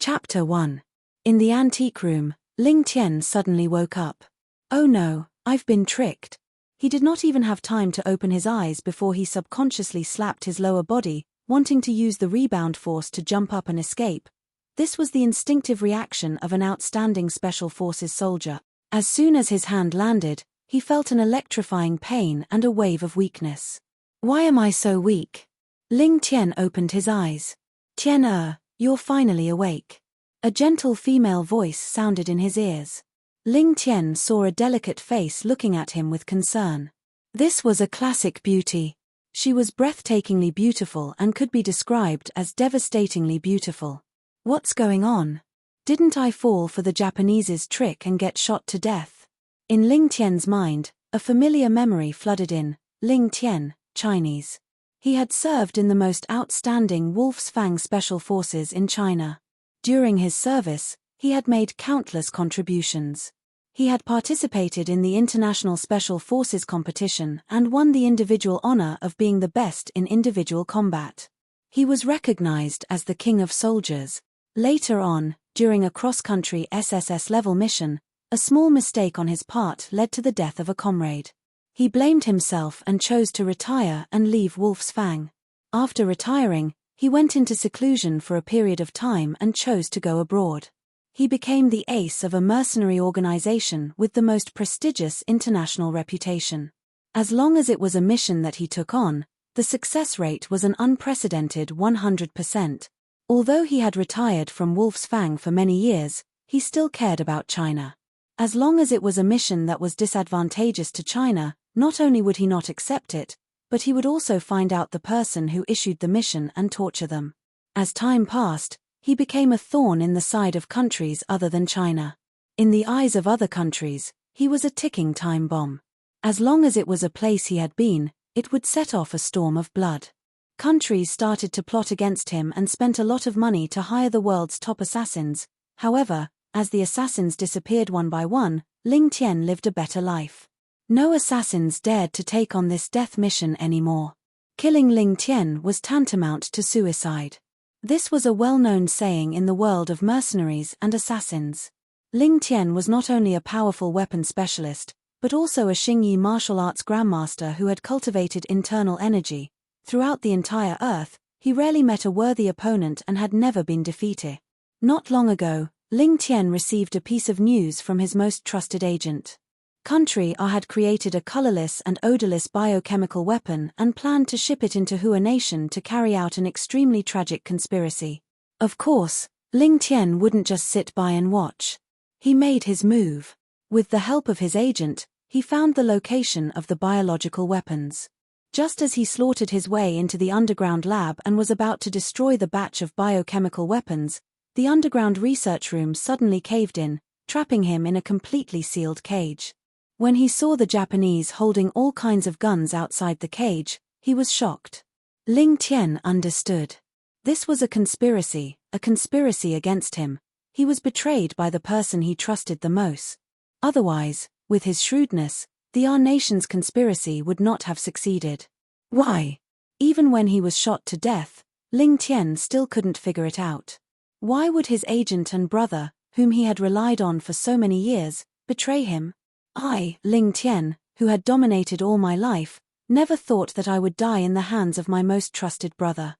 Chapter 1. In the antique room, Ling Tian suddenly woke up. Oh no, I've been tricked. He did not even have time to open his eyes before he subconsciously slapped his lower body, wanting to use the rebound force to jump up and escape. This was the instinctive reaction of an outstanding Special Forces soldier. As soon as his hand landed, he felt an electrifying pain and a wave of weakness. Why am I so weak? Ling Tian opened his eyes. Tian, you're finally awake. A gentle female voice sounded in his ears. Ling Tian saw a delicate face looking at him with concern. This was a classic beauty. She was breathtakingly beautiful and could be described as devastatingly beautiful. What's going on? Didn't I fall for the Japanese's trick and get shot to death? In Ling Tian's mind, a familiar memory flooded in. Ling Tian, Chinese. He had served in the most outstanding Wolf's Fang Special Forces in China. During his service, he had made countless contributions. He had participated in the International Special Forces competition and won the individual honor of being the best in individual combat. He was recognized as the King of Soldiers. Later on, during a cross-country SSS-level mission, a small mistake on his part led to the death of a comrade. He blamed himself and chose to retire and leave Wolf's Fang. After retiring, he went into seclusion for a period of time and chose to go abroad. He became the ace of a mercenary organization with the most prestigious international reputation. As long as it was a mission that he took on, the success rate was an unprecedented 100%. Although he had retired from Wolf's Fang for many years, he still cared about China. As long as it was a mission that was disadvantageous to China, not only would he not accept it, but he would also find out the person who issued the mission and torture them. As time passed, he became a thorn in the side of countries other than China. In the eyes of other countries, he was a ticking time bomb. As long as it was a place he had been, it would set off a storm of blood. Countries started to plot against him and spent a lot of money to hire the world's top assassins. However, as the assassins disappeared one by one, Ling Tian lived a better life. No assassins dared to take on this death mission anymore. Killing Ling Tian was tantamount to suicide. This was a well-known saying in the world of mercenaries and assassins. Ling Tian was not only a powerful weapon specialist, but also a Xingyi martial arts grandmaster who had cultivated internal energy. Throughout the entire Earth, he rarely met a worthy opponent and had never been defeated. Not long ago, Ling Tian received a piece of news from his most trusted agent. Country A had created a colorless and odorless biochemical weapon and planned to ship it into Hua Nation to carry out an extremely tragic conspiracy. Of course, Ling Tian wouldn't just sit by and watch. He made his move. With the help of his agent, he found the location of the biological weapons. Just as he slaughtered his way into the underground lab and was about to destroy the batch of biochemical weapons, the underground research room suddenly caved in, trapping him in a completely sealed cage. When he saw the Japanese holding all kinds of guns outside the cage, he was shocked. Ling Tian understood. This was a conspiracy against him. He was betrayed by the person he trusted the most. Otherwise, with his shrewdness, the Our Nation's conspiracy would not have succeeded. Why? Even when he was shot to death, Ling Tian still couldn't figure it out. Why would his agent and brother, whom he had relied on for so many years, betray him? I, Ling Tian, who had dominated all my life, never thought that I would die in the hands of my most trusted brother.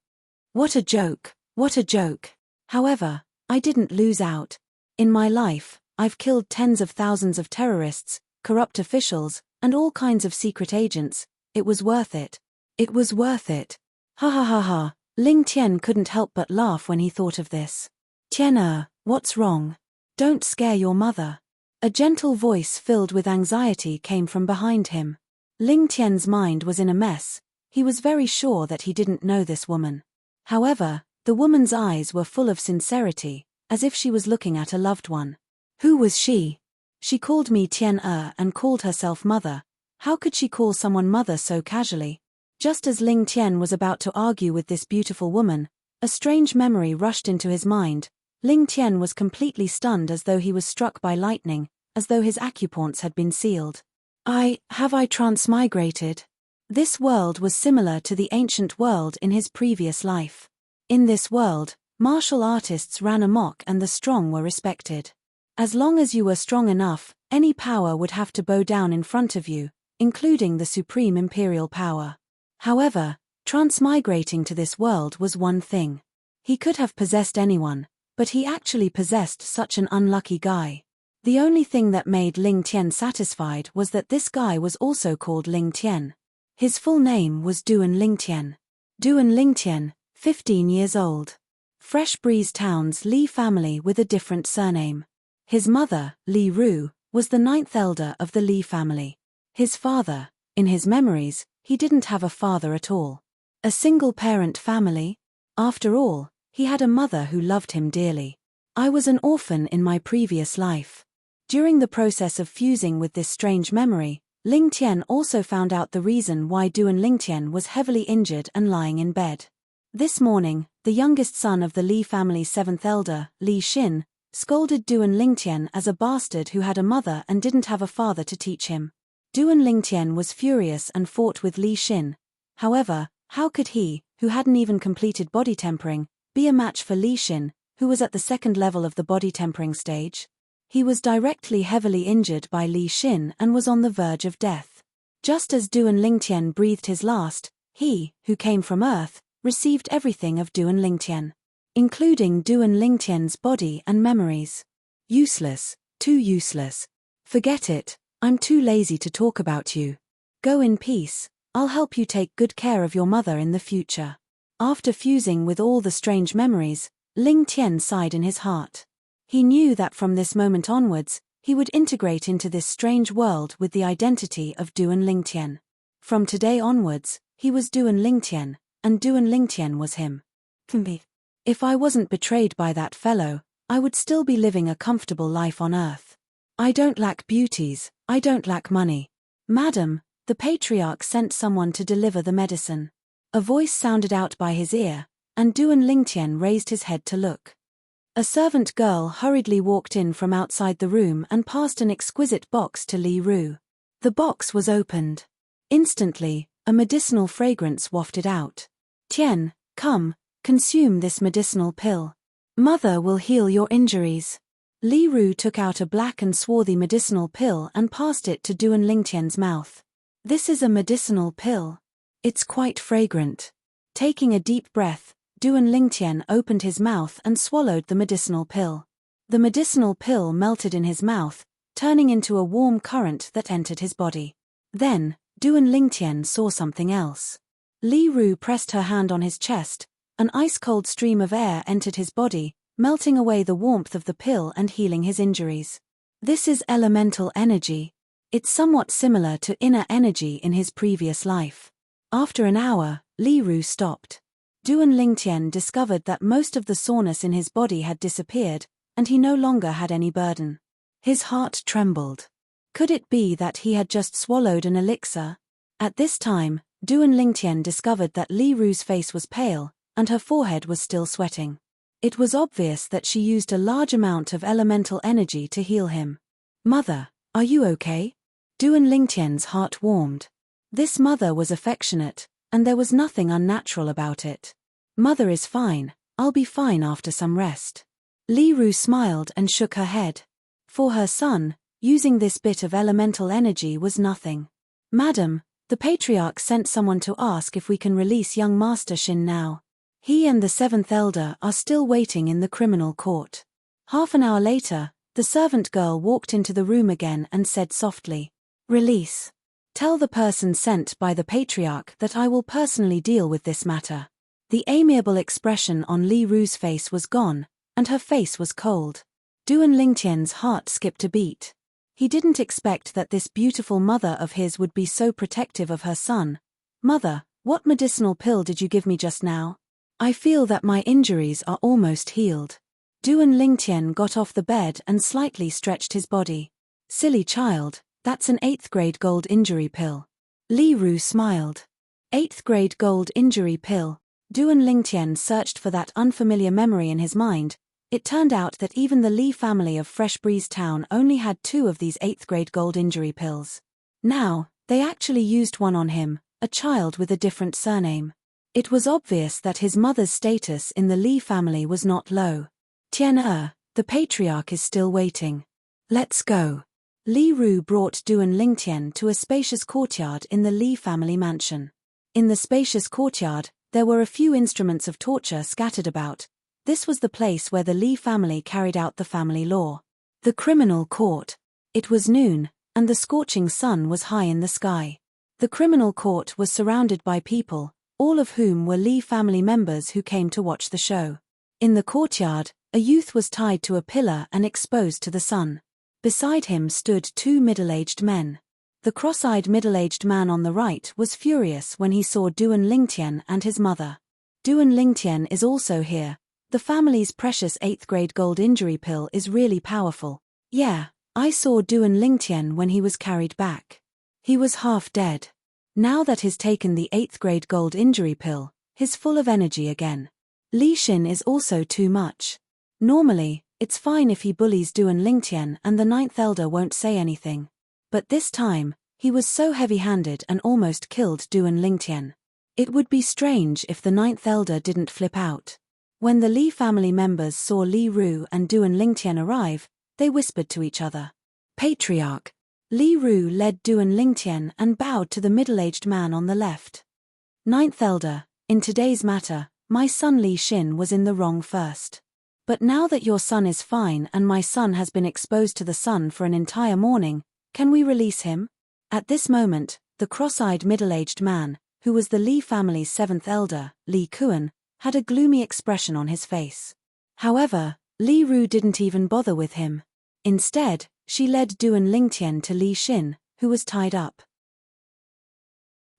What a joke, what a joke. However, I didn't lose out. In my life, I've killed tens of thousands of terrorists, corrupt officials, and all kinds of secret agents. It was worth it. It was worth it. Ha ha ha ha. Ling Tian couldn't help but laugh when he thought of this. Tian, what's wrong? Don't scare your mother. A gentle voice filled with anxiety came from behind him. Ling Tian's mind was in a mess. He was very sure that he didn't know this woman. However, the woman's eyes were full of sincerity, as if she was looking at a loved one. Who was she? She called me Tian and called herself mother. How could she call someone mother so casually? Just as Ling Tian was about to argue with this beautiful woman, a strange memory rushed into his mind. Ling Tian was completely stunned, as though he was struck by lightning, as though his acupoints had been sealed. Have I transmigrated? This world was similar to the ancient world in his previous life. In this world, Martial artists ran amok and the strong were respected. As long as you were strong enough, any power would have to bow down in front of you, including the supreme imperial power. However, transmigrating to this world was one thing. He could have possessed anyone, but he actually possessed such an unlucky guy. The only thing that made Ling Tian satisfied was that this guy was also called Ling Tian. His full name was Duan Ling Tian. Duan Ling Tian, 15 years old. Fresh Breeze Town's Li family with a different surname. His mother, Li Ru, was the 9th elder of the Li family. His father, in his memories, he didn't have a father at all. A single-parent family? After all, he had a mother who loved him dearly. I was an orphan in my previous life. During the process of fusing with this strange memory, Ling Tian also found out the reason why Duan Ling Tian was heavily injured and lying in bed. This morning, the youngest son of the Li family's 7th elder, Li Xin, scolded Duan Ling Tian as a bastard who had a mother and didn't have a father to teach him. Duan Ling Tian was furious and fought with Li Xin. However, how could he, who hadn't even completed body tempering, be a match for Li Xin, who was at the 2nd level of the body tempering stage? He was directly heavily injured by Li Xin and was on the verge of death. Just as Duan Ling Tian breathed his last, he, who came from Earth, received everything of Duan Ling Tian, including Duan Ling Tian's body and memories. Useless, too useless. Forget it, I'm too lazy to talk about you. Go in peace, I'll help you take good care of your mother in the future. After fusing with all the strange memories, Ling Tian sighed in his heart. He knew that from this moment onwards, he would integrate into this strange world with the identity of Duan Ling Tian. From today onwards, he was Duan Ling Tian, and Duan Ling Tian was him. If I wasn't betrayed by that fellow, I would still be living a comfortable life on Earth. I don't lack beauties, I don't lack money. Madam, the patriarch sent someone to deliver the medicine. A voice sounded out by his ear, and Duan Ling Tian raised his head to look. A servant girl hurriedly walked in from outside the room and passed an exquisite box to Li Ru. The box was opened. Instantly, a medicinal fragrance wafted out. Tian, come, consume this medicinal pill. Mother will heal your injuries. Li Ru took out a black and swarthy medicinal pill and passed it to Duan Ling Tian's mouth. This is a medicinal pill. It's quite fragrant. Taking a deep breath, Duan Ling Tian opened his mouth and swallowed the medicinal pill. The medicinal pill melted in his mouth, turning into a warm current that entered his body. Then, Duan Ling Tian saw something else. Li Ru pressed her hand on his chest, an ice-cold stream of air entered his body, melting away the warmth of the pill and healing his injuries. This is elemental energy. It's somewhat similar to inner energy in his previous life. After an hour, Li Ru stopped. Duan Ling Tian discovered that most of the soreness in his body had disappeared, and he no longer had any burden. His heart trembled. Could it be that he had just swallowed an elixir? At this time, Duan Ling Tian discovered that Li Ru's face was pale, and her forehead was still sweating. It was obvious that she used a large amount of elemental energy to heal him. Mother, are you okay? Duan Ling Tian's heart warmed. This mother was affectionate, and there was nothing unnatural about it. Mother is fine, I'll be fine after some rest. Li Ru smiled and shook her head. For her son, using this bit of elemental energy was nothing. Madam, the patriarch sent someone to ask if we can release young Master Xin now. He and the 7th elder are still waiting in the criminal court. Half an hour later, the servant girl walked into the room again and said softly, "Release. Tell the person sent by the patriarch that I will personally deal with this matter." The amiable expression on Li Ru's face was gone, and her face was cold. Duan Ling Tian's heart skipped a beat. He didn't expect that this beautiful mother of his would be so protective of her son. "Mother, what medicinal pill did you give me just now? I feel that my injuries are almost healed." Duan Ling Tian got off the bed and slightly stretched his body. "Silly child, that's an 8th grade gold injury pill." Li Ru smiled. 8th grade gold injury pill. Duan Ling Tian searched for that unfamiliar memory in his mind. It turned out that even the Li family of Fresh Breeze Town only had 2 of these 8th grade gold injury pills. Now, they actually used one on him, a child with a different surname. It was obvious that his mother's status in the Li family was not low. Tian the patriarch is still waiting. Let's go. Li Ru brought Du and Lingtian to a spacious courtyard in the Li family mansion. In the spacious courtyard, there were a few instruments of torture scattered about. This was the place where the Li family carried out the family law. The criminal court. It was noon, and the scorching sun was high in the sky. The criminal court was surrounded by people, all of whom were Li family members who came to watch the show. In the courtyard, a youth was tied to a pillar and exposed to the sun. Beside him stood two middle-aged men. The cross-eyed middle-aged man on the right was furious when he saw Duan Lingtian and his mother. Duan Lingtian is also here. The family's precious 8th grade gold injury pill is really powerful. Yeah, I saw Duan Lingtian when he was carried back. He was half dead. Now that he's taken the 8th grade gold injury pill, he's full of energy again. Li Xin is also too much. Normally, it's fine if he bullies Duan Lingtian and the 9th elder won't say anything. But this time, he was so heavy-handed and almost killed Duan Lingtian. It would be strange if the 9th elder didn't flip out. When the Li family members saw Li Ru and Duan Lingtian arrive, they whispered to each other. Patriarch. Li Ru led Duan Lingtian and bowed to the middle-aged man on the left. 9th elder, in today's matter, my son Li Xin was in the wrong first. But now that your son is fine and my son has been exposed to the sun for an entire morning, can we release him? At this moment, the cross-eyed middle-aged man, who was the Li family's 7th elder, Li Kuan, had a gloomy expression on his face. However, Li Ru didn't even bother with him. Instead, she led Duan Lingtian to Li Xin, who was tied up.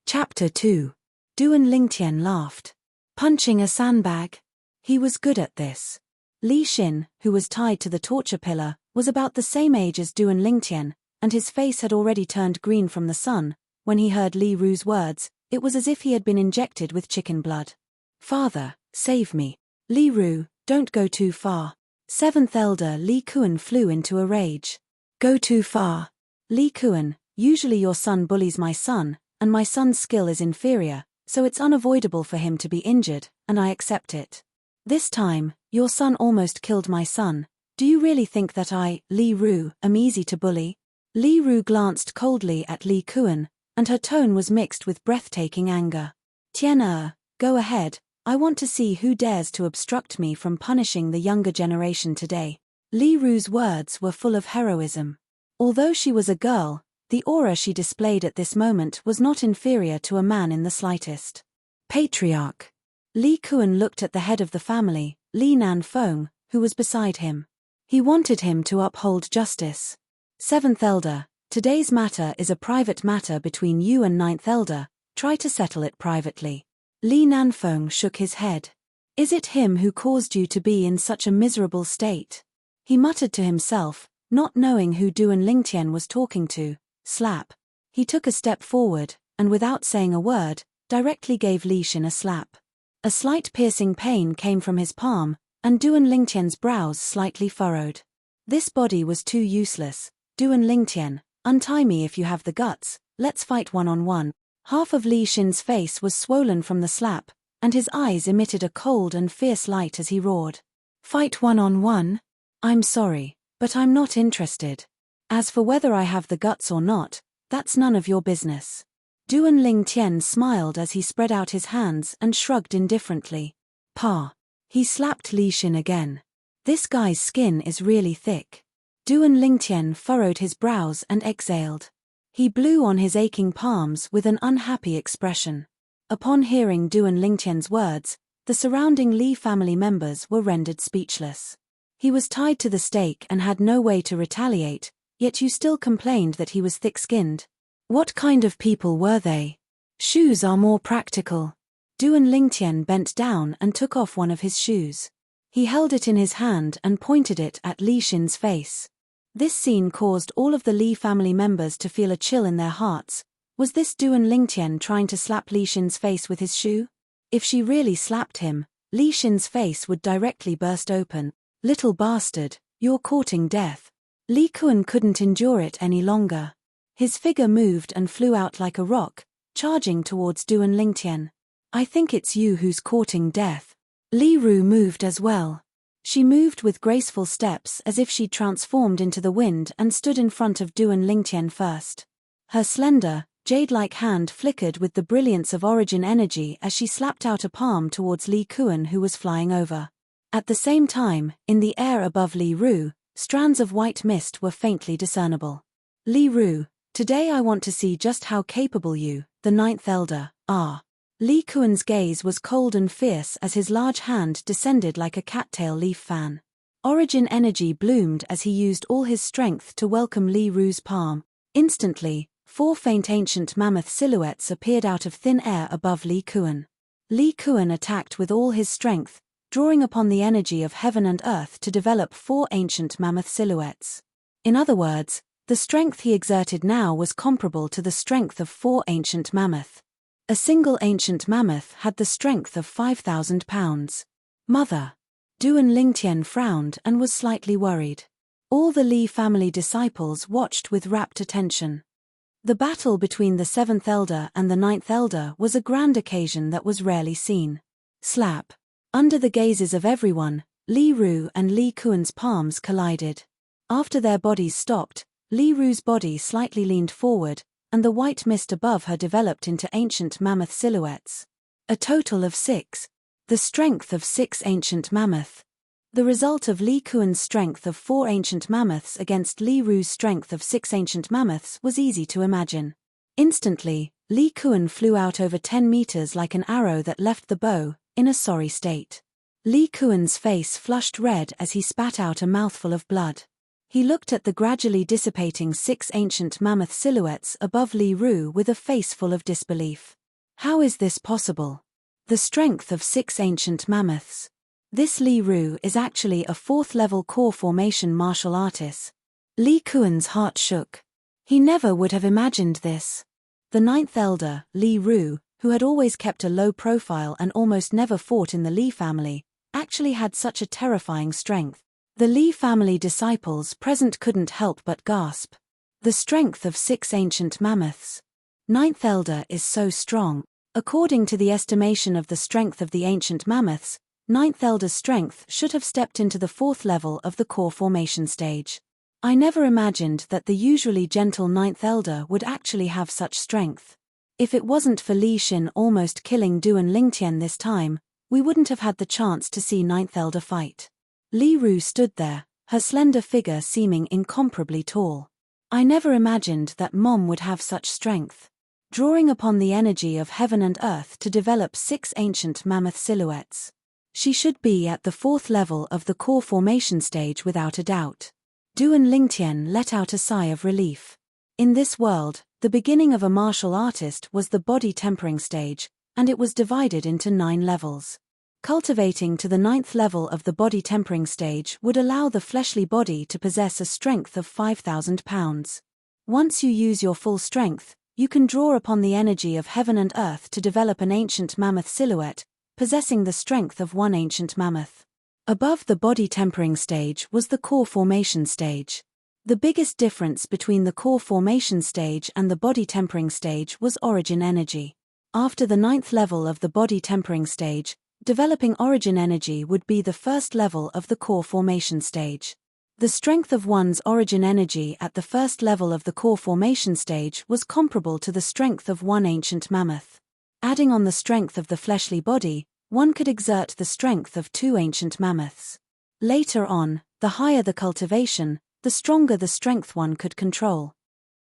Chapter 2. Duan Lingtian laughed. Punching a sandbag? He was good at this. Li Xin, who was tied to the torture pillar, was about the same age as Duan Lingtian, and his face had already turned green from the sun. When he heard Li Ru's words, it was as if he had been injected with chicken blood. Father, save me. Li Ru, don't go too far. 7th elder Li Kuan flew into a rage. Go too far. Li Kuan, usually your son bullies my son, and my son's skill is inferior, so it's unavoidable for him to be injured, and I accept it. This time, your son almost killed my son. Do you really think that I, Li Ru, am easy to bully? Li Ru glanced coldly at Li Kuan, and her tone was mixed with breathtaking anger. Tian go ahead, I want to see who dares to obstruct me from punishing the younger generation today. Li Ru's words were full of heroism. Although she was a girl, the aura she displayed at this moment was not inferior to a man in the slightest. Patriarch. Li Kuan looked at the head of the family, Li Nanfeng, who was beside him. He wanted him to uphold justice. 7th elder, today's matter is a private matter between you and 9th elder, try to settle it privately. Li Nanfeng shook his head. Is it him who caused you to be in such a miserable state? He muttered to himself, not knowing who Duan Lingtian was talking to. Slap. He took a step forward, and without saying a word, directly gave Li Xin a slap. A slight piercing pain came from his palm, and Duan Lingtian's brows slightly furrowed. This body was too useless. Duan Lingtian, untie me if you have the guts, let's fight one-on-one. Half of Li Xin's face was swollen from the slap, and his eyes emitted a cold and fierce light as he roared. Fight one-on-one? I'm sorry, but I'm not interested. As for whether I have the guts or not, that's none of your business. Duan Lingtian smiled as he spread out his hands and shrugged indifferently. Pa. He slapped Li Xin again. This guy's skin is really thick. Duan Lingtian furrowed his brows and exhaled. He blew on his aching palms with an unhappy expression. Upon hearing Duan Lingtian's words, the surrounding Li family members were rendered speechless. He was tied to the stake and had no way to retaliate, yet you still complained that he was thick-skinned. What kind of people were they? Shoes are more practical. Duan Lingtian bent down and took off one of his shoes. He held it in his hand and pointed it at Li Xin's face. This scene caused all of the Li family members to feel a chill in their hearts. Was this Duan Lingtian trying to slap Li Xin's face with his shoe? If she really slapped him, Li Xin's face would directly burst open. Little bastard, you're courting death. Li Kuan couldn't endure it any longer. His figure moved and flew out like a rock, charging towards Duan Lingtian. I think it's you who's courting death. Li Ru moved as well. She moved with graceful steps as if she'd transformed into the wind and stood in front of Duan Lingtian first. Her slender, jade-like hand flickered with the brilliance of origin energy as she slapped out a palm towards Li Kuan, who was flying over. At the same time, in the air above Li Ru, strands of white mist were faintly discernible. Li Ru, today I want to see just how capable you, the ninth elder, are. Li Kuan's gaze was cold and fierce as his large hand descended like a cattail leaf fan. Origin energy bloomed as he used all his strength to welcome Li Ru's palm. Instantly, 4 faint ancient mammoth silhouettes appeared out of thin air above Li Kuan. Li Kuan attacked with all his strength, drawing upon the energy of heaven and earth to develop 4 ancient mammoth silhouettes. In other words, the strength he exerted now was comparable to the strength of 4 ancient mammoth. A single ancient mammoth had the strength of 5,000 pounds. Mother. Duan Lingtian frowned and was slightly worried. All the Li family disciples watched with rapt attention. The battle between the 7th elder and the 9th elder was a grand occasion that was rarely seen. Slap. Under the gazes of everyone, Li Ru and Li Kuan's palms collided. After their bodies stopped, Li Ru's body slightly leaned forward, and the white mist above her developed into ancient mammoth silhouettes. A total of 6. The strength of 6 ancient mammoth. The result of Li Kuan's strength of 4 ancient mammoths against Li Ru's strength of 6 ancient mammoths was easy to imagine. Instantly, Li Kuan flew out over 10 meters like an arrow that left the bow, in a sorry state. Li Kuan's face flushed red as he spat out a mouthful of blood. He looked at the gradually dissipating 6 ancient mammoth silhouettes above Li Ru with a face full of disbelief. How is this possible? The strength of 6 ancient mammoths. This Li Ru is actually a 4th-level core formation martial artist. Li Kuan's heart shook. He never would have imagined this. The 9th elder, Li Ru, who had always kept a low profile and almost never fought in the Li family, actually had such a terrifying strength. The Li family disciples present couldn't help but gasp. The strength of 6 ancient mammoths. 9th elder is so strong. According to the estimation of the strength of the ancient mammoths, 9th elder's strength should have stepped into the 4th level of the core formation stage. I never imagined that the usually gentle 9th elder would actually have such strength. If it wasn't for Li Xin almost killing Duan Lingtian this time, we wouldn't have had the chance to see 9th elder fight. Li Ru stood there, her slender figure seeming incomparably tall. I never imagined that Mom would have such strength. Drawing upon the energy of heaven and earth to develop 6 ancient mammoth silhouettes. She should be at the 4th level of the core formation stage without a doubt. Duan Lingtian let out a sigh of relief. In this world, the beginning of a martial artist was the body tempering stage, and it was divided into 9 levels. Cultivating to the 9th level of the body tempering stage would allow the fleshly body to possess a strength of 5,000 pounds. Once you use your full strength, you can draw upon the energy of heaven and earth to develop an ancient mammoth silhouette, possessing the strength of 1 ancient mammoth. Above the body tempering stage was the core formation stage. The biggest difference between the core formation stage and the body tempering stage was origin energy. After the 9th level of the body tempering stage, developing origin energy would be the 1st level of the core formation stage. The strength of one's origin energy at the 1st level of the core formation stage was comparable to the strength of 1 ancient mammoth. Adding on the strength of the fleshly body, one could exert the strength of 2 ancient mammoths. Later on, the higher the cultivation, the stronger the strength one could control.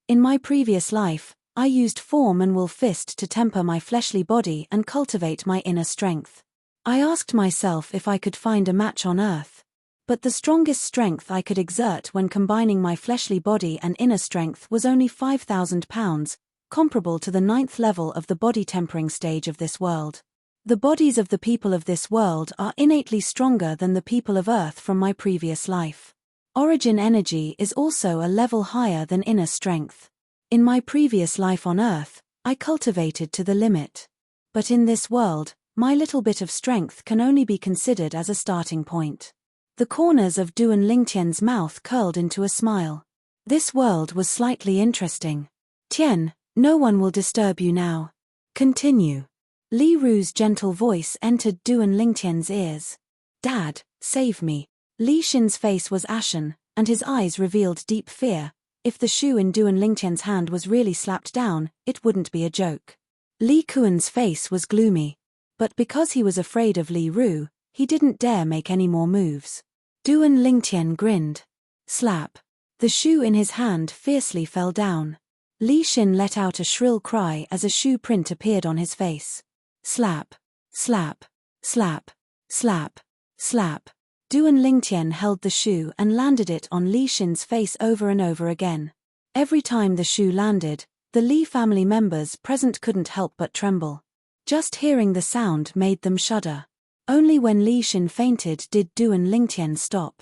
In my previous life, I used form and will fist to temper my fleshly body and cultivate my inner strength. I asked myself if I could find a match on earth. But the strongest strength I could exert when combining my fleshly body and inner strength was only 5,000 pounds, comparable to the 9th level of the body tempering stage of this world. The bodies of the people of this world are innately stronger than the people of Earth from my previous life. Origin energy is also a level higher than inner strength. In my previous life on Earth, I cultivated to the limit. But in this world, my little bit of strength can only be considered as a starting point. The corners of Duan Lingtian's mouth curled into a smile. This world was slightly interesting. Tian, no one will disturb you now. Continue. Li Ru's gentle voice entered Duan Lingtian's ears. "Dad, save me." Li Xin's face was ashen, and his eyes revealed deep fear. If the shoe in Duan Lingtian's hand was really slapped down, it wouldn't be a joke. Li Kuan's face was gloomy. But because he was afraid of Li Ru, he didn't dare make any more moves. Duan Lingtian grinned. Slap. The shoe in his hand fiercely fell down. Li Xin let out a shrill cry as a shoe print appeared on his face. Slap. Slap. Slap. Slap. Slap. Duan Lingtian held the shoe and landed it on Li Xin's face over and over again. Every time the shoe landed, the Li family members present couldn't help but tremble. Just hearing the sound made them shudder. Only when Li Xin fainted did Duan Lingtian stop.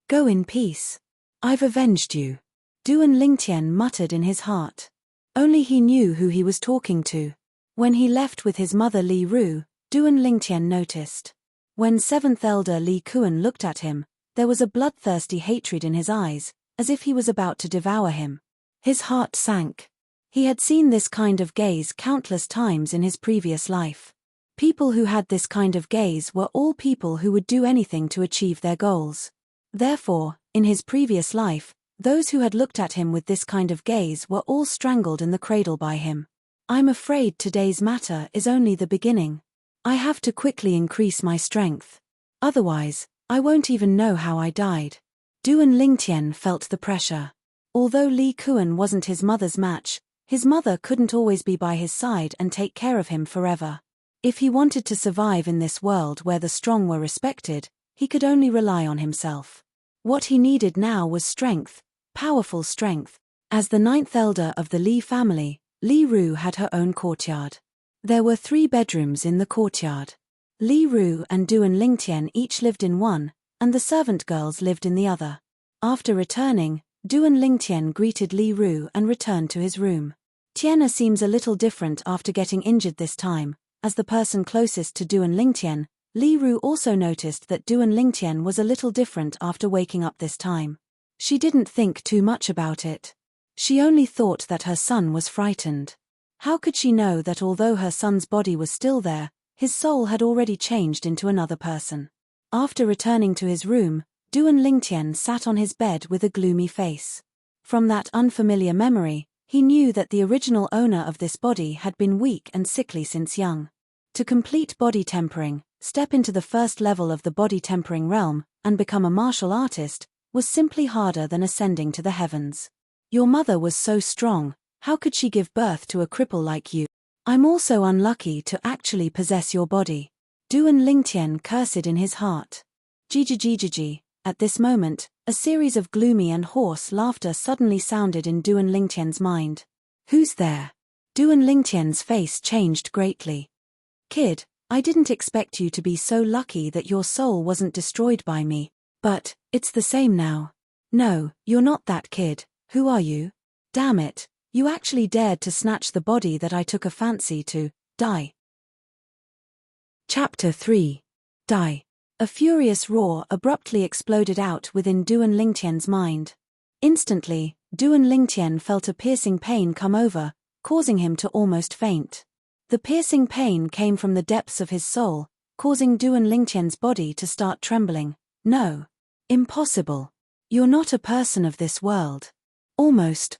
"Go in peace. I've avenged you," Duan Lingtian muttered in his heart. Only he knew who he was talking to. When he left with his mother Li Ru, Duan Lingtian noticed. When 7th Elder Li Kuan looked at him, there was a bloodthirsty hatred in his eyes, as if he was about to devour him. His heart sank. He had seen this kind of gaze countless times in his previous life. People who had this kind of gaze were all people who would do anything to achieve their goals. Therefore, in his previous life, those who had looked at him with this kind of gaze were all strangled in the cradle by him. "I'm afraid today's matter is only the beginning. I have to quickly increase my strength. Otherwise, I won't even know how I died." Duan Lingtian felt the pressure. Although Li Kuan wasn't his mother's match, his mother couldn't always be by his side and take care of him forever. If he wanted to survive in this world where the strong were respected, he could only rely on himself. What he needed now was strength, powerful strength. As the 9th elder of the Li family, Li Ru had her own courtyard. There were 3 bedrooms in the courtyard. Li Ru and Duan Lingtian each lived in one, and the servant girls lived in the other. After returning, Duan Lingtian greeted Li Ru and returned to his room. Tiana seems a little different after getting injured this time. As the person closest to Duan Lingtian, Li Ru also noticed that Duan Lingtian was a little different after waking up this time. She didn't think too much about it. She only thought that her son was frightened. How could she know that although her son's body was still there, his soul had already changed into another person? After returning to his room, Duan Lingtian sat on his bed with a gloomy face. From that unfamiliar memory, he knew that the original owner of this body had been weak and sickly since young. To complete body tempering, step into the first level of the body tempering realm, and become a martial artist, was simply harder than ascending to the heavens. "Your mother was so strong, how could she give birth to a cripple like you? I'm also unlucky to actually possess your body." Duan Lingtian cursed in his heart. Jijijijiji. At this moment, a series of gloomy and hoarse laughter suddenly sounded in Duan Lingtian's mind. "Who's there?" Duan Lingtian's face changed greatly. "Kid, I didn't expect you to be so lucky that your soul wasn't destroyed by me. But, it's the same now." "No, you're not that kid. Who are you? Damn it, you actually dared to snatch the body that I took a fancy to. Die." Chapter 3. Die. A furious roar abruptly exploded out within Duan Lingtian's mind. Instantly, Duan Lingtian felt a piercing pain come over, causing him to almost faint. The piercing pain came from the depths of his soul, causing Duan Lingtian's body to start trembling. "No. Impossible. You're not a person of this world. Almost.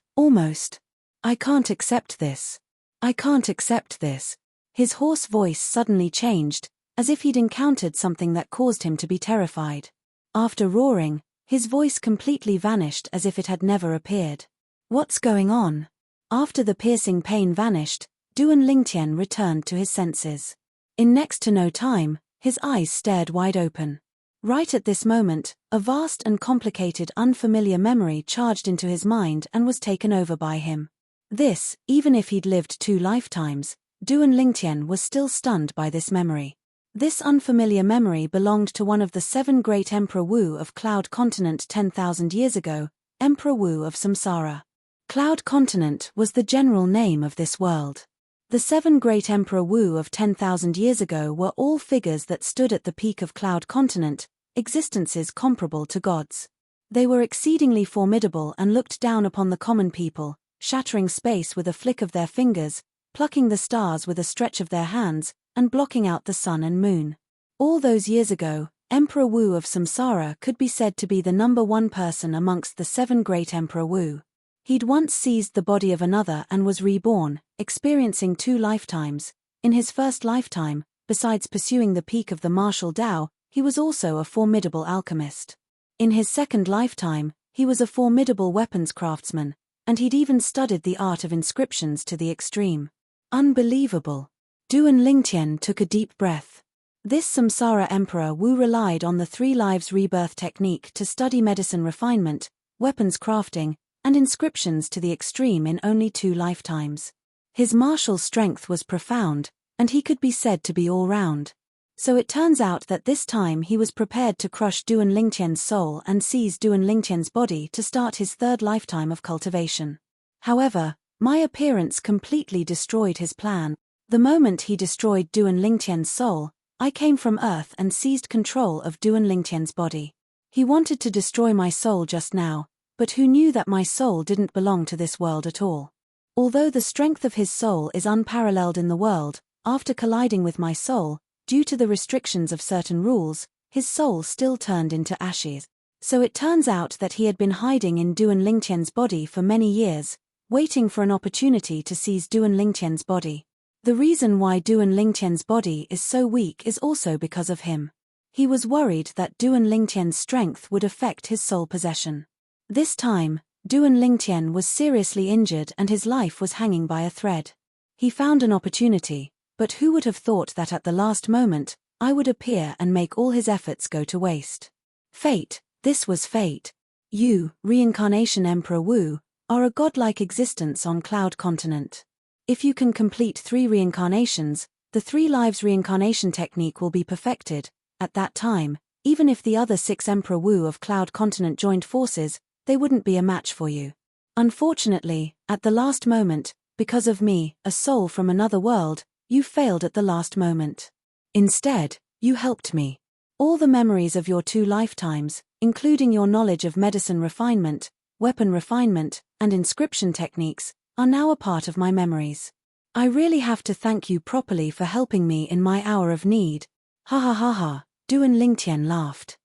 I can't accept this. I can't accept this." His hoarse voice suddenly changed, as if he'd encountered something that caused him to be terrified. After roaring, his voice completely vanished as if it had never appeared. "What's going on?" After the piercing pain vanished, Duan Lingtian returned to his senses. In next to no time, his eyes stared wide open. Right at this moment, a vast and complicated unfamiliar memory charged into his mind and was taken over by him. This, even if he'd lived 2 lifetimes, Duan Lingtian was still stunned by this memory. This unfamiliar memory belonged to one of the 7 great Emperor Wu of Cloud Continent 10,000 years ago, Emperor Wu of Samsara. Cloud Continent was the general name of this world. The 7 great Emperor Wu of 10,000 years ago were all figures that stood at the peak of Cloud Continent, existences comparable to gods. They were exceedingly formidable and looked down upon the common people, shattering space with a flick of their fingers, plucking the stars with a stretch of their hands, and blocking out the sun and moon. All those years ago, Emperor Wu of Samsara could be said to be the #1 person amongst the 7 great Emperor Wu. He'd once seized the body of another and was reborn, experiencing 2 lifetimes. In his first lifetime, besides pursuing the peak of the martial Tao, he was also a formidable alchemist. In his second lifetime, he was a formidable weapons craftsman, and he'd even studied the art of inscriptions to the extreme. Unbelievable. Duan Lingtian took a deep breath. This Samsara Emperor Wu relied on the 3 lives rebirth technique to study medicine refinement, weapons crafting, and inscriptions to the extreme in only 2 lifetimes. His martial strength was profound, and he could be said to be all-round. So it turns out that this time he was prepared to crush Duan Lingtian's soul and seize Duan Lingtian's body to start his 3rd lifetime of cultivation. However, my appearance completely destroyed his plan. The moment he destroyed Duan Lingtian's soul, I came from Earth and seized control of Duan Lingtian's body. He wanted to destroy my soul just now, but who knew that my soul didn't belong to this world at all? Although the strength of his soul is unparalleled in the world, after colliding with my soul, due to the restrictions of certain rules, his soul still turned into ashes. So it turns out that he had been hiding in Duan Lingtian's body for many years, waiting for an opportunity to seize Duan Lingtian's body. The reason why Duan Lingtian's body is so weak is also because of him. He was worried that Duan Lingtian's strength would affect his soul possession. This time, Duan Lingtian was seriously injured and his life was hanging by a thread. He found an opportunity, but who would have thought that at the last moment, I would appear and make all his efforts go to waste. Fate, this was fate. You, Reincarnation Emperor Wu, are a godlike existence on Cloud Continent. If you can complete 3 reincarnations, the 3 lives reincarnation technique will be perfected. At that time, even if the other 6 Emperor Wu of Cloud Continent joined forces, they wouldn't be a match for you. Unfortunately, at the last moment, because of me, a soul from another world, you failed at the last moment. Instead, you helped me. All the memories of your 2 lifetimes, including your knowledge of medicine refinement, weapon refinement, and inscription techniques, are now a part of my memories. I really have to thank you properly for helping me in my hour of need. Ha ha ha ha, Duan Lingtian laughed.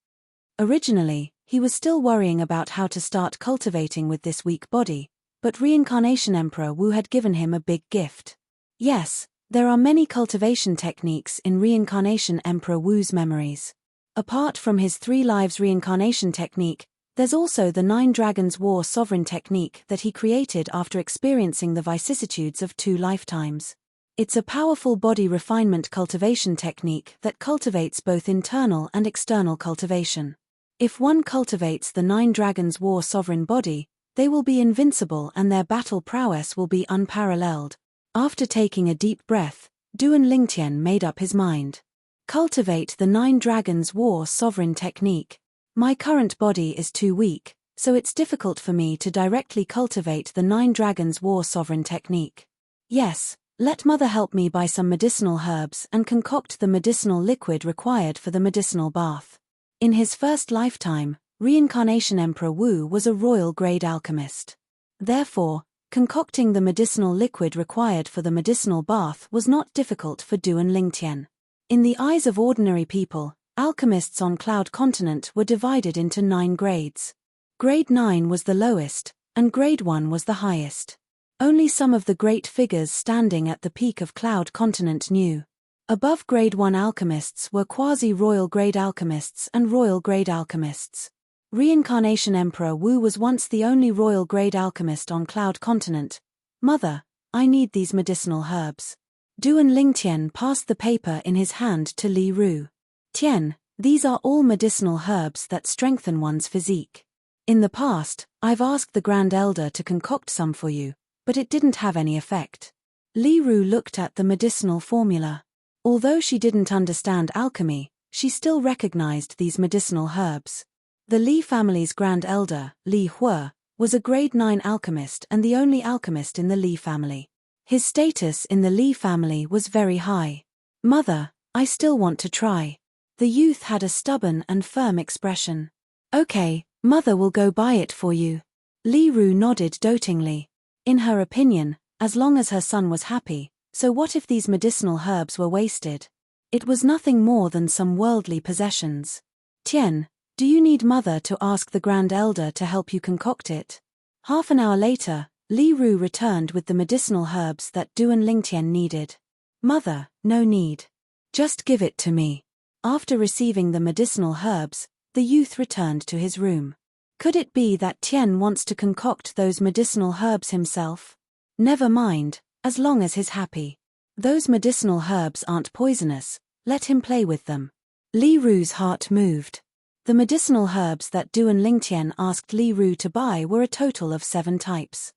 Originally, he was still worrying about how to start cultivating with this weak body, but Reincarnation Emperor Wu had given him a big gift. Yes, there are many cultivation techniques in Reincarnation Emperor Wu's memories. Apart from his 3 lives reincarnation technique, there's also the 9 Dragons War Sovereign technique that he created after experiencing the vicissitudes of 2 lifetimes. It's a powerful body refinement cultivation technique that cultivates both internal and external cultivation. If one cultivates the 9 Dragons War Sovereign body, they will be invincible and their battle prowess will be unparalleled. After taking a deep breath, Duan Lingtian made up his mind. Cultivate the 9 Dragons War Sovereign technique. My current body is too weak, so it's difficult for me to directly cultivate the 9 Dragons War Sovereign technique. Yes, let Mother help me buy some medicinal herbs and concoct the medicinal liquid required for the medicinal bath. In his first lifetime, Reincarnation Emperor Wu was a royal-grade alchemist. Therefore, concocting the medicinal liquid required for the medicinal bath was not difficult for Duan Lingtian. In the eyes of ordinary people, alchemists on Cloud Continent were divided into 9 grades. Grade 9 was the lowest, and Grade 1 was the highest. Only some of the great figures standing at the peak of Cloud Continent knew. Above Grade 1 alchemists were quasi-royal grade alchemists and royal grade alchemists. Reincarnation Emperor Wu was once the only royal grade alchemist on Cloud Continent. Mother, I need these medicinal herbs. Duan Lingtian passed the paper in his hand to Li Ru. Tian, these are all medicinal herbs that strengthen one's physique. In the past, I've asked the Grand Elder to concoct some for you, but it didn't have any effect. Li Ru looked at the medicinal formula. Although she didn't understand alchemy, she still recognized these medicinal herbs. The Li family's Grand Elder, Li Hue, was a Grade 9 alchemist and the only alchemist in the Li family. His status in the Li family was very high. Mother, I still want to try. The youth had a stubborn and firm expression. Okay, Mother will go buy it for you. Li Ru nodded dotingly. In her opinion, as long as her son was happy, So what if these medicinal herbs were wasted? It was nothing more than some worldly possessions. Tian, do you need mother to ask the Grand Elder to help you concoct it? Half an hour later, Li Ru returned with the medicinal herbs that Duan Lingtian needed. Mother, no need. Just give it to me. After receiving the medicinal herbs, the youth returned to his room. Could it be that Tian wants to concoct those medicinal herbs himself? Never mind, as long as he's happy. Those medicinal herbs aren't poisonous, let him play with them. Li Ru's heart moved. The medicinal herbs that Duan Lingtian asked Li Ru to buy were a total of 7 types.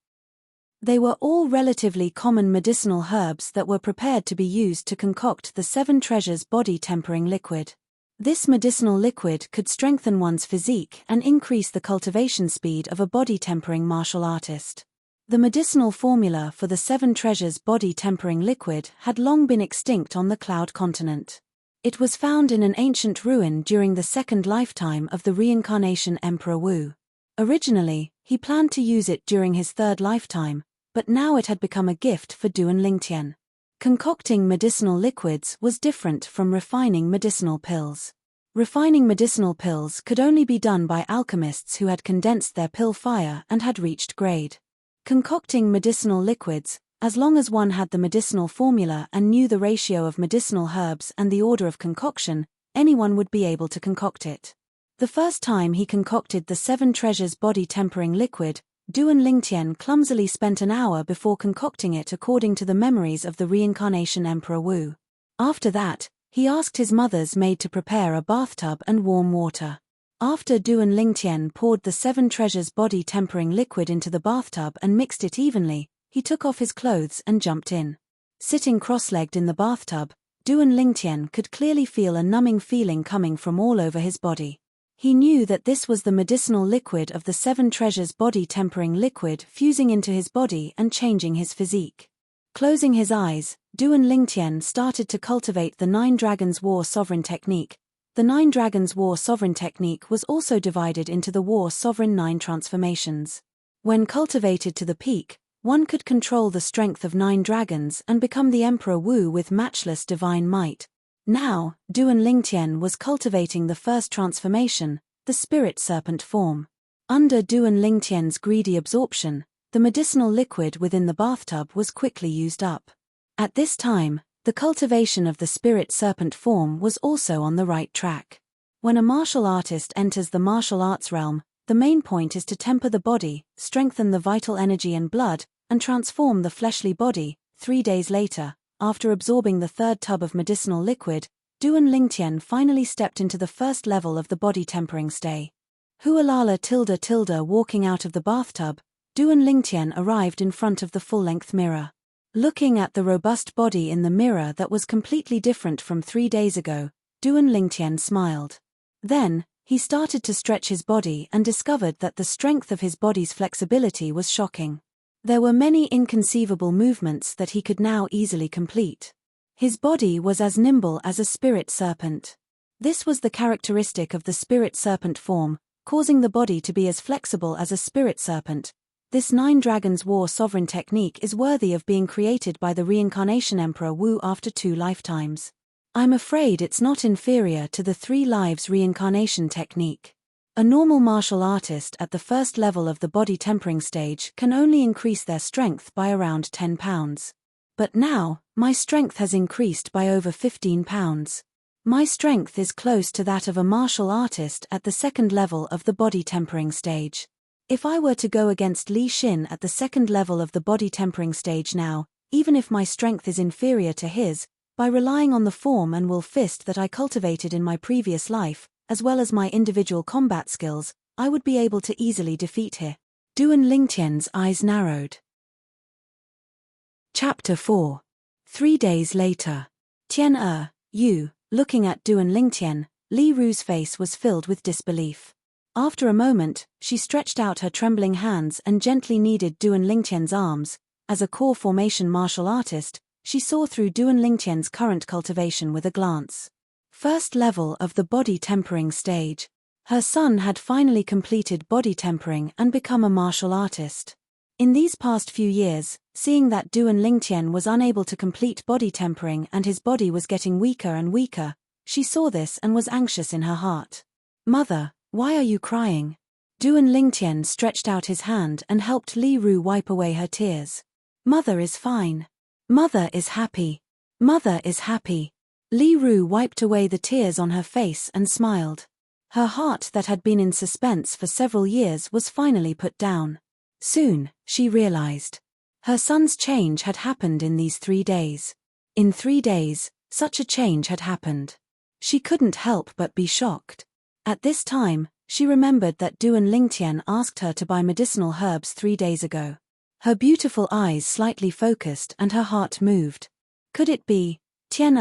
They were all relatively common medicinal herbs that were prepared to be used to concoct the 7 treasures body tempering liquid. This medicinal liquid could strengthen one's physique and increase the cultivation speed of a body tempering martial artist. The medicinal formula for the 7 treasures body tempering liquid had long been extinct on the Cloud continent. It was found in an ancient ruin during the 2nd lifetime of the reincarnation Emperor Wu. Originally, he planned to use it during his 3rd lifetime, but now it had become a gift for Duan Lingtian. Concocting medicinal liquids was different from refining medicinal pills. Refining medicinal pills could only be done by alchemists who had condensed their pill fire and had reached grade. Concocting medicinal liquids, as long as one had the medicinal formula and knew the ratio of medicinal herbs and the order of concoction, anyone would be able to concoct it. The first time he concocted the 7 treasures body tempering liquid, Duan Lingtian clumsily spent an hour before concocting it according to the memories of the reincarnation Emperor Wu. After that, he asked his mother's maid to prepare a bathtub and warm water. After Duan Lingtian poured the 7 treasures body tempering liquid into the bathtub and mixed it evenly, he took off his clothes and jumped in. Sitting cross-legged in the bathtub, Duan Lingtian could clearly feel a numbing feeling coming from all over his body. He knew that this was the medicinal liquid of the 7 treasures body tempering liquid fusing into his body and changing his physique. Closing his eyes, Duan Lingtian started to cultivate the 9 Dragons War Sovereign Technique. The 9 Dragons War Sovereign Technique was also divided into the War Sovereign 9 transformations. When cultivated to the peak, one could control the strength of 9 dragons and become the Emperor Wu with matchless divine might. Now, Duan Lingtian was cultivating the first transformation, the spirit serpent form. Under Duan Lingtian's greedy absorption, the medicinal liquid within the bathtub was quickly used up. At this time, the cultivation of the spirit serpent form was also on the right track. When a martial artist enters the martial arts realm, the main point is to temper the body, strengthen the vital energy and blood, and transform the fleshly body. 3 days later, after absorbing the 3rd tub of medicinal liquid, Duan Lingtian finally stepped into the 1st level of the body tempering stay. Hualala ~~ walking out of the bathtub, Duan Lingtian arrived in front of the full-length mirror. Looking at the robust body in the mirror that was completely different from 3 days ago, Duan Lingtian smiled. Then, he started to stretch his body and discovered that the strength of his body's flexibility was shocking. There were many inconceivable movements that he could now easily complete. His body was as nimble as a spirit serpent. This was the characteristic of the spirit serpent form, causing the body to be as flexible as a spirit serpent. This 9 Dragons War Sovereign Technique is worthy of being created by the reincarnation Emperor Wu after 2 lifetimes. I'm afraid it's not inferior to the 3 lives reincarnation technique. A normal martial artist at the 1st level of the body tempering stage can only increase their strength by around 10 pounds. But now, my strength has increased by over 15 pounds. My strength is close to that of a martial artist at the 2nd level of the body tempering stage. If I were to go against Li Xin at the 2nd level of the body tempering stage now, even if my strength is inferior to his, by relying on the form and will fist that I cultivated in my previous life, as well as my individual combat skills, I would be able to easily defeat him. Duan Lingtian's eyes narrowed. Chapter 4. 3 days later. Tian Yu, looking at Duan Lingtian, Li Ru's face was filled with disbelief. After a moment, she stretched out her trembling hands and gently kneaded Duan Lingtian's arms. As a core formation martial artist, she saw through Duan Lingtian's current cultivation with a glance. 1st level of the body tempering stage. Her son had finally completed body tempering and become a martial artist. In these past few years, seeing that Duan Lingtian was unable to complete body tempering and his body was getting weaker and weaker, she saw this and was anxious in her heart. "Mother, why are you crying?" Duan Lingtian stretched out his hand and helped Li Ru wipe away her tears. "Mother is fine. Mother is happy. Mother is happy." Li Ru wiped away the tears on her face and smiled. Her heart that had been in suspense for several years was finally put down. Soon, she realized. Her son's change had happened in these 3 days. In 3 days, such a change had happened. She couldn't help but be shocked. At this time, she remembered that Duan Lingtian asked her to buy medicinal herbs 3 days ago. Her beautiful eyes slightly focused and her heart moved. Could it be, Tian,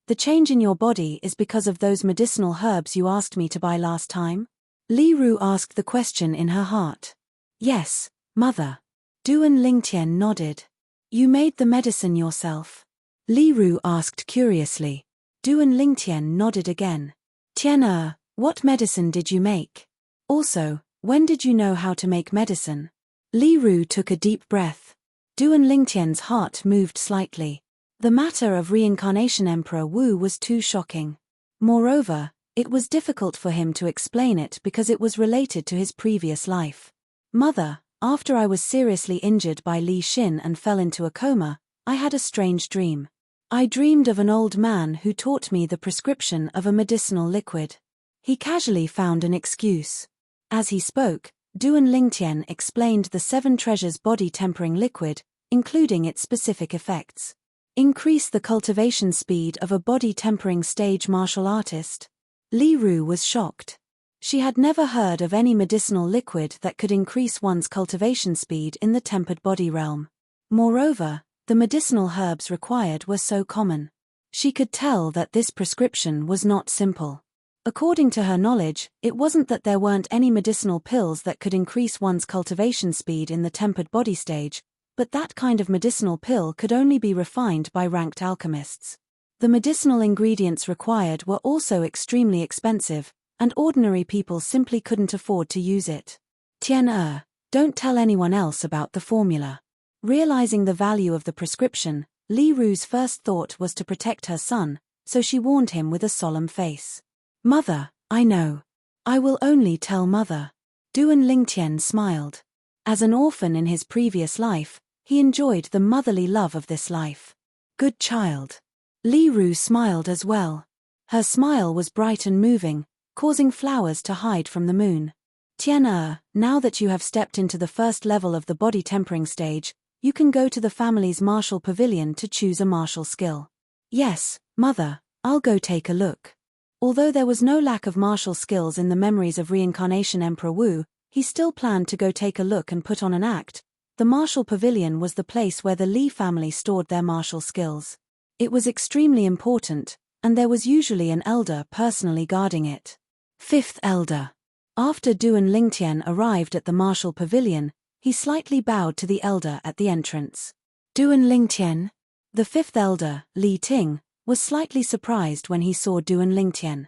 the change in your body is because of those medicinal herbs you asked me to buy last time? Li Ru asked the question in her heart. Yes, Mother. Duan Lingtian nodded. You made the medicine yourself? Li Ru asked curiously. Duan Lingtian nodded again. Tian, what medicine did you make? Also, when did you know how to make medicine? Li Ru took a deep breath. Duan Lingtian's heart moved slightly. The matter of reincarnation Emperor Wu was too shocking. Moreover, it was difficult for him to explain it because it was related to his previous life. Mother, after I was seriously injured by Li Xin and fell into a coma, I had a strange dream. I dreamed of an old man who taught me the prescription of a medicinal liquid. He casually found an excuse. As he spoke, Duan Lingtian explained the 7 treasures body tempering liquid, including its specific effects. Increase the cultivation speed of a body tempering stage martial artist. Li Ru was shocked. She had never heard of any medicinal liquid that could increase one's cultivation speed in the tempered body realm. Moreover, the medicinal herbs required were so common. She could tell that this prescription was not simple. According to her knowledge, it wasn't that there weren't any medicinal pills that could increase one's cultivation speed in the tempered body stage, but that kind of medicinal pill could only be refined by ranked alchemists. The medicinal ingredients required were also extremely expensive, and ordinary people simply couldn't afford to use it. Tian, don't tell anyone else about the formula. Realizing the value of the prescription, Li Ru's first thought was to protect her son, so she warned him with a solemn face. Mother, I know. I will only tell Mother. Duan Lingtian smiled. As an orphan in his previous life, he enjoyed the motherly love of this life. Good child. Li Ru smiled as well. Her smile was bright and moving, causing flowers to hide from the moon. Tian, now that you have stepped into the first level of the body tempering stage, you can go to the family's martial pavilion to choose a martial skill. Yes, Mother, I'll go take a look. Although there was no lack of martial skills in the memories of reincarnation Emperor Wu, he still planned to go take a look and put on an act. The martial pavilion was the place where the Li family stored their martial skills. It was extremely important, and there was usually an elder personally guarding it. 5th Elder. After Duan Lingtian arrived at the martial pavilion, he slightly bowed to the elder at the entrance. Duan Lingtian? The 5th Elder, Li Ting, was slightly surprised when he saw Duan Lingtian.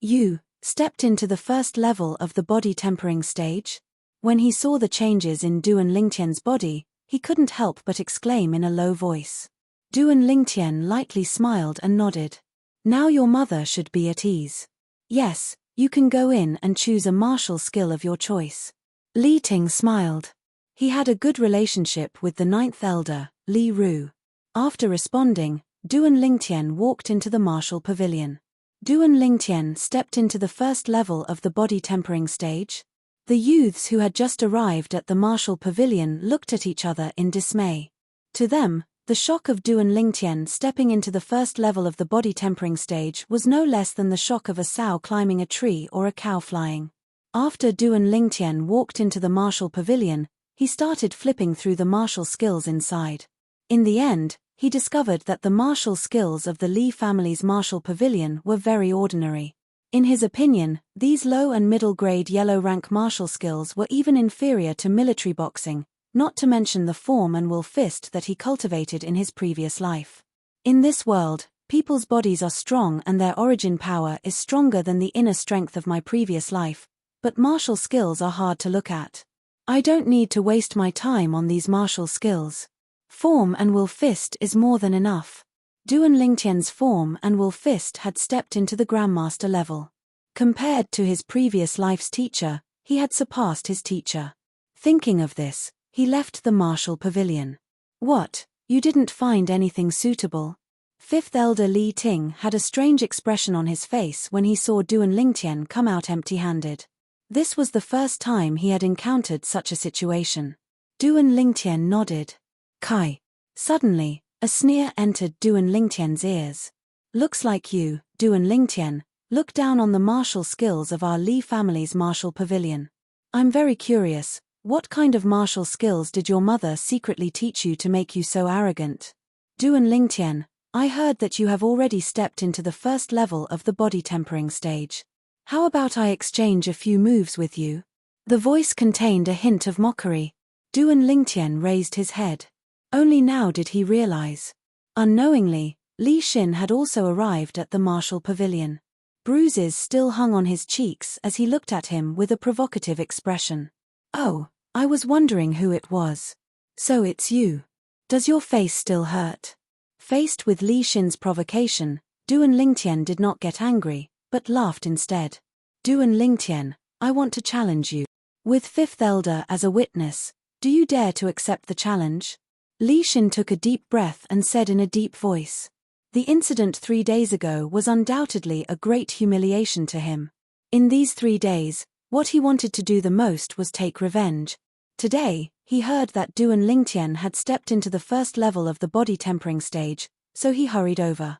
You stepped into the first level of the body tempering stage? When he saw the changes in Duan Lingtian's body, he couldn't help but exclaim in a low voice. Duan Lingtian lightly smiled and nodded. Now your mother should be at ease. Yes, you can go in and choose a martial skill of your choice. Li Ting smiled. He had a good relationship with the 9th Elder, Li Ru. After responding, Duan Lingtian walked into the martial pavilion. Duan Lingtian stepped into the first level of the body tempering stage. The youths who had just arrived at the martial pavilion looked at each other in dismay. To them, the shock of Duan Lingtian stepping into the first level of the body tempering stage was no less than the shock of a sow climbing a tree or a cow flying. After Duan Lingtian walked into the martial pavilion, he started flipping through the martial skills inside. In the end, he discovered that the martial skills of the Li family's martial pavilion were very ordinary. In his opinion, these low and middle-grade yellow-rank martial skills were even inferior to military boxing, not to mention the form and will fist that he cultivated in his previous life. In this world, people's bodies are strong and their origin power is stronger than the inner strength of my previous life, but martial skills are hard to look at. I don't need to waste my time on these martial skills. Form and will fist is more than enough. Duan Lingtian's form and will fist had stepped into the Grandmaster level. Compared to his previous life's teacher, he had surpassed his teacher. Thinking of this, he left the martial pavilion. What, you didn't find anything suitable? Fifth Elder Li Ting had a strange expression on his face when he saw Duan Lingtian come out empty-handed. This was the first time he had encountered such a situation. Duan Lingtian nodded. Kai. Suddenly, a sneer entered Duan Lingtian's ears. Looks like you, Duan Lingtian, look down on the martial skills of our Li family's martial pavilion. I'm very curious, what kind of martial skills did your mother secretly teach you to make you so arrogant? Duan Lingtian, I heard that you have already stepped into the first level of the body tempering stage. How about I exchange a few moves with you? The voice contained a hint of mockery. Duan Lingtian raised his head. Only now did he realize. Unknowingly, Li Xin had also arrived at the martial pavilion. Bruises still hung on his cheeks as he looked at him with a provocative expression. Oh, I was wondering who it was. So it's you. Does your face still hurt? Faced with Li Xin's provocation, Duan Lingtian did not get angry, but laughed instead. Duan Lingtian, I want to challenge you. With Fifth Elder as a witness, do you dare to accept the challenge? Li Xin took a deep breath and said in a deep voice. The incident 3 days ago was undoubtedly a great humiliation to him. In these 3 days, what he wanted to do the most was take revenge. Today, he heard that Duan Lingtian had stepped into the first level of the body tempering stage, so he hurried over.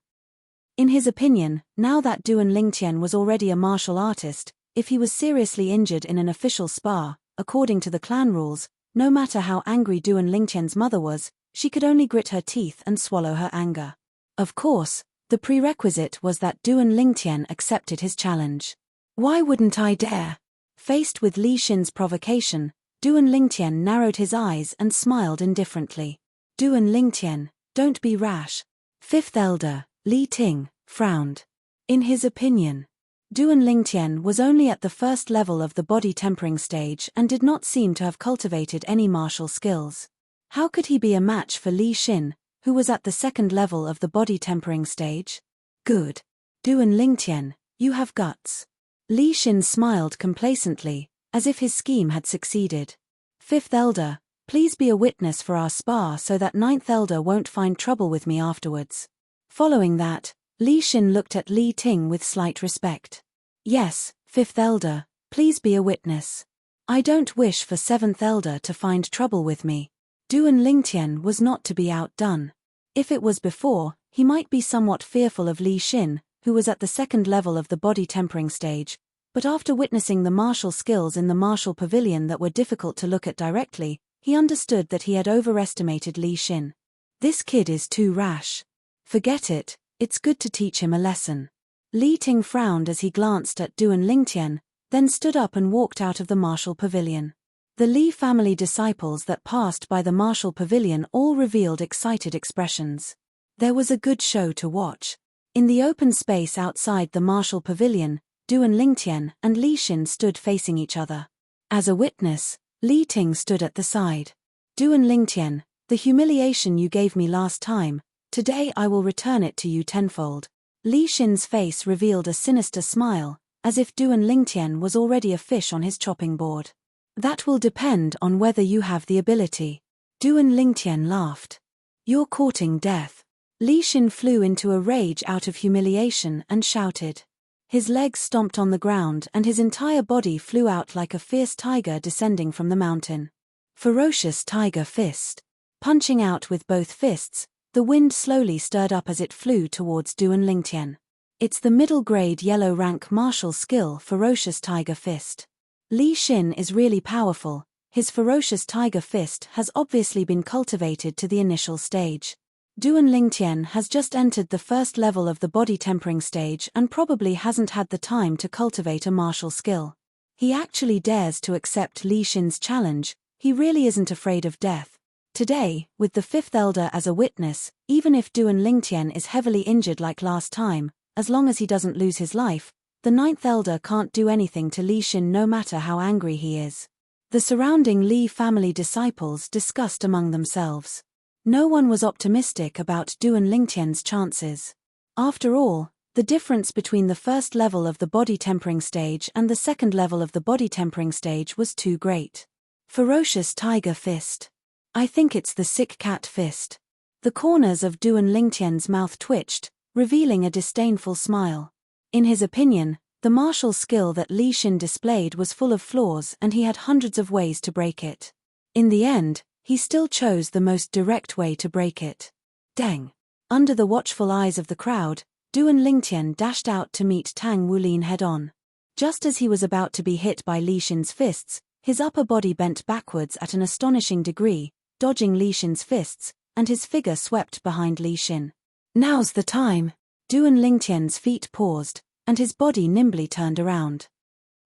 In his opinion, now that Duan Lingtian was already a martial artist, if he was seriously injured in an official spar, according to the clan rules, no matter how angry Duan Lingtian's mother was, she could only grit her teeth and swallow her anger. Of course, the prerequisite was that Duan Lingtian accepted his challenge. Why wouldn't I dare? Faced with Li Xin's provocation, Duan Lingtian narrowed his eyes and smiled indifferently. Duan Lingtian, don't be rash. Fifth Elder, Li Ting, frowned. In his opinion, Duan Lingtian was only at the first level of the body tempering stage and did not seem to have cultivated any martial skills. How could he be a match for Li Xin, who was at the second level of the body tempering stage? Good. Duan Lingtian, you have guts. Li Xin smiled complacently, as if his scheme had succeeded. Fifth Elder, please be a witness for our spar so that Ninth Elder won't find trouble with me afterwards. Following that, Li Xin looked at Li Ting with slight respect. Yes, Fifth Elder, please be a witness. I don't wish for Seventh Elder to find trouble with me. Duan Lingtian was not to be outdone. If it was before, he might be somewhat fearful of Li Xin, who was at the second level of the body tempering stage, but after witnessing the martial skills in the martial pavilion that were difficult to look at directly, he understood that he had overestimated Li Xin. This kid is too rash. Forget it, it's good to teach him a lesson. Li Ting frowned as he glanced at Duan Lingtian, then stood up and walked out of the martial pavilion. The Li family disciples that passed by the martial pavilion all revealed excited expressions. There was a good show to watch. In the open space outside the martial pavilion, Duan Lingtian and Li Xin stood facing each other. As a witness, Li Ting stood at the side. Duan Lingtian, the humiliation you gave me last time, today I will return it to you tenfold. Li Xin's face revealed a sinister smile, as if Duan Lingtian was already a fish on his chopping board. That will depend on whether you have the ability. Duan Lingtian laughed. You're courting death. Li Xin flew into a rage out of humiliation and shouted. His legs stomped on the ground and his entire body flew out like a fierce tiger descending from the mountain. Ferocious tiger fist. Punching out with both fists, the wind slowly stirred up as it flew towards Duan Lingtian. It's the middle-grade yellow rank martial skill Ferocious Tiger Fist. Li Xin is really powerful. His Ferocious Tiger Fist has obviously been cultivated to the initial stage. Duan Lingtian has just entered the first level of the body tempering stage and probably hasn't had the time to cultivate a martial skill. He actually dares to accept Li Xin's challenge. He really isn't afraid of death. Today, with the fifth elder as a witness, even if Duan Lingtian is heavily injured like last time, as long as he doesn't lose his life, the ninth elder can't do anything to Li Xin no matter how angry he is. The surrounding Li family disciples discussed among themselves. No one was optimistic about Duan Lingtian's chances. After all, the difference between the first level of the body tempering stage and the second level of the body tempering stage was too great. Ferocious tiger fist. I think it's the sick cat fist. The corners of Duan Lingtian's mouth twitched, revealing a disdainful smile. In his opinion, the martial skill that Li Xin displayed was full of flaws and he had hundreds of ways to break it. In the end, he still chose the most direct way to break it. Deng! Under the watchful eyes of the crowd, Duan Lingtian dashed out to meet Tang Wulin head-on. Just as he was about to be hit by Li Xin's fists, his upper body bent backwards at an astonishing degree, dodging Li Xin's fists, and his figure swept behind Li Xin. Now's the time! Duan Lingtian's feet paused, and his body nimbly turned around.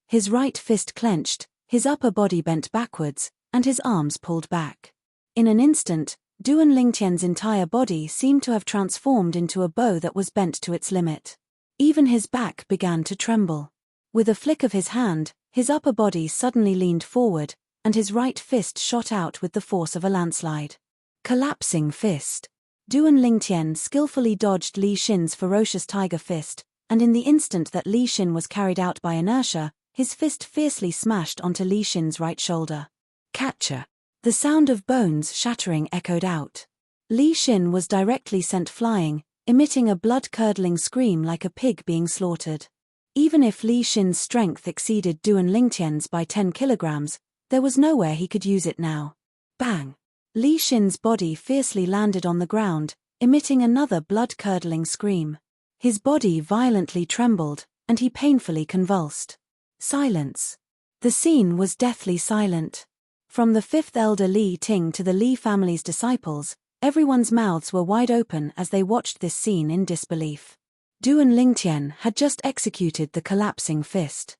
His right fist clenched, his upper body bent backwards, and his arms pulled back. In an instant, Duan Lingtian's entire body seemed to have transformed into a bow that was bent to its limit. Even his back began to tremble. With a flick of his hand, his upper body suddenly leaned forward, and his right fist shot out with the force of a landslide. Collapsing fist. Duan Lingtian skillfully dodged Li Xin's ferocious tiger fist, and in the instant that Li Xin was carried out by inertia, his fist fiercely smashed onto Li Xin's right shoulder. Catcher. The sound of bones shattering echoed out. Li Xin was directly sent flying, emitting a blood-curdling scream like a pig being slaughtered. Even if Li Xin's strength exceeded Duan Lingtian's by 10 kilograms, there was nowhere he could use it now. Bang! Li Xin's body fiercely landed on the ground, emitting another blood-curdling scream. His body violently trembled, and he painfully convulsed. Silence. The scene was deathly silent. From the fifth elder Li Ting to the Li family's disciples, everyone's mouths were wide open as they watched this scene in disbelief. Duan Lingtian had just executed the collapsing fist.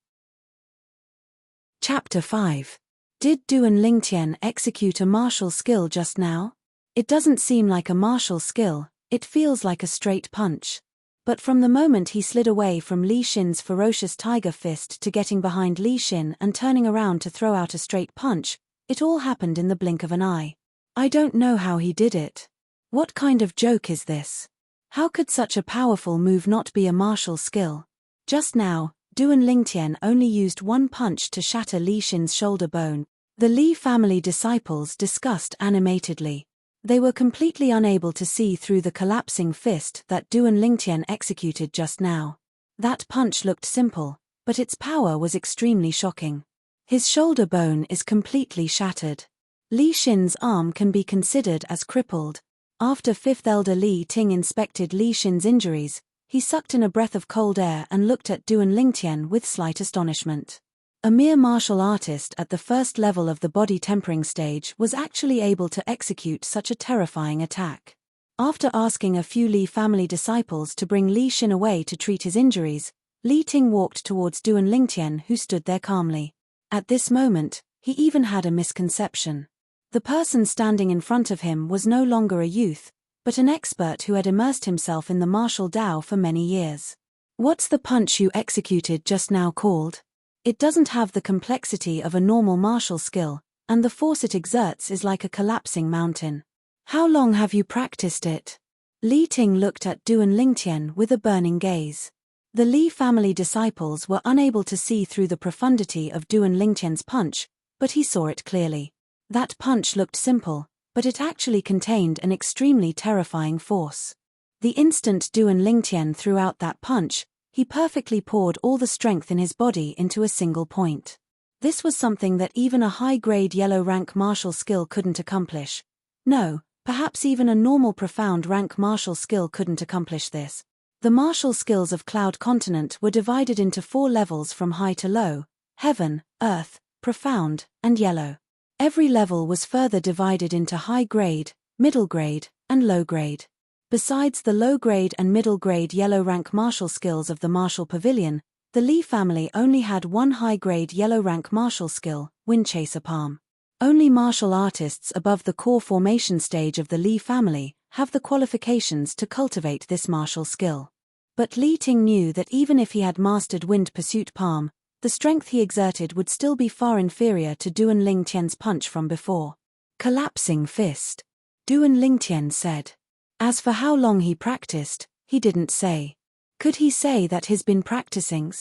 Chapter 5. Did Duan Lingtian execute a martial skill just now? It doesn't seem like a martial skill, it feels like a straight punch. But from the moment he slid away from Li Xin's ferocious tiger fist to getting behind Li Xin and turning around to throw out a straight punch, it all happened in the blink of an eye. I don't know how he did it. What kind of joke is this? How could such a powerful move not be a martial skill? Just now, Duan Lingtian only used one punch to shatter Li Xin's shoulder bone. The Li family disciples discussed animatedly. They were completely unable to see through the collapsing fist that Duan Lingtian executed just now. That punch looked simple, but its power was extremely shocking. His shoulder bone is completely shattered. Li Xin's arm can be considered as crippled. After fifth elder Li Ting inspected Li Xin's injuries, he sucked in a breath of cold air and looked at Duan Lingtian with slight astonishment. A mere martial artist at the first level of the body tempering stage was actually able to execute such a terrifying attack. After asking a few Li family disciples to bring Li Xin away to treat his injuries, Li Ting walked towards Duan Lingtian, who stood there calmly. At this moment, he even had a misconception. The person standing in front of him was no longer a youth, but an expert who had immersed himself in the martial Dao for many years. What's the punch you executed just now called? It doesn't have the complexity of a normal martial skill, and the force it exerts is like a collapsing mountain. How long have you practiced it? Li Ting looked at Duan Lingtian with a burning gaze. The Li family disciples were unable to see through the profundity of Duan Lingtian's punch, but he saw it clearly. That punch looked simple, but it actually contained an extremely terrifying force. The instant Duan Lingtian threw out that punch, he perfectly poured all the strength in his body into a single point. This was something that even a high-grade yellow-rank martial skill couldn't accomplish. No, perhaps even a normal profound rank martial skill couldn't accomplish this. The martial skills of Cloud Continent were divided into 4 levels from high to low: heaven, earth, profound, and yellow. Every level was further divided into high grade, middle grade, and low grade. Besides the low-grade and middle-grade yellow-rank martial skills of the Martial Pavilion, the Li family only had one high-grade yellow-rank martial skill, Windchaser Palm. Only martial artists above the core formation stage of the Li family have the qualifications to cultivate this martial skill. But Li Ting knew that even if he had mastered Wind Pursuit Palm, the strength he exerted would still be far inferior to Duan Lingtian's punch from before. Collapsing fist, Duan Lingtian said. As for how long he practiced, he didn't say. Could he say that he's been practicing?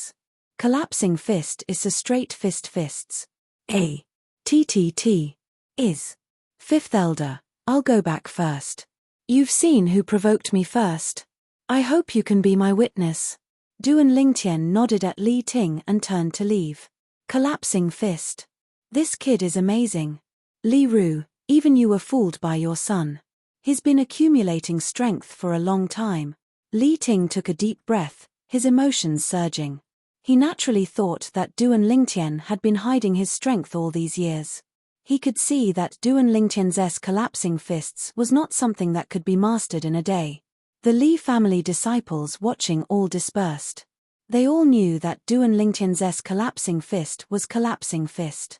Collapsing fist is a straight fists. TTT. Is. Fifth Elder, I'll go back first. You've seen who provoked me first. I hope you can be my witness. Duan Lingtian nodded at Li Ting and turned to leave. Collapsing fist. This kid is amazing. Li Ru, even you were fooled by your son. He's been accumulating strength for a long time. Li Ting took a deep breath, his emotions surging. He naturally thought that Duan Lingtian had been hiding his strength all these years. He could see that Duan Lingtian's collapsing fists was not something that could be mastered in a day. The Li family disciples watching all dispersed. They all knew that Duan Lingtian's collapsing fist was collapsing fist.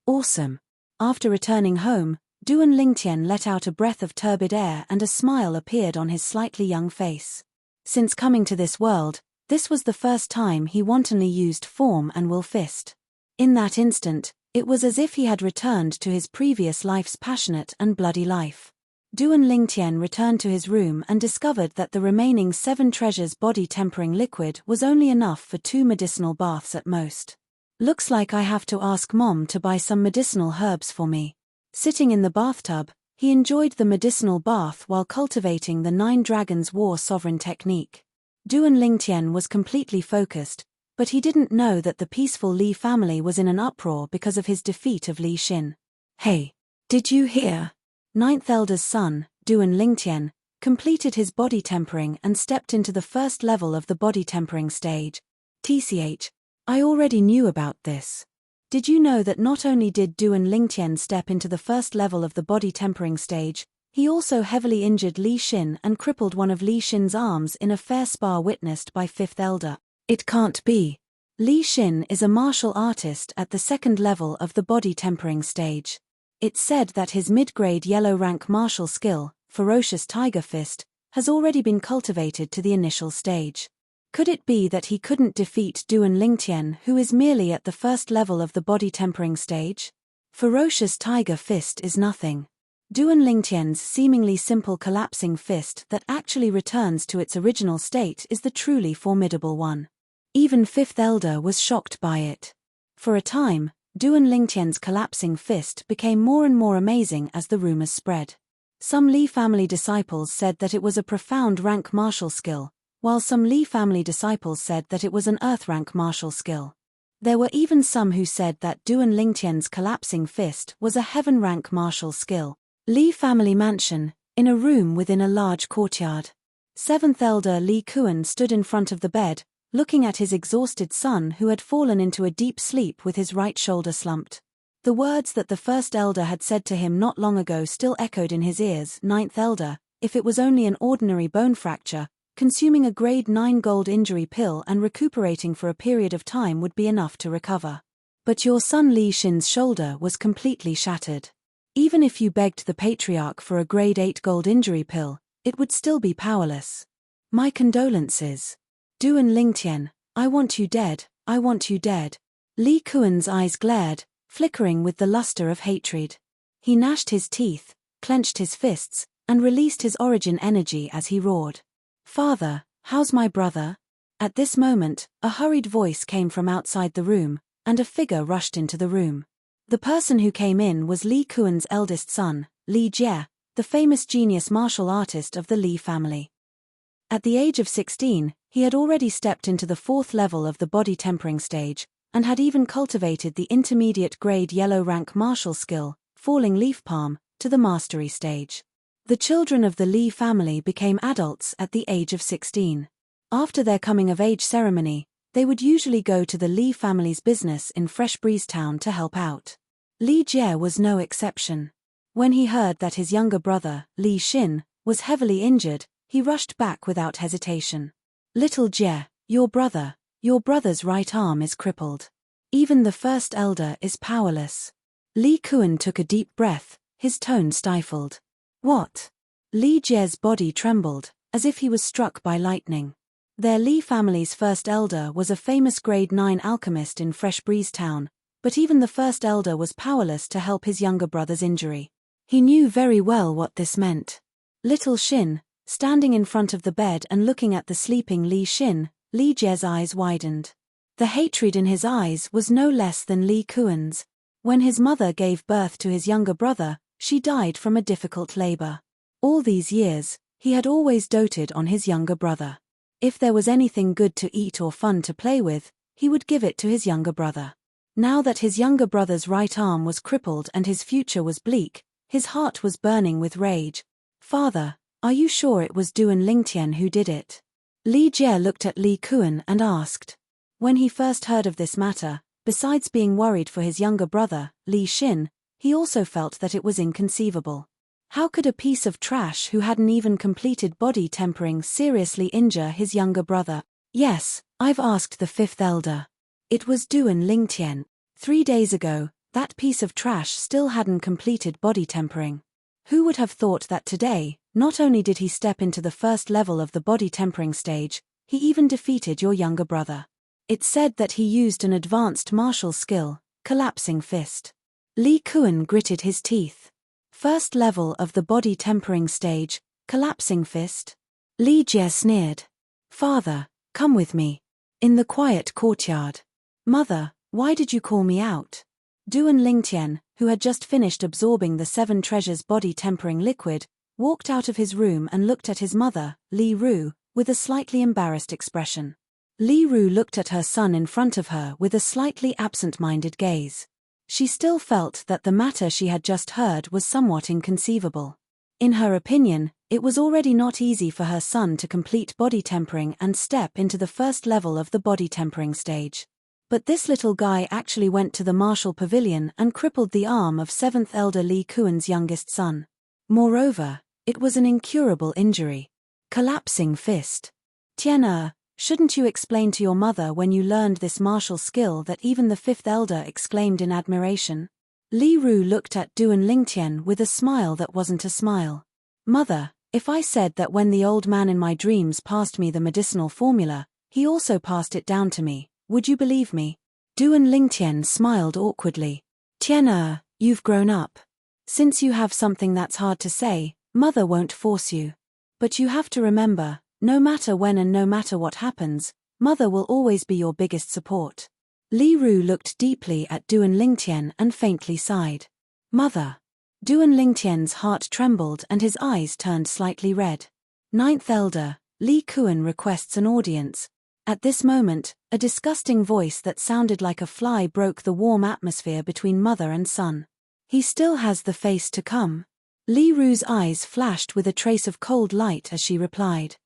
Awesome. After returning home, Duan Lingtian let out a breath of turbid air and a smile appeared on his slightly young face. Since coming to this world, this was the first time he wantonly used form and will fist. In that instant, it was as if he had returned to his previous life's passionate and bloody life. Duan Lingtian returned to his room and discovered that the remaining 7 treasures body-tempering liquid was only enough for 2 medicinal baths at most. Looks like I have to ask Mom to buy some medicinal herbs for me. Sitting in the bathtub, he enjoyed the medicinal bath while cultivating the 9 Dragons War Sovereign technique. Duan Lingtian was completely focused, but he didn't know that the peaceful Li family was in an uproar because of his defeat of Li Xin. Hey, did you hear? 9th Elder's son, Duan Lingtian, completed his body tempering and stepped into the first level of the body tempering stage. TCH, I already knew about this. Did you know that not only did Duan Lingtian step into the first level of the body tempering stage, he also heavily injured Li Xin and crippled one of Li Xin's arms in a fair spar witnessed by 5th Elder. It can't be. Li Xin is a martial artist at the 2nd level of the body tempering stage. It's said that his mid-grade yellow rank martial skill, Ferocious Tiger Fist, has already been cultivated to the initial stage. Could it be that he couldn't defeat Duan Lingtian, who is merely at the 1st level of the body tempering stage? Ferocious Tiger Fist is nothing. Duan Lingtian's seemingly simple collapsing fist that actually returns to its original state is the truly formidable one. Even 5th Elder was shocked by it. For a time, Duan Lingtian's collapsing fist became more and more amazing as the rumors spread. Some Li family disciples said that it was a profound rank martial skill, while some Li family disciples said that it was an earth rank martial skill. There were even some who said that Duan Lingtian's collapsing fist was a heaven rank martial skill. Li family mansion, in a room within a large courtyard. 7th Elder Li Kuan stood in front of the bed, looking at his exhausted son who had fallen into a deep sleep with his right shoulder slumped. The words that the 1st Elder had said to him not long ago still echoed in his ears. 9th Elder, if it was only an ordinary bone fracture, consuming a grade 9 gold injury pill and recuperating for a period of time would be enough to recover. But your son Li Xin's shoulder was completely shattered. Even if you begged the patriarch for a grade 8 gold injury pill, it would still be powerless. My condolences. Duan Lingtian, I want you dead, I want you dead. Li Kuan's eyes glared, flickering with the luster of hatred. He gnashed his teeth, clenched his fists, and released his origin energy as he roared. Father, how's my brother? At this moment, a hurried voice came from outside the room, and a figure rushed into the room. The person who came in was Li Kuan's eldest son, Li Jie, the famous genius martial artist of the Li family. At the age of 16, he had already stepped into the 4th level of the body tempering stage, and had even cultivated the intermediate grade yellow rank martial skill, Falling Leaf Palm, to the mastery stage. The children of the Li family became adults at the age of 16. After their coming-of-age ceremony, they would usually go to the Li family's business in Fresh Breeze Town to help out. Li Jie was no exception. When he heard that his younger brother, Li Xin, was heavily injured, he rushed back without hesitation. Little Jie, your brother's right arm is crippled. Even the 1st Elder is powerless. Li Kuan took a deep breath, his tone stifled. What? Li Jie's body trembled, as if he was struck by lightning. Their Li family's first elder was a famous grade 9 alchemist in Fresh Breeze Town, but even the first elder was powerless to help his younger brother's injury. He knew very well what this meant. Little Shin, standing in front of the bed and looking at the sleeping Li Shin, Li Jie's eyes widened. The hatred in his eyes was no less than Li Kuan's. When his mother gave birth to his younger brother, she died from a difficult labor. All these years, he had always doted on his younger brother. If there was anything good to eat or fun to play with, he would give it to his younger brother. Now that his younger brother's right arm was crippled and his future was bleak, his heart was burning with rage. "Father, are you sure it was Duan Lingtian who did it?" Li Jie looked at Li Kuan and asked. When he first heard of this matter, besides being worried for his younger brother, Li Shin, he also felt that it was inconceivable. How could a piece of trash who hadn't even completed body tempering seriously injure his younger brother? "Yes, I've asked the fifth elder. It was Duan Lingtian. 3 days ago, that piece of trash still hadn't completed body tempering. Who would have thought that today, not only did he step into the first level of the body tempering stage, he even defeated your younger brother. It's said that he used an advanced martial skill, collapsing fist." Li Kuan gritted his teeth. First level of the body tempering stage, collapsing fist? Li Jie sneered. "Father, come with me." In the quiet courtyard. "Mother, why did you call me out?" Duan Lingtian, who had just finished absorbing the 7 treasures body tempering liquid, walked out of his room and looked at his mother, Li Ru, with a slightly embarrassed expression. Li Ru looked at her son in front of her with a slightly absent-minded gaze. She still felt that the matter she had just heard was somewhat inconceivable. In her opinion, it was already not easy for her son to complete body tempering and step into the first level of the body tempering stage. But this little guy actually went to the martial pavilion and crippled the arm of 7th elder Li Kuan's youngest son. Moreover, it was an incurable injury. Collapsing fist. "Tian, shouldn't you explain to your mother when you learned this martial skill that even the 5th elder exclaimed in admiration?" Li Ru looked at Duan Lingtian with a smile that wasn't a smile. "Mother, if I said that when the old man in my dreams passed me the medicinal formula, he also passed it down to me, would you believe me?" Duan Lingtian smiled awkwardly. "Tian, you've grown up. Since you have something that's hard to say, mother won't force you. But you have to remember, no matter when and no matter what happens, mother will always be your biggest support." Li Ru looked deeply at Duan Lingtian and faintly sighed. "Mother." Duan Lingtian's heart trembled and his eyes turned slightly red. 9th elder, Li Kuan requests an audience. At this moment, a disgusting voice that sounded like a fly broke the warm atmosphere between mother and son. "He still has the face to come." Li Ru's eyes flashed with a trace of cold light as she replied.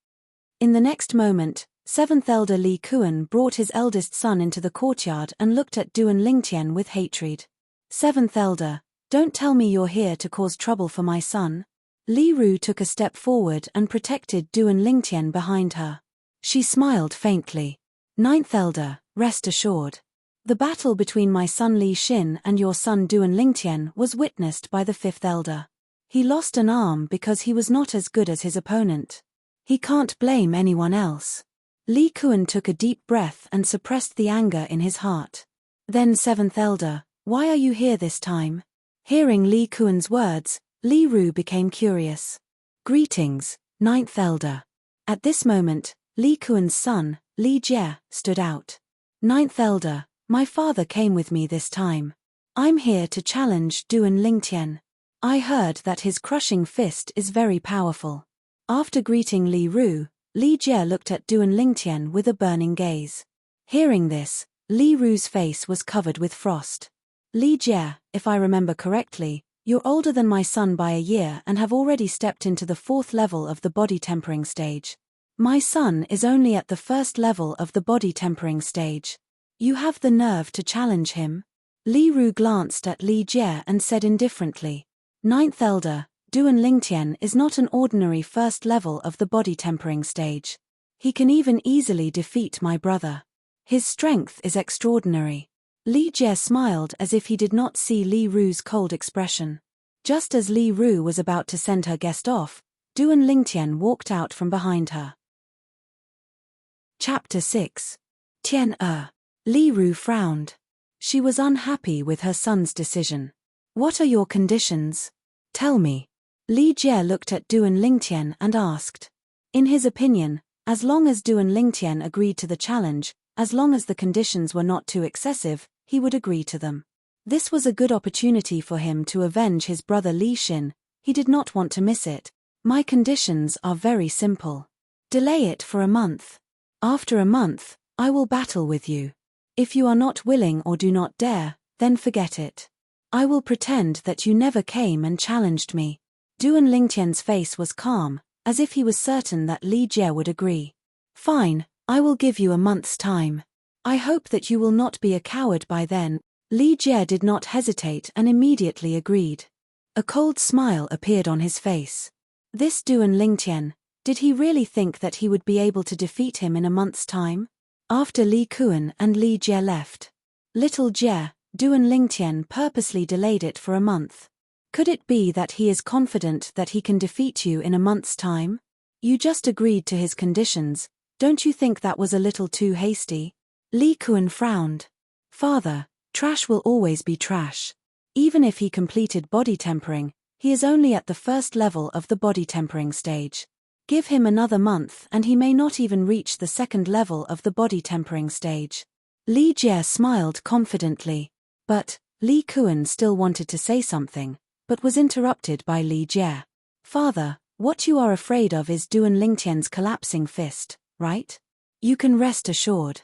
In the next moment, 7th elder Li Kuan brought his eldest son into the courtyard and looked at Duan Lingtian with hatred. "7th elder, don't tell me you're here to cause trouble for my son." Li Ru took a step forward and protected Duan Lingtian behind her. She smiled faintly. "9th elder, rest assured. The battle between my son Li Shin and your son Duan Lingtian was witnessed by the 5th elder. He lost an arm because he was not as good as his opponent. He can't blame anyone else." Li Kuan took a deep breath and suppressed the anger in his heart. "Then 7th elder, why are you here this time?" Hearing Li Kuan's words, Li Ru became curious. "Greetings, 9th elder." At this moment, Li Kuan's son, Li Jie, stood out. "9th elder, my father came with me this time. I'm here to challenge Duan Lingtian. I heard that his crushing fist is very powerful." After greeting Li Ru, Li Jie looked at Duan Lingtian with a burning gaze. Hearing this, Li Ru's face was covered with frost. "Li Jie, if I remember correctly, you're older than my son by a year and have already stepped into the 4th level of the body tempering stage. My son is only at the 1st level of the body tempering stage. You have the nerve to challenge him?" Li Ru glanced at Li Jie and said indifferently, "9th elder, Duan Lingtian is not an ordinary 1st level of the body tempering stage. He can even easily defeat my brother. His strength is extraordinary." Li Jie smiled as if he did not see Li Ru's cold expression. Just as Li Ru was about to send her guest off, Duan Lingtian walked out from behind her. Chapter 6. Tian. Li Ru frowned. She was unhappy with her son's decision. What are your conditions? Tell me. Li Jie looked at Duan Lingtian and asked. In his opinion, as long as Duan Lingtian agreed to the challenge, as long as the conditions were not too excessive, he would agree to them. This was a good opportunity for him to avenge his brother Li Xin. He did not want to miss it. My conditions are very simple. Delay it for a month. After a month, I will battle with you. If you are not willing or do not dare, then forget it. I will pretend that you never came and challenged me. Duan Lingtian's face was calm, as if he was certain that Li Jie would agree. Fine, I will give you a month's time. I hope that you will not be a coward by then. Li Jie did not hesitate and immediately agreed. A cold smile appeared on his face. This Duan Lingtian, did he really think that he would be able to defeat him in a month's time? After Li Kuan and Li Jie left, little Jie, Duan Lingtian purposely delayed it for a month. Could it be that he is confident that he can defeat you in a month's time? You just agreed to his conditions, don't you think that was a little too hasty? Li Kuan frowned. Father, trash will always be trash. Even if he completed body tempering, he is only at the first level of the body tempering stage. Give him another month and he may not even reach the second level of the body tempering stage. Li Jie smiled confidently. But, Li Kuan still wanted to say something, but was interrupted by Li Jie. Father, what you are afraid of is Duan Lingtian's collapsing fist, right? You can rest assured.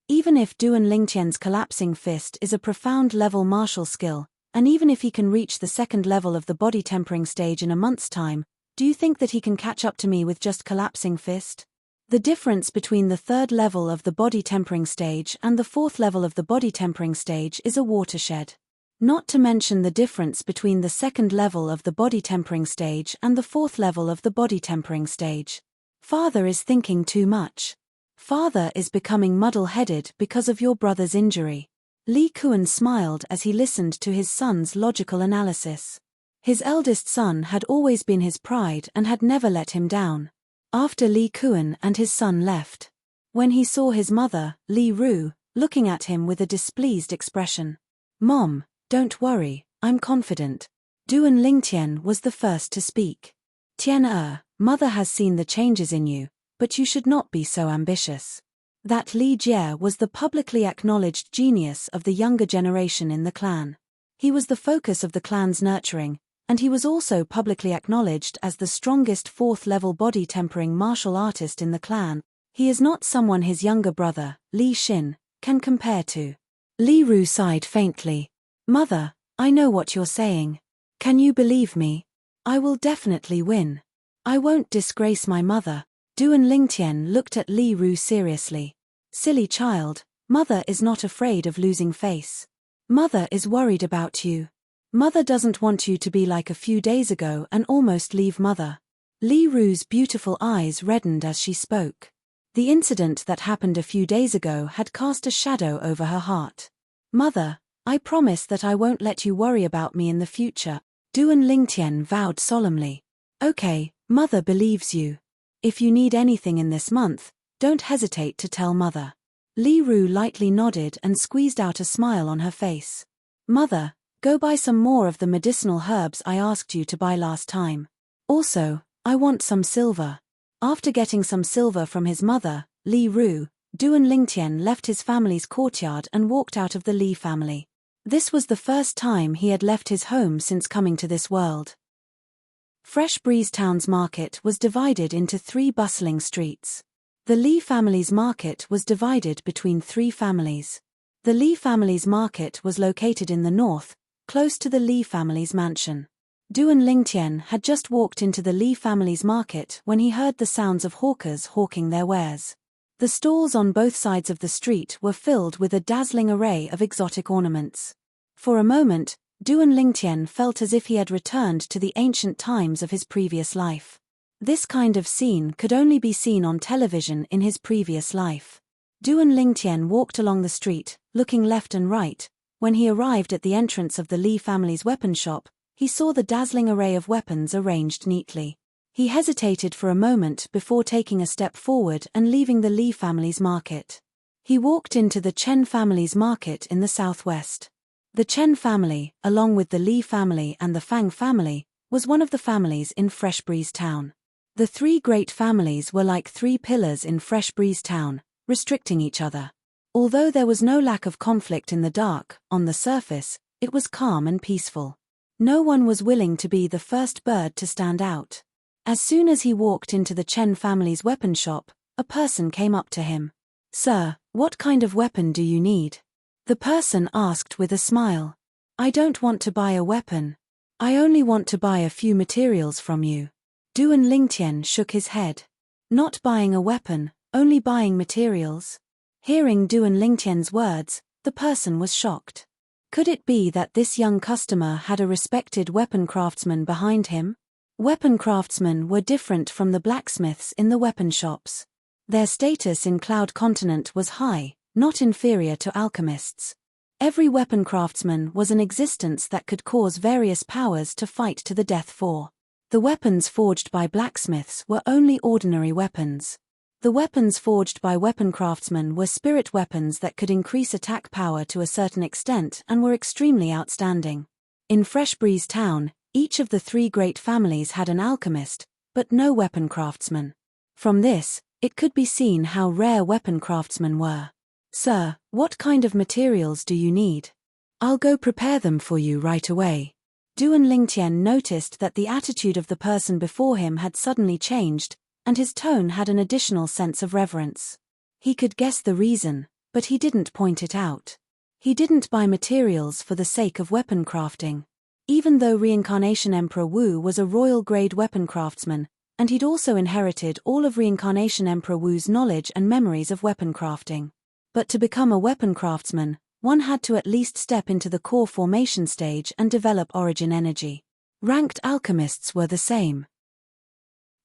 Even if Duan Lingtian's collapsing fist is a profound level martial skill, and even if he can reach the second level of the body tempering stage in a month's time, do you think that he can catch up to me with just collapsing fist? The difference between the third level of the body tempering stage and the fourth level of the body tempering stage is a watershed. Not to mention the difference between the second level of the body tempering stage and the fourth level of the body tempering stage. Father is thinking too much. Father is becoming muddle-headed because of your brother's injury. Li Kuan smiled as he listened to his son's logical analysis. His eldest son had always been his pride and had never let him down. After Li Kuan and his son left, when he saw his mother, Li Ru, looking at him with a displeased expression. Mom, don't worry, I'm confident. Duan Lingtian was the first to speak. Tian, mother has seen the changes in you, but you should not be so ambitious. That Li Jie was the publicly acknowledged genius of the younger generation in the clan. He was the focus of the clan's nurturing, and he was also publicly acknowledged as the strongest fourth-level body tempering martial artist in the clan. He is not someone his younger brother, Li Xin, can compare to. Li Ru sighed faintly. Mother, I know what you're saying. Can you believe me? I will definitely win. I won't disgrace my mother. Duan Lingtian looked at Li Ru seriously. Silly child, mother is not afraid of losing face. Mother is worried about you. Mother doesn't want you to be like a few days ago and almost leave mother. Li Ru's beautiful eyes reddened as she spoke. The incident that happened a few days ago had cast a shadow over her heart. Mother, I promise that I won't let you worry about me in the future. Duan Lingtian vowed solemnly. Okay, mother believes you. If you need anything in this month, don't hesitate to tell mother. Li Ru lightly nodded and squeezed out a smile on her face. Mother, go buy some more of the medicinal herbs I asked you to buy last time. Also, I want some silver. After getting some silver from his mother, Li Ru, Duan Lingtian left his family's courtyard and walked out of the Li family. This was the first time he had left his home since coming to this world. Fresh Breeze Town's market was divided into 3 bustling streets. The Li family's market was divided between 3 families. The Li family's market was located in the north, close to the Li family's mansion. Duan Lingtian had just walked into the Li family's market when he heard the sounds of hawkers hawking their wares. The stalls on both sides of the street were filled with a dazzling array of exotic ornaments. For a moment, Duan Lingtian felt as if he had returned to the ancient times of his previous life. This kind of scene could only be seen on television in his previous life. Duan Lingtian walked along the street, looking left and right. When he arrived at the entrance of the Li family's weapon shop, he saw the dazzling array of weapons arranged neatly. He hesitated for a moment before taking a step forward and leaving the Li family's market. He walked into the Chen family's market in the southwest. The Chen family, along with the Li family and the Fang family, was one of the families in Fresh Breeze Town. The three great families were like three pillars in Fresh Breeze Town, restricting each other. Although there was no lack of conflict in the dark, on the surface, it was calm and peaceful. No one was willing to be the first bird to stand out. As soon as he walked into the Chen family's weapon shop, a person came up to him. "Sir, what kind of weapon do you need?" The person asked with a smile. "I don't want to buy a weapon. I only want to buy a few materials from you." Duan Lingtian shook his head. "Not buying a weapon, only buying materials?" Hearing Duan Lingtian's words, the person was shocked. Could it be that this young customer had a respected weapon craftsman behind him? Weapon craftsmen were different from the blacksmiths in the weapon shops. Their status in Cloud Continent was high, not inferior to alchemists. Every weapon craftsman was an existence that could cause various powers to fight to the death for. The weapons forged by blacksmiths were only ordinary weapons. The weapons forged by weapon craftsmen were spirit weapons that could increase attack power to a certain extent and were extremely outstanding. In Fresh Breeze Town, each of the three great families had an alchemist, but no weapon craftsman. From this, it could be seen how rare weapon craftsmen were. "Sir, what kind of materials do you need? I'll go prepare them for you right away." Duan Lingtian noticed that the attitude of the person before him had suddenly changed, and his tone had an additional sense of reverence. He could guess the reason, but he didn't point it out. He didn't buy materials for the sake of weapon crafting. Even though Reincarnation Emperor Wu was a royal-grade weapon craftsman, and he'd also inherited all of Reincarnation Emperor Wu's knowledge and memories of weapon crafting. But to become a weapon craftsman, one had to at least step into the core formation stage and develop origin energy. Ranked alchemists were the same.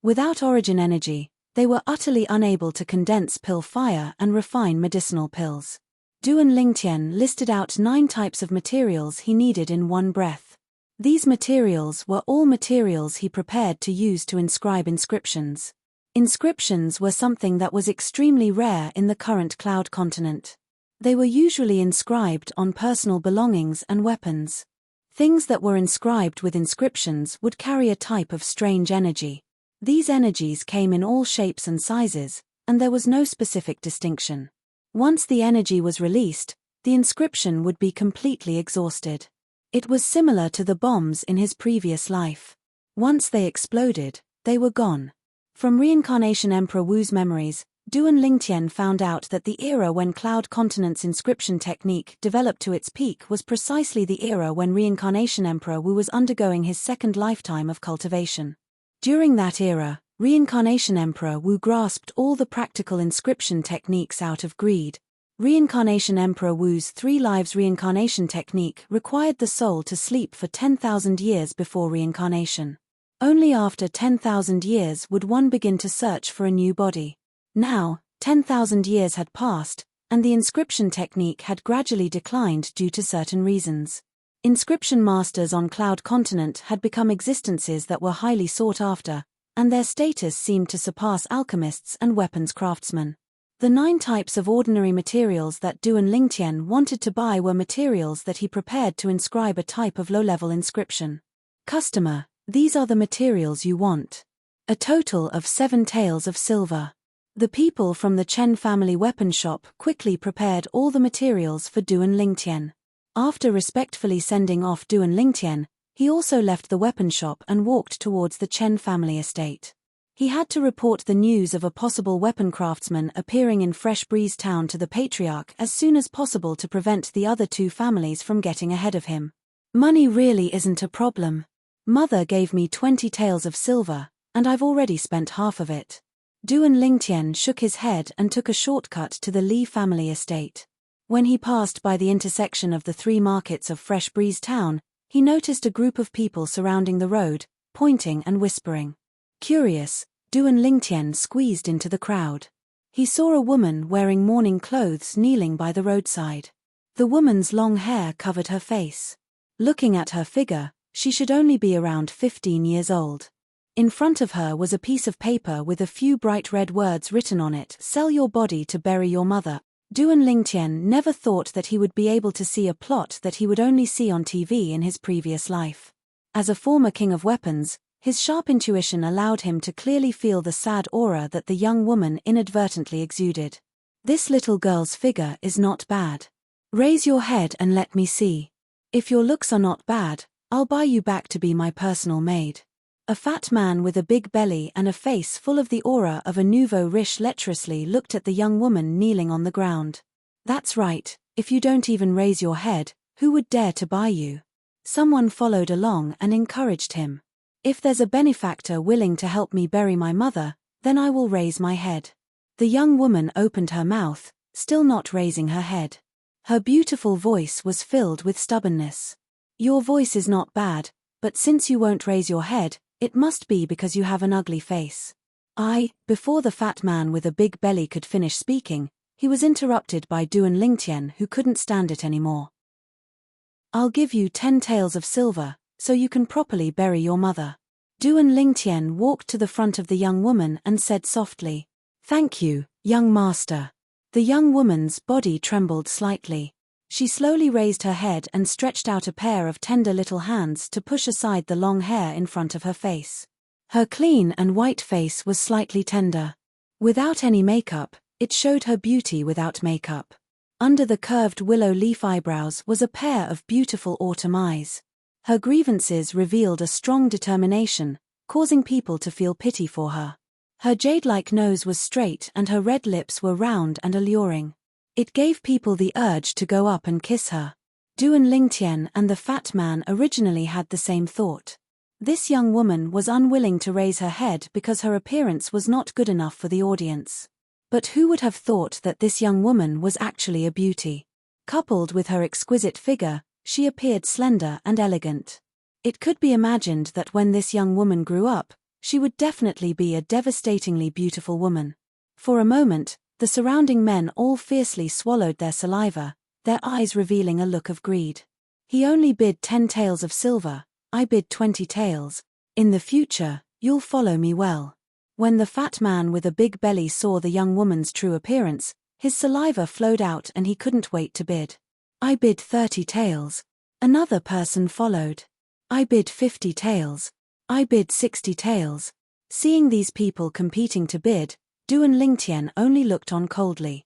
Without origin energy, they were utterly unable to condense pill fire and refine medicinal pills. Duan Lingtian listed out 9 types of materials he needed in one breath. These materials were all materials he prepared to use to inscribe inscriptions. Inscriptions were something that was extremely rare in the current Cloud Continent. They were usually inscribed on personal belongings and weapons. Things that were inscribed with inscriptions would carry a type of strange energy. These energies came in all shapes and sizes, and there was no specific distinction. Once the energy was released, the inscription would be completely exhausted. It was similar to the bombs in his previous life. Once they exploded, they were gone. From Reincarnation Emperor Wu's memories, Duan Lingtian found out that the era when Cloud Continent's inscription technique developed to its peak was precisely the era when Reincarnation Emperor Wu was undergoing his second lifetime of cultivation. During that era, Reincarnation Emperor Wu grasped all the practical inscription techniques out of greed. Reincarnation Emperor Wu's 3 lives reincarnation technique required the soul to sleep for 10,000 years before reincarnation. Only after 10,000 years would one begin to search for a new body. Now, 10,000 years had passed, and the inscription technique had gradually declined due to certain reasons. Inscription masters on Cloud Continent had become existences that were highly sought after, and their status seemed to surpass alchemists and weapons craftsmen. The 9 types of ordinary materials that Duan Lingtian wanted to buy were materials that he prepared to inscribe a type of low-level inscription. "Customer, these are the materials you want. A total of 7 taels of silver." The people from the Chen family weapon shop quickly prepared all the materials for Duan Lingtian. After respectfully sending off Duan Lingtian, he also left the weapon shop and walked towards the Chen family estate. He had to report the news of a possible weapon craftsman appearing in Fresh Breeze Town to the Patriarch as soon as possible to prevent the other 2 families from getting ahead of him. "Money really isn't a problem. Mother gave me 20 taels of silver, and I've already spent half of it." Duan Lingtian shook his head and took a shortcut to the Li family estate. When he passed by the intersection of the 3 markets of Fresh Breeze Town, he noticed a group of people surrounding the road, pointing and whispering. Curious, Duan Lingtian squeezed into the crowd. He saw a woman wearing mourning clothes kneeling by the roadside. The woman's long hair covered her face. Looking at her figure, she should only be around 15 years old. In front of her was a piece of paper with a few bright red words written on it: "Sell your body to bury your mother." Duan Lingtian never thought that he would be able to see a plot that he would only see on TV in his previous life. As a former king of weapons, his sharp intuition allowed him to clearly feel the sad aura that the young woman inadvertently exuded. This little girl's figure is not bad. Raise your head and let me see. If your looks are not bad, I'll buy you back to be my personal maid. A fat man with a big belly and a face full of the aura of a nouveau riche lecherously looked at the young woman kneeling on the ground. That's right, if you don't even raise your head, who would dare to buy you? Someone followed along and encouraged him. If there's a benefactor willing to help me bury my mother, then I will raise my head. The young woman opened her mouth, still not raising her head. Her beautiful voice was filled with stubbornness. Your voice is not bad, but since you won't raise your head, it must be because you have an ugly face. Before the fat man with a big belly could finish speaking, he was interrupted by Duan Lingtian, who couldn't stand it anymore. I'll give you 10 taels of silver, so you can properly bury your mother. Duan Lingtian walked to the front of the young woman and said softly, "Thank you, young master." The young woman's body trembled slightly. She slowly raised her head and stretched out a pair of tender little hands to push aside the long hair in front of her face. Her clean and white face was slightly tender. Without any makeup, it showed her beauty without makeup. Under the curved willow leaf eyebrows was a pair of beautiful autumn eyes. Her grievances revealed a strong determination, causing people to feel pity for her. Her jade-like nose was straight and her red lips were round and alluring. It gave people the urge to go up and kiss her. Duan Lingtian and the fat man originally had the same thought. This young woman was unwilling to raise her head because her appearance was not good enough for the audience. But who would have thought that this young woman was actually a beauty? Coupled with her exquisite figure, she appeared slender and elegant. It could be imagined that when this young woman grew up, she would definitely be a devastatingly beautiful woman. For a moment, the surrounding men all fiercely swallowed their saliva, their eyes revealing a look of greed. He only bid 10 taels of silver, I bid 20 taels. In the future, you'll follow me well. When the fat man with a big belly saw the young woman's true appearance, his saliva flowed out and he couldn't wait to bid. I bid 30 taels. Another person followed. I bid 50 taels. I bid 60 taels. Seeing these people competing to bid, Duan Lingtian only looked on coldly.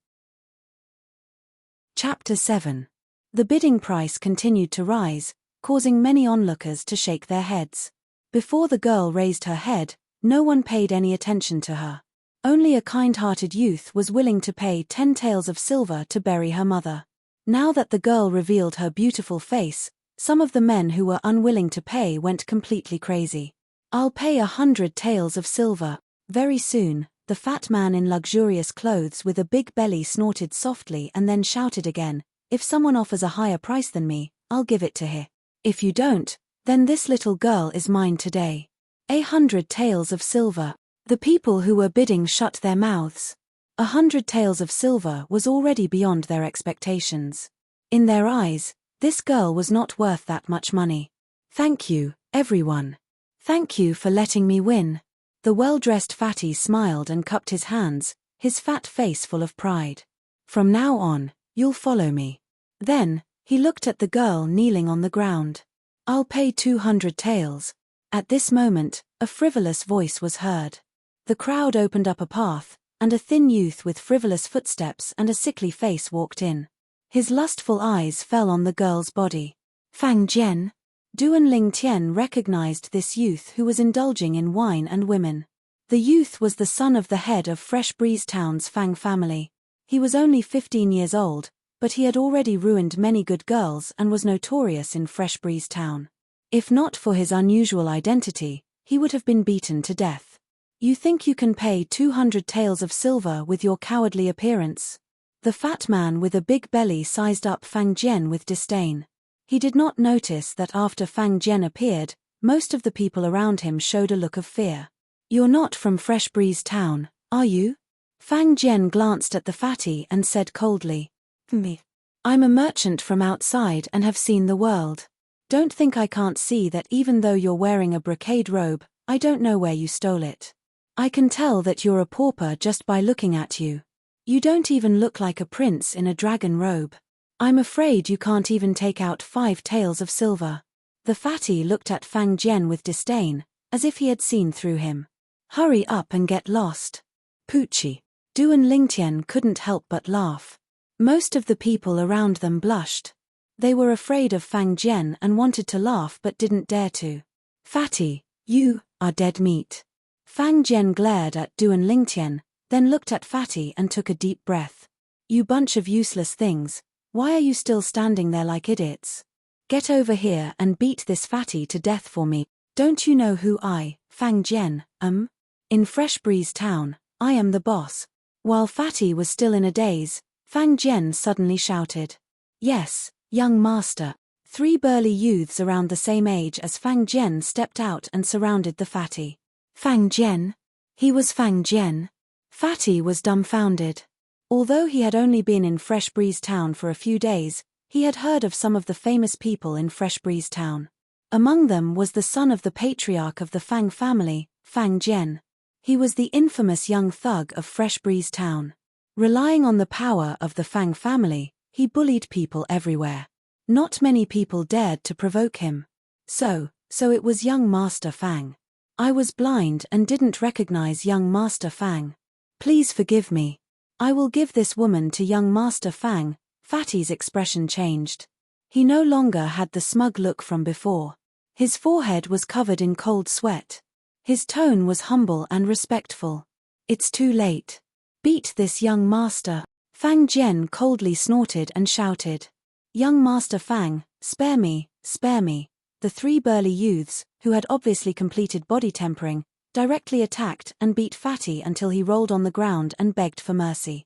Chapter 7. The bidding price continued to rise, causing many onlookers to shake their heads. Before the girl raised her head, no one paid any attention to her. Only a kind-hearted youth was willing to pay 10 taels of silver to bury her mother. Now that the girl revealed her beautiful face, some of the men who were unwilling to pay went completely crazy. I'll pay 100 taels of silver. Very soon, the fat man in luxurious clothes with a big belly snorted softly and then shouted again, "If someone offers a higher price than me, I'll give it to her. If you don't, then this little girl is mine today. 100 taels of silver." The people who were bidding shut their mouths. 100 taels of silver was already beyond their expectations. In their eyes, this girl was not worth that much money. Thank you, everyone. Thank you for letting me win. The well-dressed fatty smiled and cupped his hands, his fat face full of pride. From now on, you'll follow me. Then, he looked at the girl kneeling on the ground. I'll pay 200 taels. At this moment, a frivolous voice was heard. The crowd opened up a path, and a thin youth with frivolous footsteps and a sickly face walked in. His lustful eyes fell on the girl's body. Fang Jian? Duan Lingtian recognized this youth who was indulging in wine and women. The youth was the son of the head of Fresh Breeze Town's Fang family. He was only 15 years old, but he had already ruined many good girls and was notorious in Fresh Breeze Town. If not for his unusual identity, he would have been beaten to death. You think you can pay 200 taels of silver with your cowardly appearance? The fat man with a big belly sized up Fang Jian with disdain. He did not notice that after Fang Jian appeared, most of the people around him showed a look of fear. You're not from Fresh Breeze Town, are you? Fang Jian glanced at the fatty and said coldly. Me. I'm a merchant from outside and have seen the world. Don't think I can't see that even though you're wearing a brocade robe, I don't know where you stole it. I can tell that you're a pauper just by looking at you. You don't even look like a prince in a dragon robe. I'm afraid you can't even take out 5 taels of silver." The fatty looked at Fang Jian with disdain, as if he had seen through him. "Hurry up and get lost. Poochie." Du and Lingtian couldn't help but laugh. Most of the people around them blushed. They were afraid of Fang Jian and wanted to laugh but didn't dare to. "Fatty, you are dead meat." Fang Jian glared at Du and Lingtian, then looked at Fatty and took a deep breath. "You bunch of useless things, why are you still standing there like idiots? Get over here and beat this fatty to death for me. Don't you know who I, Fang Jian, am? In Fresh Breeze Town, I am the boss." While Fatty was still in a daze, Fang Jian suddenly shouted, "Yes, young master." 3 burly youths around the same age as Fang Jian stepped out and surrounded the fatty. "Fang Jian? He was Fang Jian?" Fatty was dumbfounded. Although he had only been in Fresh Breeze Town for a few days, he had heard of some of the famous people in Fresh Breeze Town. Among them was the son of the patriarch of the Fang family, Fang Jian. He was the infamous young thug of Fresh Breeze Town. Relying on the power of the Fang family, he bullied people everywhere. Not many people dared to provoke him. So it was young Master Fang. "I was blind and didn't recognize young Master Fang. Please forgive me. I will give this woman to young Master Fang." Fatty's expression changed. He no longer had the smug look from before. His forehead was covered in cold sweat. His tone was humble and respectful. "It's too late. Beat this young master." Fang Jian coldly snorted and shouted, "Young Master Fang, spare me, spare me." The 3 burly youths, who had obviously completed body tempering, directly attacked and beat Fatty until he rolled on the ground and begged for mercy.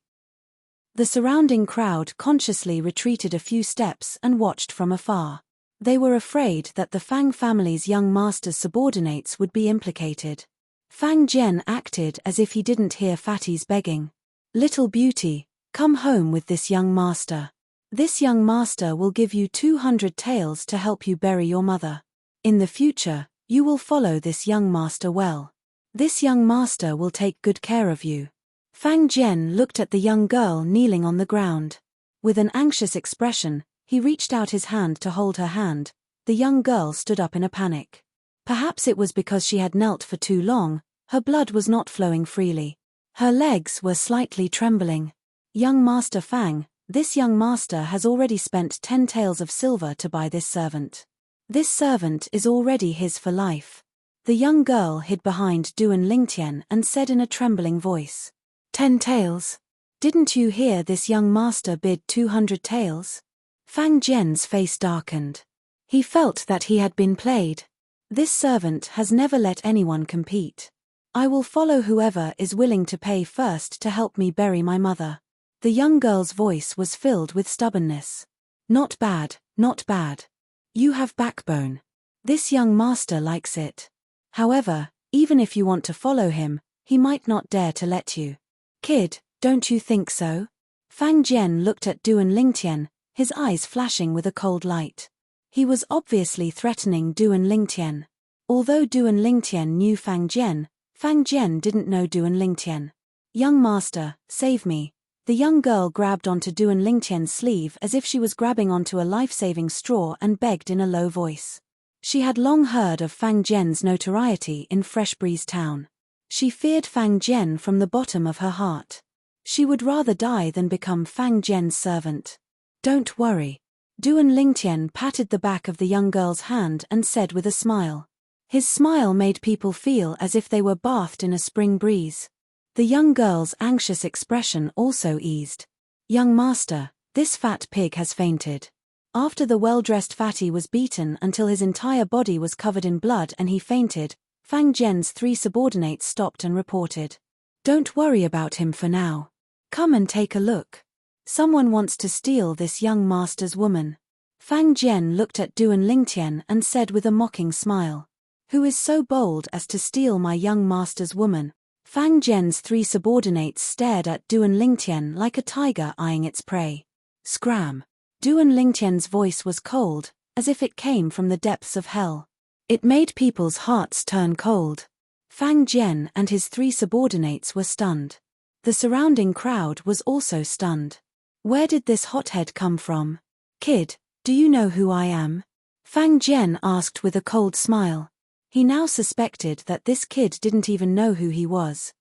The surrounding crowd consciously retreated a few steps and watched from afar. They were afraid that the Fang family's young master's subordinates would be implicated. Fang Jian acted as if he didn't hear Fatty's begging. "Little beauty, come home with this young master. This young master will give you 200 taels to help you bury your mother. In the future, you will follow this young master well. This young master will take good care of you." Fang Jian looked at the young girl kneeling on the ground. With an anxious expression, he reached out his hand to hold her hand. The young girl stood up in a panic. Perhaps it was because she had knelt for too long, her blood was not flowing freely. Her legs were slightly trembling. "Young Master Fang, this young master has already spent 10 taels of silver to buy this servant. This servant is already his for life." The young girl hid behind Du and Lingtian and said in a trembling voice, 10 taels? Didn't you hear this young master bid 200 taels? Fang Jian's face darkened. He felt that he had been played. This servant has never let anyone compete. "I will follow whoever is willing to pay first to help me bury my mother." The young girl's voice was filled with stubbornness. "Not bad, not bad. You have backbone. This young master likes it. However, even if you want to follow him, he might not dare to let you." "Kid, don't you think so?" Fang Jian looked at Du and Lingtian, his eyes flashing with a cold light. He was obviously threatening Du and Lingtian. Although Du and Lingtian knew Fang Jian didn't know Du and Lingtian. "Young master, save me." The young girl grabbed onto Du and Lingtian's sleeve as if she was grabbing onto a life-saving straw and begged in a low voice. She had long heard of Fang Jian's notoriety in Fresh Breeze Town. She feared Fang Jian from the bottom of her heart. She would rather die than become Fang Jian's servant. "Don't worry." Du and Lingtian patted the back of the young girl's hand and said with a smile. His smile made people feel as if they were bathed in a spring breeze. The young girl's anxious expression also eased. "Young master, this fat pig has fainted." After the well-dressed fatty was beaten until his entire body was covered in blood and he fainted, Fang Jian's 3 subordinates stopped and reported, "Don't worry about him for now. Come and take a look. Someone wants to steal this young master's woman." Fang Jian looked at Du and Lingtian and said with a mocking smile, "Who is so bold as to steal my young master's woman?" Fang Jian's 3 subordinates stared at Du and Lingtian like a tiger eyeing its prey. Scram! Du and Lingtian's voice was cold, as if it came from the depths of hell. It made people's hearts turn cold. Fang Jian and his 3 subordinates were stunned. The surrounding crowd was also stunned. Where did this hothead come from? Kid, do you know who I am? Fang Jian asked with a cold smile. He now suspected that this kid didn't even know who he was.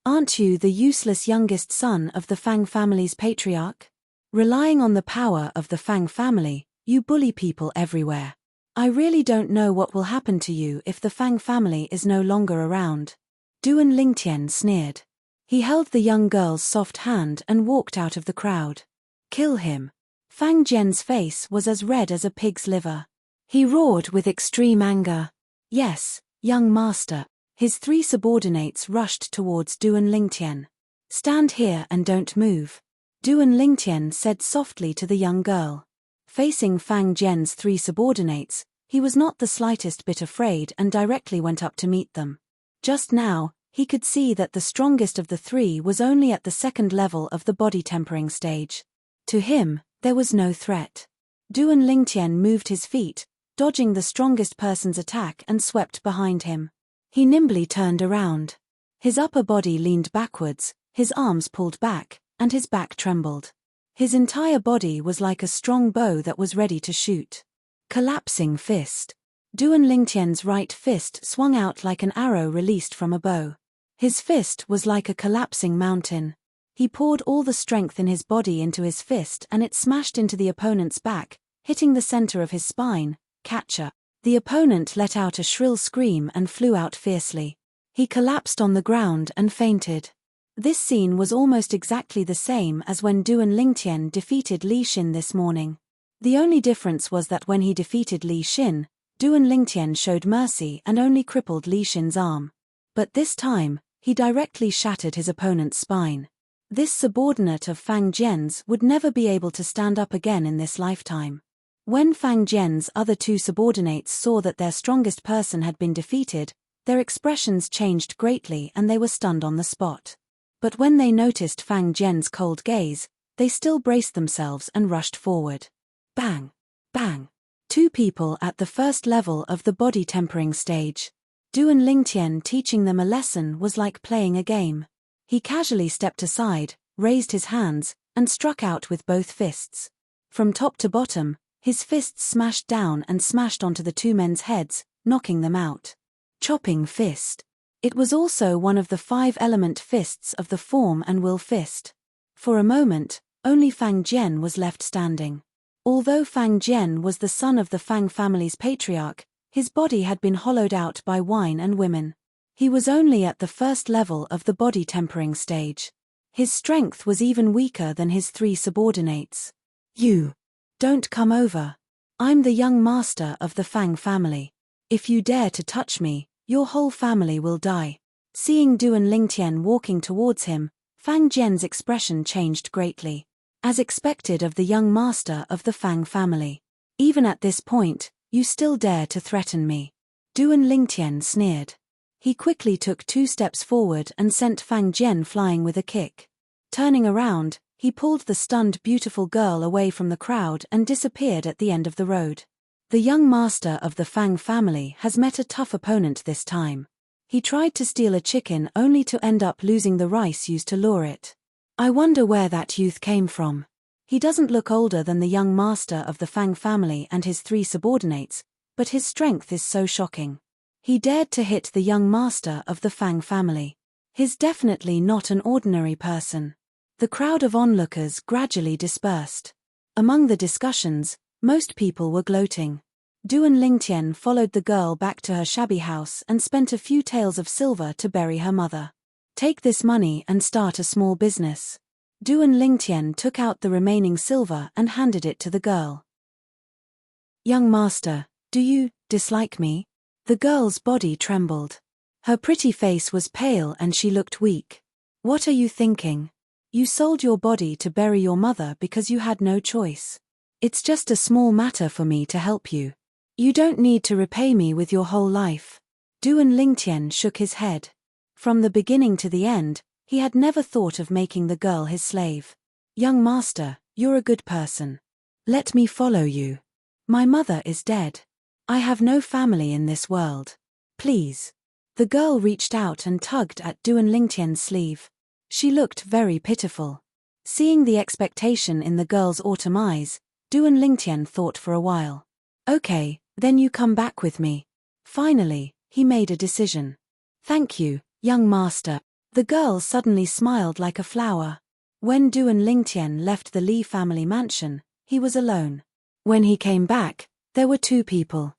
Aren't you the useless youngest son of the Fang family's patriarch? Relying on the power of the Fang family, you bully people everywhere. I really don't know what will happen to you if the Fang family is no longer around. Duan Lingtian sneered. He held the young girl's soft hand and walked out of the crowd. Kill him. Fang Jian's face was as red as a pig's liver. He roared with extreme anger. Yes, young master. His 3 subordinates rushed towards Duan Lingtian. Stand here and don't move. Duan Lingtian said softly to the young girl. Facing Fang Jian's 3 subordinates, he was not the slightest bit afraid and directly went up to meet them. Just now, he could see that the strongest of the 3 was only at the 2nd level of the body tempering stage. To him, there was no threat. Duan Lingtian moved his feet, dodging the strongest person's attack and swept behind him. He nimbly turned around. His upper body leaned backwards, his arms pulled back, and his back trembled. His entire body was like a strong bow that was ready to shoot. Collapsing fist. Duan Lingtian's right fist swung out like an arrow released from a bow. His fist was like a collapsing mountain. He poured all the strength in his body into his fist and it smashed into the opponent's back, hitting the center of his spine. Catcher. The opponent let out a shrill scream and flew out fiercely. He collapsed on the ground and fainted. This scene was almost exactly the same as when Duan Lingtian defeated Li Xin this morning. The only difference was that when he defeated Li Xin, Duan Lingtian showed mercy and only crippled Li Xin's arm. But this time, he directly shattered his opponent's spine. This subordinate of Fang Jian's would never be able to stand up again in this lifetime. When Fang Jian's other 2 subordinates saw that their strongest person had been defeated, their expressions changed greatly and they were stunned on the spot. But when they noticed Fang Jian's cold gaze, they still braced themselves and rushed forward. Bang! Bang! 2 people at the 1st level of the body tempering stage. Duan Lingtian teaching them a lesson was like playing a game. He casually stepped aside, raised his hands, and struck out with both fists. From top to bottom, his fists smashed down and smashed onto the 2 men's heads, knocking them out. Chopping fist. It was also one of the 5-element fists of the form and will fist. For a moment, only Fang Jian was left standing. Although Fang Jian was the son of the Fang family's patriarch, his body had been hollowed out by wine and women. He was only at the 1st level of the body tempering stage. His strength was even weaker than his 3 subordinates. You! Don't come over. I'm the young master of the Fang family. If you dare to touch me, your whole family will die. Seeing Duan Lingtian walking towards him, Fang Jian's expression changed greatly. As expected of the young master of the Fang family. Even at this point, you still dare to threaten me. Duan Lingtian sneered. He quickly took 2 steps forward and sent Fang Jian flying with a kick. Turning around, he pulled the stunned beautiful girl away from the crowd and disappeared at the end of the road. The young master of the Fang family has met a tough opponent this time. He tried to steal a chicken only to end up losing the rice used to lure it. I wonder where that youth came from. He doesn't look older than the young master of the Fang family and his 3 subordinates, but his strength is so shocking. He dared to hit the young master of the Fang family. He's definitely not an ordinary person. The crowd of onlookers gradually dispersed. Among the discussions, most people were gloating. Duan Lingtian followed the girl back to her shabby house and spent a few taels of silver to bury her mother. Take this money and start a small business. Duan Lingtian took out the remaining silver and handed it to the girl. Young master, do you dislike me? The girl's body trembled. Her pretty face was pale and she looked weak. What are you thinking? You sold your body to bury your mother because you had no choice. It's just a small matter for me to help you. You don't need to repay me with your whole life. Duan Lingtian shook his head. From the beginning to the end, he had never thought of making the girl his slave. Young master, you're a good person. Let me follow you. My mother is dead. I have no family in this world. Please. The girl reached out and tugged at Duan Lingtian's sleeve. She looked very pitiful. Seeing the expectation in the girl's autumn eyes, Duan Lingtian thought for a while. Okay, then you come back with me. Finally, he made a decision. Thank you, young master. The girl suddenly smiled like a flower. When Duan Lingtian left the Li family mansion, he was alone. When he came back, there were two people.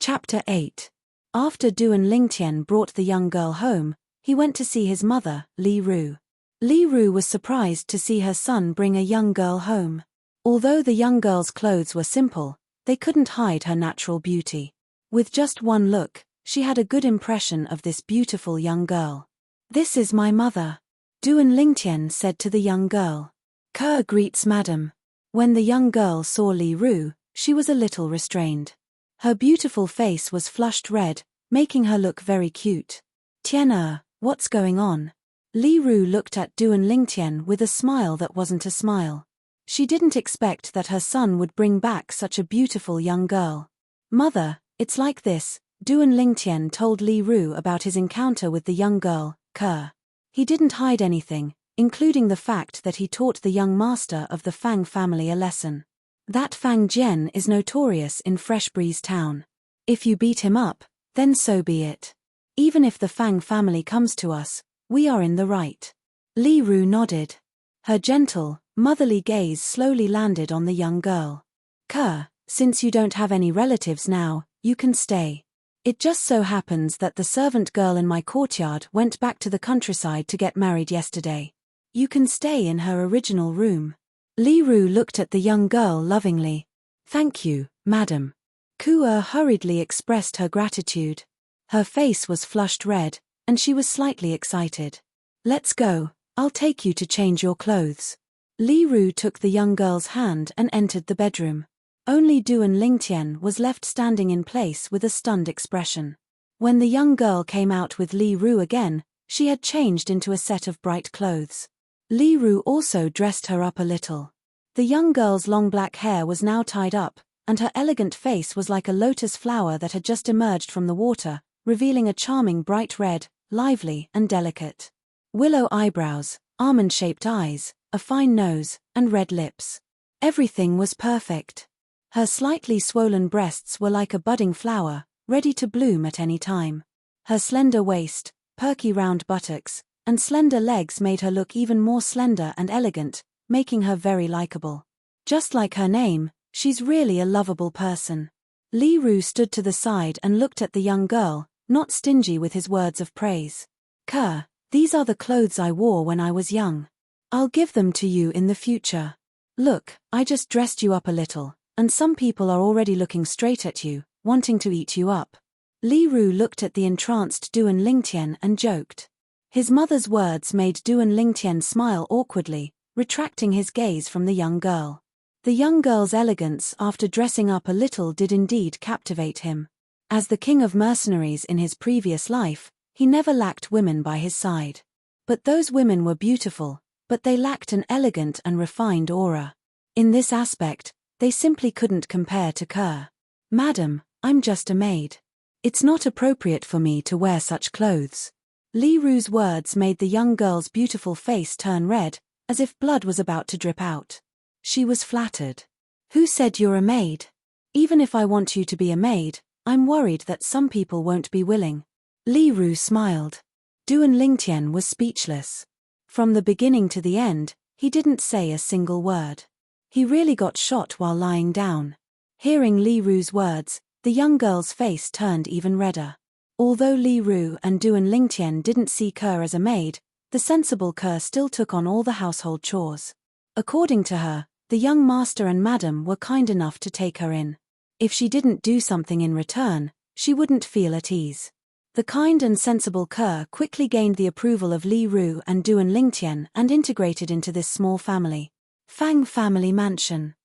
Chapter 8. After Duan Lingtian brought the young girl home, he went to see his mother, Li Ru. Li Ru was surprised to see her son bring a young girl home. Although the young girl's clothes were simple, they couldn't hide her natural beauty. With just one look, she had a good impression of this beautiful young girl. This is my mother, Duan Lingtian said to the young girl. Ke greets madam. When the young girl saw Li Ru, she was a little restrained. Her beautiful face was flushed red, making her look very cute. Tian what's going on? Li Ru looked at Duan Lingtian with a smile that wasn't a smile. She didn't expect that her son would bring back such a beautiful young girl. Mother, it's like this, Duan Lingtian told Li Ru about his encounter with the young girl, Ke. He didn't hide anything, including the fact that he taught the young master of the Fang family a lesson. That Fang Jian is notorious in Fresh Breeze Town. If you beat him up, then so be it. Even if the Fang family comes to us, we are in the right. Li Ru nodded. Her gentle, motherly gaze slowly landed on the young girl. Ke, since you don't have any relatives now, you can stay. It just so happens that the servant girl in my courtyard went back to the countryside to get married yesterday. You can stay in her original room. Li Ru looked at the young girl lovingly. Thank you, madam. Ke hurriedly expressed her gratitude. Her face was flushed red, and she was slightly excited. Let's go, I'll take you to change your clothes. Li Ru took the young girl's hand and entered the bedroom. Only Duan Lingtian was left standing in place with a stunned expression. When the young girl came out with Li Ru again, she had changed into a set of bright clothes. Li Ru also dressed her up a little. The young girl's long black hair was now tied up, and her elegant face was like a lotus flower that had just emerged from the water, revealing a charming bright red, lively and delicate. Willow eyebrows, almond-shaped eyes, a fine nose, and red lips. Everything was perfect. Her slightly swollen breasts were like a budding flower, ready to bloom at any time. Her slender waist, perky round buttocks, and slender legs made her look even more slender and elegant, making her very likable. Just like her name, she's really a lovable person. Li Ru stood to the side and looked at the young girl, not stingy with his words of praise. Ke, these are the clothes I wore when I was young. I'll give them to you in the future. Look, I just dressed you up a little, and some people are already looking straight at you, wanting to eat you up. Li Ru looked at the entranced Duan Lingtian and joked. His mother's words made Duan Lingtian smile awkwardly, retracting his gaze from the young girl. The young girl's elegance after dressing up a little did indeed captivate him. As the king of mercenaries in his previous life, he never lacked women by his side. But those women were beautiful, but they lacked an elegant and refined aura. In this aspect, they simply couldn't compare to Ke. Madam, I'm just a maid. It's not appropriate for me to wear such clothes. Li Ru's words made the young girl's beautiful face turn red, as if blood was about to drip out. She was flattered. Who said you're a maid? Even if I want you to be a maid, I'm worried that some people won't be willing. Li Ru smiled. Duan Lingtian was speechless. From the beginning to the end, he didn't say a single word. He really got shot while lying down. Hearing Li Ru's words, the young girl's face turned even redder. Although Li Ru and Duan Lingtian didn't see Ke as a maid, the sensible Ke still took on all the household chores. According to her, the young master and madam were kind enough to take her in. If she didn't do something in return, she wouldn't feel at ease. The kind and sensible Ke quickly gained the approval of Li Ru and Duan Lingtian and integrated into this small family. Fang family mansion.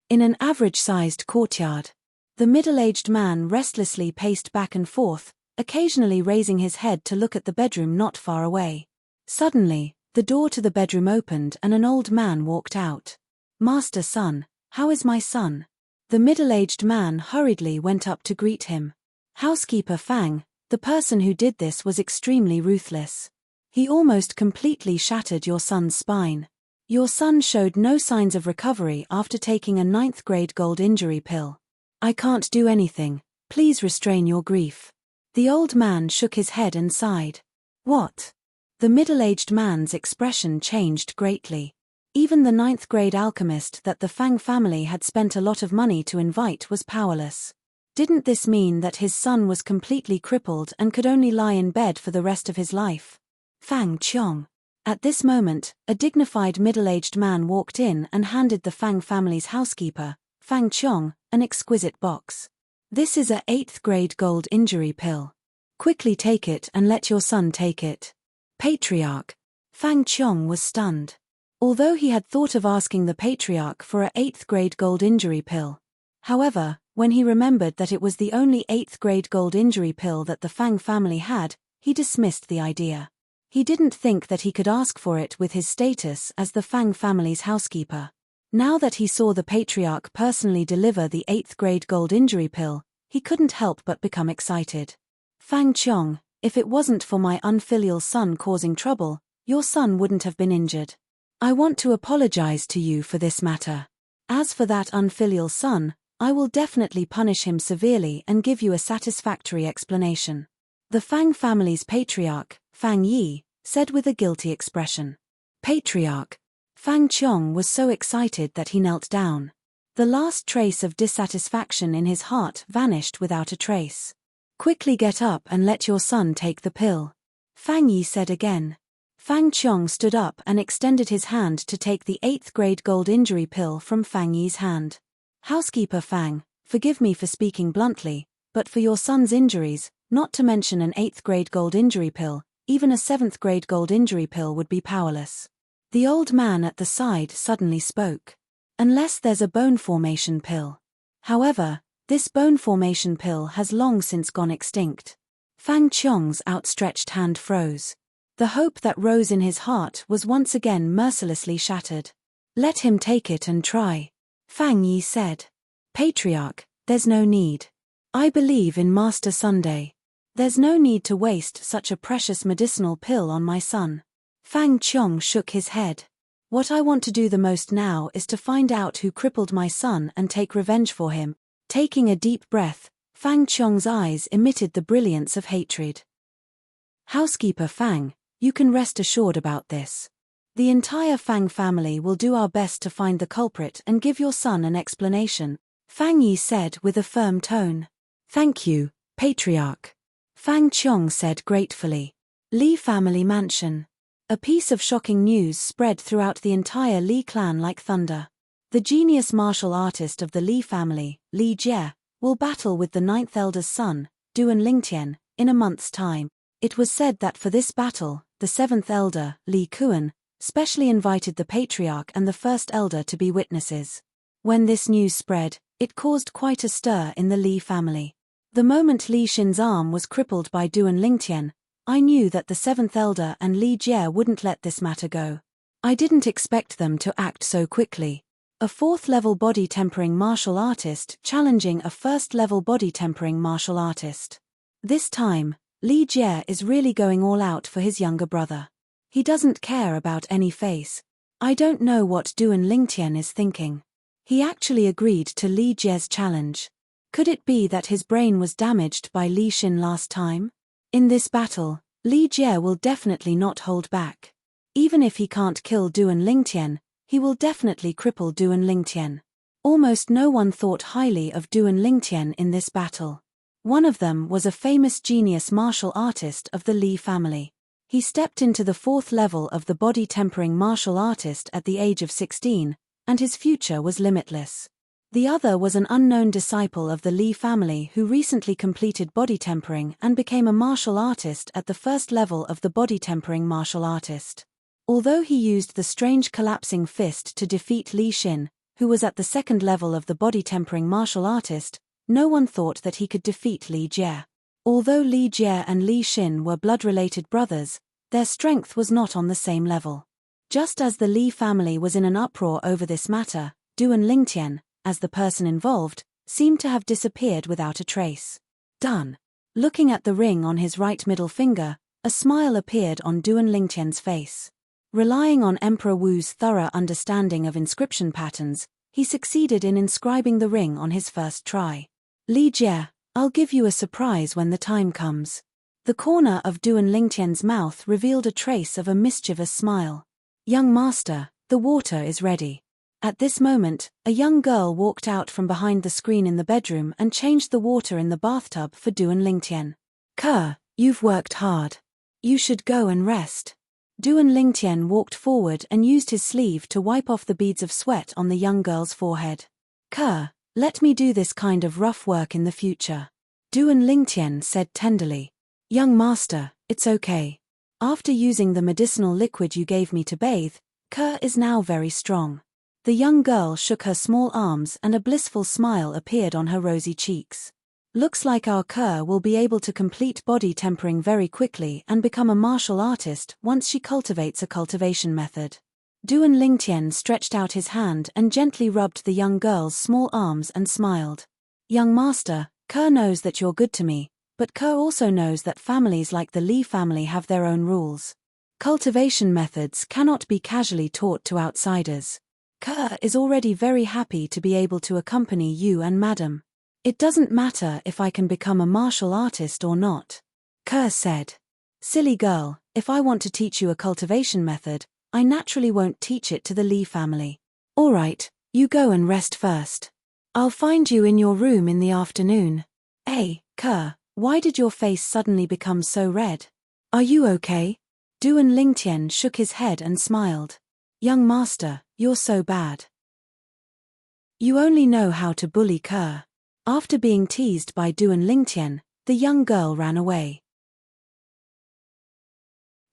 In an average-sized courtyard, the middle-aged man restlessly paced back and forth, occasionally raising his head to look at the bedroom not far away. Suddenly, the door to the bedroom opened and an old man walked out. Master son, how is my son? The middle-aged man hurriedly went up to greet him. Housekeeper Fang, the person who did this was extremely ruthless. He almost completely shattered your son's spine. Your son showed no signs of recovery after taking a 9th grade gold injury pill. I can't do anything, please restrain your grief. The old man shook his head and sighed. What? The middle-aged man's expression changed greatly. Even the 9th grade alchemist that the Fang family had spent a lot of money to invite was powerless. Didn't this mean that his son was completely crippled and could only lie in bed for the rest of his life? Fang Qiong. At this moment, a dignified middle-aged man walked in and handed the Fang family's housekeeper, Fang Qiong, an exquisite box. This is a 8th grade gold injury pill. Quickly take it and let your son take it. Patriarch. Fang Qiong was stunned. Although he had thought of asking the patriarch for a 8th grade gold injury pill. However, when he remembered that it was the only 8th grade gold injury pill that the Fang family had, he dismissed the idea. He didn't think that he could ask for it with his status as the Fang family's housekeeper. Now that he saw the patriarch personally deliver the 8th grade gold injury pill, he couldn't help but become excited. Fang Qiong, if it wasn't for my unfilial son causing trouble, your son wouldn't have been injured. I want to apologize to you for this matter. As for that unfilial son, I will definitely punish him severely and give you a satisfactory explanation. The Fang family's patriarch, Fang Yi, said with a guilty expression. Patriarch. Fang Qiong was so excited that he knelt down. The last trace of dissatisfaction in his heart vanished without a trace. Quickly get up and let your son take the pill. Fang Yi said again. Fang Qiong stood up and extended his hand to take the 8th grade gold injury pill from Fang Yi's hand. Housekeeper Fang, forgive me for speaking bluntly, but for your son's injuries, not to mention an 8th grade gold injury pill, even a 7th grade gold injury pill would be powerless. The old man at the side suddenly spoke. Unless there's a bone formation pill. However, this bone formation pill has long since gone extinct. Fang Qiong's outstretched hand froze. The hope that rose in his heart was once again mercilessly shattered. Let him take it and try. Fang Yi said. Patriarch, there's no need. I believe in Master Sunday. There's no need to waste such a precious medicinal pill on my son. Fang Qiong shook his head. What I want to do the most now is to find out who crippled my son and take revenge for him. Taking a deep breath, Fang Qiong's eyes emitted the brilliance of hatred. Housekeeper Fang, you can rest assured about this. The entire Fang family will do our best to find the culprit and give your son an explanation, Fang Yi said with a firm tone. Thank you, Patriarch. Fang Qiong said gratefully. Li family mansion. A piece of shocking news spread throughout the entire Li clan like thunder. The genius martial artist of the Li family, Li Jie, will battle with the 9th elder's son, Duan Lingtian, in a month's time. It was said that for this battle, the 7th elder, Li Kuan, specially invited the patriarch and the 1st elder to be witnesses. When this news spread, it caused quite a stir in the Li family. The moment Li Xin's arm was crippled by Duan Lingtian, I knew that the 7th elder and Li Jie wouldn't let this matter go. I didn't expect them to act so quickly. A 4th-level body-tempering martial artist challenging a 1st-level body-tempering martial artist. This time, Li Jie is really going all out for his younger brother. He doesn't care about any face. I don't know what Duan Lingtian is thinking. He actually agreed to Li Jie's challenge. Could it be that his brain was damaged by Li Xin last time? In this battle, Li Jie will definitely not hold back. Even if he can't kill Duan Lingtian, he will definitely cripple Duan Lingtian. Almost no one thought highly of Duan Lingtian in this battle. One of them was a famous genius martial artist of the Li family. He stepped into the 4th level of the body-tempering martial artist at the age of 16, and his future was limitless. The other was an unknown disciple of the Li family who recently completed body tempering and became a martial artist at the 1st level of the body tempering martial artist. Although he used the strange collapsing fist to defeat Li Xin, who was at the 2nd level of the body tempering martial artist, no one thought that he could defeat Li Jie. Although Li Jie and Li Xin were blood-related brothers, their strength was not on the same level. Just as the Li family was in an uproar over this matter, Duan Lingtian, as the person involved, seemed to have disappeared without a trace. Done. Looking at the ring on his right middle finger, a smile appeared on Duan Lingtian's face. Relying on Emperor Wu's thorough understanding of inscription patterns, he succeeded in inscribing the ring on his first try. Li Jie, I'll give you a surprise when the time comes. The corner of Duan Lingtian's mouth revealed a trace of a mischievous smile. Young master, the water is ready. At this moment, a young girl walked out from behind the screen in the bedroom and changed the water in the bathtub for Duan Lingtian. Ke, you've worked hard. You should go and rest. Duan Lingtian walked forward and used his sleeve to wipe off the beads of sweat on the young girl's forehead. Ke, let me do this kind of rough work in the future. Duan Lingtian said tenderly. Young master, it's okay. After using the medicinal liquid you gave me to bathe, Ke is now very strong. The young girl shook her small arms and a blissful smile appeared on her rosy cheeks. Looks like our Ke will be able to complete body tempering very quickly and become a martial artist once she cultivates a cultivation method. Duan Lingtian stretched out his hand and gently rubbed the young girl's small arms and smiled. Young master, Ke knows that you're good to me, but Ke also knows that families like the Li family have their own rules. Cultivation methods cannot be casually taught to outsiders. Ke is already very happy to be able to accompany you and madam. It doesn't matter if I can become a martial artist or not. Ke said. Silly girl, if I want to teach you a cultivation method, I naturally won't teach it to the Li family. Alright, you go and rest first. I'll find you in your room in the afternoon. Hey, Ke, why did your face suddenly become so red? Are you okay? Duan Lingtian shook his head and smiled. Young master, you're so bad. You only know how to bully Ke. After being teased by Duan Lingtian, the young girl ran away.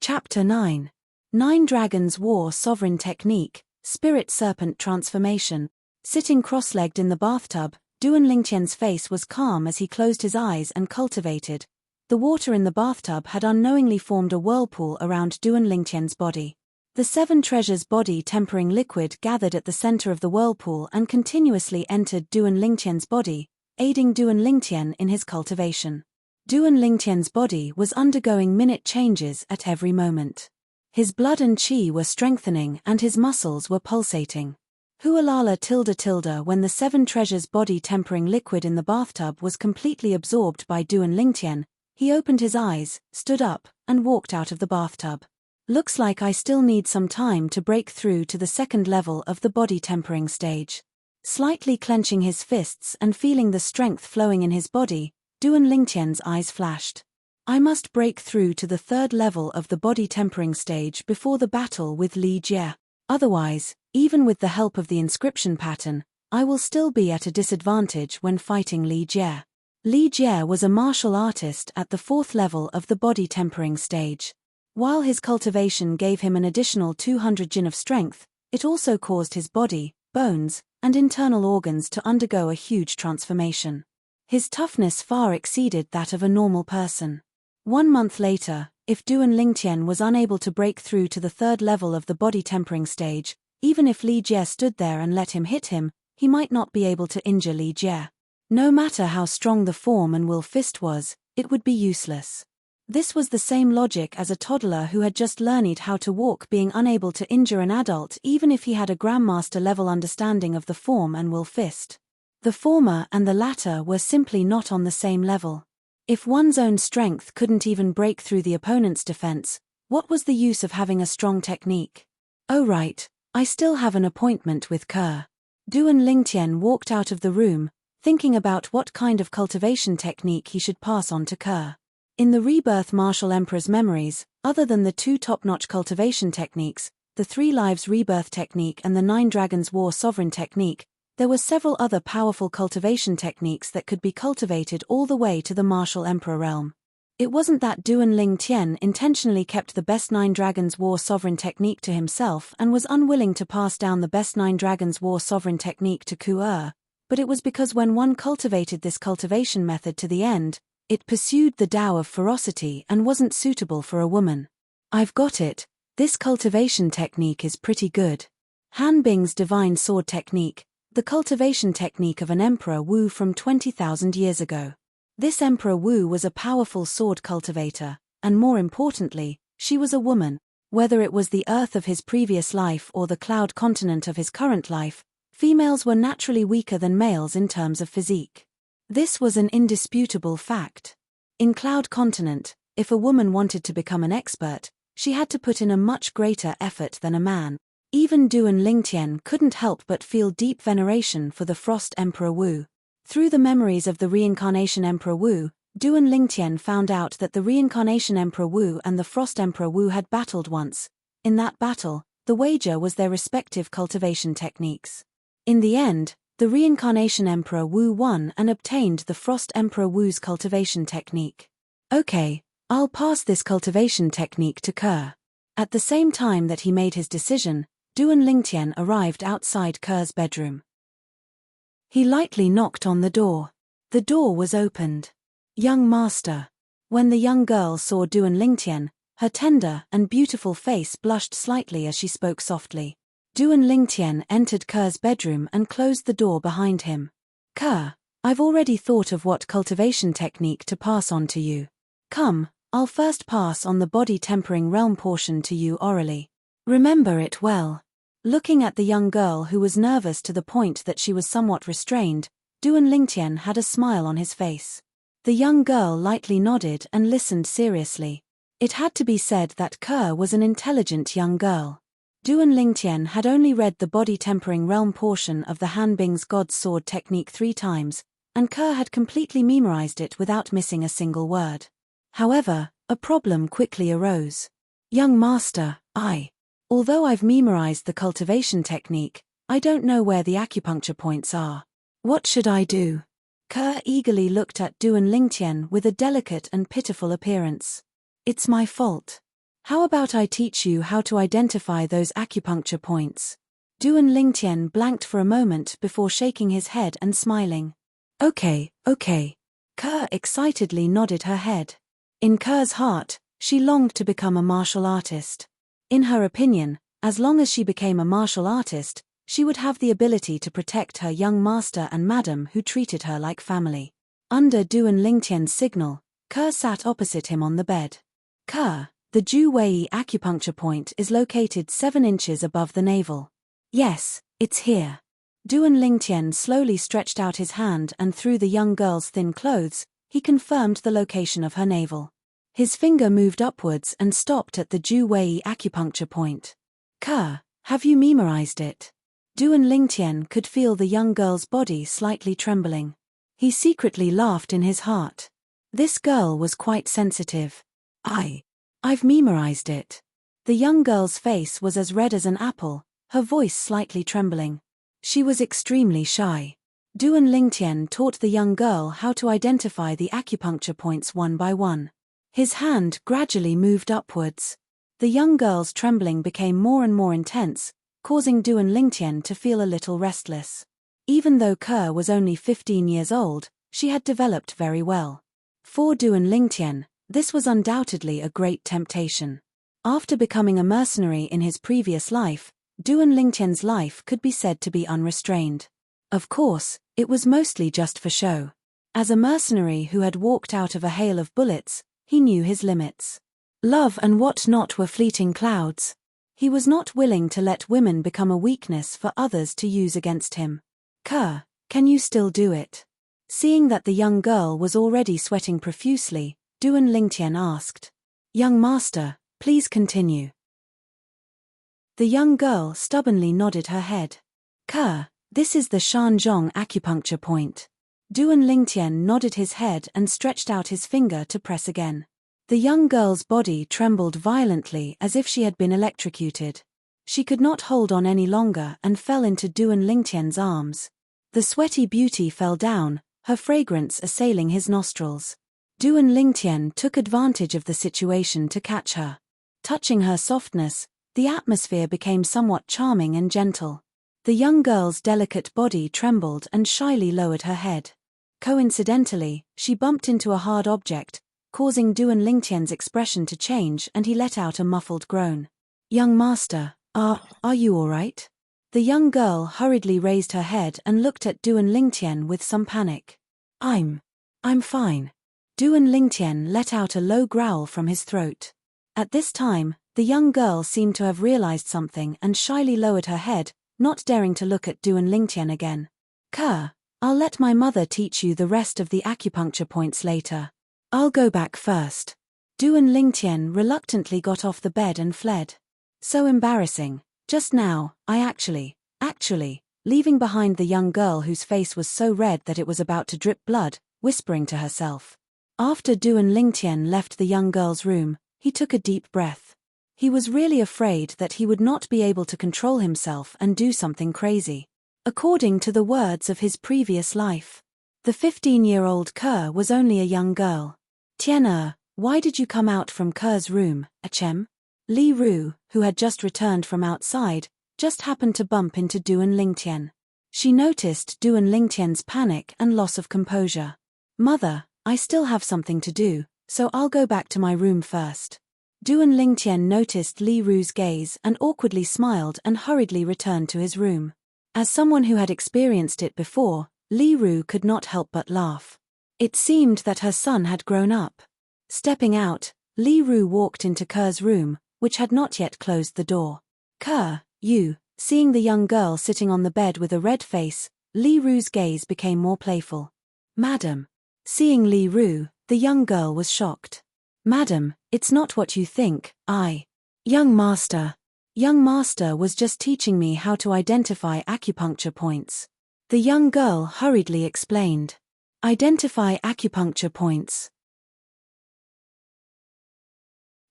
Chapter 9. 9 Dragons War Sovereign Technique, Spirit Serpent Transformation. Sitting cross-legged in the bathtub, Duan Lingtian's face was calm as he closed his eyes and cultivated. The water in the bathtub had unknowingly formed a whirlpool around Duan Lingtian's body. The 7 treasures body tempering liquid gathered at the center of the whirlpool and continuously entered Duan Lingtian's body, aiding Duan Lingtian in his cultivation. Duan Lingtian's body was undergoing minute changes at every moment. His blood and qi were strengthening and his muscles were pulsating. Hualala tilde when the 7 treasures body tempering liquid in the bathtub was completely absorbed by Duan Lingtian, he opened his eyes, stood up, and walked out of the bathtub. Looks like I still need some time to break through to the second level of the body tempering stage. Slightly clenching his fists and feeling the strength flowing in his body, Duan Lingtian's eyes flashed. I must break through to the third level of the body tempering stage before the battle with Li Jie. Otherwise, even with the help of the inscription pattern, I will still be at a disadvantage when fighting Li Jie. Li Jie was a martial artist at the 4th level of the body tempering stage. While his cultivation gave him an additional 200 jin of strength, it also caused his body, bones, and internal organs to undergo a huge transformation. His toughness far exceeded that of a normal person. 1 month later, if Duan Lingtian was unable to break through to the 3rd level of the body tempering stage, even if Li Jie stood there and let him hit him, he might not be able to injure Li Jie. No matter how strong the form and will fist was, it would be useless. This was the same logic as a toddler who had just learned how to walk being unable to injure an adult even if he had a grandmaster-level understanding of the form and will fist. The former and the latter were simply not on the same level. If one's own strength couldn't even break through the opponent's defense, what was the use of having a strong technique? Oh right, I still have an appointment with Ke. Duan Lingtian walked out of the room, thinking about what kind of cultivation technique he should pass on to Ke. In the Rebirth Martial Emperor's memories, other than the 2 top-notch cultivation techniques, the 3 Lives Rebirth technique and the 9 Dragons War Sovereign technique, there were several other powerful cultivation techniques that could be cultivated all the way to the Martial Emperor realm. It wasn't that Duan Lingtian intentionally kept the best 9 Dragons War Sovereign technique to himself and was unwilling to pass down the best 9 Dragons War Sovereign technique to Ku, but it was because when one cultivated this cultivation method to the end, it pursued the Tao of ferocity and wasn't suitable for a woman. I've got it, this cultivation technique is pretty good. Han Bing's divine sword technique, the cultivation technique of an Emperor Wu from 20,000 years ago. This Emperor Wu was a powerful sword cultivator, and more importantly, she was a woman. Whether it was the Earth of his previous life or the cloud continent of his current life, females were naturally weaker than males in terms of physique. This was an indisputable fact. In Cloud Continent, if a woman wanted to become an expert, she had to put in a much greater effort than a man. Even Duan Lingtian couldn't help but feel deep veneration for the Frost Emperor Wu. Through the memories of the Reincarnation Emperor Wu, Duan Lingtian found out that the Reincarnation Emperor Wu and the Frost Emperor Wu had battled once. In that battle, the wager was their respective cultivation techniques. In the end, the Reincarnation Emperor Wu won and obtained the Frost Emperor Wu's cultivation technique. Okay, I'll pass this cultivation technique to Ke. At the same time that he made his decision, Duan Lingtian arrived outside Ke's bedroom. He lightly knocked on the door. The door was opened. Young master. When the young girl saw Duan Lingtian, her tender and beautiful face blushed slightly as she spoke softly. Duan Lingtian entered Ke's bedroom and closed the door behind him. Ke, I've already thought of what cultivation technique to pass on to you. Come, I'll first pass on the body tempering realm portion to you orally. Remember it well. Looking at the young girl who was nervous to the point that she was somewhat restrained, Duan Lingtian had a smile on his face. The young girl lightly nodded and listened seriously. It had to be said that Ke was an intelligent young girl. Duan Lingtian had only read the body tempering realm portion of the Hanbing's God's Sword technique 3 times, and Ke had completely memorized it without missing a single word. However, a problem quickly arose. Young master, although I've memorized the cultivation technique, I don't know where the acupuncture points are. What should I do? Ke eagerly looked at Duan Lingtian with a delicate and pitiful appearance. It's my fault. How about I teach you how to identify those acupuncture points? Duan Lingtian blanked for a moment before shaking his head and smiling. Okay. Ke excitedly nodded her head. In Ke's heart, she longed to become a martial artist. In her opinion, as long as she became a martial artist, she would have the ability to protect her young master and madam who treated her like family. Under Duan Lingtian's signal, Ke sat opposite him on the bed. Ke, the Ju Wei acupuncture point is located 7 inches above the navel. Yes, it's here. Duan Lingtian slowly stretched out his hand and through the young girl's thin clothes, he confirmed the location of her navel. His finger moved upwards and stopped at the Ju Wei acupuncture point. Ke, have you memorized it? Duan Lingtian could feel the young girl's body slightly trembling. He secretly laughed in his heart. This girl was quite sensitive. I've memorized it. The young girl's face was as red as an apple, her voice slightly trembling. She was extremely shy. Duan Lingtian taught the young girl how to identify the acupuncture points one by one. His hand gradually moved upwards. The young girl's trembling became more and more intense, causing Duan Lingtian to feel a little restless. Even though Ke was only 15 years old, she had developed very well. For Duan Lingtian, this was undoubtedly a great temptation. After becoming a mercenary in his previous life, Duan Lingtian's life could be said to be unrestrained. Of course, it was mostly just for show. As a mercenary who had walked out of a hail of bullets, he knew his limits. Love and what not were fleeting clouds. He was not willing to let women become a weakness for others to use against him. Ke, can you still do it? Seeing that the young girl was already sweating profusely, Duan Lingtian asked. Young master, please continue. The young girl stubbornly nodded her head. Ke, this is the Shanzhong acupuncture point. Duan Lingtian nodded his head and stretched out his finger to press again. The young girl's body trembled violently as if she had been electrocuted. She could not hold on any longer and fell into Duan Lingtian's arms. The sweaty beauty fell down, her fragrance assailing his nostrils. Duan Lingtian took advantage of the situation to catch her. Touching her softness, the atmosphere became somewhat charming and gentle. The young girl's delicate body trembled and shyly lowered her head. Coincidentally, she bumped into a hard object, causing Duan Lingtian's expression to change and he let out a muffled groan. Young master, are you all right? The young girl hurriedly raised her head and looked at Duan Lingtian with some panic. I'm I'm fine. Duan Lingtian let out a low growl from his throat. At this time, the young girl seemed to have realized something and shyly lowered her head, not daring to look at Duan Lingtian again. I'll let my mother teach you the rest of the acupuncture points later. I'll go back first. Duan Lingtian reluctantly got off the bed and fled. So embarrassing. Just now, I actually, leaving behind the young girl whose face was so red that it was about to drip blood, whispering to herself. After Duan Lingtian left the young girl's room, he took a deep breath. He was really afraid that he would not be able to control himself and do something crazy. According to the words of his previous life, the 15-year-old Ke was only a young girl. Tian, why did you come out from Ke's room, Achem? Li Ru, who had just returned from outside, just happened to bump into Duan Lingtian. She noticed Duan Lingtian's panic and loss of composure. Mother, I still have something to do, so I'll go back to my room first. Duan Lingtian noticed Li Ru's gaze and awkwardly smiled and hurriedly returned to his room. As someone who had experienced it before, Li Ru could not help but laugh. It seemed that her son had grown up. Stepping out, Li Ru walked into Ke's room, which had not yet closed the door. Ke, you, seeing the young girl sitting on the bed with a red face, Li Ru's gaze became more playful. Madam. Seeing Li Ru, the young girl was shocked. Madam, it's not what you think, Young master. Young master was just teaching me how to identify acupuncture points. The young girl hurriedly explained. Identify acupuncture points.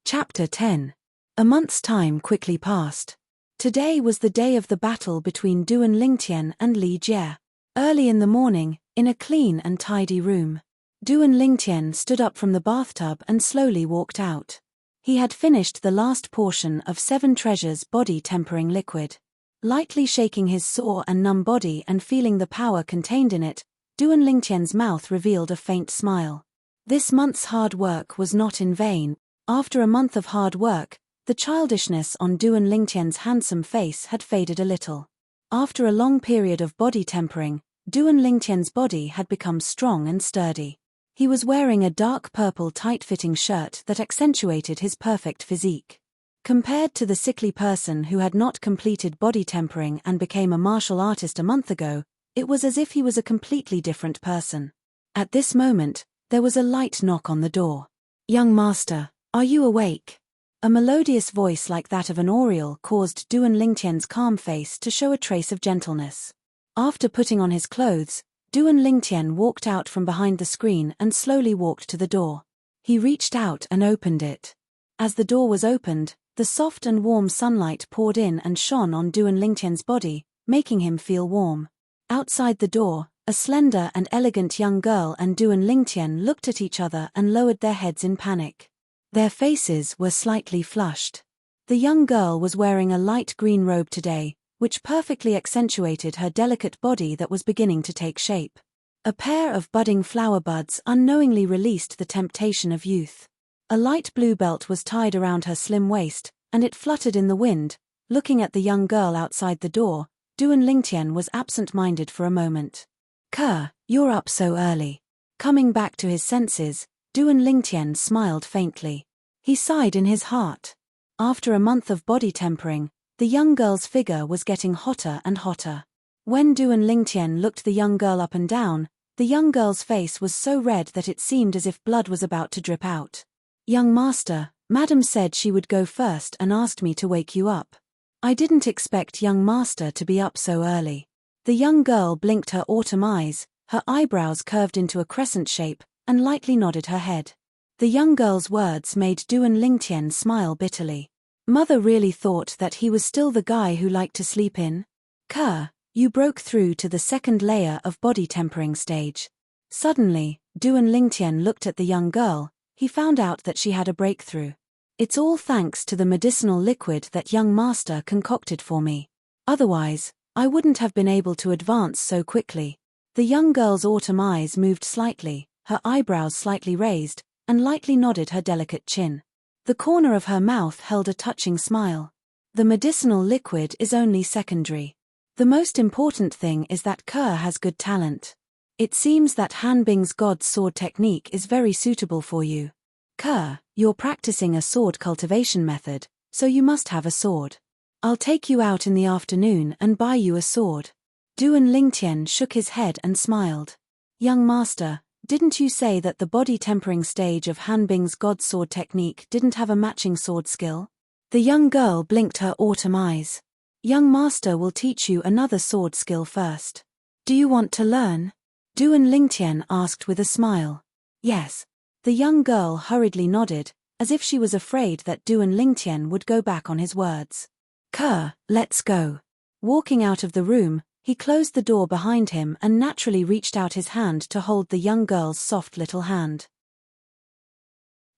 Chapter 10. A month's time quickly passed. Today was the day of the battle between Duan Lingtian and Li Jie. Early in the morning, in a clean and tidy room, Duan Lingtian stood up from the bathtub and slowly walked out. He had finished the last portion of 7 Treasures body tempering liquid. Lightly shaking his sore and numb body and feeling the power contained in it, Duan Lingtian's mouth revealed a faint smile. This month's hard work was not in vain. After a month of hard work, the childishness on Duan Lingtian's handsome face had faded a little. After a long period of body tempering, Duan Lingtian's body had become strong and sturdy. He was wearing a dark purple tight-fitting shirt that accentuated his perfect physique. Compared to the sickly person who had not completed body tempering and became a martial artist a month ago, it was as if he was a completely different person. At this moment, there was a light knock on the door. Young master, are you awake? A melodious voice like that of an oriole caused Duan Lingtian's calm face to show a trace of gentleness. After putting on his clothes, Duan Lingtian walked out from behind the screen and slowly walked to the door. He reached out and opened it. As the door was opened, the soft and warm sunlight poured in and shone on Duan Lingtian's body, making him feel warm. Outside the door, a slender and elegant young girl and Duan Lingtian looked at each other and lowered their heads in panic. Their faces were slightly flushed. The young girl was wearing a light green robe today, which perfectly accentuated her delicate body that was beginning to take shape. A pair of budding flower buds unknowingly released the temptation of youth. A light blue belt was tied around her slim waist, and it fluttered in the wind. Looking at the young girl outside the door, Duan Lingtian was absent-minded for a moment. Ke, you're up so early. Coming back to his senses, Duan Lingtian smiled faintly. He sighed in his heart. After a month of body tempering, the young girl's figure was getting hotter and hotter. When Duan Lingtian looked the young girl up and down, the young girl's face was so red that it seemed as if blood was about to drip out. Young master, Madam said she would go first and asked me to wake you up. I didn't expect young master to be up so early. The young girl blinked her autumn eyes, her eyebrows curved into a crescent shape, and lightly nodded her head. The young girl's words made Duan Lingtian smile bitterly. Mother really thought that he was still the guy who liked to sleep in? Ke, you broke through to the second layer of body tempering stage. Suddenly, Duan Lingtian looked at the young girl. He found out that she had a breakthrough. It's all thanks to the medicinal liquid that young master concocted for me. Otherwise, I wouldn't have been able to advance so quickly. The young girl's autumn eyes moved slightly, her eyebrows slightly raised, and lightly nodded her delicate chin. The corner of her mouth held a touching smile. The medicinal liquid is only secondary. The most important thing is that Ke has good talent. It seems that Han Bing's God's sword technique is very suitable for you. Ke, you're practicing a sword cultivation method, so you must have a sword. I'll take you out in the afternoon and buy you a sword. Duan Lingtian shook his head and smiled. Young master, didn't you say that the body tempering stage of Han Bing's God's sword technique didn't have a matching sword skill? The young girl blinked her autumn eyes. Young master will teach you another sword skill first. Do you want to learn? Duan Lingtian asked with a smile. Yes. The young girl hurriedly nodded, as if she was afraid that Duan Lingtian would go back on his words. Ke, let's go. Walking out of the room, he closed the door behind him and naturally reached out his hand to hold the young girl's soft little hand.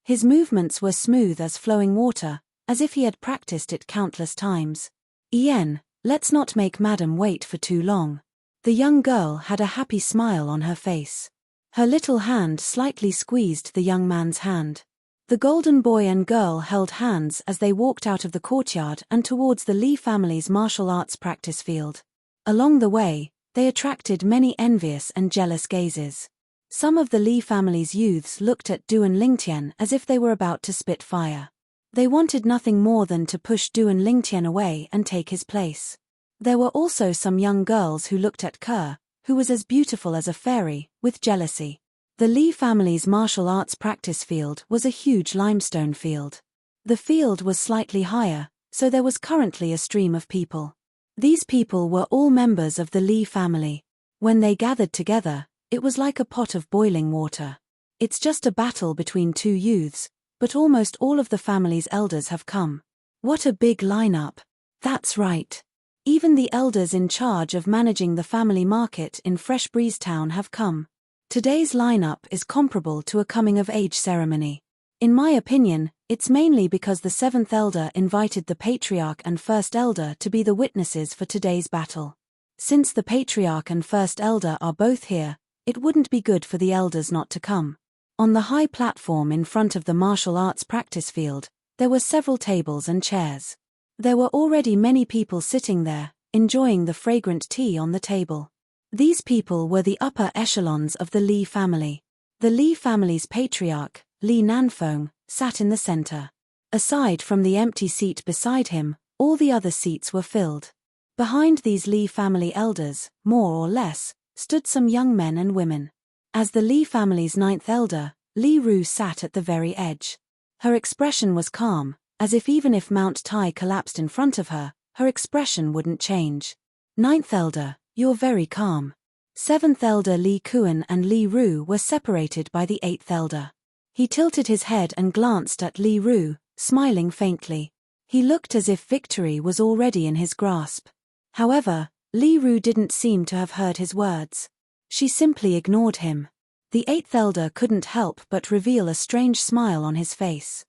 His movements were smooth as flowing water, as if he had practiced it countless times. Ian, let's not make Madam wait for too long. The young girl had a happy smile on her face. Her little hand slightly squeezed the young man's hand. The golden boy and girl held hands as they walked out of the courtyard and towards the Li family's martial arts practice field. Along the way, they attracted many envious and jealous gazes. Some of the Li family's youths looked at Duan Lingtian as if they were about to spit fire. They wanted nothing more than to push Duan Lingtian away and take his place. There were also some young girls who looked at Ke, who was as beautiful as a fairy, with jealousy. The Li family's martial arts practice field was a huge limestone field. The field was slightly higher, so there was currently a stream of people. These people were all members of the Li family. When they gathered together, it was like a pot of boiling water. It's just a battle between two youths, but almost all of the family's elders have come. What a big lineup. That's right. Even the elders in charge of managing the family market in Fresh Breeze Town have come. Today's lineup is comparable to a coming-of-age ceremony. In my opinion, it's mainly because the seventh elder invited the patriarch and first elder to be the witnesses for today's battle. Since the patriarch and first elder are both here, it wouldn't be good for the elders not to come. On the high platform in front of the martial arts practice field, there were several tables and chairs. There were already many people sitting there, enjoying the fragrant tea on the table. These people were the upper echelons of the Li family. The Li family's patriarch, Li Nanfeng, sat in the center. Aside from the empty seat beside him, all the other seats were filled. Behind these Li family elders, more or less, stood some young men and women. As the Li family's ninth elder, Li Ru sat at the very edge. Her expression was calm, as if even if Mount Tai collapsed in front of her, her expression wouldn't change. Ninth elder, you're very calm. Seventh elder Li Kuan and Li Ru were separated by the eighth elder. He tilted his head and glanced at Li Ru, smiling faintly. He looked as if victory was already in his grasp. However, Li Ru didn't seem to have heard his words. She simply ignored him. The eighth elder couldn't help but reveal a strange smile on his face.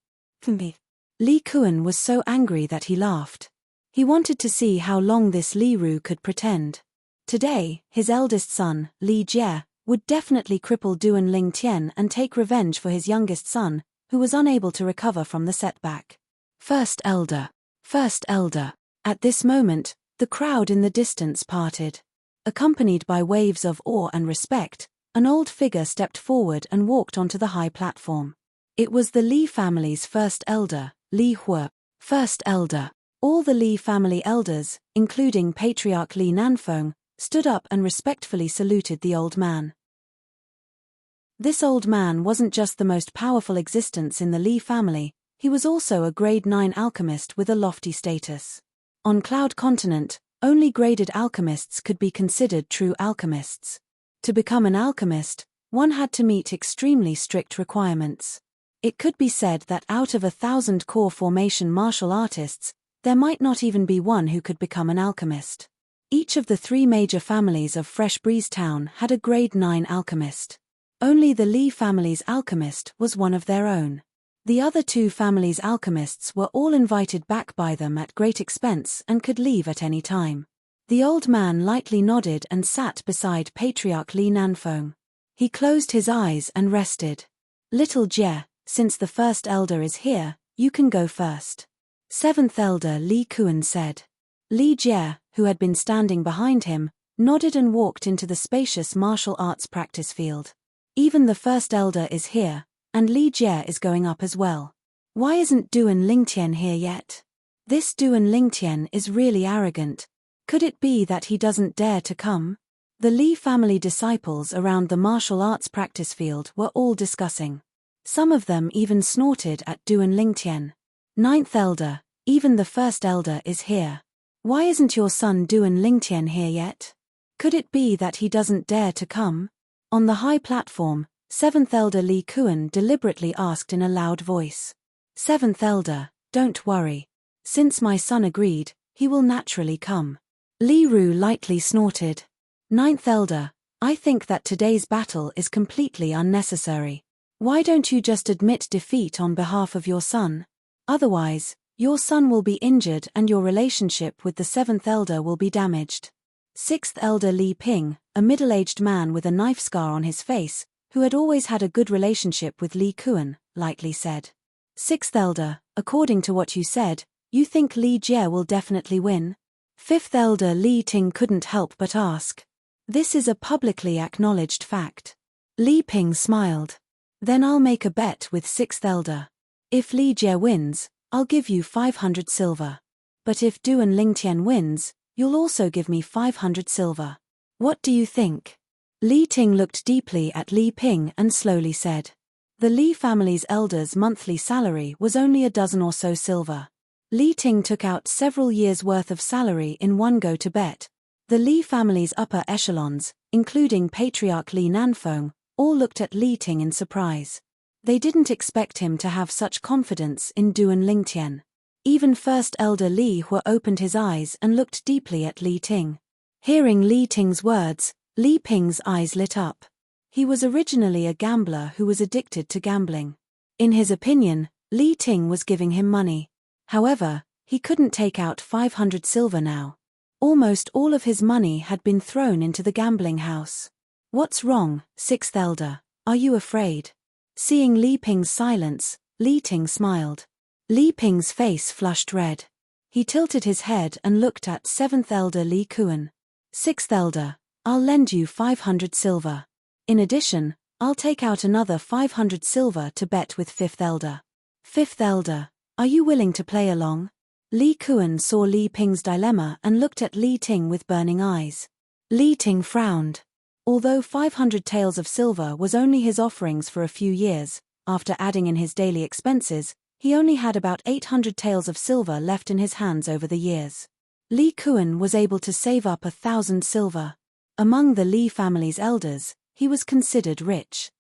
Li Kuan was so angry that he laughed. He wanted to see how long this Li Ru could pretend. Today, his eldest son, Li Jie, would definitely cripple Duan Lingtian and take revenge for his youngest son, who was unable to recover from the setback. First elder. First elder. At this moment, the crowd in the distance parted. Accompanied by waves of awe and respect, an old figure stepped forward and walked onto the high platform. It was the Li family's first elder, Li Hue. First elder. All the Li family elders, including Patriarch Li Nanfeng, stood up and respectfully saluted the old man. This old man wasn't just the most powerful existence in the Li family, he was also a grade 9 alchemist with a lofty status. On Cloud Continent, only graded alchemists could be considered true alchemists. To become an alchemist, one had to meet extremely strict requirements. It could be said that out of 1,000 core formation martial artists, there might not even be one who could become an alchemist. Each of the three major families of Fresh Breeze Town had a grade 9 alchemist. Only the Li family's alchemist was one of their own. The other two families' alchemists were all invited back by them at great expense and could leave at any time. The old man lightly nodded and sat beside Patriarch Li Nanfeng. He closed his eyes and rested. Little Jie, since the first elder is here, you can go first. Seventh elder Li Kuan said. Li Jie, who had been standing behind him, nodded and walked into the spacious martial arts practice field. Even the first elder is here, and Li Jie is going up as well. Why isn't Duan Lingtian here yet? This Duan Lingtian is really arrogant. Could it be that he doesn't dare to come? The Li family disciples around the martial arts practice field were all discussing. Some of them even snorted at Duan Lingtian. Ninth elder, even the first elder is here. Why isn't your son Duan Lingtian here yet? Could it be that he doesn't dare to come? On the high platform, seventh elder Li Kuan deliberately asked in a loud voice. Seventh elder, don't worry. Since my son agreed, he will naturally come. Li Ru lightly snorted. Ninth elder, I think that today's battle is completely unnecessary. Why don't you just admit defeat on behalf of your son? Otherwise, your son will be injured and your relationship with the seventh elder will be damaged. Sixth elder Li Ping, a middle-aged man with a knife scar on his face, who had always had a good relationship with Li Kuan, lightly said. Sixth elder, according to what you said, you think Li Jie will definitely win? Fifth elder Li Ting couldn't help but ask. This is a publicly acknowledged fact. Li Ping smiled. Then I'll make a bet with sixth elder. If Li Jie wins, I'll give you 500 silver. But if Duan Lingtian wins, you'll also give me 500 silver. What do you think? Li Ting looked deeply at Li Ping and slowly said. The Li family's elders' monthly salary was only a dozen or so silver. Li Ting took out several years' worth of salary in one go to bet. The Li family's upper echelons, including Patriarch Li Nanfeng, all looked at Li Ting in surprise. They didn't expect him to have such confidence in Duan Lingtian. Even First Elder Li Hua opened his eyes and looked deeply at Li Ting. Hearing Li Ting's words, Li Ping's eyes lit up. He was originally a gambler who was addicted to gambling. In his opinion, Li Ting was giving him money. However, he couldn't take out 500 silver now. Almost all of his money had been thrown into the gambling house. What's wrong, sixth elder? Are you afraid? Seeing Li Ping's silence, Li Ting smiled. Li Ping's face flushed red. He tilted his head and looked at seventh elder Li Kuan. Sixth elder, I'll lend you 500 silver. In addition, I'll take out another 500 silver to bet with fifth elder. Fifth elder, are you willing to play along? Li Kuan saw Li Ping's dilemma and looked at Li Ting with burning eyes. Li Ting frowned. Although 500 taels of silver was only his offerings for a few years, after adding in his daily expenses, he only had about 800 taels of silver left in his hands over the years. Li Kuan was able to save up 1,000 silver. Among the Li family's elders, he was considered rich.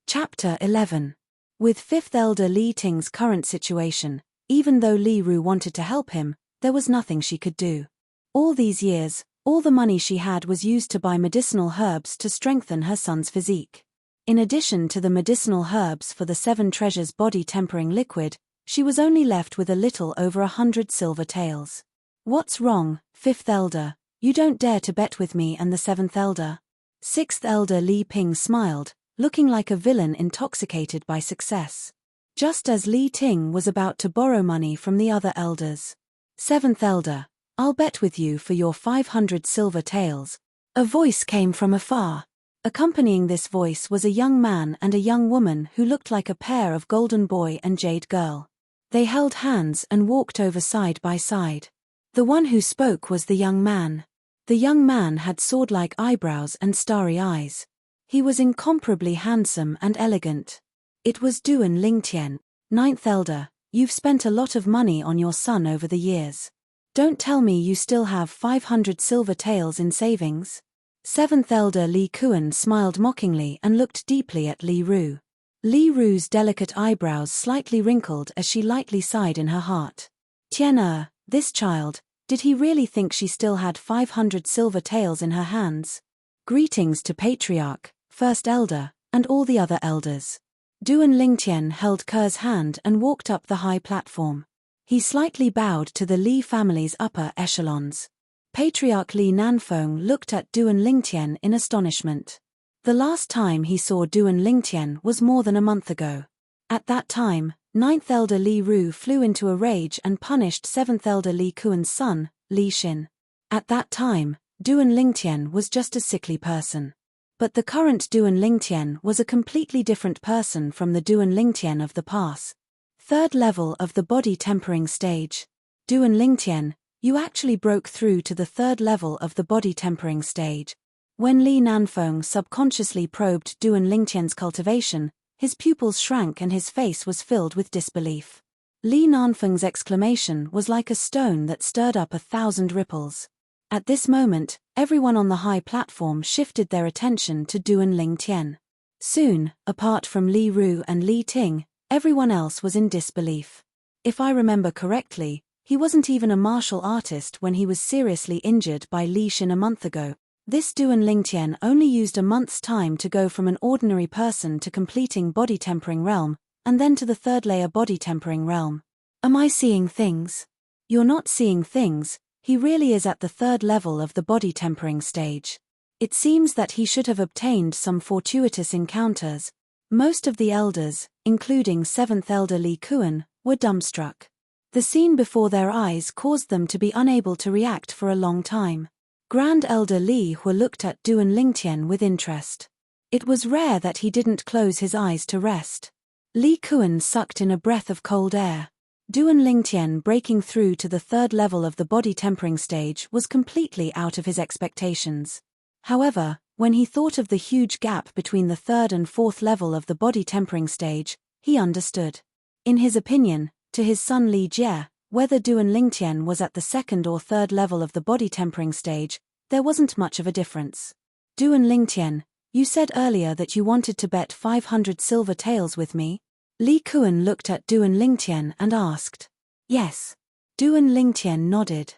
Chapter 11. With fifth elder Li Ting's current situation, even though Li Ru wanted to help him, there was nothing she could do. All these years, all the money she had was used to buy medicinal herbs to strengthen her son's physique. In addition to the medicinal herbs for the 7 treasures body tempering liquid, she was only left with a little over 100 silver taels. What's wrong, fifth elder? You don't dare to bet with me and the seventh elder? Sixth elder Li Ping smiled, looking like a villain intoxicated by success. Just as Li Ting was about to borrow money from the other elders. Seventh elder, I'll bet with you for your 500 silver taels. A voice came from afar. Accompanying this voice was a young man and a young woman who looked like a pair of golden boy and jade girl. They held hands and walked over side by side. The one who spoke was the young man. The young man had sword-like eyebrows and starry eyes. He was incomparably handsome and elegant. It was Duan Lingtian. Ninth elder, you've spent a lot of money on your son over the years. Don't tell me you still have 500 silver taels in savings. Seventh elder Li Kuan smiled mockingly and looked deeply at Li Ru. Li Ru's delicate eyebrows slightly wrinkled as she lightly sighed in her heart. Tian this child, did he really think she still had 500 silver taels in her hands? Greetings to Patriarch, First Elder, and all the other elders. Duan Lingtian held Ker's hand and walked up the high platform. He slightly bowed to the Li family's upper echelons. Patriarch Li Nanfeng looked at Duan Lingtian in astonishment. The last time he saw Duan Lingtian was more than a month ago. At that time, ninth elder Li Ru flew into a rage and punished seventh elder Li Kuan's son, Li Xin. At that time, Duan Lingtian was just a sickly person. But the current Duan Lingtian was a completely different person from the Duan Lingtian of the past. Third level of the body tempering stage. Duan Lingtian, you actually broke through to the third level of the body tempering stage. When Li Nanfeng subconsciously probed Duan Lingtian's cultivation, his pupils shrank and his face was filled with disbelief. Li Nanfeng's exclamation was like a stone that stirred up 1,000 ripples. At this moment, everyone on the high platform shifted their attention to Duan Lingtian. Soon, apart from Li Ru and Li Ting, everyone else was in disbelief. If I remember correctly, he wasn't even a martial artist when he was seriously injured by Li Xin a month ago. This Duan Lingtian only used a month's time to go from an ordinary person to completing body tempering realm, and then to the third layer body tempering realm. Am I seeing things? You're not seeing things, he really is at the third level of the body tempering stage. It seems that he should have obtained some fortuitous encounters. Most of the elders, including 7th Elder Li Kuan, were dumbstruck. The scene before their eyes caused them to be unable to react for a long time. Grand Elder Li Hua looked at Duan Lingtian with interest. It was rare that he didn't close his eyes to rest. Li Kuan sucked in a breath of cold air. Duan Lingtian breaking through to the third level of the body tempering stage was completely out of his expectations. However, when he thought of the huge gap between the third and fourth level of the body tempering stage, he understood. In his opinion, to his son Li Jie, whether Duan Lingtian was at the second or third level of the body tempering stage, there wasn't much of a difference. Duan Lingtian, you said earlier that you wanted to bet 500 silver taels with me? Li Kuan looked at Duan Lingtian and asked. Yes. Duan Lingtian nodded.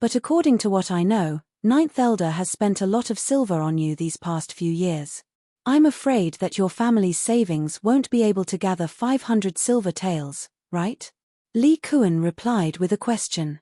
But according to what I know, 9th Elder has spent a lot of silver on you these past few years. I'm afraid that your family's savings won't be able to gather 500 silver taels, right? Li Kuan replied with a question.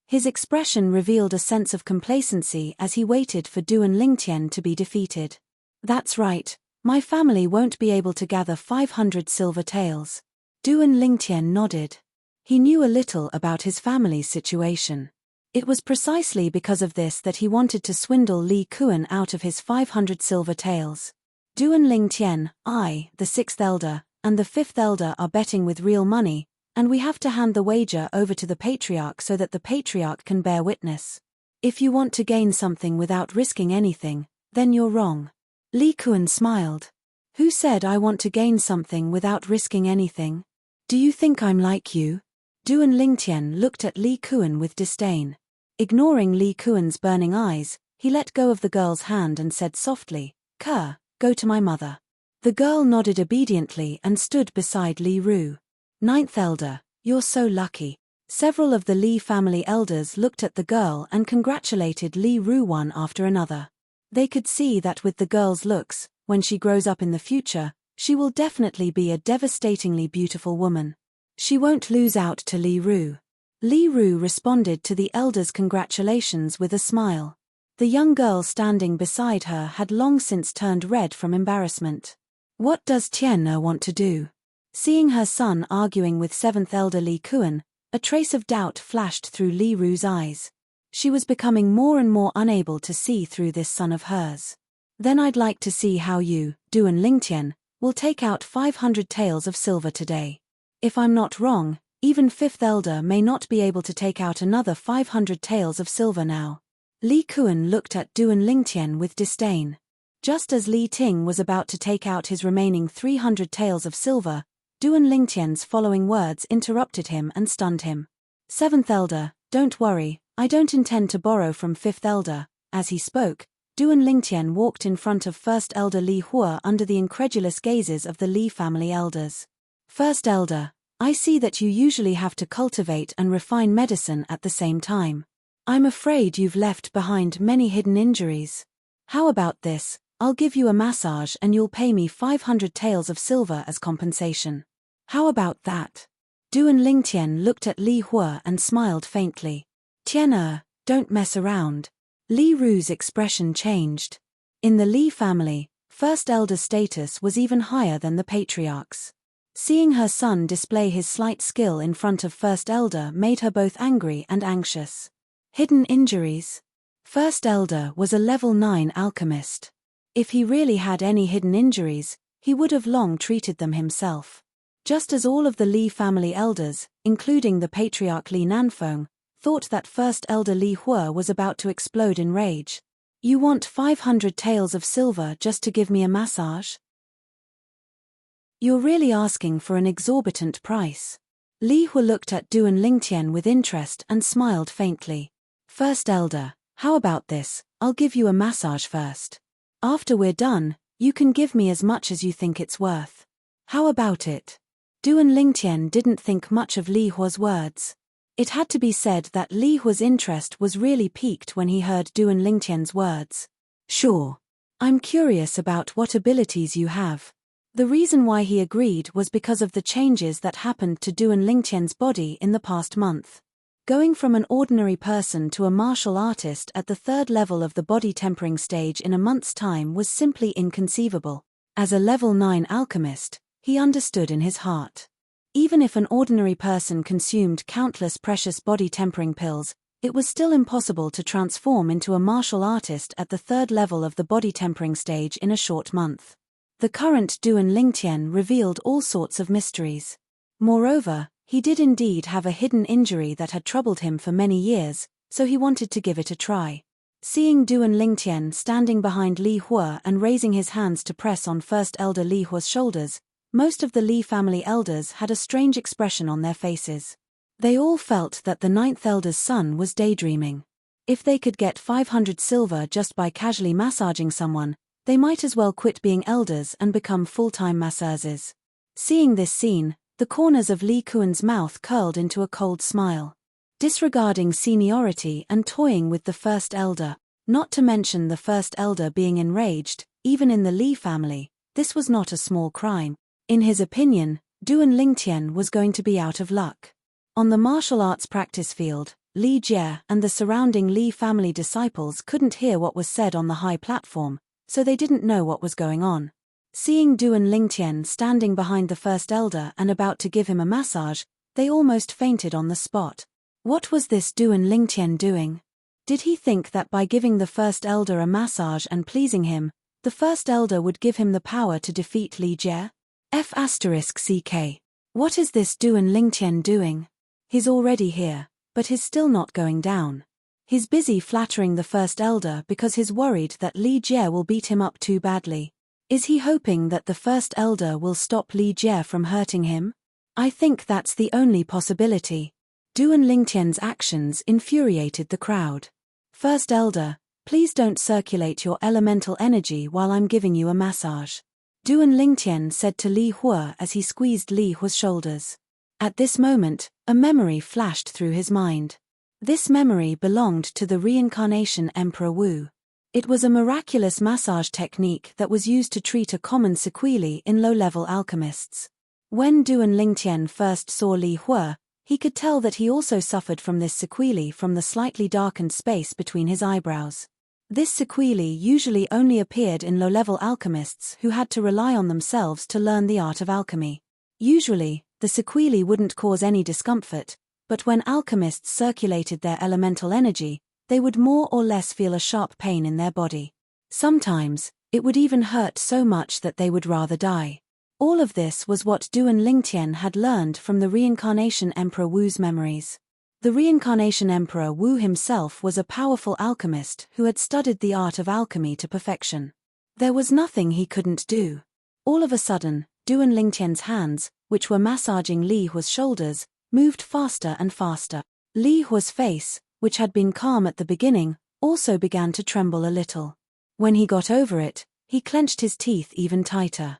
His expression revealed a sense of complacency as he waited for Duan Lingtian to be defeated. That's right, my family won't be able to gather 500 silver taels. Duan Lingtian nodded. He knew a little about his family's situation. It was precisely because of this that he wanted to swindle Li Kuan out of his 500 silver taels. Duan Lingtian, I, the 6th Elder, and the 5th Elder are betting with real money, and we have to hand the wager over to the Patriarch so that the Patriarch can bear witness. If you want to gain something without risking anything, then you're wrong. Li Kuan smiled. Who said I want to gain something without risking anything? Do you think I'm like you? Duan Lingtian looked at Li Kuan with disdain. Ignoring Li Kuan's burning eyes, he let go of the girl's hand and said softly, "Ke, go to my mother." The girl nodded obediently and stood beside Li Ru. 9th Elder, you're so lucky. Several of the Li family elders looked at the girl and congratulated Li Ru one after another. They could see that with the girl's looks, when she grows up in the future, she will definitely be a devastatingly beautiful woman. She won't lose out to Li Ru. Li Ru responded to the elders' congratulations with a smile. The young girl standing beside her had long since turned red from embarrassment. What does Tian'er want to do? Seeing her son arguing with 7th Elder Li Kuan, a trace of doubt flashed through Li Ru's eyes. She was becoming more and more unable to see through this son of hers. Then I'd like to see how you, Duan Lingtian, will take out 500 taels of silver today. If I'm not wrong, even 5th Elder may not be able to take out another 500 taels of silver now. Li Kuan looked at Duan Lingtian with disdain. Just as Li Ting was about to take out his remaining 300 taels of silver, Duan Lingtian's following words interrupted him and stunned him. 7th Elder, don't worry, I don't intend to borrow from 5th Elder. As he spoke, Duan Lingtian walked in front of 1st Elder Li Hua under the incredulous gazes of the Li family elders. 1st Elder, I see that you usually have to cultivate and refine medicine at the same time. I'm afraid you've left behind many hidden injuries. How about this? I'll give you a massage and you'll pay me 500 taels of silver as compensation. How about that? Duan Lingtian looked at Li Hua and smiled faintly. Tian'er, don't mess around. Li Ru's expression changed. In the Li family, 1st Elder status was even higher than the Patriarch's. Seeing her son display his slight skill in front of First Elder made her both angry and anxious. Hidden injuries. First Elder was a level 9 alchemist. If he really had any hidden injuries, he would have long treated them himself. Just as all of the Li family elders, including the patriarch Li Nanfeng, thought that First Elder Li Hua was about to explode in rage. You want 500 taels of silver just to give me a massage? You're really asking for an exorbitant price. Li Hua looked at Duan Lingtian with interest and smiled faintly. First Elder, how about this? I'll give you a massage first. After we're done, you can give me as much as you think it's worth. How about it? Duan Lingtian didn't think much of Li Hua's words. It had to be said that Li Hua's interest was really piqued when he heard Duan Lingtian's words. Sure. I'm curious about what abilities you have. The reason why he agreed was because of the changes that happened to Duan Lingtian's body in the past month. Going from an ordinary person to a martial artist at the 3rd level of the body tempering stage in a month's time was simply inconceivable. As a level 9 alchemist, he understood in his heart. Even if an ordinary person consumed countless precious body tempering pills, it was still impossible to transform into a martial artist at the 3rd level of the body tempering stage in a short month. The current Duan Lingtian revealed all sorts of mysteries. Moreover, he did indeed have a hidden injury that had troubled him for many years, so he wanted to give it a try. Seeing Duan Lingtian standing behind Li Hua and raising his hands to press on First Elder Li Hua's shoulders, most of the Li family elders had a strange expression on their faces. They all felt that the 9th elder's son was daydreaming. If they could get 500 silver just by casually massaging someone, they might as well quit being elders and become full-time masseuses. Seeing this scene, the corners of Li Kuan's mouth curled into a cold smile. Disregarding seniority and toying with the First Elder, not to mention the First Elder being enraged, even in the Li family, this was not a small crime. In his opinion, Duan Lingtian was going to be out of luck. On the martial arts practice field, Li Jie and the surrounding Li family disciples couldn't hear what was said on the high platform, so they didn't know what was going on. Seeing Duan Lingtian standing behind the First Elder and about to give him a massage, they almost fainted on the spot. What was this Duan Lingtian doing? Did he think that by giving the First Elder a massage and pleasing him, the First Elder would give him the power to defeat Li Jie? F***CK. What is this Duan Lingtian doing? He's already here, but he's still not going down. He's busy flattering the First Elder because he's worried that Li Jie will beat him up too badly. Is he hoping that the First Elder will stop Li Jie from hurting him? I think that's the only possibility. Duan Lingtian's actions infuriated the crowd. First Elder, please don't circulate your elemental energy while I'm giving you a massage. Duan Lingtian said to Li Hua as he squeezed Li Hua's shoulders. At this moment, a memory flashed through his mind. This memory belonged to the reincarnation Emperor Wu. It was a miraculous massage technique that was used to treat a common sequelae in low-level alchemists. When Duan Lingtian first saw Li Hua, he could tell that he also suffered from this sequelae from the slightly darkened space between his eyebrows. This sequelae usually only appeared in low-level alchemists who had to rely on themselves to learn the art of alchemy. Usually, the sequelae wouldn't cause any discomfort, but when alchemists circulated their elemental energy, they would more or less feel a sharp pain in their body. Sometimes, it would even hurt so much that they would rather die. All of this was what Duan Lingtian had learned from the reincarnation Emperor Wu's memories. The reincarnation Emperor Wu himself was a powerful alchemist who had studied the art of alchemy to perfection. There was nothing he couldn't do. All of a sudden, Duan Lingtian's hands, which were massaging Li Hua's shoulders, moved faster and faster. Li Hua's face, which had been calm at the beginning, also began to tremble a little. When he got over it, he clenched his teeth even tighter.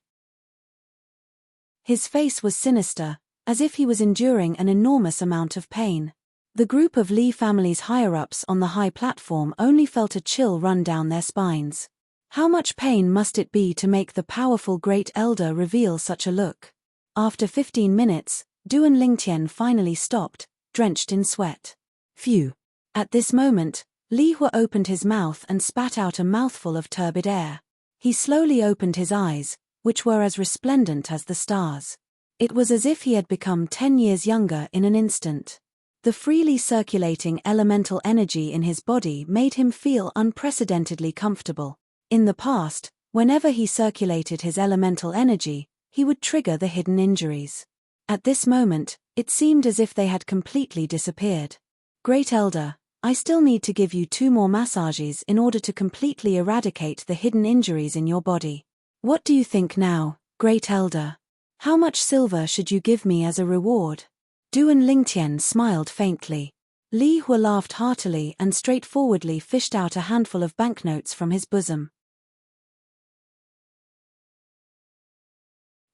His face was sinister, as if he was enduring an enormous amount of pain. The group of Li family's higher-ups on the high platform only felt a chill run down their spines. How much pain must it be to make the powerful Great Elder reveal such a look? After 15 minutes, Duan Lingtian finally stopped, drenched in sweat. Phew. At this moment, Li Hua opened his mouth and spat out a mouthful of turbid air. He slowly opened his eyes, which were as resplendent as the stars. It was as if he had become 10 years younger in an instant. The freely circulating elemental energy in his body made him feel unprecedentedly comfortable. In the past, whenever he circulated his elemental energy, he would trigger the hidden injuries. At this moment, it seemed as if they had completely disappeared. Great Elder, I still need to give you 2 more massages in order to completely eradicate the hidden injuries in your body. What do you think now, Great Elder? How much silver should you give me as a reward? Duan Lingtian smiled faintly. Li Hua laughed heartily and straightforwardly fished out a handful of banknotes from his bosom.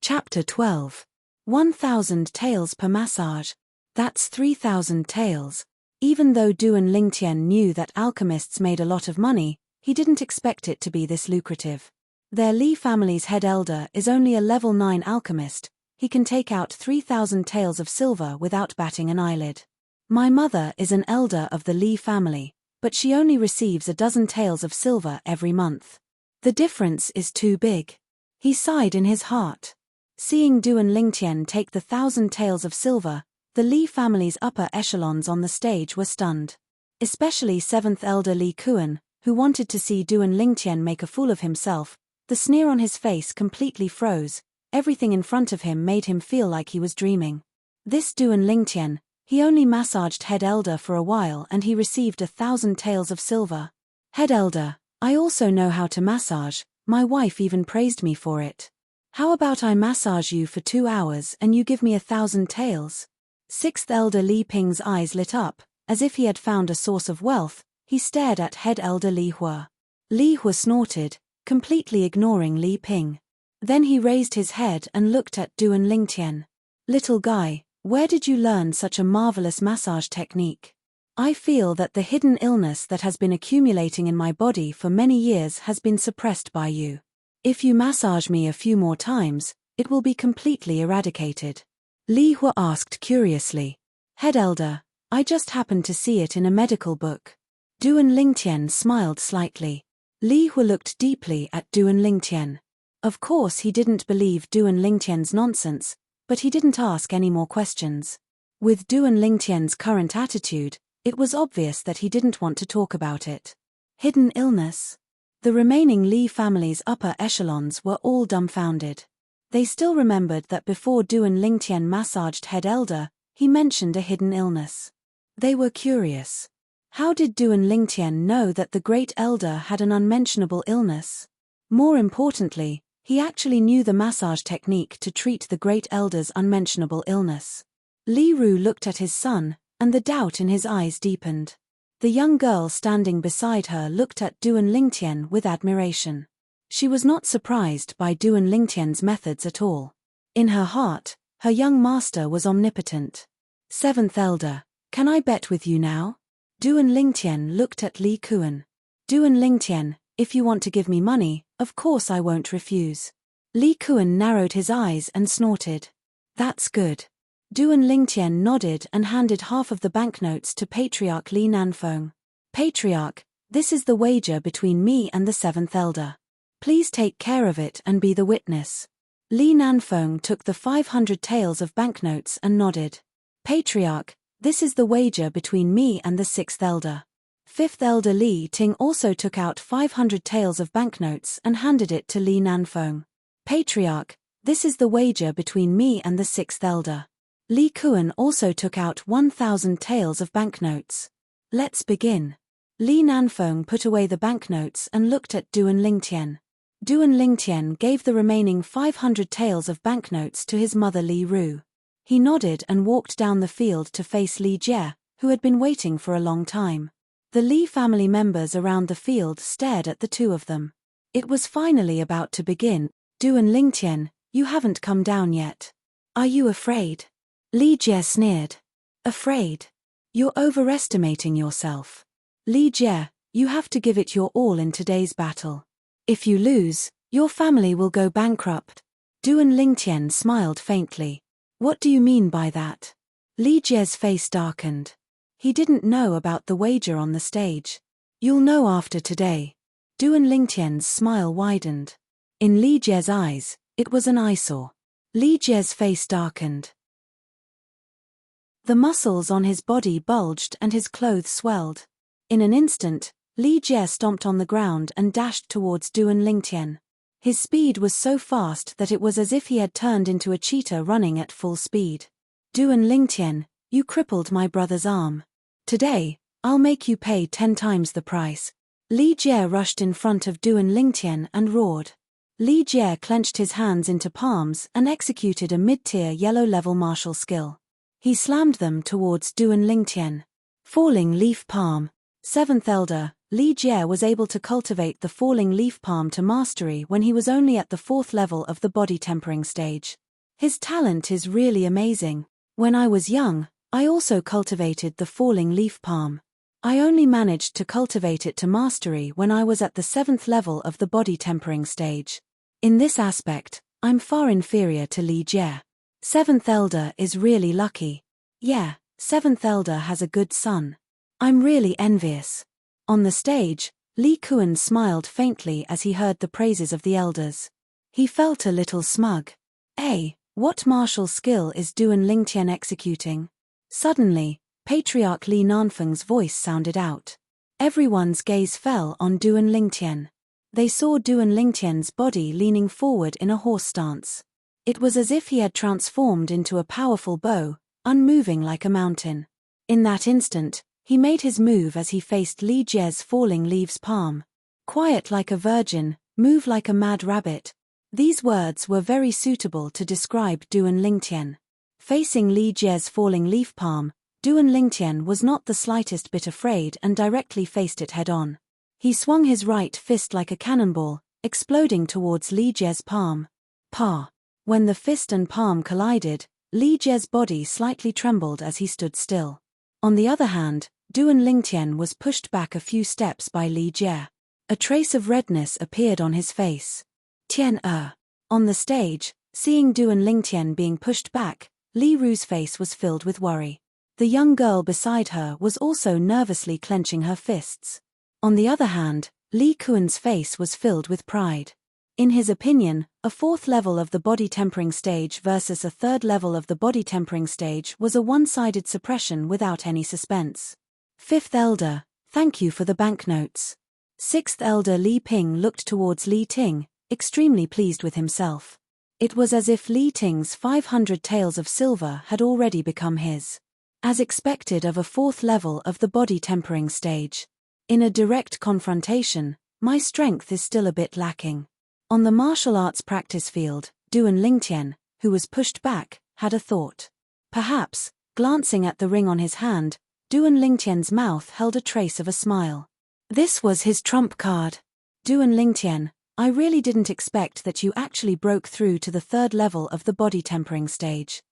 Chapter 12. 1,000 taels per massage. That's 3,000 taels. Even though Duan Lingtian knew that alchemists made a lot of money, he didn't expect it to be this lucrative. Their Li family's head elder is only a level 9 alchemist. He can take out 3,000 taels of silver without batting an eyelid. My mother is an elder of the Li family, but she only receives a dozen taels of silver every month. The difference is too big. He sighed in his heart. Seeing Duan Lingtian take the 1,000 taels of silver, the Li family's upper echelons on the stage were stunned. Especially 7th elder Li Kuan, who wanted to see Duan Lingtian make a fool of himself. The sneer on his face completely froze. Everything in front of him made him feel like he was dreaming. This Duan Lingtian, he only massaged head elder for a while and he received 1,000 taels of silver. Head elder, I also know how to massage, my wife even praised me for it. How about I massage you for 2 hours and you give me 1,000 taels? 6th elder Li Ping's eyes lit up, as if he had found a source of wealth. He stared at head elder Li Hua. Li Hua snorted, completely ignoring Li Ping. Then he raised his head and looked at Duan Lingtian. Little guy, where did you learn such a marvelous massage technique? I feel that the hidden illness that has been accumulating in my body for many years has been suppressed by you. If you massage me a few more times, it will be completely eradicated. Li Hua asked curiously. Head elder, I just happened to see it in a medical book. Duan Lingtian smiled slightly. Li Hua looked deeply at Duan Lingtian. Of course he didn't believe Duan Lingtian's nonsense, but he didn't ask any more questions. With Duan Lingtian's current attitude, it was obvious that he didn't want to talk about it. Hidden illness? The remaining Li family's upper echelons were all dumbfounded. They still remembered that before Duan Lingtian massaged head elder, he mentioned a hidden illness. They were curious. How did Duan Lingtian know that the great elder had an unmentionable illness? More importantly, he actually knew the massage technique to treat the great elder's unmentionable illness. Li Ru looked at his son, and the doubt in his eyes deepened. The young girl standing beside her looked at Duan Lingtian with admiration. She was not surprised by Duan Lingtian's methods at all. In her heart, her young master was omnipotent. 7th elder, can I bet with you now? Duan Lingtian looked at Li Kuan. Duan Lingtian, if you want to give me money, of course I won't refuse. Li Kuan narrowed his eyes and snorted. That's good. Duan Lingtian nodded and handed half of the banknotes to Patriarch Li Nanfeng. Patriarch, this is the wager between me and the 7th elder. Please take care of it and be the witness. Li Nanfeng took the 500 taels of banknotes and nodded. Patriarch, this is the wager between me and the 6th elder. 5th elder Li Ting also took out 500 taels of banknotes and handed it to Li Nanfeng. Patriarch, this is the wager between me and the 6th elder. Li Kuan also took out 1,000 taels of banknotes. Let's begin. Li Nanfeng put away the banknotes and looked at Duan Lingtian. Duan Lingtian gave the remaining 500 taels of banknotes to his mother Li Ru. He nodded and walked down the field to face Li Jie, who had been waiting for a long time. The Li family members around the field stared at the two of them. It was finally about to begin. Duan Lingtian, you haven't come down yet. Are you afraid? Li Jie sneered. Afraid? You're overestimating yourself. Li Jie, you have to give it your all in today's battle. If you lose, your family will go bankrupt. Duan Lingtian smiled faintly. What do you mean by that? Li Jie's face darkened. He didn't know about the wager on the stage. You'll know after today. Duan Lingtian's smile widened. In Li Jie's eyes, it was an eyesore. Li Jie's face darkened. The muscles on his body bulged and his clothes swelled. In an instant, Li Jie stomped on the ground and dashed towards Duan Lingtian. His speed was so fast that it was as if he had turned into a cheetah running at full speed. Duan Lingtian, you crippled my brother's arm. Today, I'll make you pay 10 times the price. Li Jie rushed in front of Duan Lingtian and roared. Li Jie clenched his hands into palms and executed a mid-tier yellow-level martial skill. He slammed them towards Duan Lingtian. Falling Leaf Palm. 7th Elder, Li Jie was able to cultivate the Falling Leaf Palm to mastery when he was only at the 4th level of the body tempering stage. His talent is really amazing. When I was young, I also cultivated the Falling Leaf Palm. I only managed to cultivate it to mastery when I was at the 7th level of the body tempering stage. In this aspect, I'm far inferior to Li Jie. 7th Elder is really lucky. Yeah, 7th Elder has a good son. I'm really envious. On the stage, Li Kuan smiled faintly as he heard the praises of the elders. He felt a little smug. What martial skill is Duan Lingtian executing? Suddenly, Patriarch Li Nanfeng's voice sounded out. Everyone's gaze fell on Duan Lingtian. They saw Duan Lingtian's body leaning forward in a horse stance. It was as if he had transformed into a powerful bow, unmoving like a mountain. In that instant, he made his move as he faced Li Jie's Falling Leaves Palm. Quiet like a virgin, move like a mad rabbit. These words were very suitable to describe Duan Lingtian. Facing Li Jie's Falling Leaf Palm, Duan Lingtian was not the slightest bit afraid and directly faced it head-on. He swung his right fist like a cannonball, exploding towards Li Jie's palm. Pa! When the fist and palm collided, Li Jie's body slightly trembled as he stood still. On the other hand, Duan Lingtian was pushed back a few steps by Li Jie. A trace of redness appeared on his face. On the stage, seeing Duan Lingtian being pushed back, Li Ru's face was filled with worry. The young girl beside her was also nervously clenching her fists. On the other hand, Li Kuan's face was filled with pride. In his opinion, a 4th level of the body tempering stage versus a 3rd level of the body tempering stage was a one-sided suppression without any suspense. 5th Elder, thank you for the banknotes. 6th Elder Li Ping looked towards Li Ting, extremely pleased with himself. It was as if Li Ting's 500 taels of silver had already become his. As expected of a 4th level of the body tempering stage. In a direct confrontation, my strength is still a bit lacking. On the martial arts practice field, Duan Lingtian, who was pushed back, had a thought. Perhaps, glancing at the ring on his hand, Duan Lingtian's mouth held a trace of a smile. This was his trump card. Duan Lingtian, I really didn't expect that you actually broke through to the 3rd level of the body tempering stage.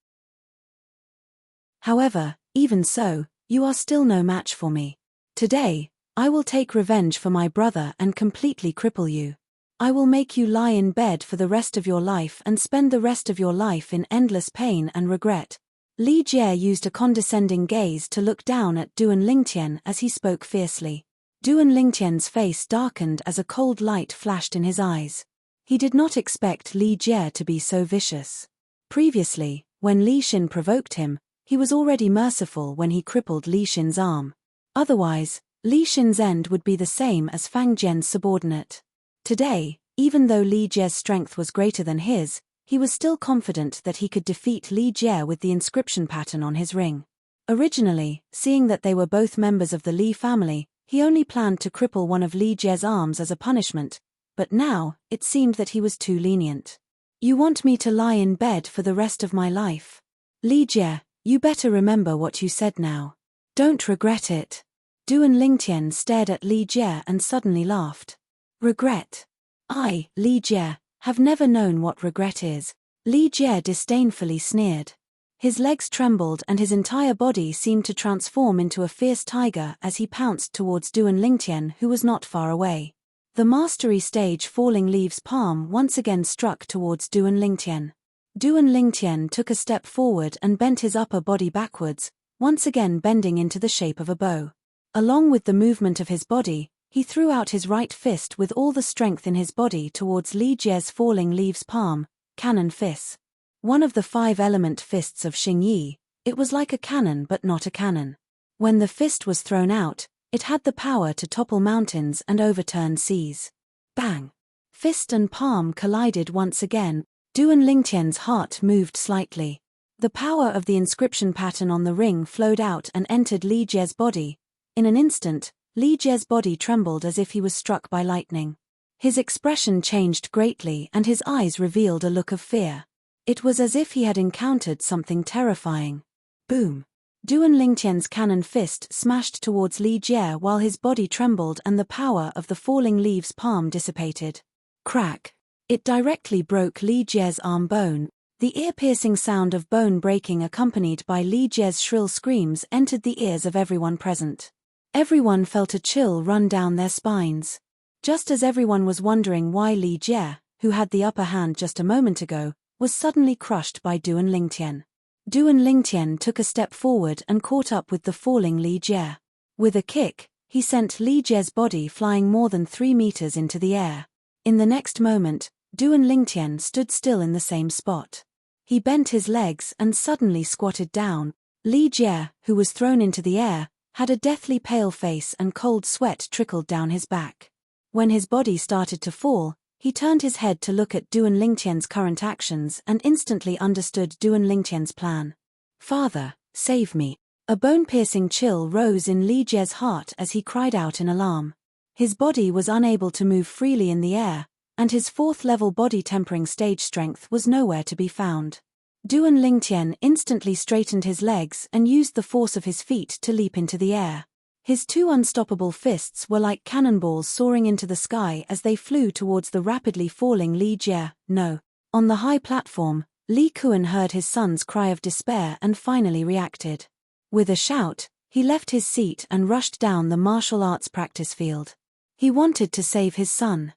However, even so, you are still no match for me. Today, I will take revenge for my brother and completely cripple you. I will make you lie in bed for the rest of your life and spend the rest of your life in endless pain and regret. Li Jie used a condescending gaze to look down at Duan Lingtian as he spoke fiercely. Duan Lingtian's face darkened as a cold light flashed in his eyes. He did not expect Li Jie to be so vicious. Previously, when Li Xin provoked him, he was already merciful when he crippled Li Xin's arm. Otherwise, Li Xin's end would be the same as Fang Jian's subordinate. Today, even though Li Jie's strength was greater than his, he was still confident that he could defeat Li Jie with the inscription pattern on his ring. Originally, seeing that they were both members of the Li family, he only planned to cripple one of Li Jie's arms as a punishment, but now, it seemed that he was too lenient. You want me to lie in bed for the rest of my life? Li Jie, you better remember what you said now. Don't regret it. Duan Lingtian stared at Li Jie and suddenly laughed. Regret? I, Li Jie, have never known what regret is. Li Jie disdainfully sneered. His legs trembled and his entire body seemed to transform into a fierce tiger as he pounced towards Duan Lingtian, who was not far away. The mastery stage Falling Leaves Palm once again struck towards Duan Lingtian. Duan Lingtian took a step forward and bent his upper body backwards, once again bending into the shape of a bow. Along with the movement of his body, he threw out his right fist with all the strength in his body towards Li Jie's Falling Leaves Palm, cannon fist. One of the 5-element fists of Xing Yi. It was like a cannon but not a cannon. When the fist was thrown out, it had the power to topple mountains and overturn seas. Bang! Fist and palm collided once again. Duan Lingtian's heart moved slightly. The power of the inscription pattern on the ring flowed out and entered Li Jie's body. In an instant, Li Jie's body trembled as if he was struck by lightning. His expression changed greatly and his eyes revealed a look of fear. It was as if he had encountered something terrifying. Boom! Duan Lingtian's cannon fist smashed towards Li Jie while his body trembled and the power of the falling leaves palm dissipated. Crack! It directly broke Li Jie's arm bone. The ear-piercing sound of bone breaking accompanied by Li Jie's shrill screams entered the ears of everyone present. Everyone felt a chill run down their spines. Just as everyone was wondering why Li Jie, who had the upper hand just a moment ago, was suddenly crushed by Duan Lingtian. Duan Lingtian took a step forward and caught up with the falling Li Jie. With a kick, he sent Li Jie's body flying more than 3 meters into the air. In the next moment, Duan Lingtian stood still in the same spot. He bent his legs and suddenly squatted down. Li Jie, who was thrown into the air, had a deathly pale face and cold sweat trickled down his back. When his body started to fall, he turned his head to look at Duan Lingtian's current actions and instantly understood Duan Lingtian's plan. "Father, save me." A bone-piercing chill rose in Li Jie's heart as he cried out in alarm. His body was unable to move freely in the air, and his 4th-level body-tempering stage strength was nowhere to be found. Duan Lingtian instantly straightened his legs and used the force of his feet to leap into the air. His 2 unstoppable fists were like cannonballs soaring into the sky as they flew towards the rapidly falling Li Jie. No. On the high platform, Li Kuan heard his son's cry of despair and finally reacted. With a shout, he left his seat and rushed down the martial arts practice field. He wanted to save his son.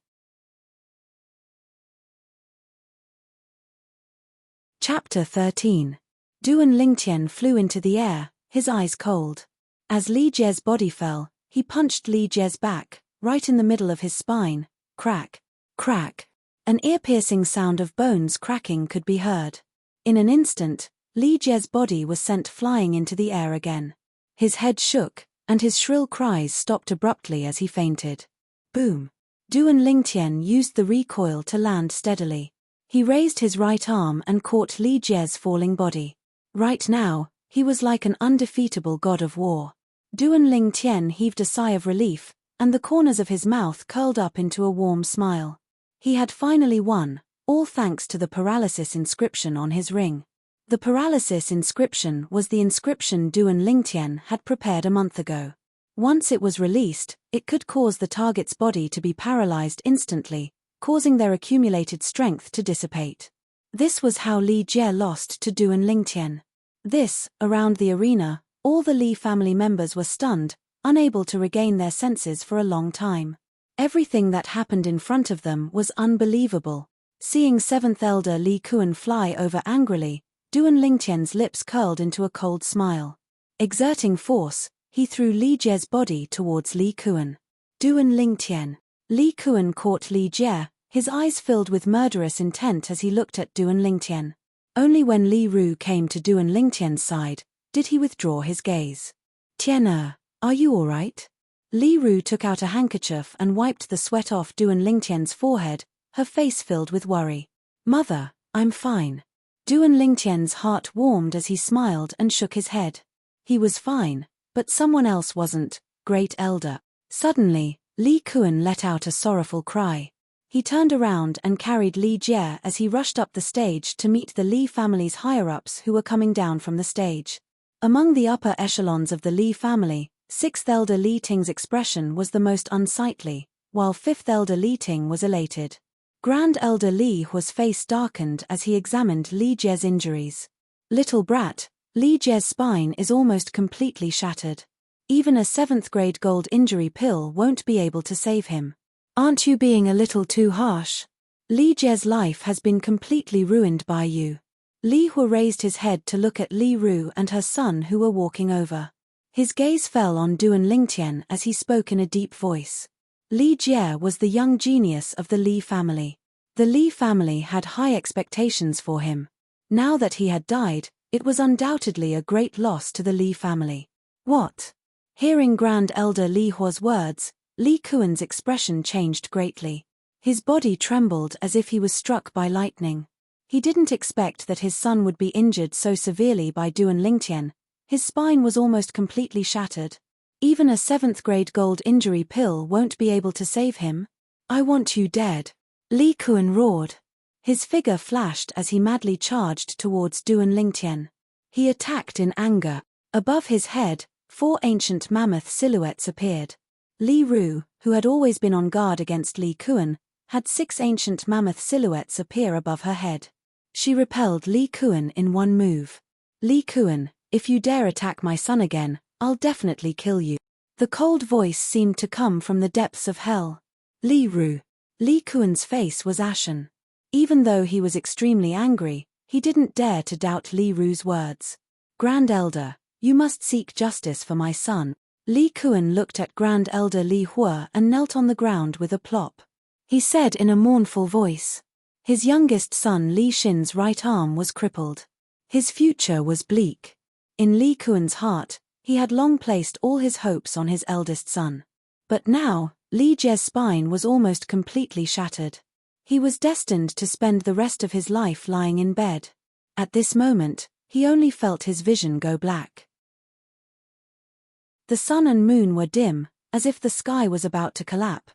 Chapter 13. Duan Lingtian flew into the air, his eyes cold. As Li Jie's body fell, he punched Li Jie's back, right in the middle of his spine. Crack! Crack! An ear-piercing sound of bones cracking could be heard. In an instant, Li Jie's body was sent flying into the air again. His head shook, and his shrill cries stopped abruptly as he fainted. Boom! Duan Lingtian used the recoil to land steadily. He raised his right arm and caught Li Jie's falling body. Right now, he was like an undefeatable god of war. Duan Lingtian heaved a sigh of relief, and the corners of his mouth curled up into a warm smile. He had finally won, all thanks to the paralysis inscription on his ring. The paralysis inscription was the inscription Duan Lingtian had prepared a month ago. Once it was released, it could cause the target's body to be paralyzed instantly, causing their accumulated strength to dissipate. This was how Li Jie lost to Duan Lingtian. Around the arena, all the Li family members were stunned, unable to regain their senses for a long time. Everything that happened in front of them was unbelievable. Seeing 7th Elder Li Kuan fly over angrily, Duan Lingtian's lips curled into a cold smile. Exerting force, he threw Li Jie's body towards Li Kuan. Duan Lingtian. Li Kuan caught Li Jie, his eyes filled with murderous intent as he looked at Duan Lingtian. Only when Li Ru came to Duan Lingtian's side, did he withdraw his gaze. "Tian'er, are you all right?" Li Ru took out a handkerchief and wiped the sweat off Duan Lingtian's forehead, her face filled with worry. "Mother, I'm fine." Duan Lingtian's heart warmed as he smiled and shook his head. He was fine, but someone else wasn't, Great Elder. Suddenly, Li Kuan let out a sorrowful cry. He turned around and carried Li Jie as he rushed up the stage to meet the Li family's higher-ups who were coming down from the stage. Among the upper echelons of the Li family, 6th Elder Li Ting's expression was the most unsightly, while 5th Elder Li Ting was elated. Grand Elder Li Hua's face darkened as he examined Li Jie's injuries. "Little brat, Li Jie's spine is almost completely shattered. Even a 7th-grade gold injury pill won't be able to save him. Aren't you being a little too harsh? Li Jie's life has been completely ruined by you." Li Hua raised his head to look at Li Ru and her son who were walking over. His gaze fell on Duan Lingtian as he spoke in a deep voice. Li Jie was the young genius of the Li family. The Li family had high expectations for him. Now that he had died, it was undoubtedly a great loss to the Li family. What? Hearing Grand Elder Li Hua's words, Li Kuan's expression changed greatly. His body trembled as if he was struck by lightning. He didn't expect that his son would be injured so severely by Duan Lingtian. His spine was almost completely shattered. Even a 7th grade gold injury pill won't be able to save him. I want you dead. Li Kuan roared. His figure flashed as he madly charged towards Duan Lingtian. He attacked in anger. Above his head, 4 ancient mammoth silhouettes appeared. Li Ru, who had always been on guard against Li Kuan, had 6 ancient mammoth silhouettes appear above her head. She repelled Li Kuan in one move. Li Kuan, if you dare attack my son again, I'll definitely kill you. The cold voice seemed to come from the depths of hell. Li Ru. Li Kuan's face was ashen. Even though he was extremely angry, he didn't dare to doubt Li Ru's words. Grand Elder, you must seek justice for my son. Li Kuan looked at Grand Elder Li Hua and knelt on the ground with a plop. He said in a mournful voice. His youngest son Li Xin's right arm was crippled. His future was bleak. In Li Kuan's heart, he had long placed all his hopes on his eldest son. But now, Li Jie's spine was almost completely shattered. He was destined to spend the rest of his life lying in bed. At this moment, he only felt his vision go black. The sun and moon were dim, as if the sky was about to collapse.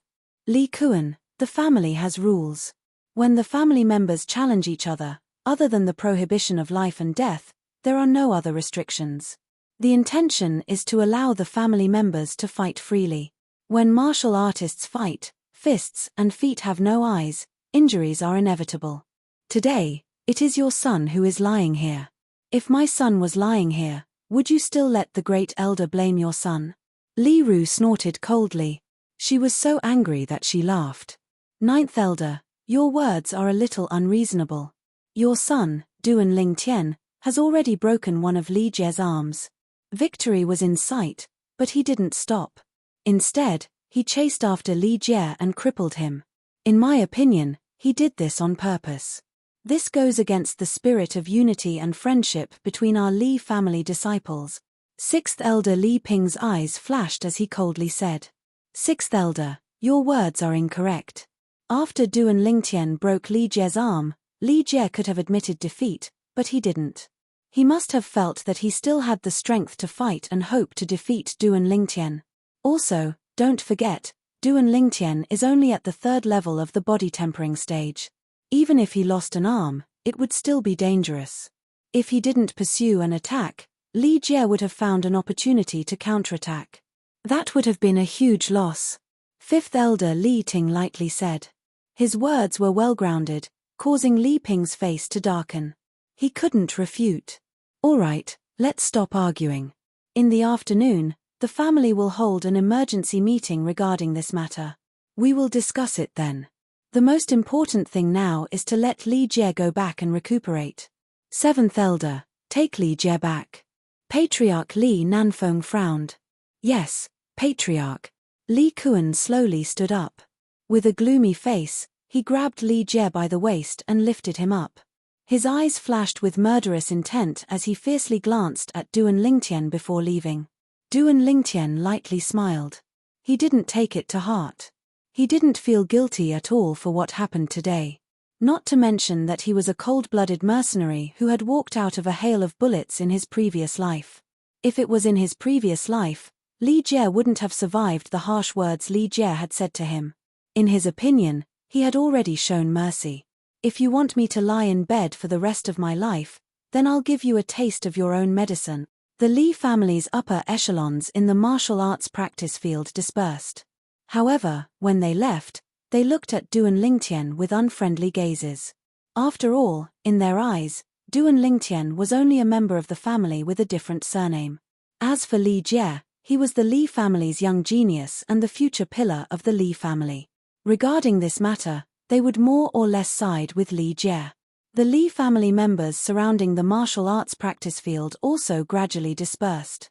Li Kuan, the family has rules. When the family members challenge each other, other than the prohibition of life and death, there are no other restrictions. The intention is to allow the family members to fight freely. When martial artists fight, fists and feet have no eyes, injuries are inevitable. Today, it is your son who is lying here. If my son was lying here, would you still let the great elder blame your son? Li Ru snorted coldly. She was so angry that she laughed. 9th Elder, your words are a little unreasonable. Your son, Duan Lingtian, has already broken one of Li Jie's arms. Victory was in sight, but he didn't stop. Instead, he chased after Li Jie and crippled him. In my opinion, he did this on purpose. This goes against the spirit of unity and friendship between our Li family disciples. 6th Elder Li Ping's eyes flashed as he coldly said. 6th Elder, your words are incorrect. After Duan Lingtian broke Li Jie's arm, Li Jie could have admitted defeat, but he didn't. He must have felt that he still had the strength to fight and hope to defeat Duan Lingtian. Also, don't forget, Duan Lingtian is only at the 3rd level of the body tempering stage. Even if he lost an arm, it would still be dangerous. If he didn't pursue an attack, Li Jie would have found an opportunity to counterattack. That would have been a huge loss. 5th Elder Li Ting lightly said. His words were well grounded, causing Li Ping's face to darken. He couldn't refute. All right, let's stop arguing. In the afternoon, the family will hold an emergency meeting regarding this matter. We will discuss it then. The most important thing now is to let Li Jie go back and recuperate. 7th Elder, take Li Jie back. Patriarch Li Nanfeng frowned. Yes, Patriarch. Li Kuan slowly stood up. With a gloomy face, he grabbed Li Jie by the waist and lifted him up. His eyes flashed with murderous intent as he fiercely glanced at Duan Lingtian before leaving. Duan Lingtian lightly smiled. He didn't take it to heart. He didn't feel guilty at all for what happened today. Not to mention that he was a cold-blooded mercenary who had walked out of a hail of bullets in his previous life. If it was in his previous life, Li Jie wouldn't have survived the harsh words Li Jie had said to him. In his opinion, he had already shown mercy. If you want me to lie in bed for the rest of my life, then I'll give you a taste of your own medicine. The Li family's upper echelons in the martial arts practice field dispersed. However, when they left, they looked at Duan Lingtian with unfriendly gazes. After all, in their eyes, Duan Lingtian was only a member of the family with a different surname. As for Li Jie, he was the Li family's young genius and the future pillar of the Li family. Regarding this matter, they would more or less side with Li Jie. The Li family members surrounding the martial arts practice field also gradually dispersed.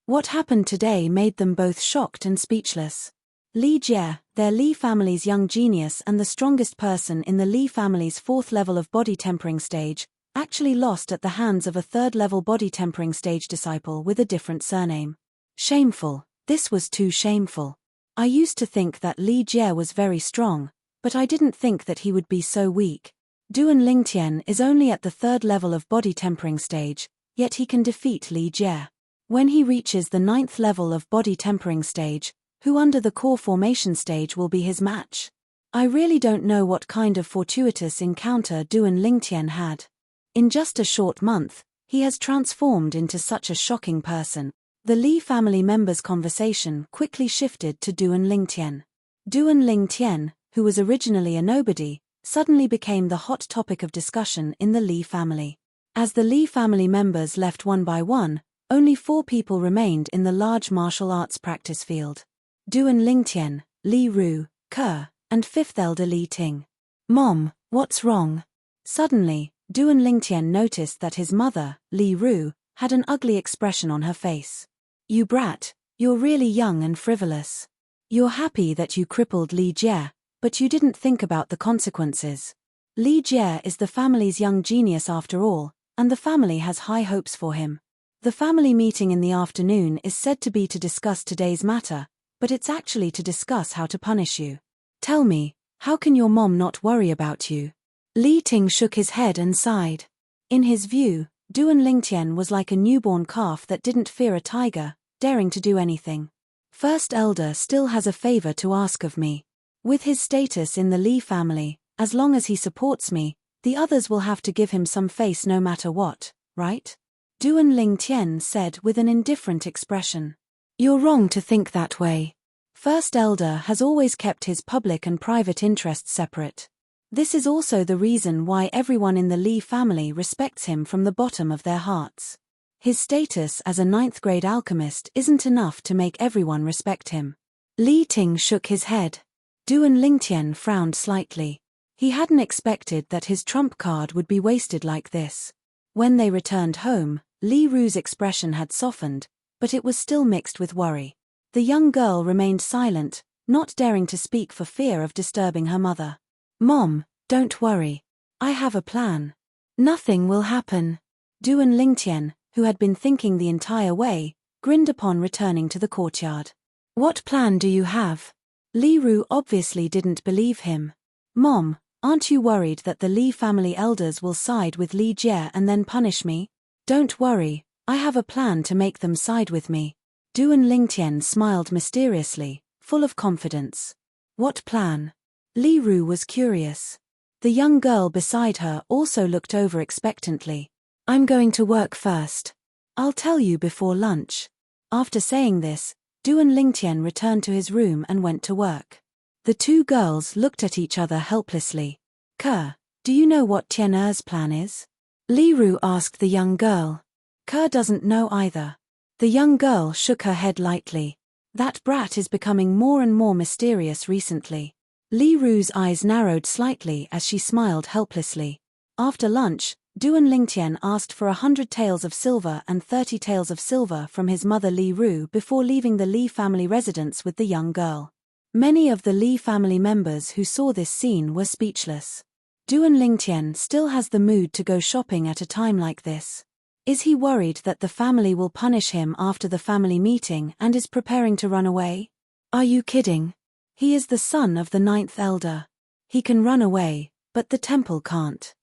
What happened today made them both shocked and speechless. Li Jie, their Li family's young genius and the strongest person in the Li family's 4th level of body tempering stage, actually lost at the hands of a 3rd level body tempering stage disciple with a different surname. Shameful. This was too shameful. I used to think that Li Jie was very strong, but I didn't think that he would be so weak. Duan Lingtian is only at the 3rd level of body tempering stage, yet he can defeat Li Jie. When he reaches the 9th level of body tempering stage, who under the core formation stage will be his match? I really don't know what kind of fortuitous encounter Duan Lingtian had. In just a short month, he has transformed into such a shocking person. The Li family members' conversation quickly shifted to Duan Lingtian. Duan Lingtian, who was originally a nobody, suddenly became the hot topic of discussion in the Li family. As the Li family members left one by one, only 4 people remained in the large martial arts practice field. Duan Lingtian, Li Ru, Ke, and 5th elder Li Ting. Mom, what's wrong? Suddenly, Duan Lingtian noticed that his mother, Li Ru, had an ugly expression on her face. You brat, you're really young and frivolous. You're happy that you crippled Li Jie, but you didn't think about the consequences. Li Jie is the family's young genius after all, and the family has high hopes for him. The family meeting in the afternoon is said to be to discuss today's matter, but it's actually to discuss how to punish you. Tell me, how can your mom not worry about you? Li Ting shook his head and sighed. In his view, Duan Lingtian was like a newborn calf that didn't fear a tiger, daring to do anything. 1st elder still has a favor to ask of me. With his status in the Li family, as long as he supports me, the others will have to give him some face no matter what, right? Duan Lingtian said with an indifferent expression. You're wrong to think that way. 1st elder has always kept his public and private interests separate. This is also the reason why everyone in the Li family respects him from the bottom of their hearts. His status as a 9th grade alchemist isn't enough to make everyone respect him. Li Ting shook his head. Duan Lingtian frowned slightly. He hadn't expected that his trump card would be wasted like this. When they returned home, Li Ru's expression had softened, but it was still mixed with worry. The young girl remained silent, not daring to speak for fear of disturbing her mother. Mom, don't worry. I have a plan. Nothing will happen. Duan Lingtian, who had been thinking the entire way, grinned upon returning to the courtyard. What plan do you have? Li Ru obviously didn't believe him. Mom, aren't you worried that the Li family elders will side with Li Jie and then punish me? Don't worry, I have a plan to make them side with me. Duan Lingtian smiled mysteriously, full of confidence. What plan? Li Ru was curious. The young girl beside her also looked over expectantly. I'm going to work first. I'll tell you before lunch. After saying this, Duan Lingtian returned to his room and went to work. The 2 girls looked at each other helplessly. Ke, do you know what Tian Er's plan is? Li Ru asked the young girl. Ke doesn't know either. The young girl shook her head lightly. That brat is becoming more and more mysterious recently. Li Ru's eyes narrowed slightly as she smiled helplessly. After lunch, Duan Lingtian asked for 100 taels of silver and 30 taels of silver from his mother Li Ru before leaving the Li family residence with the young girl. Many of the Li family members who saw this scene were speechless. Duan Lingtian still has the mood to go shopping at a time like this. Is he worried that the family will punish him after the family meeting and is preparing to run away? Are you kidding? He is the son of the 9th elder. He can run away, but the temple can't.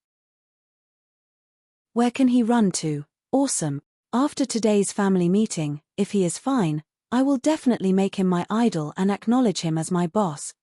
Where can he run to? Awesome. After today's family meeting, if he is fine, I will definitely make him my idol and acknowledge him as my boss.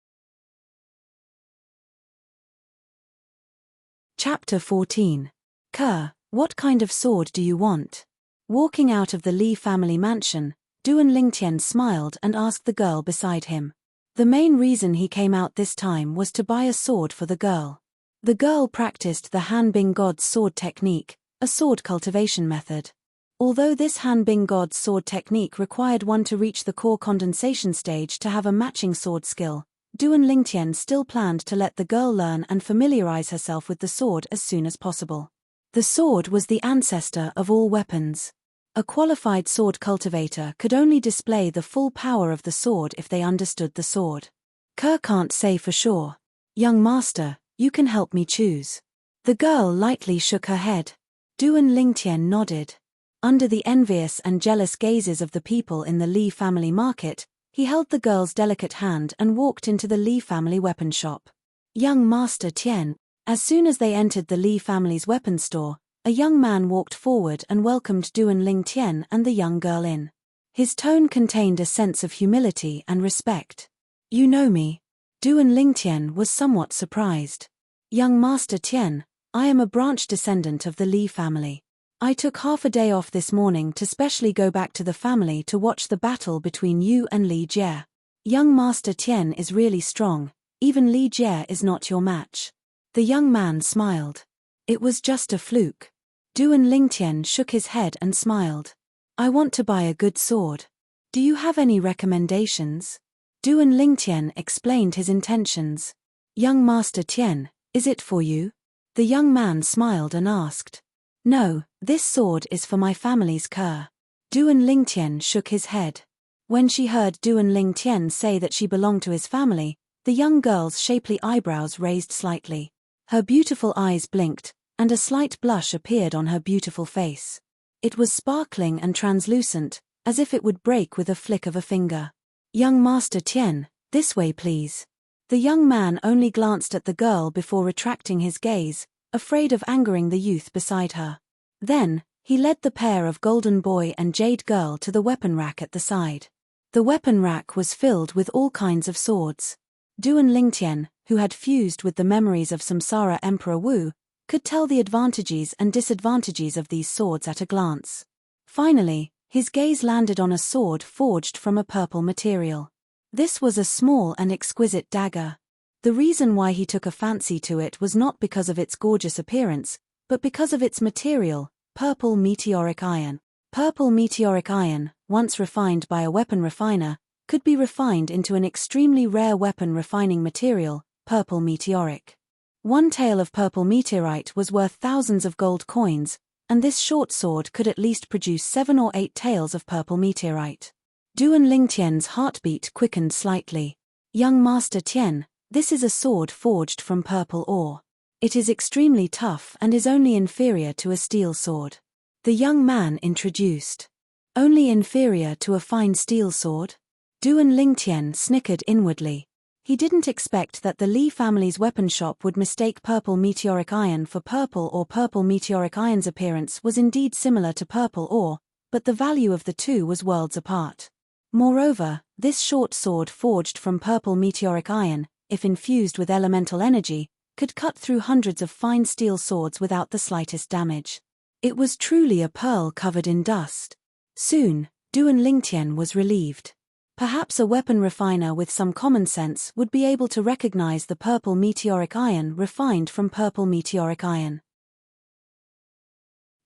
Chapter 14. Ke, what kind of sword do you want? Walking out of the Li family mansion, Duan Lingtian smiled and asked the girl beside him. The main reason he came out this time was to buy a sword for the girl. The girl practiced the Hanbing God's sword technique, a sword cultivation method. Although this Hanbing God's sword technique required one to reach the core condensation stage to have a matching sword skill, Duan Lingtian still planned to let the girl learn and familiarize herself with the sword as soon as possible. The sword was the ancestor of all weapons. A qualified sword cultivator could only display the full power of the sword if they understood the sword. Ke can't say for sure. Young master, you can help me choose. The girl lightly shook her head. Duan Lingtian nodded. Under the envious and jealous gazes of the people in the Li family market, he held the girl's delicate hand and walked into the Li family weapon shop. Young Master Tian. As soon as they entered the Li family's weapon store, a young man walked forward and welcomed Duan Lingtian and the young girl in. His tone contained a sense of humility and respect. You know me? Duan Lingtian was somewhat surprised. Young Master Tian, I am a branch descendant of the Li family. I took half a day off this morning to specially go back to the family to watch the battle between you and Li Jie. Young Master Tian is really strong, even Li Jie is not your match. The young man smiled. It was just a fluke. Duan Lingtian shook his head and smiled. I want to buy a good sword. Do you have any recommendations? Duan Lingtian explained his intentions. Young Master Tian, is it for you? The young man smiled and asked. No, this sword is for my family's Ke. Duan Lingtian shook his head. When she heard Duan Lingtian say that she belonged to his family, the young girl's shapely eyebrows raised slightly. Her beautiful eyes blinked, and a slight blush appeared on her beautiful face. It was sparkling and translucent, as if it would break with a flick of a finger. Young Master Tian, this way please. The young man only glanced at the girl before retracting his gaze, afraid of angering the youth beside her. Then, he led the pair of golden boy and jade girl to the weapon rack at the side. The weapon rack was filled with all kinds of swords. Duan Lingtian, who had fused with the memories of Samsara Emperor Wu, could tell the advantages and disadvantages of these swords at a glance. Finally, his gaze landed on a sword forged from a purple material. This was a small and exquisite dagger. The reason why he took a fancy to it was not because of its gorgeous appearance, but because of its material, purple meteoric iron. Purple meteoric iron, once refined by a weapon refiner, could be refined into an extremely rare weapon refining material, purple meteoric. One tael of purple meteorite was worth thousands of gold coins, and this short sword could at least produce 7 or 8 taels of purple meteorite. Duan Lingtian's heartbeat quickened slightly. Young Master Tian, this is a sword forged from purple ore. It is extremely tough and is only inferior to a steel sword. The young man introduced. Only inferior to a fine steel sword? Duan Lingtian snickered inwardly. He didn't expect that the Li family's weapon shop would mistake purple meteoric iron for purple ore. Purple meteoric iron's appearance was indeed similar to purple ore, but the value of the two was worlds apart. Moreover, this short sword forged from purple meteoric iron, if infused with elemental energy, could cut through hundreds of fine steel swords without the slightest damage. It was truly a pearl covered in dust. Soon, Duan Lingtian was relieved. Perhaps a weapon refiner with some common sense would be able to recognize the purple meteoric iron refined from purple meteoric iron.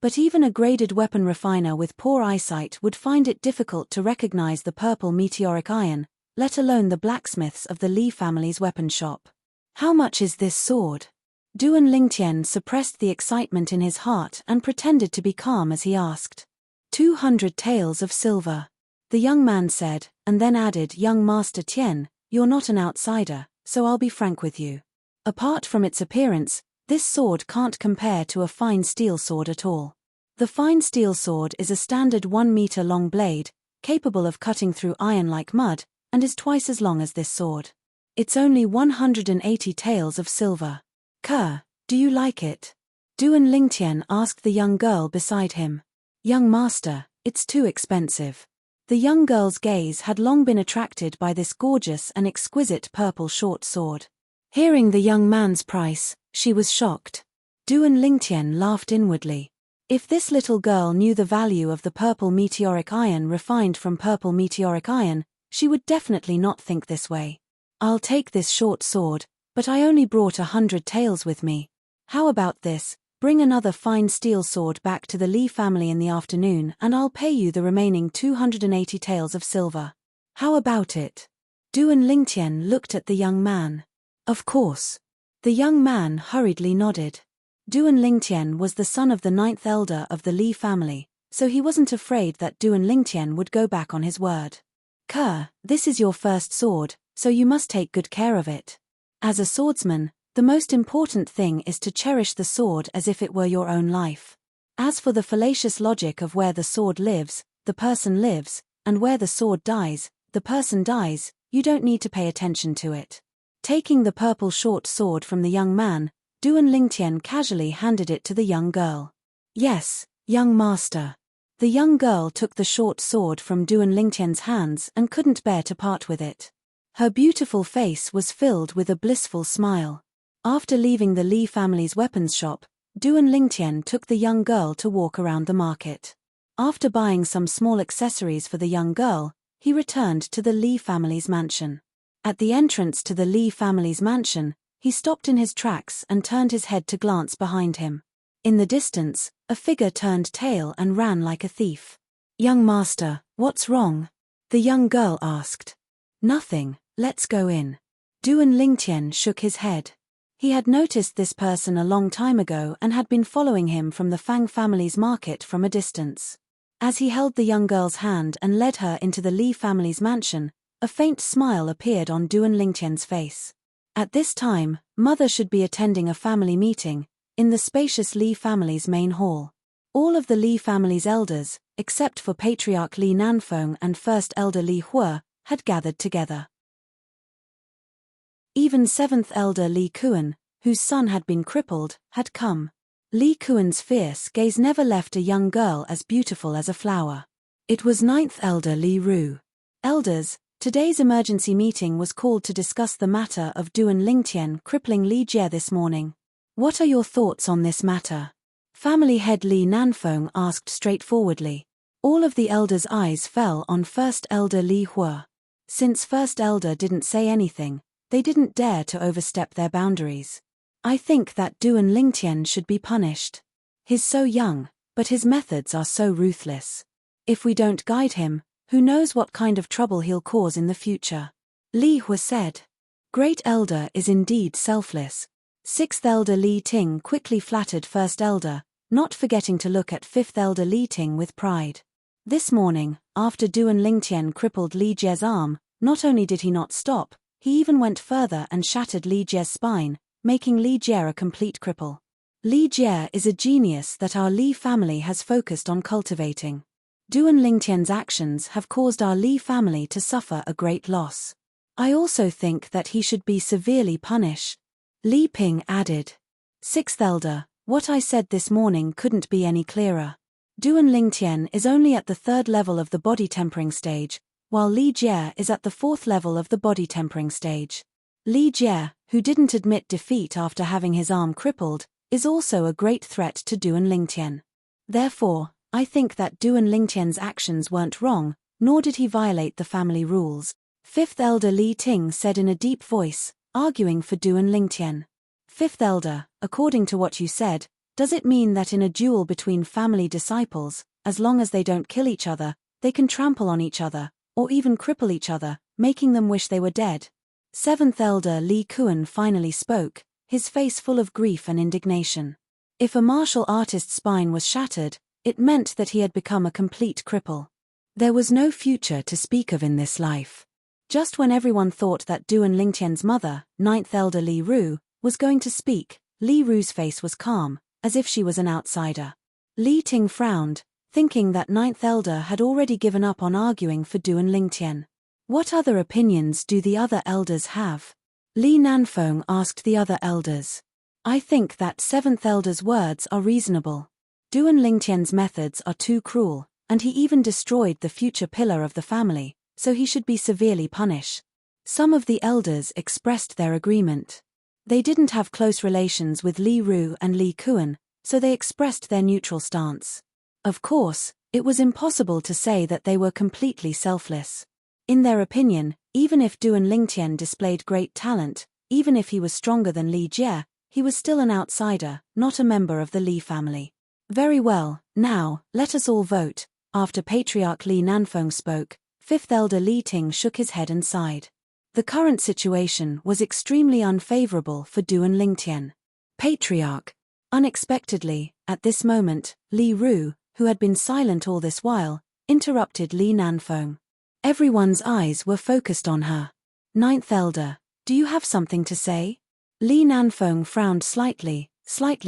But even a graded weapon refiner with poor eyesight would find it difficult to recognize the purple meteoric iron, let alone the blacksmiths of the Li family's weapon shop. How much is this sword? Duan Lingtian suppressed the excitement in his heart and pretended to be calm as he asked. 200 taels of silver. The young man said, and then added, Young Master Tian, you're not an outsider, so I'll be frank with you. Apart from its appearance, this sword can't compare to a fine steel sword at all. The fine steel sword is a standard 1-meter-long blade, capable of cutting through iron like mud, and is twice as long as this sword. It's only 180 taels of silver. Ke, do you like it? Duan Lingtian asked the young girl beside him. Young master, it's too expensive. The young girl's gaze had long been attracted by this gorgeous and exquisite purple short sword. Hearing the young man's price, she was shocked. Duan Lingtian laughed inwardly. If this little girl knew the value of the purple meteoric iron refined from purple meteoric iron, she would definitely not think this way. I'll take this short sword, but I only brought 100 taels with me. How about this? Bring another fine steel sword back to the Li family in the afternoon and I'll pay you the remaining 280 taels of silver. How about it? Duan Lingtian looked at the young man. Of course. The young man hurriedly nodded. Duan Lingtian was the son of the 9th elder of the Li family, so he wasn't afraid that Duan Lingtian would go back on his word. Kerr, this is your first sword, so you must take good care of it. As a swordsman, the most important thing is to cherish the sword as if it were your own life. As for the fallacious logic of where the sword lives, the person lives, and where the sword dies, the person dies, you don't need to pay attention to it. Taking the purple short sword from the young man, Duan Lingtian casually handed it to the young girl. Yes, young master. The young girl took the short sword from Duan Lingtian's hands and couldn't bear to part with it. Her beautiful face was filled with a blissful smile. After leaving the Li family's weapons shop, Duan Lingtian took the young girl to walk around the market. After buying some small accessories for the young girl, he returned to the Li family's mansion. At the entrance to the Li family's mansion, he stopped in his tracks and turned his head to glance behind him. In the distance, a figure turned tail and ran like a thief. Young master, what's wrong? The young girl asked. Nothing, let's go in. Duan Lingtian shook his head. He had noticed this person a long time ago and had been following him from the Fang family's market from a distance. As he held the young girl's hand and led her into the Li family's mansion, a faint smile appeared on Duan Lingtian's face. At this time, mother should be attending a family meeting in the spacious Li family's main hall. All of the Li family's elders, except for Patriarch Li Nanfeng and First Elder Li Hua, had gathered together. Even 7th Elder Li Kuan, whose son had been crippled, had come. Li Kuan's fierce gaze never left a young girl as beautiful as a flower. It was 9th Elder Li Ru. Elders, today's emergency meeting was called to discuss the matter of Duan Lingtian crippling Li Jie this morning. What are your thoughts on this matter? Family head Li Nanfeng asked straightforwardly. All of the elders' eyes fell on First Elder Li Hua. Since First Elder didn't say anything, they didn't dare to overstep their boundaries. I think that Duan Lingtian should be punished. He's so young, but his methods are so ruthless. If we don't guide him, who knows what kind of trouble he'll cause in the future? Li Hua said. Great Elder is indeed selfless. 6th Elder Li Ting quickly flattered First Elder, not forgetting to look at 5th Elder Li Ting with pride. This morning, after Duan Lingtian crippled Li Jie's arm, not only did he not stop, he even went further and shattered Li Jie's spine, making Li Jie a complete cripple. Li Jie is a genius that our Li family has focused on cultivating. Duan Lingtian's actions have caused our Li family to suffer a great loss. I also think that he should be severely punished. Li Ping added. 6th Elder, what I said this morning couldn't be any clearer. Duan Lingtian is only at the 3rd level of the body tempering stage, while Li Jie is at the 4th level of the body tempering stage. Li Jie, who didn't admit defeat after having his arm crippled, is also a great threat to Duan Lingtian. Therefore, I think that Duan Lingtian's actions weren't wrong, nor did he violate the family rules. 5th Elder Li Ting said in a deep voice, arguing for Duan Lingtian. 5th Elder, according to what you said, does it mean that in a duel between family disciples, as long as they don't kill each other, they can trample on each other, or even cripple each other, making them wish they were dead? 7th Elder Li Kuan finally spoke, his face full of grief and indignation. If a martial artist's spine was shattered, it meant that he had become a complete cripple. There was no future to speak of in this life. Just when everyone thought that Duan Lingtian's mother, 9th Elder Li Ru, was going to speak, Li Ru's face was calm, as if she was an outsider. Li Ting frowned, thinking that 9th Elder had already given up on arguing for Duan Lingtian. What other opinions do the other elders have? Li Nanfeng asked the other elders. I think that 7th Elder's words are reasonable. Duan Lingtian's methods are too cruel, and he even destroyed the future pillar of the family, so he should be severely punished. Some of the elders expressed their agreement. They didn't have close relations with Li Ru and Li Kuan, so they expressed their neutral stance. Of course, it was impossible to say that they were completely selfless. In their opinion, even if Duan Lingtian displayed great talent, even if he was stronger than Li Jie, he was still an outsider, not a member of the Li family. Very well, now, let us all vote. After Patriarch Li Nanfeng spoke, 5th Elder Li Ting shook his head and sighed. The current situation was extremely unfavorable for Duan Lingtian. Patriarch. Unexpectedly, at this moment, Li Ru, who had been silent all this while, interrupted Li Nanfeng. Everyone's eyes were focused on her. Ninth elder, do you have something to say? Li Nanfeng frowned slightly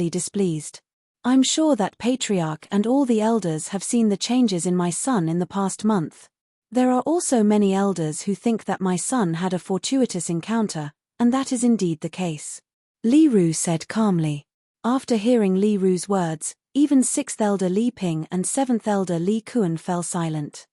displeased. I'm sure that patriarch and all the elders have seen the changes in my son in the past month. There are also many elders who think that my son had a fortuitous encounter, and that is indeed the case. Li Ru said calmly. After hearing Li Ru's words, even 6th elder Li Ping and 7th elder Li Kuan fell silent.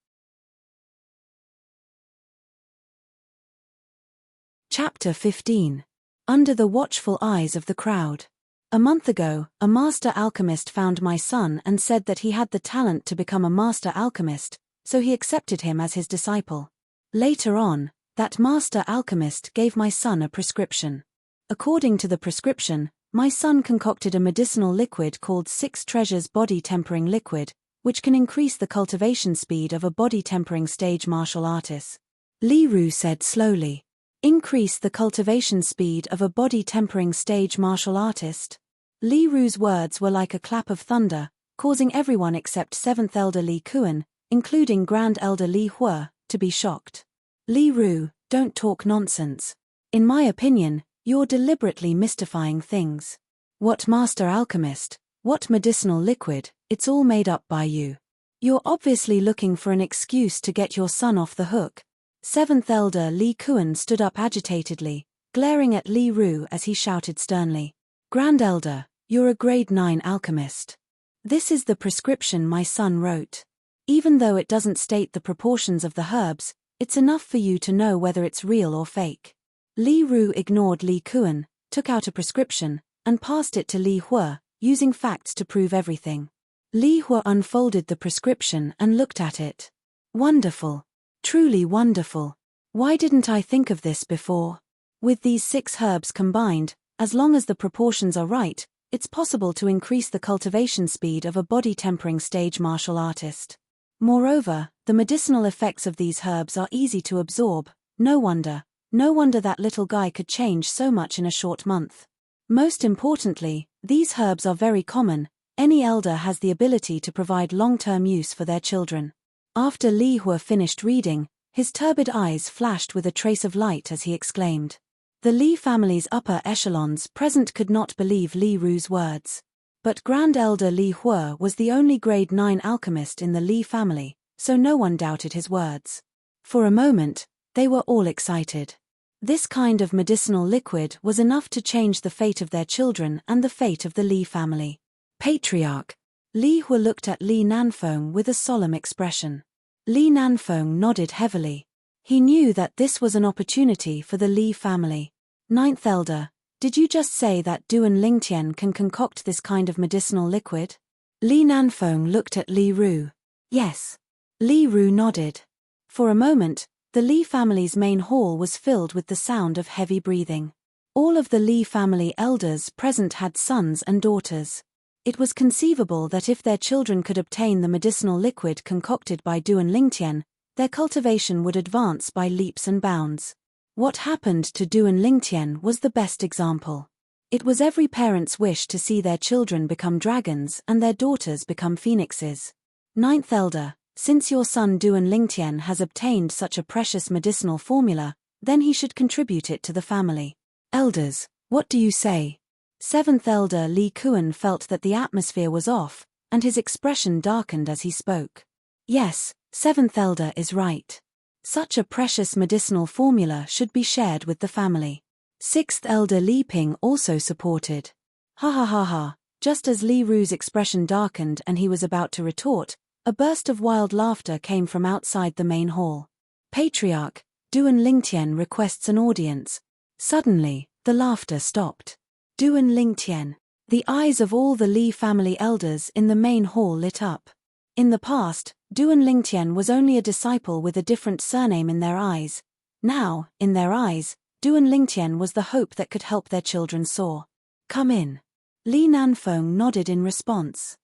Chapter 15. Under the watchful eyes of the crowd. A month ago, a master alchemist found my son and said that he had the talent to become a master alchemist, so he accepted him as his disciple. Later on, that master alchemist gave my son a prescription. According to the prescription, my son concocted a medicinal liquid called 6 Treasures Body Tempering Liquid, which can increase the cultivation speed of a body tempering stage martial artist. Li Ru said slowly. Increase the cultivation speed of a body tempering stage martial artist? Li Ru's words were like a clap of thunder, causing everyone except 7th elder Li Kuan, including Grand Elder Li Hua, to be shocked. Li Ru, don't talk nonsense. In my opinion, you're deliberately mystifying things. What master alchemist? What medicinal liquid? It's all made up by you. You're obviously looking for an excuse to get your son off the hook. 7th elder Li Kuan stood up agitatedly, glaring at Li Ru as he shouted sternly. Grand Elder, you're a grade 9 alchemist. This is the prescription my son wrote. Even though it doesn't state the proportions of the herbs, it's enough for you to know whether it's real or fake. Li Ru ignored Li Kuan, took out a prescription, and passed it to Li Hua, using facts to prove everything. Li Hua unfolded the prescription and looked at it. Wonderful. Truly wonderful. Why didn't I think of this before? With these 6 herbs combined, as long as the proportions are right, it's possible to increase the cultivation speed of a body tempering stage martial artist. Moreover, the medicinal effects of these herbs are easy to absorb. No wonder that little guy could change so much in a short month. Most importantly, these herbs are very common. Any elder has the ability to provide long-term use for their children. After Li Hua finished reading, his turbid eyes flashed with a trace of light as he exclaimed. The Li family's upper echelons present could not believe Li Ru's words. But Grand Elder Li Hua was the only grade 9 alchemist in the Li family, so no one doubted his words. For a moment, they were all excited. This kind of medicinal liquid was enough to change the fate of their children and the fate of the Li family. Patriarch. Li Hua looked at Li Nanfeng with a solemn expression. Li Nanfeng nodded heavily. He knew that this was an opportunity for the Li family. 9th elder, did you just say that Duan Lingtian can concoct this kind of medicinal liquid? Li Nanfeng looked at Li Ru. Yes. Li Ru nodded. For a moment, the Li family's main hall was filled with the sound of heavy breathing. All of the Li family elders present had sons and daughters. It was conceivable that if their children could obtain the medicinal liquid concocted by Duan Lingtian, their cultivation would advance by leaps and bounds. What happened to Duan Lingtian was the best example. It was every parent's wish to see their children become dragons and their daughters become phoenixes. 9th elder, since your son Duan Lingtian has obtained such a precious medicinal formula, then he should contribute it to the family. Elders, what do you say? 7th elder Li Kuan felt that the atmosphere was off, and his expression darkened as he spoke. Yes, 7th elder is right. Such a precious medicinal formula should be shared with the family. 6th elder Li Ping also supported. Ha ha ha ha. Just as Li Ru's expression darkened and he was about to retort, a burst of wild laughter came from outside the main hall. Patriarch, Duan Lingtian requests an audience. Suddenly, the laughter stopped. Duan Lingtian. The eyes of all the Li family elders in the main hall lit up. In the past, Duan Lingtian was only a disciple with a different surname in their eyes. Now, in their eyes, Duan Lingtian was the hope that could help their children soar. Come in. Li Nanfeng nodded in response.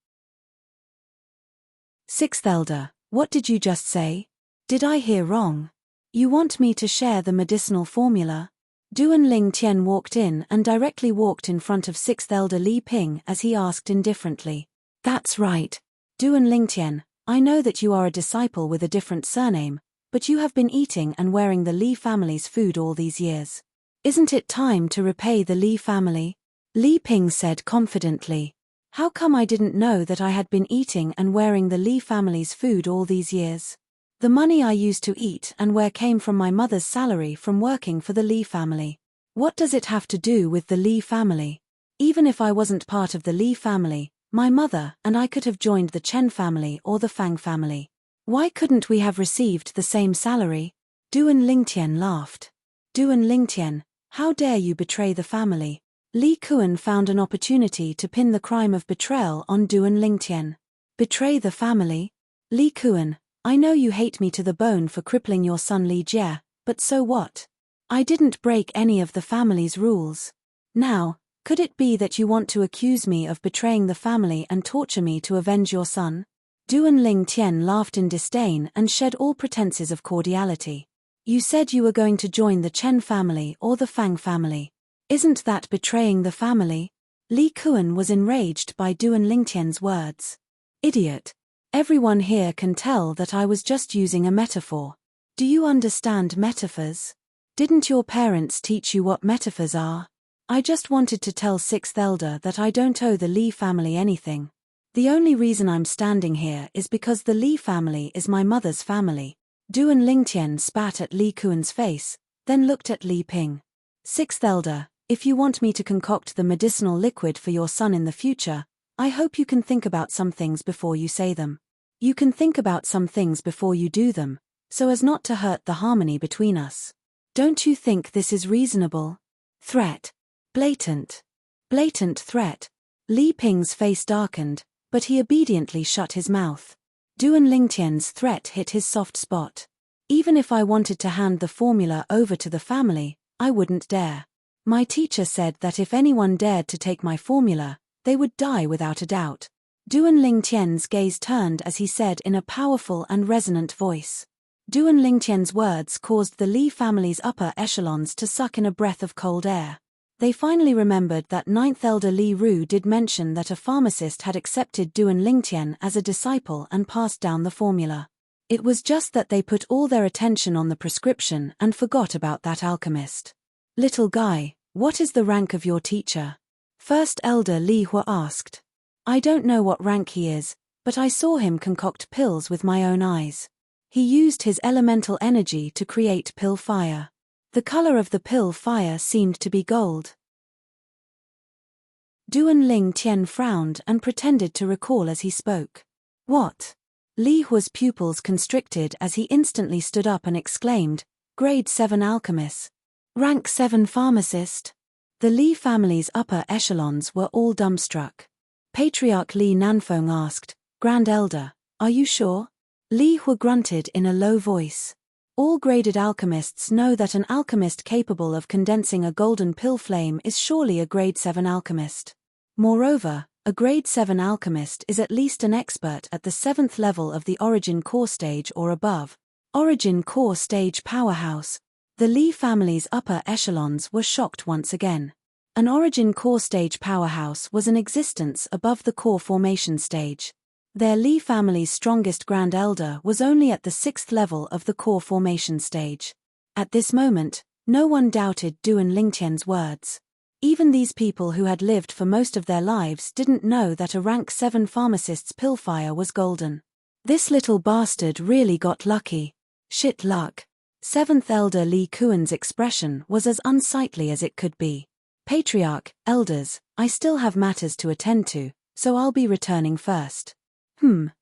6th elder, what did you just say? Did I hear wrong? You want me to share the medicinal formula? Duan Lingtian walked in and directly walked in front of 6th elder Li Ping as he asked indifferently. That's right. Duan Lingtian, I know that you are a disciple with a different surname, but you have been eating and wearing the Li family's food all these years. Isn't it time to repay the Li family? Li Ping said confidently. How come I didn't know that I had been eating and wearing the Li family's food all these years? The money I used to eat and wear came from my mother's salary from working for the Li family. What does it have to do with the Li family? Even if I wasn't part of the Li family, my mother and I could have joined the Chen family or the Fang family. Why couldn't we have received the same salary? Duan Lingtian laughed. Duan Lingtian, how dare you betray the family? Li Kuan found an opportunity to pin the crime of betrayal on Duan Lingtian. Betray the family? Li Kuan, I know you hate me to the bone for crippling your son Li Jie, but so what? I didn't break any of the family's rules. Now, could it be that you want to accuse me of betraying the family and torture me to avenge your son? Duan Lingtian laughed in disdain and shed all pretenses of cordiality. You said you were going to join the Chen family or the Fang family. Isn't that betraying the family? Li Kuan was enraged by Duan Lingtian's words. Idiot. Everyone here can tell that I was just using a metaphor. Do you understand metaphors? Didn't your parents teach you what metaphors are? I just wanted to tell Sixth Elder that I don't owe the Li family anything. The only reason I'm standing here is because the Li family is my mother's family. Duan Lingtian spat at Li Kuan's face, then looked at Li Ping. Sixth Elder, if you want me to concoct the medicinal liquid for your son in the future, I hope you can think about some things before you say them. You can think about some things before you do them, so as not to hurt the harmony between us. Don't you think this is reasonable? Threat. Blatant. Blatant threat. Li Ping's face darkened, but he obediently shut his mouth. Duan Lingtian's threat hit his soft spot. Even if I wanted to hand the formula over to the family, I wouldn't dare. My teacher said that if anyone dared to take my formula, they would die without a doubt. Duan Lingtian's gaze turned as he said in a powerful and resonant voice. Duan Lingtian's words caused the Li family's upper echelons to suck in a breath of cold air. They finally remembered that Ninth Elder Li Ru did mention that a pharmacist had accepted Duan Lingtian as a disciple and passed down the formula. It was just that they put all their attention on the prescription and forgot about that alchemist. Little guy, what is the rank of your teacher? First Elder Li Hua asked. I don't know what rank he is, but I saw him concoct pills with my own eyes. He used his elemental energy to create pill fire. The color of the pill fire seemed to be gold. Duan Lingtian frowned and pretended to recall as he spoke. What? Li Hua's pupils constricted as he instantly stood up and exclaimed, Grade 7 alchemist. Rank 7 pharmacist. The Li family's upper echelons were all dumbstruck. Patriarch Li Nanfeng asked, Grand Elder, are you sure? Li Hua grunted in a low voice. All graded alchemists know that an alchemist capable of condensing a golden pill flame is surely a grade 7 alchemist. Moreover, a grade 7 alchemist is at least an expert at the 7th level of the Origin Core stage or above. Origin Core stage powerhouse. The Li family's upper echelons were shocked once again. An Origin Core stage powerhouse was an existence above the core formation stage. Their Li family's strongest Grand Elder was only at the 6th level of the core formation stage. At this moment, no one doubted Duan Lingtian's words. Even these people who had lived for most of their lives didn't know that a rank 7 pharmacist's pill fire was golden. This little bastard really got lucky. Shit luck. 7th Elder Li Kuan's expression was as unsightly as it could be. Patriarch, elders, I still have matters to attend to, so I'll be returning first.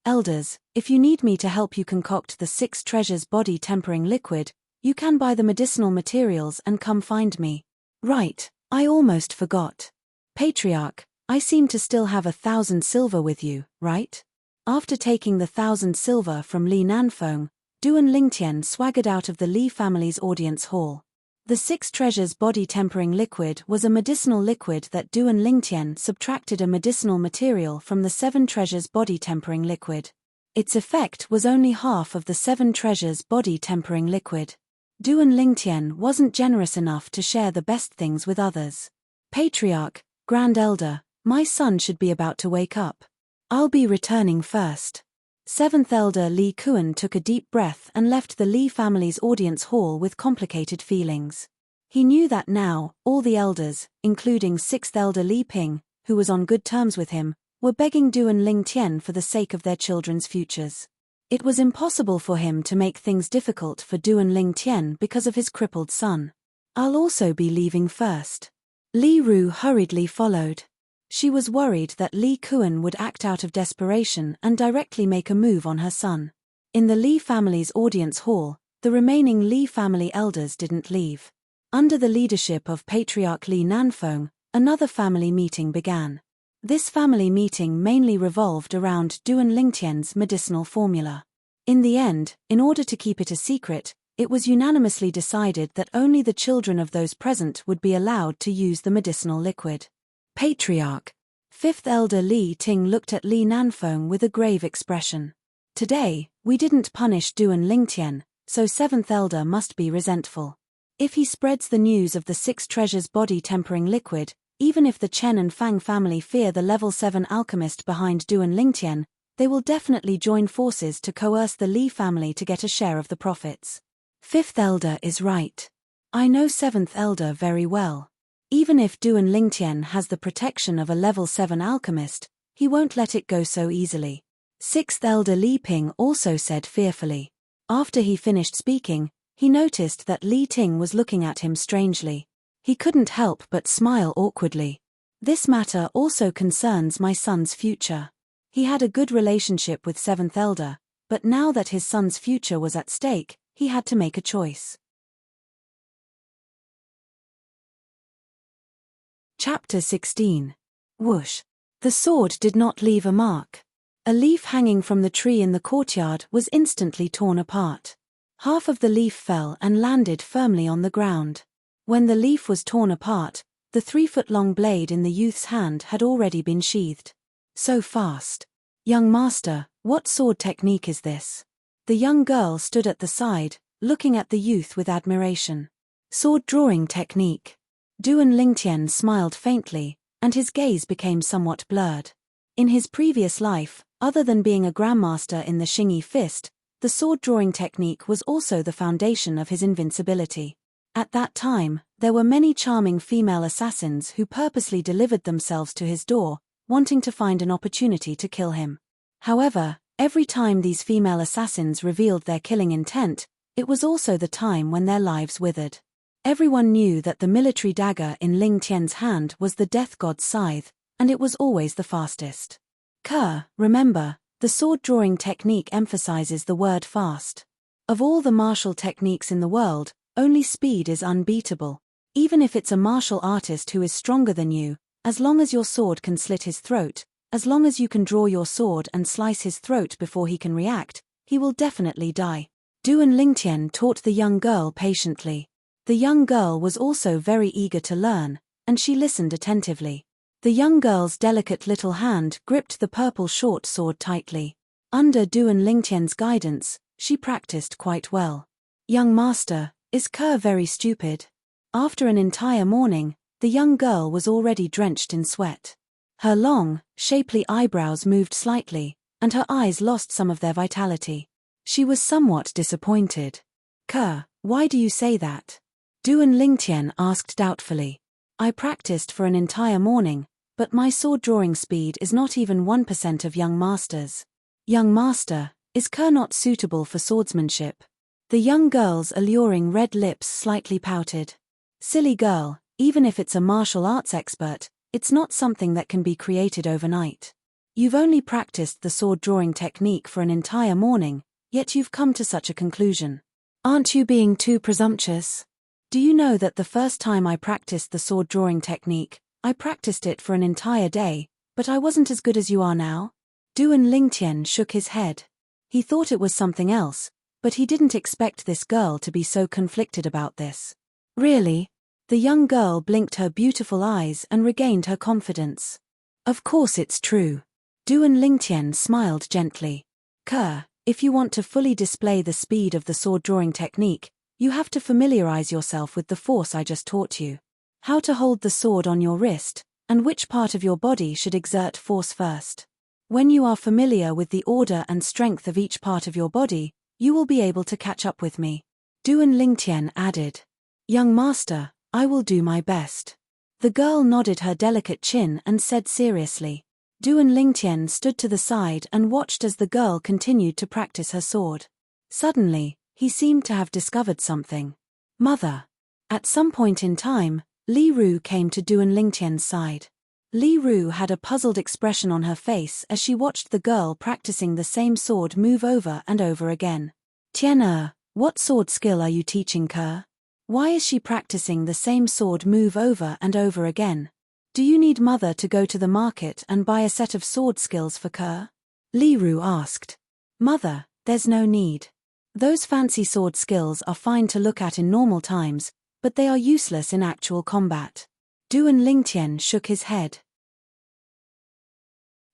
Elders, if you need me to help you concoct the 6 treasures body tempering liquid, you can buy the medicinal materials and come find me. Right, I almost forgot. Patriarch, I seem to still have 1,000 silver with you, right? After taking the 1,000 silver from Li Nanfeng, Duan Lingtian swaggered out of the Li family's audience hall. The 6 treasures body tempering liquid was a medicinal liquid that Duan Lingtian subtracted a medicinal material from the 7 treasures body tempering liquid. Its effect was only half of the 7 treasures body tempering liquid. Duan Lingtian wasn't generous enough to share the best things with others. Patriarch, Grand Elder, my son should be about to wake up. I'll be returning first. Seventh Elder Li Kuan took a deep breath and left the Li family's audience hall with complicated feelings. He knew that now, all the elders, including Sixth Elder Li Ping, who was on good terms with him, were begging Duan Lingtian for the sake of their children's futures. It was impossible for him to make things difficult for Duan Lingtian because of his crippled son. "I'll also be leaving first." Li Ru hurriedly followed. She was worried that Li Kuan would act out of desperation and directly make a move on her son. In the Li family's audience hall, the remaining Li family elders didn't leave. Under the leadership of Patriarch Li Nanfeng, another family meeting began. This family meeting mainly revolved around Duan Lingtian's medicinal formula. In the end, in order to keep it a secret, it was unanimously decided that only the children of those present would be allowed to use the medicinal liquid. Patriarch. Fifth Elder Li Ting looked at Li Nanfeng with a grave expression. "Today, we didn't punish Duan Lingtian, so Seventh Elder must be resentful. If he spreads the news of the Six Treasures body-tempering liquid, even if the Chen and Fang family fear the level 7 alchemist behind Duan Lingtian, they will definitely join forces to coerce the Li family to get a share of the profits." Fifth Elder is right. I know Seventh Elder very well. Even if Duan Lingtian has the protection of a level 7 alchemist, he won't let it go so easily. Sixth Elder Li Ping also said fearfully. After he finished speaking, he noticed that Li Ting was looking at him strangely. He couldn't help but smile awkwardly. "This matter also concerns my son's future." He had a good relationship with Seventh Elder, but now that his son's future was at stake, he had to make a choice. Chapter 16. Whoosh. The sword did not leave a mark. A leaf hanging from the tree in the courtyard was instantly torn apart. Half of the leaf fell and landed firmly on the ground. When the leaf was torn apart, the 3-foot-long blade in the youth's hand had already been sheathed. "So fast. Young master, what sword technique is this?" The young girl stood at the side, looking at the youth with admiration. "Sword drawing technique." Duan Lingtian smiled faintly, and his gaze became somewhat blurred. In his previous life, other than being a grandmaster in the Xingyi fist, the sword-drawing technique was also the foundation of his invincibility. At that time, there were many charming female assassins who purposely delivered themselves to his door, wanting to find an opportunity to kill him. However, every time these female assassins revealed their killing intent, it was also the time when their lives withered. Everyone knew that the military dagger in Ling Tian's hand was the death god's scythe, and it was always the fastest. Remember, the sword-drawing technique emphasizes the word fast. Of all the martial techniques in the world, only speed is unbeatable. Even if it's a martial artist who is stronger than you, as long as your sword can slit his throat, as long as you can draw your sword and slice his throat before he can react, he will definitely die. Duan Lingtian taught the young girl patiently. The young girl was also very eager to learn, and she listened attentively. The young girl's delicate little hand gripped the purple short sword tightly. Under Duan Lingtian's guidance, she practiced quite well. "Young master, is Ke very stupid?" After an entire morning, the young girl was already drenched in sweat. Her long, shapely eyebrows moved slightly, and her eyes lost some of their vitality. She was somewhat disappointed. "Ke, why do you say that?" Duan Lingtian asked doubtfully. "I practiced for an entire morning, but my sword-drawing speed is not even 1% of young master's." "Young master, is Ke not suitable for swordsmanship?" The young girl's alluring red lips slightly pouted. "Silly girl, even if it's a martial arts expert, it's not something that can be created overnight. You've only practiced the sword-drawing technique for an entire morning, yet you've come to such a conclusion. Aren't you being too presumptuous? Do you know that the first time I practiced the sword-drawing technique, I practiced it for an entire day, but I wasn't as good as you are now?" Duan Lingtian shook his head. He thought it was something else, but he didn't expect this girl to be so conflicted about this. "Really?" The young girl blinked her beautiful eyes and regained her confidence. "Of course it's true." Duan Lingtian smiled gently. "Ke, if you want to fully display the speed of the sword-drawing technique, you have to familiarize yourself with the force I just taught you. How to hold the sword on your wrist, and which part of your body should exert force first. When you are familiar with the order and strength of each part of your body, you will be able to catch up with me. Duan Lingtian added. Young master, I will do my best. The girl nodded her delicate chin and said seriously. Duan Lingtian stood to the side and watched as the girl continued to practice her sword. Suddenly, he seemed to have discovered something. Mother. At some point in time, Li Ru came to Duan Lingtian's side. Li Ru had a puzzled expression on her face as she watched the girl practicing the same sword move over and over again. Tian, what sword skill are you teaching Ke? Why is she practicing the same sword move over and over again? Do you need mother to go to the market and buy a set of sword skills for Ke? Li Ru asked. Mother, there's no need. Those fancy sword skills are fine to look at in normal times, but they are useless in actual combat. Duan Lingtian shook his head.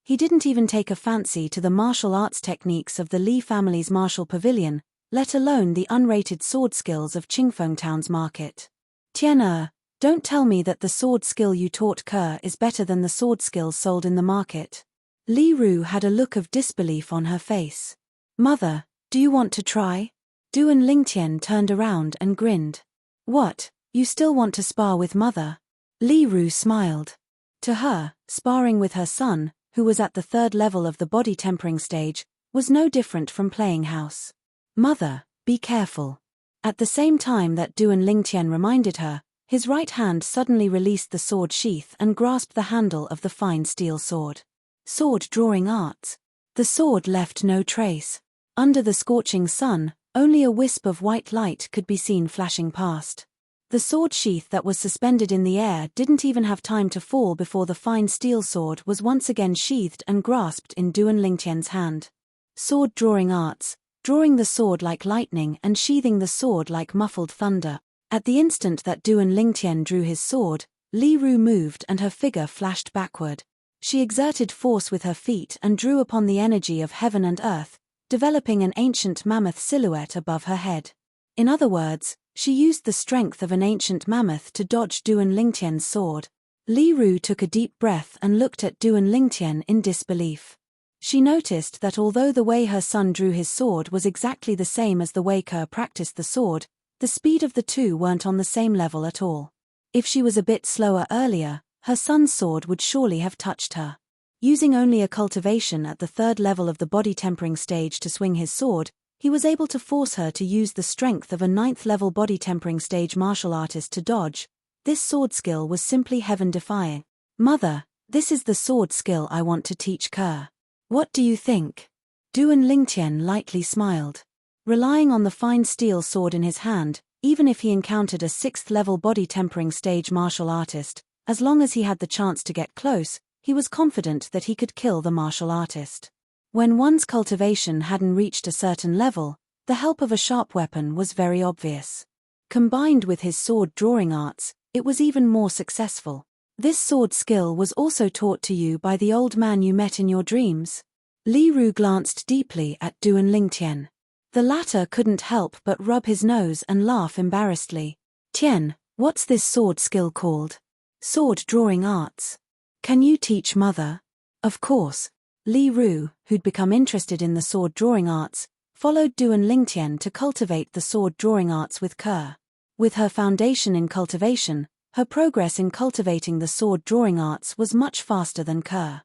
He didn't even take a fancy to the martial arts techniques of the Li family's martial pavilion, let alone the unrated sword skills of Qingfeng Town's market. Tian, don't tell me that the sword skill you taught Ke is better than the sword skills sold in the market. Li Ru had a look of disbelief on her face. Mother, do you want to try? Duan Lingtian turned around and grinned. What, you still want to spar with mother? Li Ru smiled. To her, sparring with her son, who was at the 3rd level of the body tempering stage, was no different from playing house. Mother, be careful. At the same time that Duan Lingtian reminded her, his right hand suddenly released the sword sheath and grasped the handle of the fine steel sword. Sword drawing arts. The sword left no trace. Under the scorching sun, only a wisp of white light could be seen flashing past. The sword sheath that was suspended in the air didn't even have time to fall before the fine steel sword was once again sheathed and grasped in Duan Lingtian's hand. Sword drawing arts, drawing the sword like lightning and sheathing the sword like muffled thunder. At the instant that Duan Lingtian drew his sword, Li Ru moved and her figure flashed backward. She exerted force with her feet and drew upon the energy of heaven and earth, developing an ancient mammoth silhouette above her head. In other words, she used the strength of an ancient mammoth to dodge Duan Lingtian's sword. Li Ru took a deep breath and looked at Duan Lingtian in disbelief. She noticed that although the way her son drew his sword was exactly the same as the way Ke practiced the sword, the speed of the two weren't on the same level at all. If she was a bit slower earlier, her son's sword would surely have touched her. Using only a cultivation at the 3rd level of the body tempering stage to swing his sword, he was able to force her to use the strength of a 9th level body tempering stage martial artist to dodge. This sword skill was simply heaven-defying. Mother, this is the sword skill I want to teach Ke. What do you think? Duan Lingtian lightly smiled. Relying on the fine steel sword in his hand, even if he encountered a 6th level body tempering stage martial artist, as long as he had the chance to get close, he was confident that he could kill the martial artist. When one's cultivation hadn't reached a certain level, the help of a sharp weapon was very obvious. Combined with his sword drawing arts, it was even more successful. This sword skill was also taught to you by the old man you met in your dreams. Li Ru glanced deeply at Duan Lingtian. The latter couldn't help but rub his nose and laugh embarrassedly. Tian, what's this sword skill called? Sword drawing arts. Can you teach mother? Of course. Li Ru, who'd become interested in the sword drawing arts, followed Duan Lingtian to cultivate the sword drawing arts with Ke. With her foundation in cultivation, her progress in cultivating the sword drawing arts was much faster than Ke.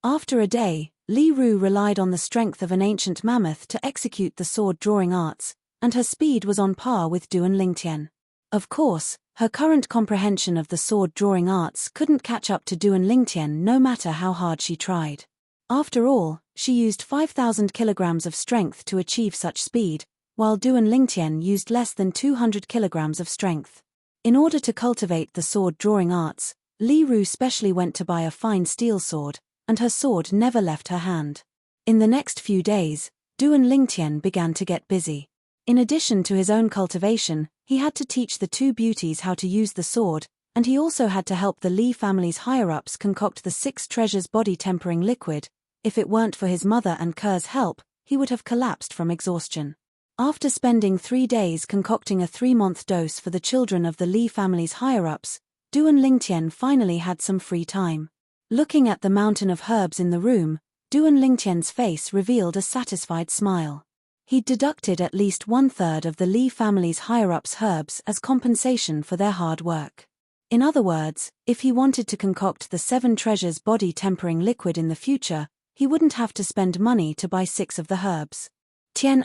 After a day, Li Ru relied on the strength of an ancient mammoth to execute the sword drawing arts, and her speed was on par with Duan Lingtian. Of course, her current comprehension of the sword drawing arts couldn't catch up to Duan Lingtian no matter how hard she tried. After all, she used 5,000 kilograms of strength to achieve such speed, while Duan Lingtian used less than 200 kilograms of strength. In order to cultivate the sword drawing arts, Li Ru specially went to buy a fine steel sword, and her sword never left her hand. In the next few days, Duan Lingtian began to get busy. In addition to his own cultivation, he had to teach the two beauties how to use the sword, and he also had to help the Li family's higher-ups concoct the 6 treasures body tempering liquid. If it weren't for his mother and Ke's help, he would have collapsed from exhaustion. After spending 3 days concocting a 3-month dose for the children of the Li family's higher-ups, Duan Lingtian finally had some free time. Looking at the mountain of herbs in the room, Duan Lingtian's face revealed a satisfied smile. He'd deducted at least 1/3 of the Li family's higher-ups' herbs as compensation for their hard work. In other words, if he wanted to concoct the 7 treasures body-tempering liquid in the future, he wouldn't have to spend money to buy 6 of the herbs. Tian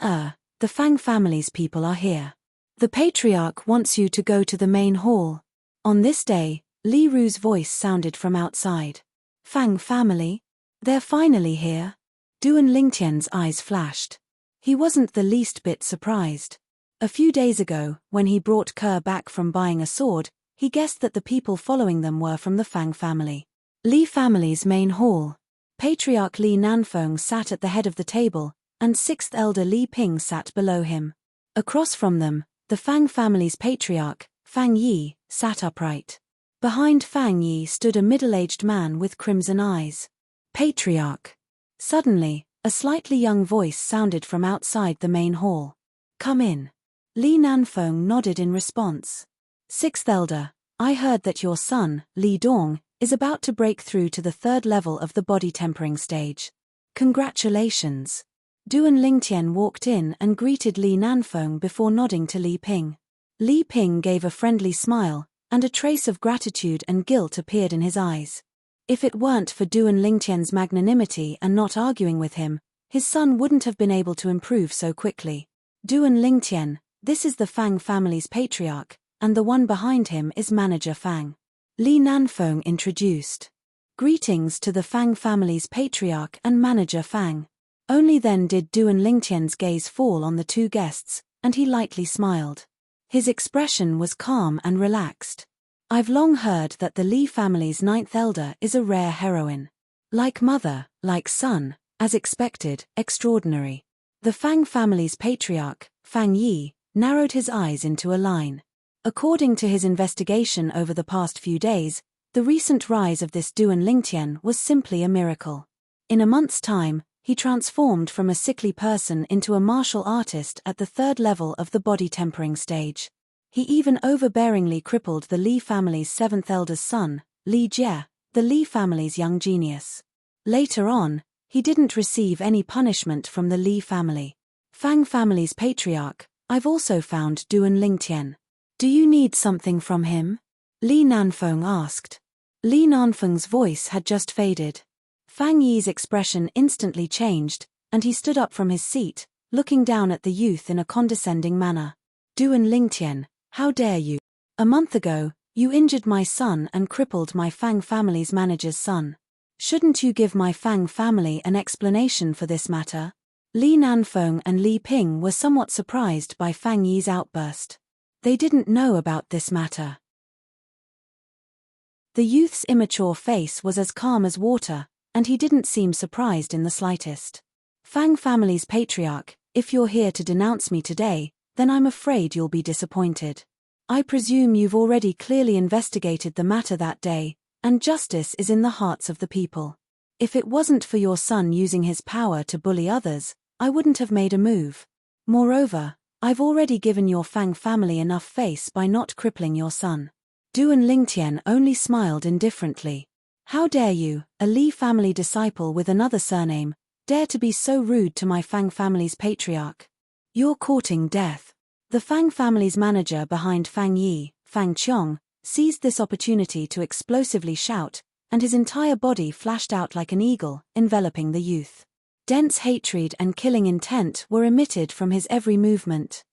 the Fang family's people are here. The patriarch wants you to go to the main hall. On this day, Li Ru's voice sounded from outside. Fang family? They're finally here? Duan Lingtian's eyes flashed. He wasn't the least bit surprised. A few days ago, when he brought Ke back from buying a sword, he guessed that the people following them were from the Fang family. Li family's main hall. Patriarch Li Nanfeng sat at the head of the table, and 6th elder Li Ping sat below him. Across from them, the Fang family's patriarch, Fang Yi, sat upright. Behind Fang Yi stood a middle-aged man with crimson eyes. Patriarch. Suddenly, a slightly young voice sounded from outside the main hall. Come in. Li Nanfeng nodded in response. 6th elder, I heard that your son, Li Dong, is about to break through to the 3rd level of the body tempering stage. Congratulations. Duan Lingtian walked in and greeted Li Nanfeng before nodding to Li Ping. Li Ping gave a friendly smile, and a trace of gratitude and guilt appeared in his eyes. If it weren't for Duan Lingtian's magnanimity and not arguing with him, his son wouldn't have been able to improve so quickly. Duan Lingtian, this is the Fang family's patriarch, and the one behind him is Manager Fang. Li Nanfeng introduced. Greetings to the Fang family's patriarch and Manager Fang. Only then did Duan Lingtian's gaze fall on the 2 guests, and he lightly smiled. His expression was calm and relaxed. I've long heard that the Li family's 9th elder is a rare heroine. Like mother, like son, as expected, extraordinary. The Fang family's patriarch, Fang Yi, narrowed his eyes into a line. According to his investigation over the past few days, the recent rise of this Duan Lingtian was simply a miracle. In a month's time, he transformed from a sickly person into a martial artist at the 3rd level of the body tempering stage. He even overbearingly crippled the Li family's 7th elder's son, Li Jie, the Li family's young genius. Later on, he didn't receive any punishment from the Li family. Fang family's patriarch, I've also found Duan Lingtian. Do you need something from him? Li Nanfeng asked. Li Nanfeng's voice had just faded. Fang Yi's expression instantly changed, and he stood up from his seat, looking down at the youth in a condescending manner. Duan Lingtian, how dare you? A month ago, you injured my son and crippled my Fang family's manager's son. Shouldn't you give my Fang family an explanation for this matter? Li Nanfeng and Li Ping were somewhat surprised by Fang Yi's outburst. They didn't know about this matter. The youth's immature face was as calm as water, and he didn't seem surprised in the slightest. Fang family's patriarch, if you're here to denounce me today, then I'm afraid you'll be disappointed. I presume you've already clearly investigated the matter that day, and justice is in the hearts of the people. If it wasn't for your son using his power to bully others, I wouldn't have made a move. Moreover, I've already given your Fang family enough face by not crippling your son. Duan Lingtian only smiled indifferently. How dare you, a Li family disciple with another surname, dare to be so rude to my Fang family's patriarch? You're courting death. The Fang family's manager behind Fang Yi, Fang Qiong, seized this opportunity to explosively shout, and his entire body flashed out like an eagle, enveloping the youth. Dense hatred and killing intent were emitted from his every movement.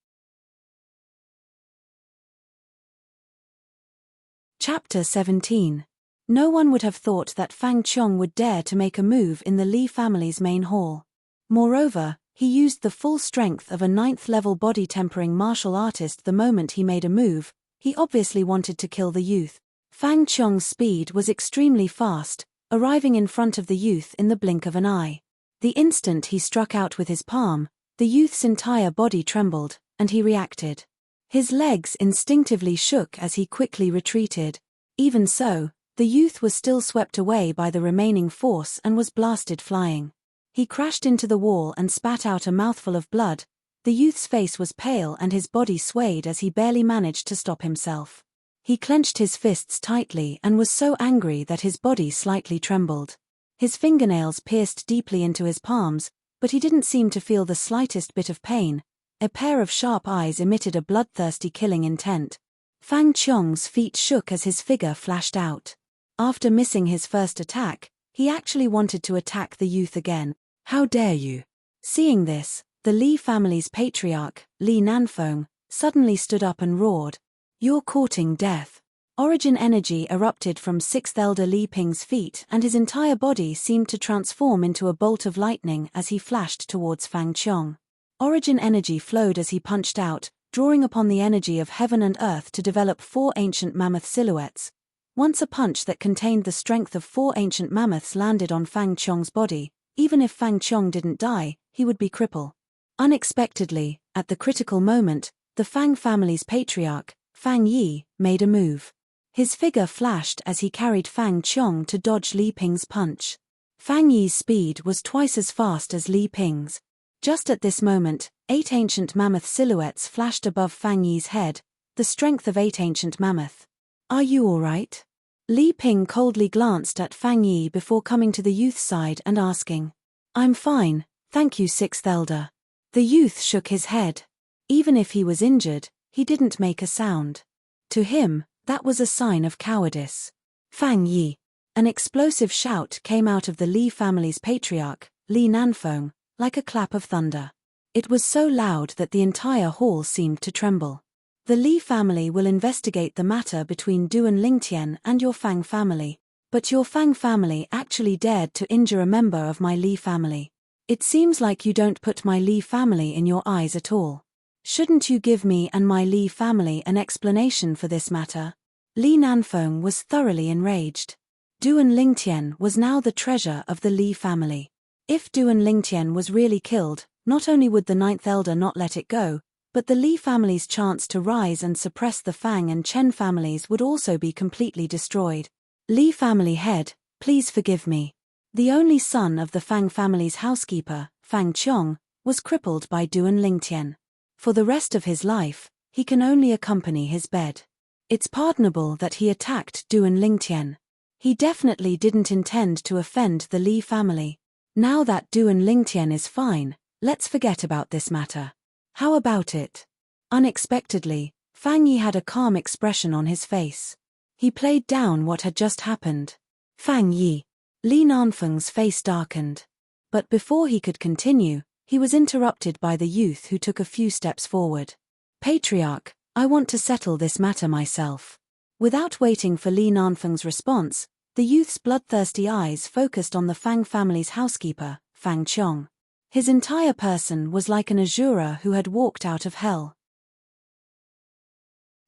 Chapter 17. No one would have thought that Fang Qiong would dare to make a move in the Li family's main hall. Moreover, he used the full strength of a 9th-level body-tempering martial artist the moment he made a move. He obviously wanted to kill the youth. Fang Qiong's speed was extremely fast, arriving in front of the youth in the blink of an eye. The instant he struck out with his palm, the youth's entire body trembled, and he reacted. His legs instinctively shook as he quickly retreated. Even so, the youth was still swept away by the remaining force and was blasted flying. He crashed into the wall and spat out a mouthful of blood. The youth's face was pale and his body swayed as he barely managed to stop himself. He clenched his fists tightly and was so angry that his body slightly trembled. His fingernails pierced deeply into his palms, but he didn't seem to feel the slightest bit of pain. A pair of sharp eyes emitted a bloodthirsty killing intent. Fang Qiong's feet shook as his figure flashed out. After missing his first attack, he actually wanted to attack the youth again. How dare you? Seeing this, the Li family's patriarch, Li Nanfeng, suddenly stood up and roared. You're courting death. Origin energy erupted from 6th Elder Li Ping's feet and his entire body seemed to transform into a bolt of lightning as he flashed towards Fang Qiong. Origin energy flowed as he punched out, drawing upon the energy of heaven and earth to develop 4 ancient mammoth silhouettes. Once a punch that contained the strength of 4 ancient mammoths landed on Fang Qiong's body, even if Fang Qiong didn't die, he would be crippled. Unexpectedly, at the critical moment, the Fang family's patriarch, Fang Yi, made a move. His figure flashed as he carried Fang Qiong to dodge Li Ping's punch. Fang Yi's speed was twice as fast as Li Ping's. Just at this moment, 8 ancient mammoth silhouettes flashed above Fang Yi's head, the strength of 8 ancient mammoth. Are you all right? Li Ping coldly glanced at Fang Yi before coming to the youth's side and asking. I'm fine, thank you 6th Elder. The youth shook his head. Even if he was injured, he didn't make a sound. To him, that was a sign of cowardice. Fang Yi. An explosive shout came out of the Li family's patriarch, Li Nanfeng, like a clap of thunder. It was so loud that the entire hall seemed to tremble. The Li family will investigate the matter between Du and Lingtian and your Fang family. But your Fang family actually dared to injure a member of my Li family. It seems like you don't put my Li family in your eyes at all. Shouldn't you give me and my Li family an explanation for this matter? Li Nanfeng was thoroughly enraged. Du and Lingtian was now the treasure of the Li family. If Du and Lingtian was really killed, not only would the 9th Elder not let it go, but the Li family's chance to rise and suppress the Fang and Chen families would also be completely destroyed. Li family head, please forgive me. The only son of the Fang family's housekeeper, Fang Qiong, was crippled by Du and Lingtian. For the rest of his life, he can only accompany his bed. It's pardonable that he attacked Du and Lingtian. He definitely didn't intend to offend the Li family. Now that Du and Lingtian is fine, let's forget about this matter. How about it? Unexpectedly, Fang Yi had a calm expression on his face. He played down what had just happened. Fang Yi. Li Nanfeng's face darkened. But before he could continue, he was interrupted by the youth who took a few steps forward. Patriarch, I want to settle this matter myself. Without waiting for Li Nanfeng's response, the youth's bloodthirsty eyes focused on the Fang family's housekeeper, Fang Qiong. His entire person was like an asura who had walked out of hell.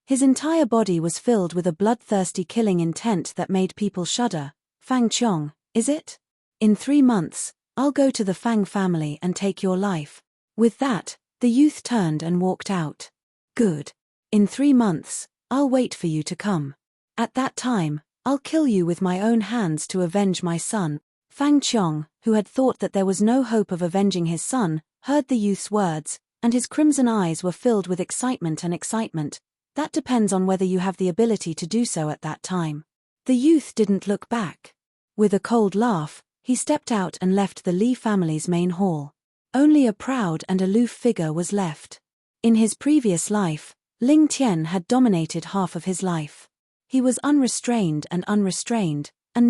His entire body was filled with a bloodthirsty killing intent that made people shudder. Fang Qiong, is it? In 3 months, I'll go to the Fang family and take your life. With that, the youth turned and walked out. Good. In 3 months, I'll wait for you to come. At that time, I'll kill you with my own hands to avenge my son. Fang Qiong, who had thought that there was no hope of avenging his son, heard the youth's words, and his crimson eyes were filled with excitement and excitement. That depends on whether you have the ability to do so at that time. The youth didn't look back. With a cold laugh, he stepped out and left the Li family's main hall. Only a proud and aloof figure was left. In his previous life, Ling Tian had dominated half of his life. He was unrestrained, and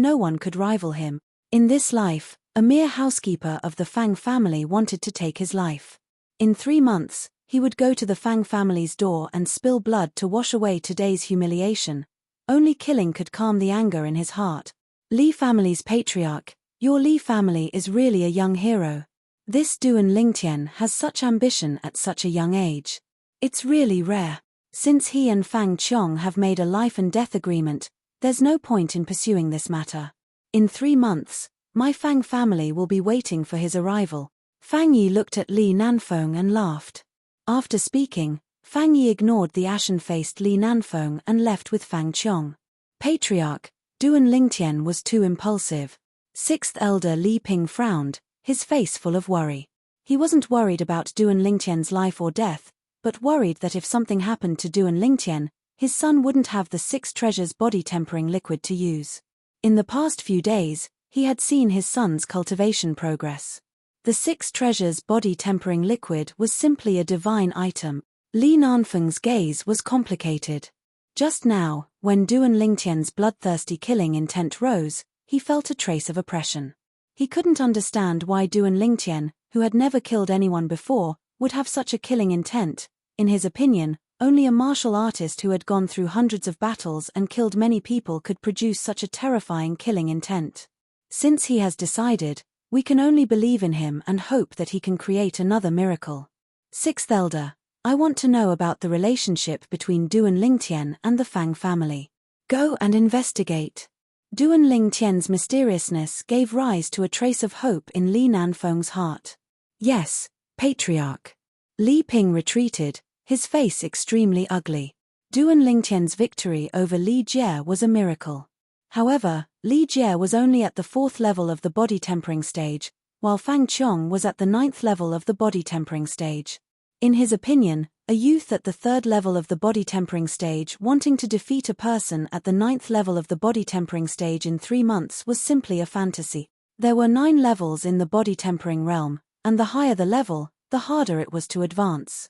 no one could rival him. In this life, a mere housekeeper of the Fang family wanted to take his life. In 3 months, he would go to the Fang family's door and spill blood to wash away today's humiliation. Only killing could calm the anger in his heart. Li family's patriarch, your Li family is really a young hero. This Du and Lingtian has such ambition at such a young age. It's really rare. Since he and Fang Qiong have made a life and death agreement, there's no point in pursuing this matter. In 3 months, my Fang family will be waiting for his arrival. Fang Yi looked at Li Nanfeng and laughed. After speaking, Fang Yi ignored the ashen-faced Li Nanfeng and left with Fang Qiong. Patriarch, Du and Lingtian was too impulsive. 6th Elder Li Ping frowned, his face full of worry. He wasn't worried about Du and Lingtian's life or death, but worried that if something happened to Du and Lingtian, his son wouldn't have the 6 treasures body tempering liquid to use. In the past few days, he had seen his son's cultivation progress. The 6 treasures body tempering liquid was simply a divine item. Li Nanfeng's gaze was complicated. Just now, when Duan Lingtian's bloodthirsty killing intent rose, he felt a trace of oppression. He couldn't understand why Duan Lingtian, who had never killed anyone before, would have such a killing intent. In his opinion, only a martial artist who had gone through hundreds of battles and killed many people could produce such a terrifying killing intent. Since he has decided, we can only believe in him and hope that he can create another miracle. 6th Elder, I want to know about the relationship between Duan Lingtian and the Fang family. Go and investigate. Duan Lingtian's mysteriousness gave rise to a trace of hope in Li Nanfeng's heart. Yes, Patriarch. Li Ping retreated, his face extremely ugly. Duan Lingtian's victory over Li Jie was a miracle. However, Li Jie was only at the 4th level of the body tempering stage, while Fang Qiong was at the 9th level of the body tempering stage. In his opinion, a youth at the 3rd level of the body tempering stage wanting to defeat a person at the 9th level of the body tempering stage in 3 months was simply a fantasy. There were 9 levels in the body tempering realm, and the higher the level, the harder it was to advance.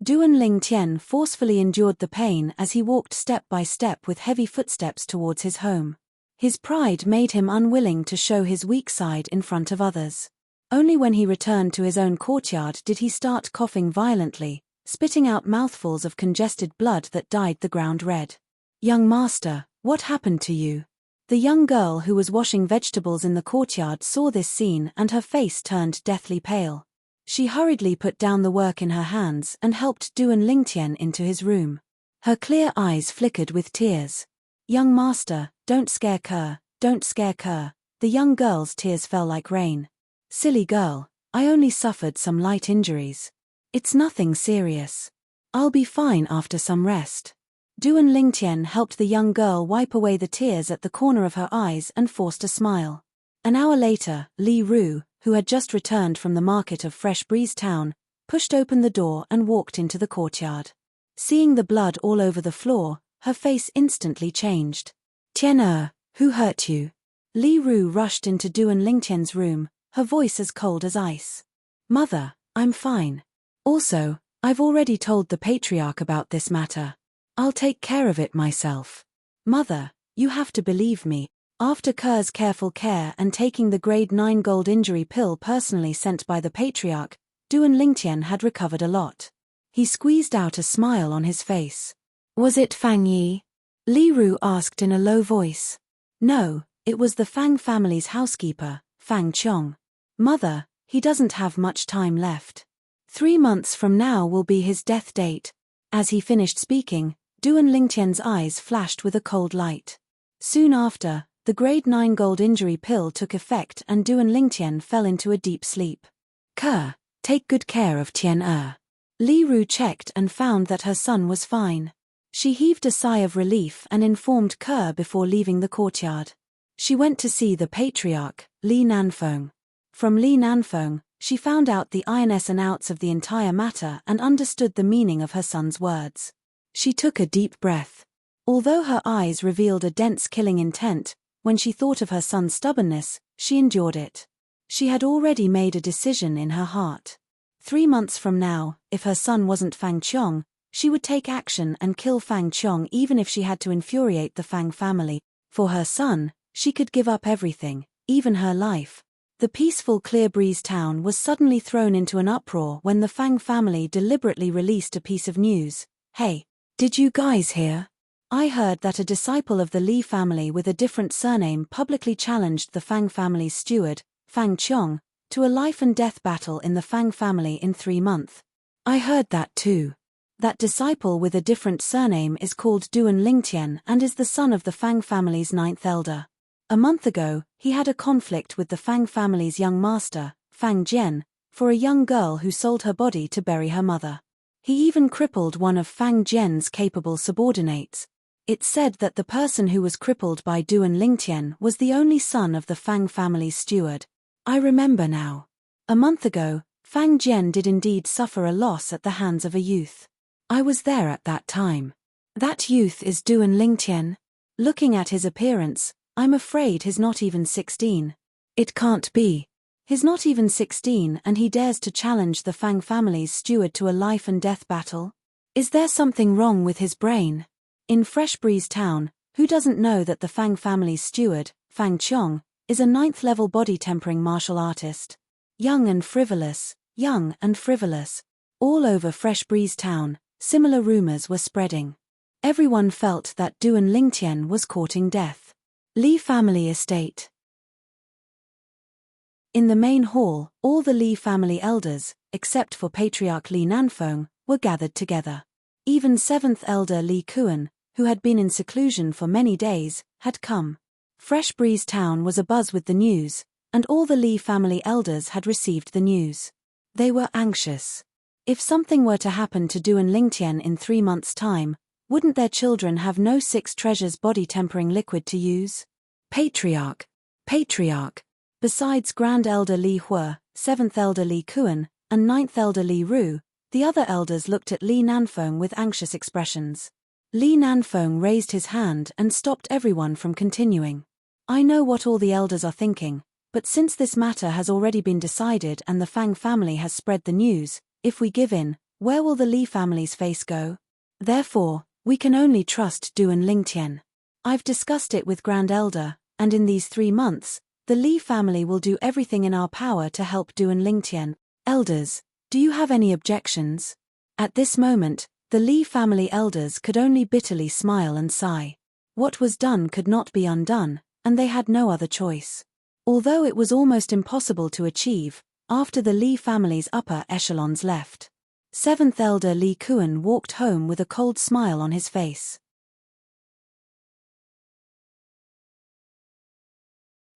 Duan Lingtian forcefully endured the pain as he walked step by step with heavy footsteps towards his home. His pride made him unwilling to show his weak side in front of others. Only when he returned to his own courtyard did he start coughing violently, spitting out mouthfuls of congested blood that dyed the ground red. Young master, what happened to you? The young girl who was washing vegetables in the courtyard saw this scene and her face turned deathly pale. She hurriedly put down the work in her hands and helped Duan Lingtian into his room. Her clear eyes flickered with tears. Young master, don't scare Kerr, don't scare Kerr. The young girl's tears fell like rain. Silly girl, I only suffered some light injuries. It's nothing serious. I'll be fine after some rest. Duan Lingtian helped the young girl wipe away the tears at the corner of her eyes and forced a smile. An hour later, Li Ru, who had just returned from the market of Fresh Breeze Town, pushed open the door and walked into the courtyard. Seeing the blood all over the floor, her face instantly changed. Tian who hurt you? Li Ru rushed into Duan Lingtian's room, her voice as cold as ice. Mother, I'm fine. Also, I've already told the Patriarch about this matter. I'll take care of it myself. Mother, you have to believe me. After Kerr's careful care and taking the grade 9 gold injury pill personally sent by the Patriarch, Duan Lingtian had recovered a lot. He squeezed out a smile on his face. Was it Fang Yi? Li Ru asked in a low voice. No, it was the Fang family's housekeeper, Fang Qiong. Mother, he doesn't have much time left. 3 months from now will be his death date. As he finished speaking, Duan Lingtian's eyes flashed with a cold light. Soon after, the grade 9 gold injury pill took effect and Duan Lingtian fell into a deep sleep. Kerr, take good care of Tian. Li Ru checked and found that her son was fine. She heaved a sigh of relief and informed Kerr before leaving the courtyard. She went to see the Patriarch, Li Nanfeng. From Li Nanfeng, she found out the ins and outs of the entire matter and understood the meaning of her son's words. She took a deep breath. Although her eyes revealed a dense killing intent, when she thought of her son's stubbornness, she endured it. She had already made a decision in her heart. 3 months from now, if her son wasn't Fang Qiong, she would take action and kill Fang Qiong even if she had to infuriate the Fang family. For her son, she could give up everything, even her life. The peaceful Clear Breeze town was suddenly thrown into an uproar when the Fang family deliberately released a piece of news. Hey, did you guys hear? I heard that a disciple of the Li family with a different surname publicly challenged the Fang family's steward, Fang Qiong, to a life-and-death battle in the Fang family in 3 months. I heard that too. That disciple with a different surname is called Duan Lingtian and is the son of the Fang family's 9th elder. A month ago, he had a conflict with the Fang family's young master, Fang Jian, for a young girl who sold her body to bury her mother. He even crippled one of Fang Jian's capable subordinates. It's said that the person who was crippled by Duan Lingtian was the only son of the Fang family's steward. I remember now. A month ago, Fang Jian did indeed suffer a loss at the hands of a youth. I was there at that time. That youth is Duan Lingtian. Looking at his appearance, I'm afraid he's not even 16. It can't be. He's not even 16 and he dares to challenge the Fang family's steward to a life and death battle? Is there something wrong with his brain? In Fresh Breeze Town, who doesn't know that the Fang family's steward, Fang Qiong, is a 9th-level body-tempering martial artist? Young and frivolous, young and frivolous. All over Fresh Breeze Town, similar rumors were spreading. Everyone felt that Duan Lingtian was courting death. Li family estate. In the main hall, all the Li family elders, except for Patriarch Li Nanfeng, were gathered together. Even 7th elder Li Kuan, who had been in seclusion for many days, had come. Fresh Breeze Town was abuzz with the news, and all the Li family elders had received the news. They were anxious. If something were to happen to Duan Lingtian in 3 months' time, wouldn't their children have no 6 treasures body-tempering liquid to use? Patriarch. Besides Grand Elder Li Hua, 7th Elder Li Kuan, and 9th Elder Li Ru, the other elders looked at Li Nanfeng with anxious expressions. Li Nanfeng raised his hand and stopped everyone from continuing. I know what all the elders are thinking, but since this matter has already been decided and the Fang family has spread the news, if we give in, where will the Li family's face go? Therefore, we can only trust Duan Lingtian. I've discussed it with Grand Elder, and in these 3 months, the Li family will do everything in our power to help Duan Lingtian. Elders, do you have any objections? At this moment, the Li family elders could only bitterly smile and sigh. What was done could not be undone, and they had no other choice. Although it was almost impossible to achieve, after the Li family's upper echelons left, 7th elder Li Kuan walked home with a cold smile on his face.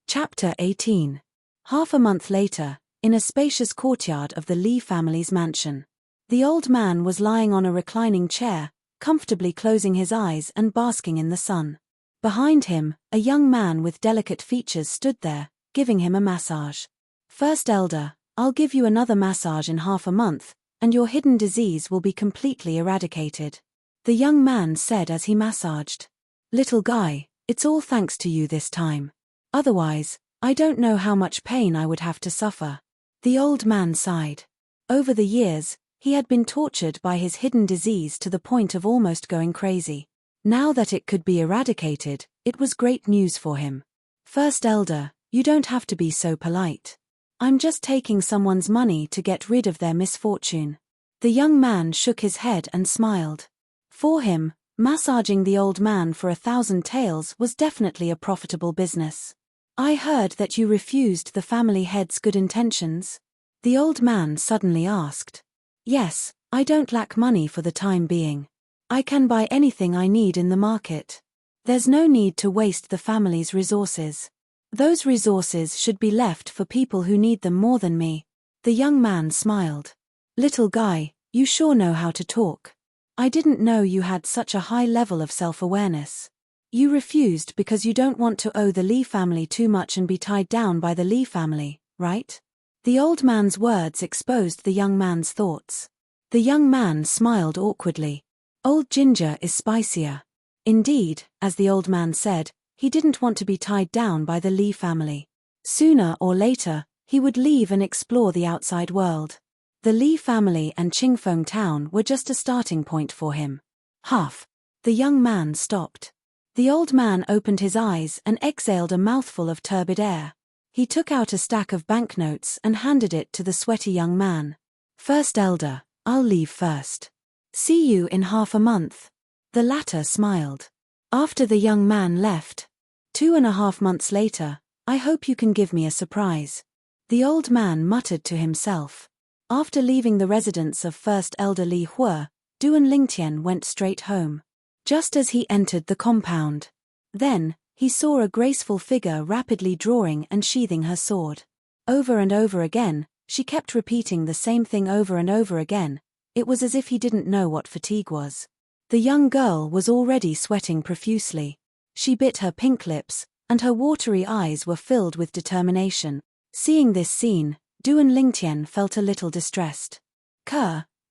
Chapter 18. Half a month later, in a spacious courtyard of the Li family's mansion, the old man was lying on a reclining chair, comfortably closing his eyes and basking in the sun. Behind him, a young man with delicate features stood there, giving him a massage. First elder, I'll give you another massage in half a month, and your hidden disease will be completely eradicated. The young man said as he massaged. Little guy, it's all thanks to you this time. Otherwise, I don't know how much pain I would have to suffer. The old man sighed. Over the years, he had been tortured by his hidden disease to the point of almost going crazy. Now that it could be eradicated, it was great news for him. First elder, you don't have to be so polite. I'm just taking someone's money to get rid of their misfortune. The young man shook his head and smiled. For him, massaging the old man for 1,000 taels was definitely a profitable business. I heard that you refused the family head's good intentions. The old man suddenly asked. Yes, I don't lack money for the time being. I can buy anything I need in the market. There's no need to waste the family's resources. Those resources should be left for people who need them more than me. The young man smiled. Little guy, you sure know how to talk. I didn't know you had such a high level of self-awareness. You refused because you don't want to owe the Li family too much and be tied down by the Li family, right? The old man's words exposed the young man's thoughts. The young man smiled awkwardly. Old ginger is spicier. Indeed, as the old man said, he didn't want to be tied down by the Li family. Sooner or later, he would leave and explore the outside world. The Li family and Qingfeng town were just a starting point for him. Huff. The young man stopped. The old man opened his eyes and exhaled a mouthful of turbid air. He took out a stack of banknotes and handed it to the sweaty young man. First elder, I'll leave first. See you in half a month. The latter smiled. After the young man left, 2.5 months later, I hope you can give me a surprise. The old man muttered to himself. After leaving the residence of First Elder Li Hua, Duan Lingtian went straight home. Just as he entered the compound, then, he saw a graceful figure rapidly drawing and sheathing her sword. Over and over again, she kept repeating the same thing over and over again. It was as if he didn't know what fatigue was. The young girl was already sweating profusely. She bit her pink lips, and her watery eyes were filled with determination. Seeing this scene, Duan Lingtian felt a little distressed.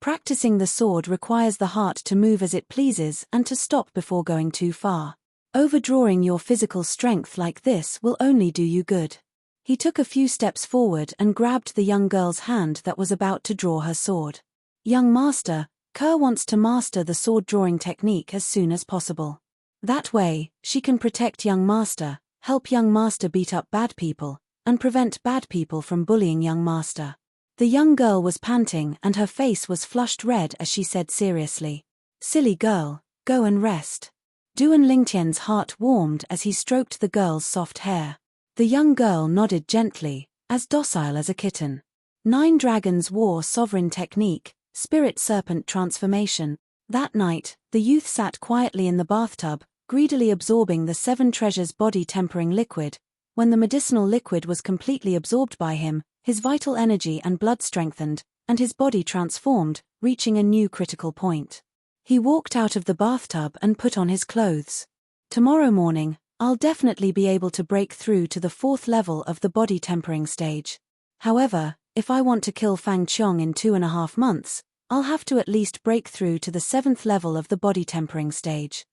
Practicing the sword requires the heart to move as it pleases and to stop before going too far. Overdrawing your physical strength like this will only do you good. He took a few steps forward and grabbed the young girl's hand that was about to draw her sword. Young master, Kerr wants to master the sword drawing technique as soon as possible. That way, she can protect young master, help young master beat up bad people, and prevent bad people from bullying young master. The young girl was panting and her face was flushed red as she said seriously, "Silly girl, go and rest." Duan Lingtian's heart warmed as he stroked the girl's soft hair. The young girl nodded gently, as docile as a kitten. 9 Dragons War Sovereign Technique, Spirit Serpent Transformation. That night, the youth sat quietly in the bathtub, greedily absorbing the 7 treasures body tempering liquid. When the medicinal liquid was completely absorbed by him, his vital energy and blood strengthened, and his body transformed, reaching a new critical point. He walked out of the bathtub and put on his clothes. Tomorrow morning, I'll definitely be able to break through to the 4th level of the body tempering stage. However, if I want to kill Fang Qiong in 2.5 months, I'll have to at least break through to the 7th level of the body tempering stage.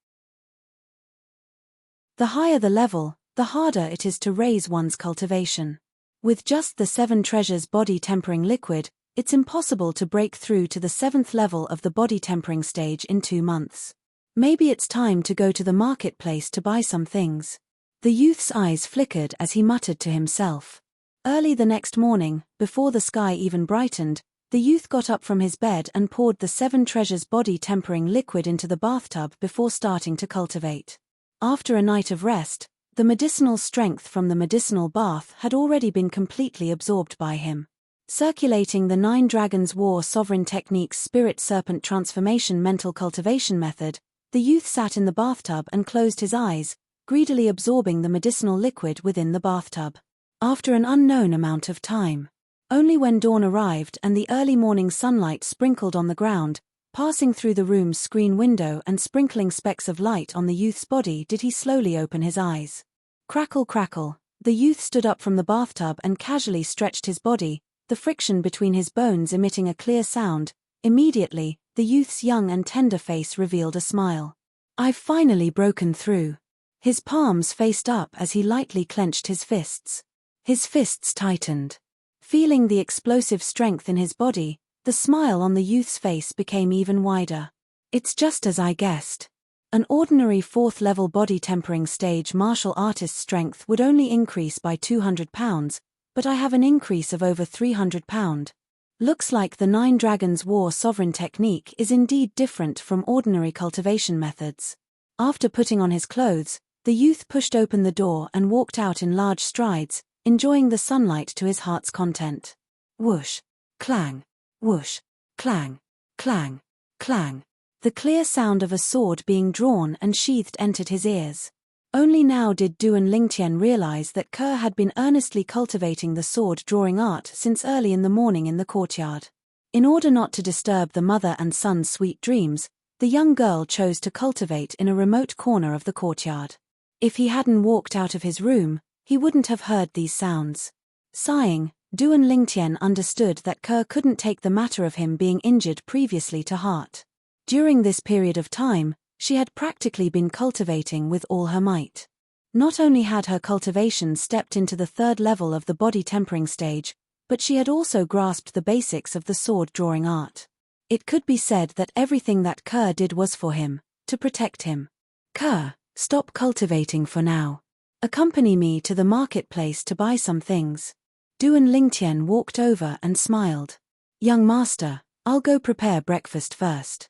The higher the level, the harder it is to raise one's cultivation. With just the 7 treasures body tempering liquid, it's impossible to break through to the 7th level of the body tempering stage in 2 months. Maybe it's time to go to the marketplace to buy some things. The youth's eyes flickered as he muttered to himself. Early the next morning, before the sky even brightened, the youth got up from his bed and poured the 7 treasures body tempering liquid into the bathtub before starting to cultivate. After a night of rest, the medicinal strength from the medicinal bath had already been completely absorbed by him. Circulating the 9 Dragons War Sovereign Technique's Spirit Serpent Transformation mental cultivation method, the youth sat in the bathtub and closed his eyes, greedily absorbing the medicinal liquid within the bathtub. After an unknown amount of time, only when dawn arrived and the early morning sunlight sprinkled on the ground, passing through the room's screen window and sprinkling specks of light on the youth's body, did he slowly open his eyes. Crackle crackle, the youth stood up from the bathtub and casually stretched his body, the friction between his bones emitting a clear sound. Immediately, the youth's young and tender face revealed a smile. "I've finally broken through." His palms faced up as he lightly clenched his fists. His fists tightened. Feeling the explosive strength in his body, the smile on the youth's face became even wider. "It's just as I guessed. An ordinary 4th level body tempering stage martial artist's strength would only increase by 200 pounds, but I have an increase of over 300 pounds. Looks like the 9 Dragons War Sovereign Technique is indeed different from ordinary cultivation methods." After putting on his clothes, the youth pushed open the door and walked out in large strides, enjoying the sunlight to his heart's content. Whoosh, clang, whoosh, clang, clang, clang. The clear sound of a sword being drawn and sheathed entered his ears. Only now did Duan Lingtian realize that Kerr had been earnestly cultivating the sword-drawing art since early in the morning in the courtyard. In order not to disturb the mother and son's sweet dreams, the young girl chose to cultivate in a remote corner of the courtyard. If he hadn't walked out of his room, he wouldn't have heard these sounds. Sighing, Duan Lingtian understood that Kerr couldn't take the matter of him being injured previously to heart. During this period of time, she had practically been cultivating with all her might. Not only had her cultivation stepped into the 3rd level of the body tempering stage, but she had also grasped the basics of the sword-drawing art. It could be said that everything that Kerr did was for him, to protect him. "Kerr, stop cultivating for now. Accompany me to the marketplace to buy some things." Duan Lingtian walked over and smiled. "Young master, I'll go prepare breakfast first."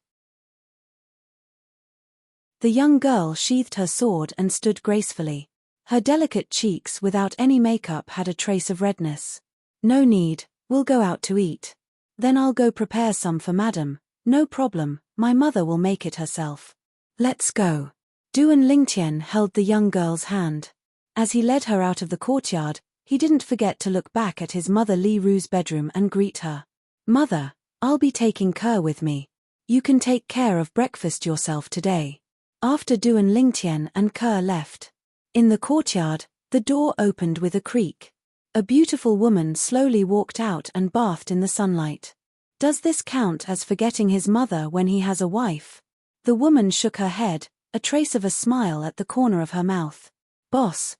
The young girl sheathed her sword and stood gracefully. Her delicate cheeks without any makeup had a trace of redness. "No need, we'll go out to eat. Then I'll go prepare some for madam. No problem, my mother will make it herself." "Let's go." Duan Lingtian held the young girl's hand. As he led her out of the courtyard, he didn't forget to look back at his mother Li Ru's bedroom and greet her. "Mother, I'll be taking Kerr with me. You can take care of breakfast yourself today." After Duan Lingtian and Kerr left. In the courtyard, the door opened with a creak. A beautiful woman slowly walked out and bathed in the sunlight. Does this count as forgetting his mother when he has a wife? The woman shook her head, a trace of a smile at the corner of her mouth. Boss,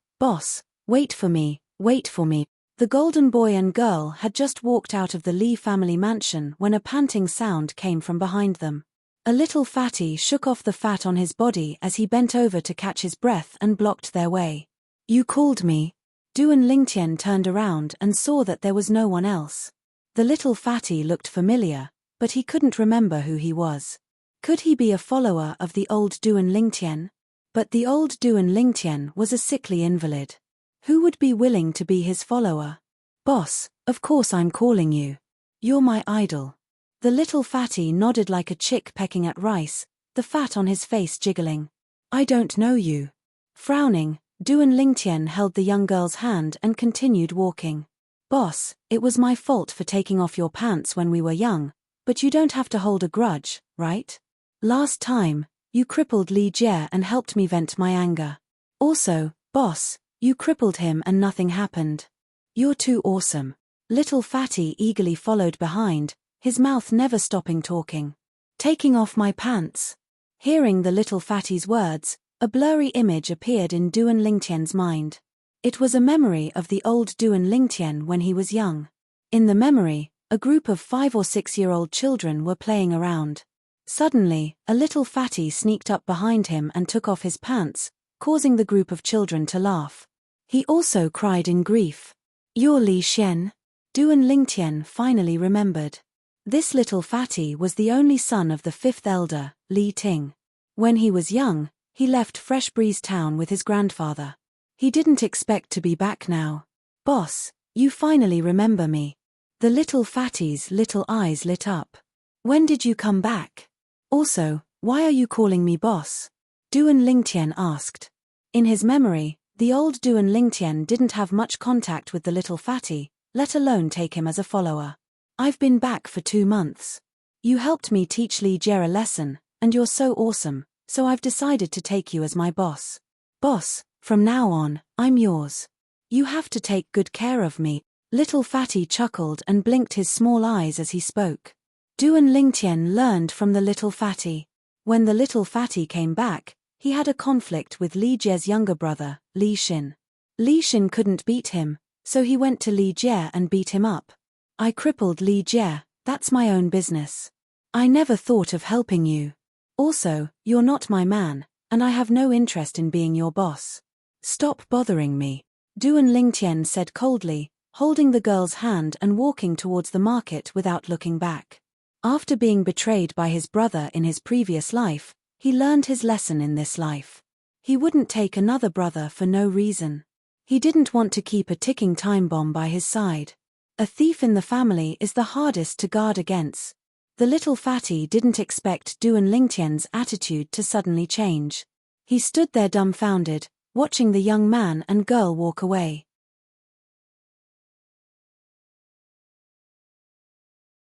wait for me, wait for me. The golden boy and girl had just walked out of the Lee family mansion when a panting sound came from behind them. A little fatty shook off the fat on his body as he bent over to catch his breath and blocked their way. You called me? Duan Lingtian turned around and saw that there was no one else. The little fatty looked familiar, but he couldn't remember who he was. Could he be a follower of the old Duan Lingtian? But the old Duan Lingtian was a sickly invalid. Who would be willing to be his follower? Boss, of course I'm calling you. You're my idol. The little fatty nodded like a chick pecking at rice, the fat on his face jiggling. I don't know you. Frowning, Duan Lingtian held the young girl's hand and continued walking. Boss, it was my fault for taking off your pants when we were young, but you don't have to hold a grudge, right? Last time, you crippled Li Jie and helped me vent my anger. Also, boss, you crippled him and nothing happened. You're too awesome. Little fatty eagerly followed behind, his mouth never stopping talking. Taking off my pants. Hearing the little fatty's words, a blurry image appeared in Duan Lingtian's mind. It was a memory of the old Duan Lingtian when he was young. In the memory, a group of 5 or 6-year-old children were playing around. Suddenly, a little fatty sneaked up behind him and took off his pants, causing the group of children to laugh. He also cried in grief. You're Li Xian? Duan Lingtian finally remembered. This little fatty was the only son of the 5th elder, Li Ting. When he was young, he left Fresh Breeze Town with his grandfather. He didn't expect to be back now. Boss, you finally remember me. The little fatty's little eyes lit up. When did you come back? Also, why are you calling me boss? Duan Lingtian asked. In his memory, the old Duan Lingtian didn't have much contact with the little fatty, let alone take him as a follower. I've been back for 2 months. You helped me teach Li Jie a lesson, and you're so awesome, so I've decided to take you as my boss. Boss, from now on, I'm yours. You have to take good care of me. Little fatty chuckled and blinked his small eyes as he spoke. Duan Lingtian learned from the little fatty. When the little fatty came back, he had a conflict with Li Jie's younger brother, Li Xin. Li Xin couldn't beat him, so he went to Li Jie and beat him up. I crippled Li Jie, that's my own business. I never thought of helping you. Also, you're not my man, and I have no interest in being your boss. Stop bothering me. Duan Lingtian said coldly, holding the girl's hand and walking towards the market without looking back. After being betrayed by his brother in his previous life, he learned his lesson in this life. He wouldn't take another brother for no reason. He didn't want to keep a ticking time bomb by his side. A thief in the family is the hardest to guard against. The little fatty didn't expect Duan Lingtian's attitude to suddenly change. He stood there dumbfounded, watching the young man and girl walk away.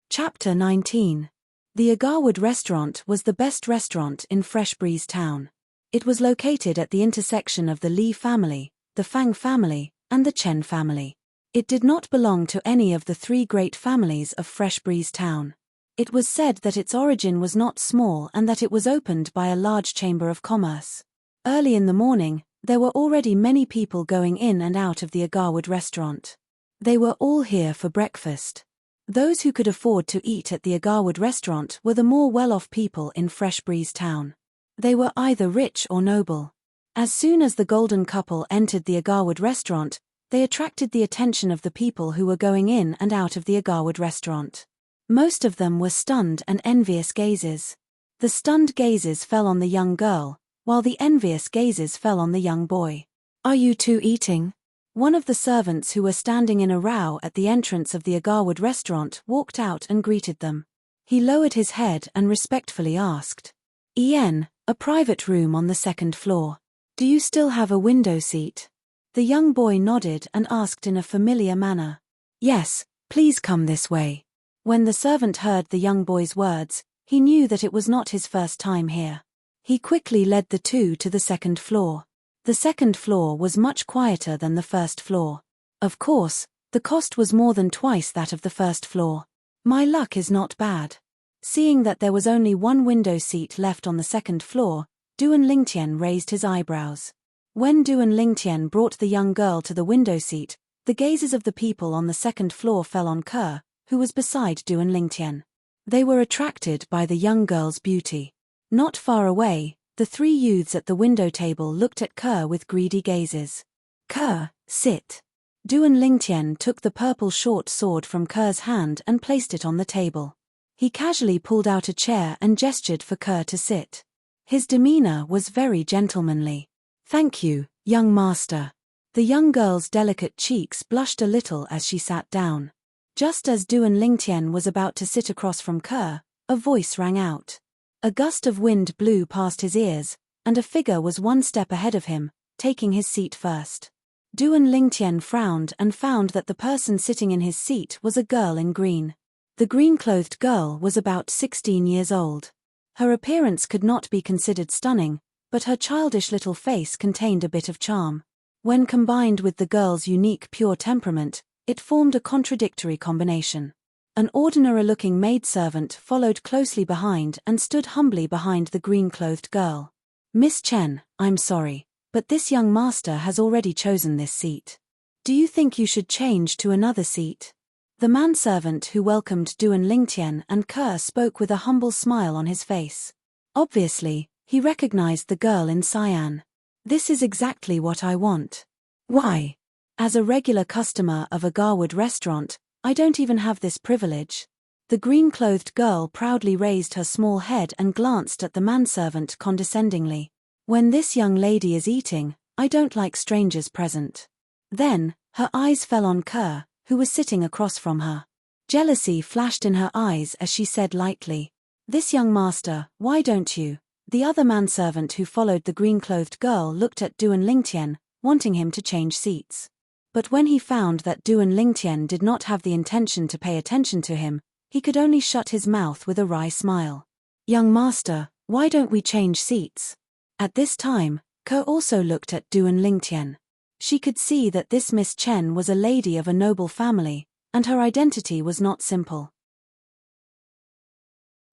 Chapter 19. The Agarwood restaurant was the best restaurant in Fresh Breeze Town. It was located at the intersection of the Li family, the Fang family, and the Chen family. It did not belong to any of the 3 great families of Fresh Breeze Town. It was said that its origin was not small and that it was opened by a large chamber of commerce. Early in the morning, there were already many people going in and out of the Agarwood restaurant. They were all here for breakfast. Those who could afford to eat at the Agarwood restaurant were the more well-off people in Fresh Breeze Town. They were either rich or noble. As soon as the golden couple entered the Agarwood restaurant, they attracted the attention of the people who were going in and out of the Agarwood restaurant. Most of them were stunned and envious gazes. The stunned gazes fell on the young girl, while the envious gazes fell on the young boy. Are you two eating? One of the servants who were standing in a row at the entrance of the Agarwood restaurant walked out and greeted them. He lowered his head and respectfully asked, "Ian, a private room on the 2nd floor. Do you still have a window seat?" The young boy nodded and asked in a familiar manner, "Yes, please come this way." When the servant heard the young boy's words, he knew that it was not his first time here. He quickly led the two to the 2nd floor. The 2nd floor was much quieter than the 1st floor. Of course, the cost was more than twice that of the 1st floor. My luck is not bad. Seeing that there was only one window seat left on the second floor, Duan Lingtian raised his eyebrows. When Duan Lingtian brought the young girl to the window seat, the gazes of the people on the second floor fell on Ke, who was beside Duan Lingtian. They were attracted by the young girl's beauty. Not far away, the three youths at the window table looked at Ke with greedy gazes. Ke, sit. Duan Lingtian took the purple short sword from Ke's hand and placed it on the table. He casually pulled out a chair and gestured for Ke to sit. His demeanor was very gentlemanly. Thank you, young master. The young girl's delicate cheeks blushed a little as she sat down. Just as Duan Lingtian was about to sit across from Ke, a voice rang out. A gust of wind blew past his ears, and a figure was one step ahead of him, taking his seat first. Duan Lingtian frowned and found that the person sitting in his seat was a girl in green. The green-clothed girl was about 16 years old. Her appearance could not be considered stunning, but her childish little face contained a bit of charm. When combined with the girl's unique pure temperament, it formed a contradictory combination. An ordinary-looking maidservant followed closely behind and stood humbly behind the green-clothed girl. Miss Chen, I'm sorry, but this young master has already chosen this seat. Do you think you should change to another seat? The manservant who welcomed Duan Lingtian and Ke spoke with a humble smile on his face. Obviously, he recognized the girl in cyan. This is exactly what I want. Why? As a regular customer of a Garwood restaurant, I don't even have this privilege. The green-clothed girl proudly raised her small head and glanced at the manservant condescendingly. When this young lady is eating, I don't like strangers present. Then, her eyes fell on Ke, who was sitting across from her. Jealousy flashed in her eyes as she said lightly, "This young master, why don't you?" The other manservant who followed the green-clothed girl looked at Duan Lingtian, wanting him to change seats. But when he found that Duan Lingtian did not have the intention to pay attention to him, he could only shut his mouth with a wry smile. "Young master, why don't we change seats?" At this time, Ke also looked at Duan Lingtian. She could see that this Miss Chen was a lady of a noble family, and her identity was not simple.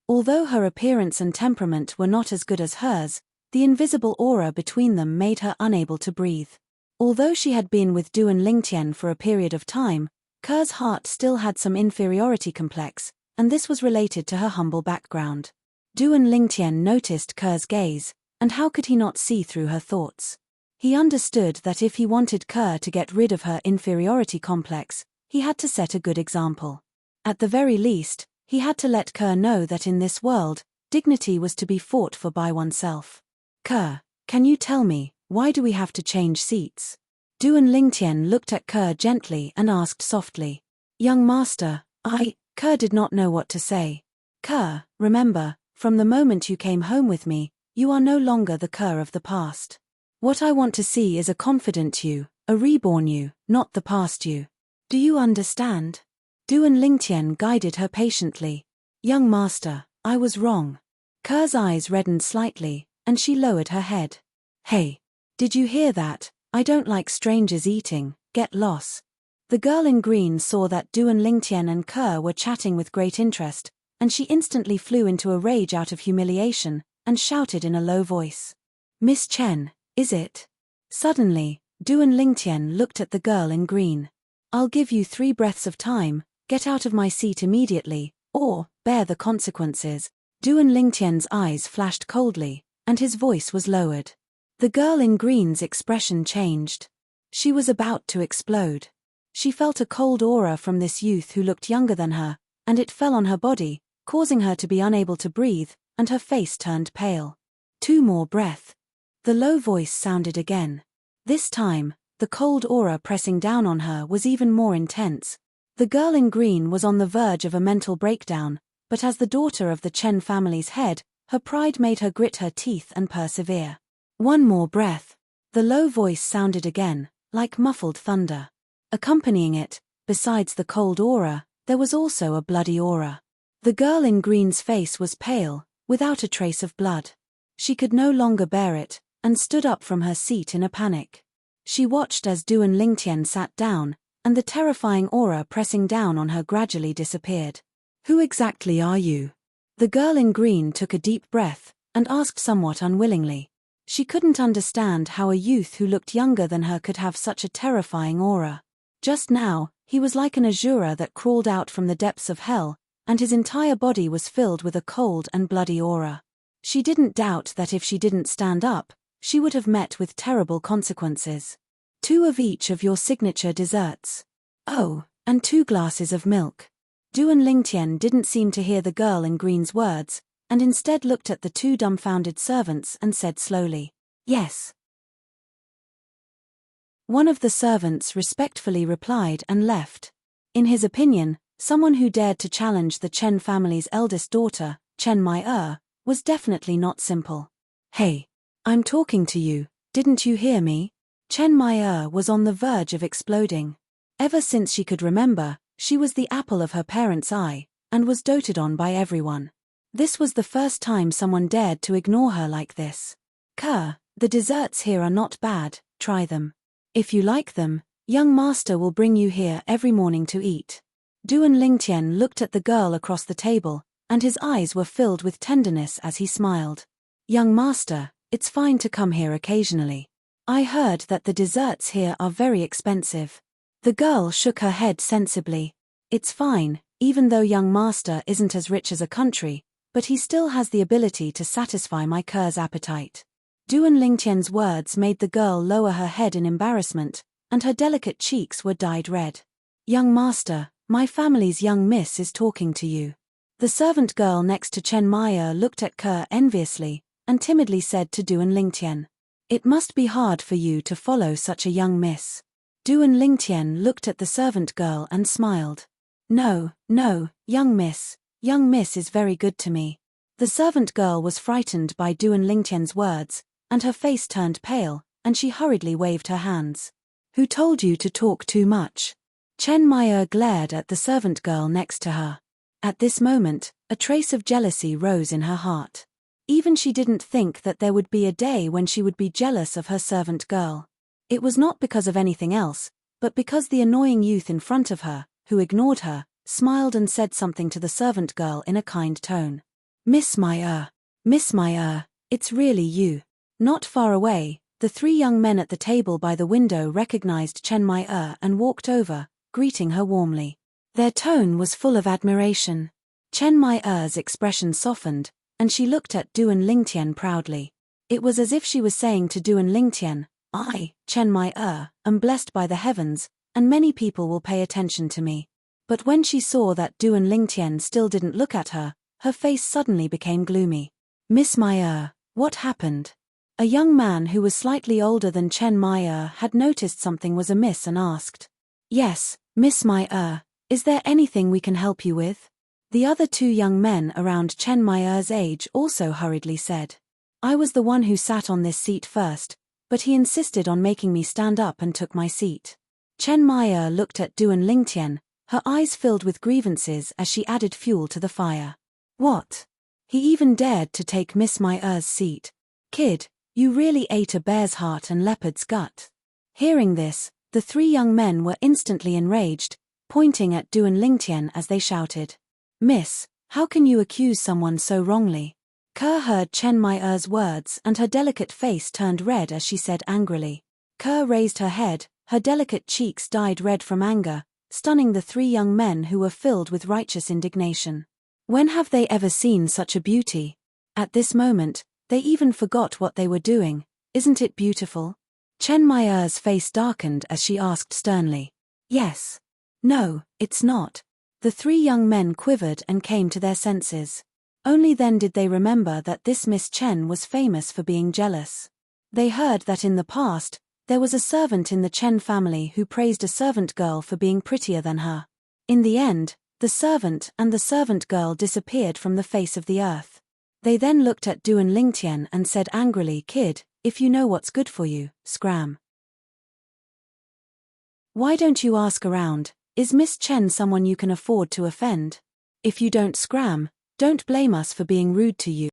Although her appearance and temperament were not as good as hers, the invisible aura between them made her unable to breathe. Although she had been with Duan Lingtian for a period of time, Ke's heart still had some inferiority complex, and this was related to her humble background. Duan Lingtian noticed Ke's gaze, and how could he not see through her thoughts? He understood that if he wanted Ke to get rid of her inferiority complex, he had to set a good example. At the very least, he had to let Ke know that in this world, dignity was to be fought for by oneself. "Ke, can you tell me, why do we have to change seats?" Duan Lingtian looked at Ke gently and asked softly. "Young master, Ke did not know what to say. Ke, remember, from the moment you came home with me, you are no longer the Ke of the past. What I want to see is a confident you, a reborn you, not the past you. Do you understand?" Duan Lingtian guided her patiently. "Young master, I was wrong." Ke's eyes reddened slightly, and she lowered her head. "Hey, did you hear that? I don't like strangers eating, get lost." The girl in green saw that Duan Lingtian and Ke were chatting with great interest, and she instantly flew into a rage out of humiliation, and shouted in a low voice. "Miss Chen, is it?" Suddenly, Duan Lingtian looked at the girl in green. "I'll give you 3 breaths of time, get out of my seat immediately, or bear the consequences." Duan Lingtian's eyes flashed coldly, and his voice was lowered. The girl in green's expression changed. She was about to explode. She felt a cold aura from this youth who looked younger than her, and it fell on her body, causing her to be unable to breathe, and her face turned pale. 2 more breaths. The low voice sounded again. This time, the cold aura pressing down on her was even more intense. The girl in green was on the verge of a mental breakdown, but as the daughter of the Chen family's head, her pride made her grit her teeth and persevere. 1 more breath. The low voice sounded again, like muffled thunder. Accompanying it, besides the cold aura, there was also a bloody aura. The girl in green's face was pale, without a trace of blood. She could no longer bear it, and stood up from her seat in a panic. She watched as Duan Lingtian sat down, and the terrifying aura pressing down on her gradually disappeared. Who exactly are you? The girl in green took a deep breath and asked somewhat unwillingly. She couldn't understand how a youth who looked younger than her could have such a terrifying aura. Just now, he was like an Azura that crawled out from the depths of hell, and his entire body was filled with a cold and bloody aura. She didn't doubt that if she didn't stand up, she would have met with terrible consequences. 2 of each of your signature desserts. Oh, and 2 glasses of milk. Duan Lingtian didn't seem to hear the girl in green's words, and instead looked at the 2 dumbfounded servants and said slowly, "Yes." One of the servants respectfully replied and left. In his opinion, someone who dared to challenge the Chen family's eldest daughter, Chen Mai, was definitely not simple. "Hey, I'm talking to you, didn't you hear me?" Chen Mai was on the verge of exploding. Ever since she could remember, she was the apple of her parents' eye, and was doted on by everyone. This was the first time someone dared to ignore her like this. "Kerr, the desserts here are not bad, try them. If you like them, young master will bring you here every morning to eat." Duan Lingtian looked at the girl across the table, and his eyes were filled with tenderness as he smiled. "Young master, it's fine to come here occasionally. I heard that the desserts here are very expensive." The girl shook her head sensibly. "It's fine, even though young master isn't as rich as a country, but he still has the ability to satisfy my Kerr's appetite." Duan Lingtian's words made the girl lower her head in embarrassment, and her delicate cheeks were dyed red. "Young master, my family's young miss is talking to you." The servant girl next to Chen Mai looked at Kerr enviously, and timidly said to Duan Lingtian, "It must be hard for you to follow such a young miss." Duan Lingtian looked at the servant girl and smiled. No, young miss is very good to me." The servant girl was frightened by Duan Lingtian's words, and her face turned pale, and she hurriedly waved her hands. "Who told you to talk too much?" Chen Mai glared at the servant girl next to her. At this moment, a trace of jealousy rose in her heart. Even she didn't think that there would be a day when she would be jealous of her servant girl. It was not because of anything else, but because the annoying youth in front of her, who ignored her, smiled and said something to the servant girl in a kind tone. Miss Mai, it's really you." Not far away, the 3 young men at the table by the window recognized Chen Mai and walked over, greeting her warmly. Their tone was full of admiration. Chen Mai's expression softened, and she looked at Duan Lingtian proudly. It was as if she was saying to Duan Lingtian, "I, Chen Mai, am blessed by the heavens, and many people will pay attention to me." But when she saw that Duan Lingtian still didn't look at her, her face suddenly became gloomy. "Miss Mai, what happened?" A young man who was slightly older than Chen Mai had noticed something was amiss and asked, "Yes, Miss Mai, is there anything we can help you with?" The other 2 young men around Chen Mai's age also hurriedly said, "I was the one who sat on this seat first, but he insisted on making me stand up and took my seat." Chen Mai looked at Duan Lingtian, her eyes filled with grievances as she added fuel to the fire. "What? He even dared to take Miss Mai's seat? Kid, you really ate a bear's heart and leopard's gut." Hearing this, the 3 young men were instantly enraged, pointing at Duan Lingtian as they shouted, "Miss, how can you accuse someone so wrongly?" Kerr heard Chen Mai's words and her delicate face turned red as she said angrily. Kerr raised her head, her delicate cheeks dyed red from anger, stunning the 3 young men who were filled with righteous indignation. When have they ever seen such a beauty? At this moment, they even forgot what they were doing. "Isn't it beautiful?" Chen Mai's face darkened as she asked sternly. "Yes." "No, it's not." The 3 young men quivered and came to their senses. Only then did they remember that this Miss Chen was famous for being jealous. They heard that in the past, there was a servant in the Chen family who praised a servant girl for being prettier than her. In the end, the servant and the servant girl disappeared from the face of the earth. They then looked at Duan Lingtian and said angrily, "Kid, if you know what's good for you, scram. Why don't you ask around? Is Miss Chen someone you can afford to offend? If you don't scram, don't blame us for being rude to you."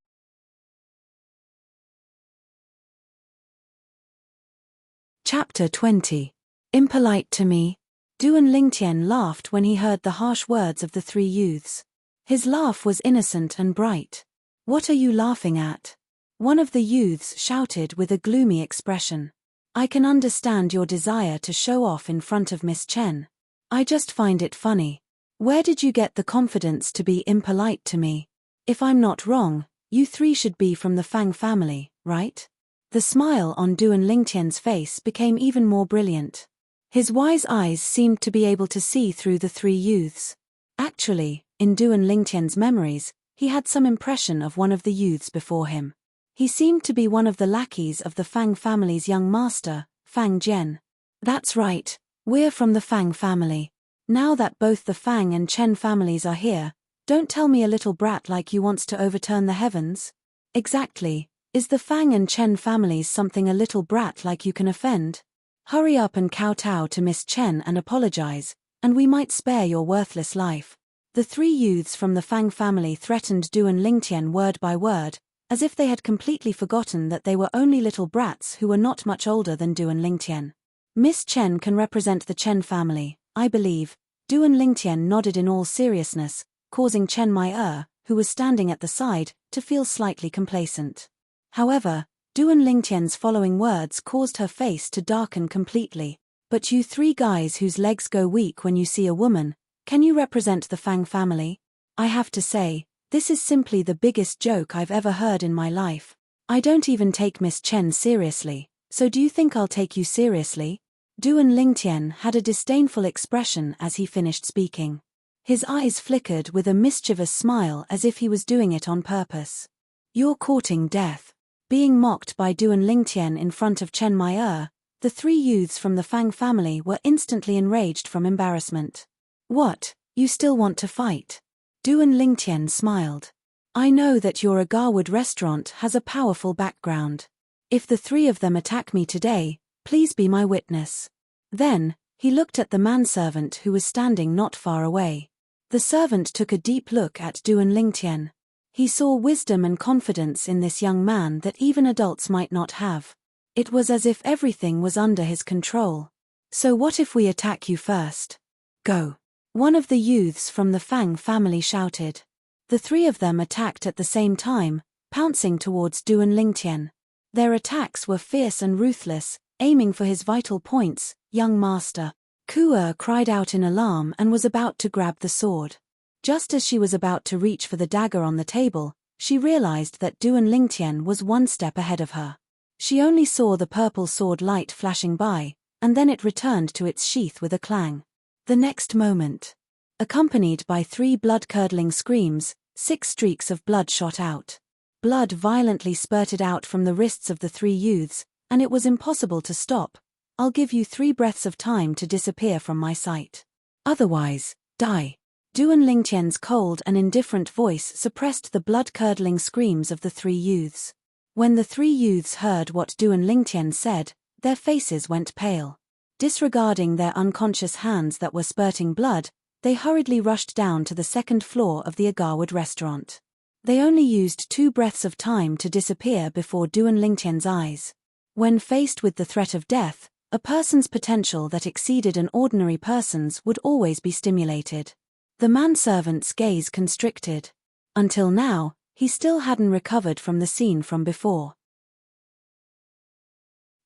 Chapter 20. Impolite to me. Duan Lingtian laughed when he heard the harsh words of the 3 youths. His laugh was innocent and bright. "What are you laughing at?" one of the youths shouted with a gloomy expression. "I can understand your desire to show off in front of Miss Chen. I just find it funny. Where did you get the confidence to be impolite to me? If I'm not wrong, you three should be from the Fang family, right?" The smile on Duan Lingtian's face became even more brilliant. His wise eyes seemed to be able to see through the three youths. Actually, in Duan Lingtian's memories, he had some impression of one of the youths before him. He seemed to be one of the lackeys of the Fang family's young master, Fang Jian. "That's right, we're from the Fang family. Now that both the Fang and Chen families are here, don't tell me a little brat like you wants to overturn the heavens." "Exactly, is the Fang and Chen families something a little brat like you can offend? Hurry up and kowtow to Miss Chen and apologize, and we might spare your worthless life." The three youths from the Fang family threatened Duan Lingtian word by word, as if they had completely forgotten that they were only little brats who were not much older than Duan Lingtian. "Miss Chen can represent the Chen family, I believe." Duan Lingtian nodded in all seriousness, causing Chen Mai, who was standing at the side, to feel slightly complacent. However, Duan Lingtian's following words caused her face to darken completely. "But you three guys whose legs go weak when you see a woman, can you represent the Fang family? I have to say, this is simply the biggest joke I've ever heard in my life. I don't even take Miss Chen seriously, so do you think I'll take you seriously?" Duan Lingtian had a disdainful expression as he finished speaking. His eyes flickered with a mischievous smile as if he was doing it on purpose. "You're courting death." Being mocked by Duan Lingtian in front of Chen Mai, the three youths from the Fang family were instantly enraged from embarrassment. "What, you still want to fight?" Duan Lingtian smiled. "I know that your Agarwood restaurant has a powerful background. If the three of them attack me today, please be my witness." Then, he looked at the manservant who was standing not far away. The servant took a deep look at Duan Lingtian. He saw wisdom and confidence in this young man that even adults might not have. It was as if everything was under his control. "So what if we attack you first?" "Go," one of the youths from the Fang family shouted. The three of them attacked at the same time, pouncing towards Duan Lingtian. Their attacks were fierce and ruthless, aiming for his vital points. "Young master." Kua cried out in alarm and was about to grab the sword. Just as she was about to reach for the dagger on the table, she realized that Duan Lingtian was one step ahead of her. She only saw the purple sword light flashing by, and then it returned to its sheath with a clang. The next moment, accompanied by three blood-curdling screams, 6 streaks of blood shot out. Blood violently spurted out from the wrists of the three youths, and it was impossible to stop. "I'll give you 3 breaths of time to disappear from my sight. Otherwise, die." Duan Lingtian's cold and indifferent voice suppressed the blood-curdling screams of the three youths. When the three youths heard what Duan Lingtian said, their faces went pale. Disregarding their unconscious hands that were spurting blood, they hurriedly rushed down to the 2nd floor of the Agarwood restaurant. They only used 2 breaths of time to disappear before Duan Lingtian's eyes. When faced with the threat of death, a person's potential that exceeded an ordinary person's would always be stimulated. The manservant's gaze constricted. Until now, he still hadn't recovered from the scene from before.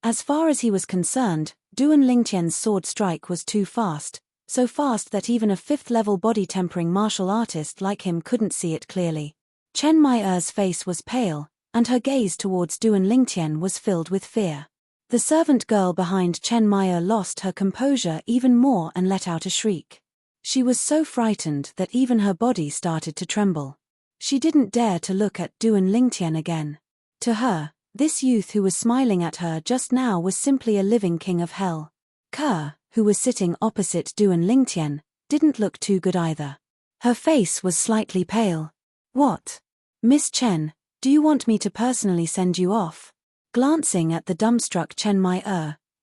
As far as he was concerned, Duan Lingtian's sword strike was too fast, so fast that even a 5th-level body-tempering martial artist like him couldn't see it clearly. Chen Mai's face was pale, and her gaze towards Duan Lingtian was filled with fear. The servant girl behind Chen Mai lost her composure even more and let out a shriek. She was so frightened that even her body started to tremble. She didn't dare to look at Duan Lingtian again. To her, this youth who was smiling at her just now was simply a living king of hell. Ke, who was sitting opposite Duan Lingtian, didn't look too good either. Her face was slightly pale. "What? Miss Chen, do you want me to personally send you off?" Glancing at the dumbstruck Chen Mai,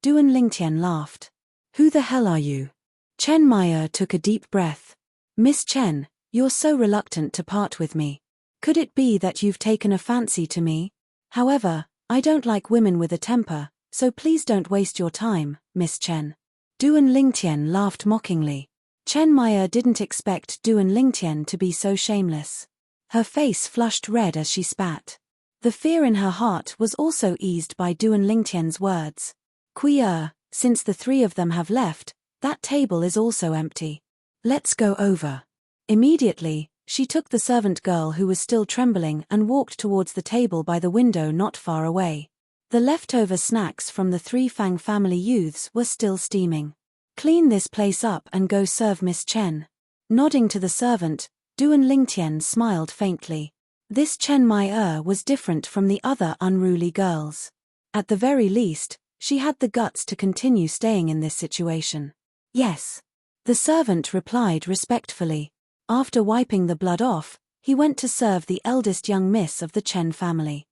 Duan Lingtian laughed. "Who the hell are you?" Chen Mai took a deep breath. "Miss Chen, you're so reluctant to part with me. Could it be that you've taken a fancy to me? However, I don't like women with a temper, so please don't waste your time, Miss Chen." Duan Lingtian laughed mockingly. Chen Maya didn't expect Duan Lingtian to be so shameless. Her face flushed red as she spat. The fear in her heart was also eased by Duan Lingtian's words. Queer, since the three of them have left, that table is also empty. Let's go over. Immediately, she took the servant girl who was still trembling and walked towards the table by the window not far away. The leftover snacks from the three Fang family youths were still steaming. Clean this place up and go serve Miss Chen. Nodding to the servant, Duan Lingtian smiled faintly. This Chen Mai was different from the other unruly girls. At the very least, she had the guts to continue staying in this situation. Yes. The servant replied respectfully. After wiping the blood off, he went to serve the eldest young miss of the Chen family.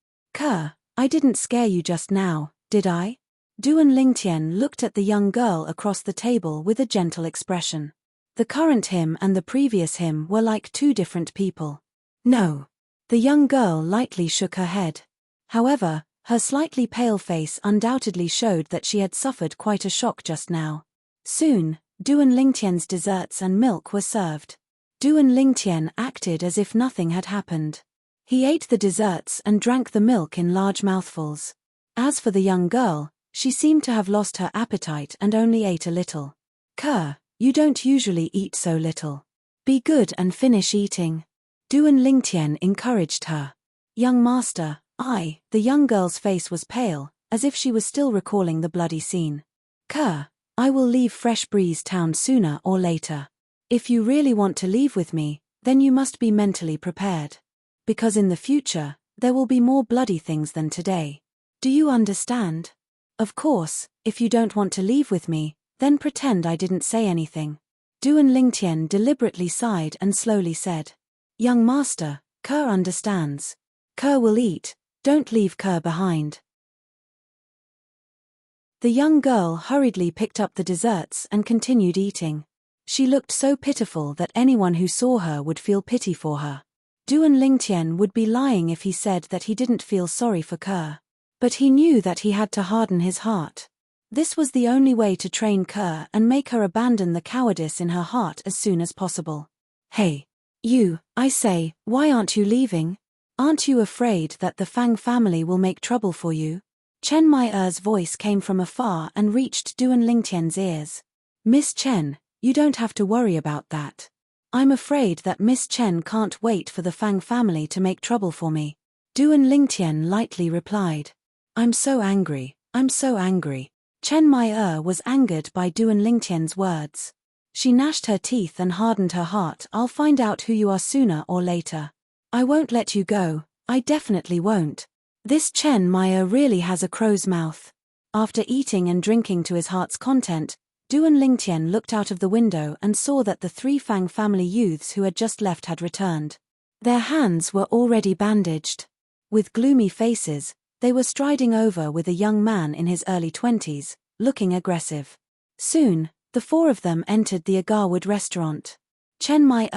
I didn't scare you just now, did I? Duan Lingtian looked at the young girl across the table with a gentle expression. The current him and the previous him were like two different people. No. The young girl lightly shook her head. However, her slightly pale face undoubtedly showed that she had suffered quite a shock just now. Soon, Duan Lingtian's desserts and milk were served. Duan Lingtian acted as if nothing had happened. He ate the desserts and drank the milk in large mouthfuls. As for the young girl, she seemed to have lost her appetite and only ate a little. You don't usually eat so little. Be good and finish eating. Duan Lingtian encouraged her. Young master, the young girl's face was pale, as if she was still recalling the bloody scene. I will leave Fresh Breeze Town sooner or later. If you really want to leave with me, then you must be mentally prepared. Because in the future, there will be more bloody things than today. Do you understand? Of course, if you don't want to leave with me, then pretend I didn't say anything. Duan Lingtian deliberately sighed and slowly said. Young master, understands. Will eat, don't leave behind. The young girl hurriedly picked up the desserts and continued eating. She looked so pitiful that anyone who saw her would feel pity for her. Duan Lingtian would be lying if he said that he didn't feel sorry for But he knew that he had to harden his heart. This was the only way to train and make her abandon the cowardice in her heart as soon as possible. Hey! You, I say, why aren't you leaving? Aren't you afraid that the Fang family will make trouble for you? Chen Mai's voice came from afar and reached Duan Lingtian's ears. Miss Chen, you don't have to worry about that. I'm afraid that Miss Chen can't wait for the Fang family to make trouble for me. Duan Lingtian lightly replied. I'm so angry. Chen Mai was angered by Duan Lingtian's words. She gnashed her teeth and hardened her heart. I'll find out who you are sooner or later. I won't let you go, I definitely won't. This Chen Mai really has a crow's mouth. After eating and drinking to his heart's content, Duan Lingtian looked out of the window and saw that the three Fang family youths who had just left had returned. Their hands were already bandaged. With gloomy faces, they were striding over with a young man in his early 20s, looking aggressive. Soon, the four of them entered the Agarwood restaurant. Chen Mai,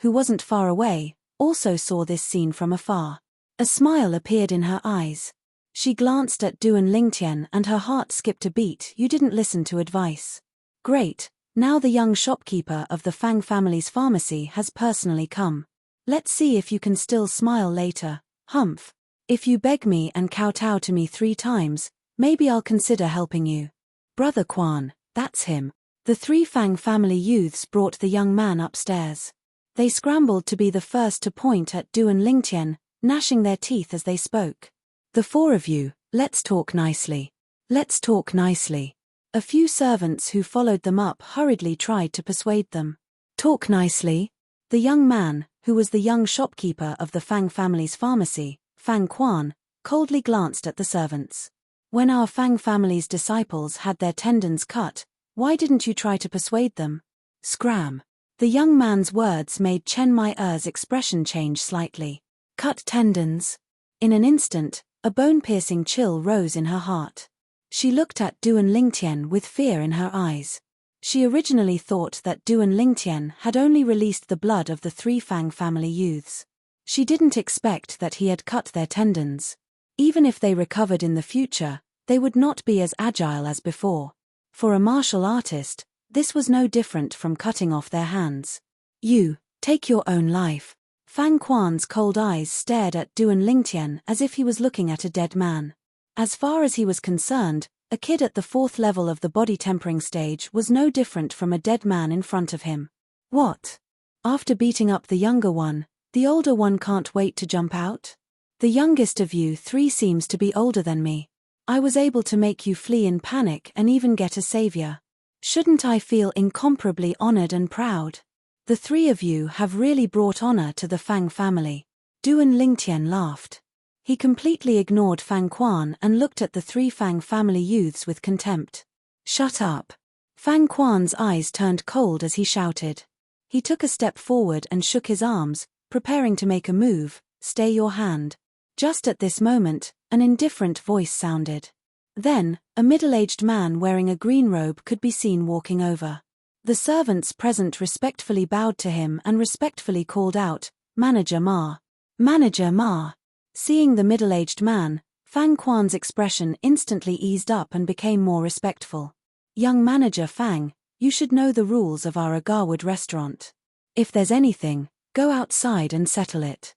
who wasn't far away, also saw this scene from afar. A smile appeared in her eyes. She glanced at Duan Lingtian and her heart skipped a beat. You didn't listen to advice. Great, now the young shopkeeper of the Fang family's pharmacy has personally come. Let's see if you can still smile later, Humph. If you beg me and kowtow to me 3 times, maybe I'll consider helping you. Brother Quan, that's him. The 3 Fang family youths brought the young man upstairs. They scrambled to be the first to point at Duan Lingtian, gnashing their teeth as they spoke. The 4 of you, let's talk nicely. Let's talk nicely. A few servants who followed them up hurriedly tried to persuade them. Talk nicely? The young man, who was the young shopkeeper of the Fang family's pharmacy, Fang Quan, coldly glanced at the servants. When our Fang family's disciples had their tendons cut, why didn't you try to persuade them? Scram. The young man's words made Chen Mai's expression change slightly. Cut tendons. In an instant, a bone-piercing chill rose in her heart. She looked at Duan Lingtian with fear in her eyes. She originally thought that Duan Lingtian had only released the blood of the 3 Fang family youths. She didn't expect that he had cut their tendons. Even if they recovered in the future, they would not be as agile as before. For a martial artist, This was no different from cutting off their hands. You, take your own life. Fang Quan's cold eyes stared at Duan Lingtian as if he was looking at a dead man. As far as he was concerned, a kid at the 4th level of the body tempering stage was no different from a dead man in front of him. What? After beating up the younger one, the older one can't wait to jump out? The youngest of you 3 seems to be older than me. I was able to make you flee in panic and even get a savior. Shouldn't I feel incomparably honored and proud? The 3 of you have really brought honor to the Fang family. Duan Lingtian laughed. He completely ignored Fang Quan and looked at the 3 Fang family youths with contempt. Shut up. Fang Quan's eyes turned cold as he shouted. He took a step forward and shook his arms, preparing to make a move. Stay your hand. Just at this moment, an indifferent voice sounded. Then, a middle-aged man wearing a green robe could be seen walking over. The servants present respectfully bowed to him and respectfully called out, Manager Ma. Manager Ma. Seeing the middle-aged man, Fang Quan's expression instantly eased up and became more respectful. Young Manager Fang, you should know the rules of our Agarwood restaurant. If there's anything, go outside and settle it.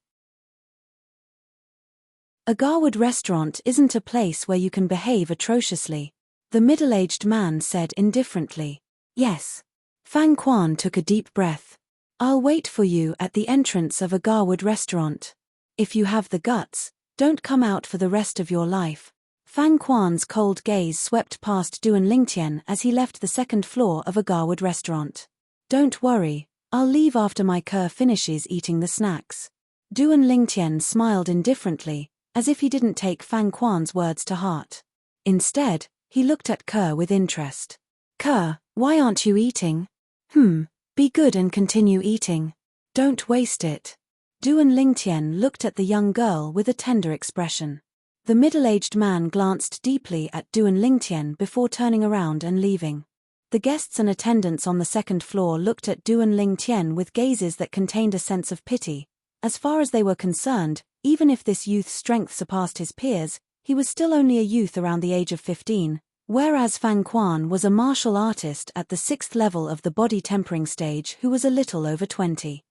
Agarwood restaurant isn't a place where you can behave atrociously, the middle-aged man said indifferently. Yes. Fang Quan took a deep breath. I'll wait for you at the entrance of Agarwood restaurant. If you have the guts, don't come out for the rest of your life. Fang Quan's cold gaze swept past Duan Lingtian as he left the 2nd floor of Agarwood restaurant. Don't worry, I'll leave after my cur finishes eating the snacks. Duan Lingtian smiled indifferently, as if he didn't take Fang Quan's words to heart. Instead, he looked at Kerr with interest. Kerr, why aren't you eating? Be good and continue eating. Don't waste it. Duan Lingtian looked at the young girl with a tender expression. The middle-aged man glanced deeply at Duan Lingtian before turning around and leaving. The guests and attendants on the 2nd floor looked at Duan Lingtian with gazes that contained a sense of pity. As far as they were concerned, even if this youth's strength surpassed his peers, he was still only a youth around the age of 15. Whereas Fang Quan was a martial artist at the 6th level of the body tempering stage who was a little over 20.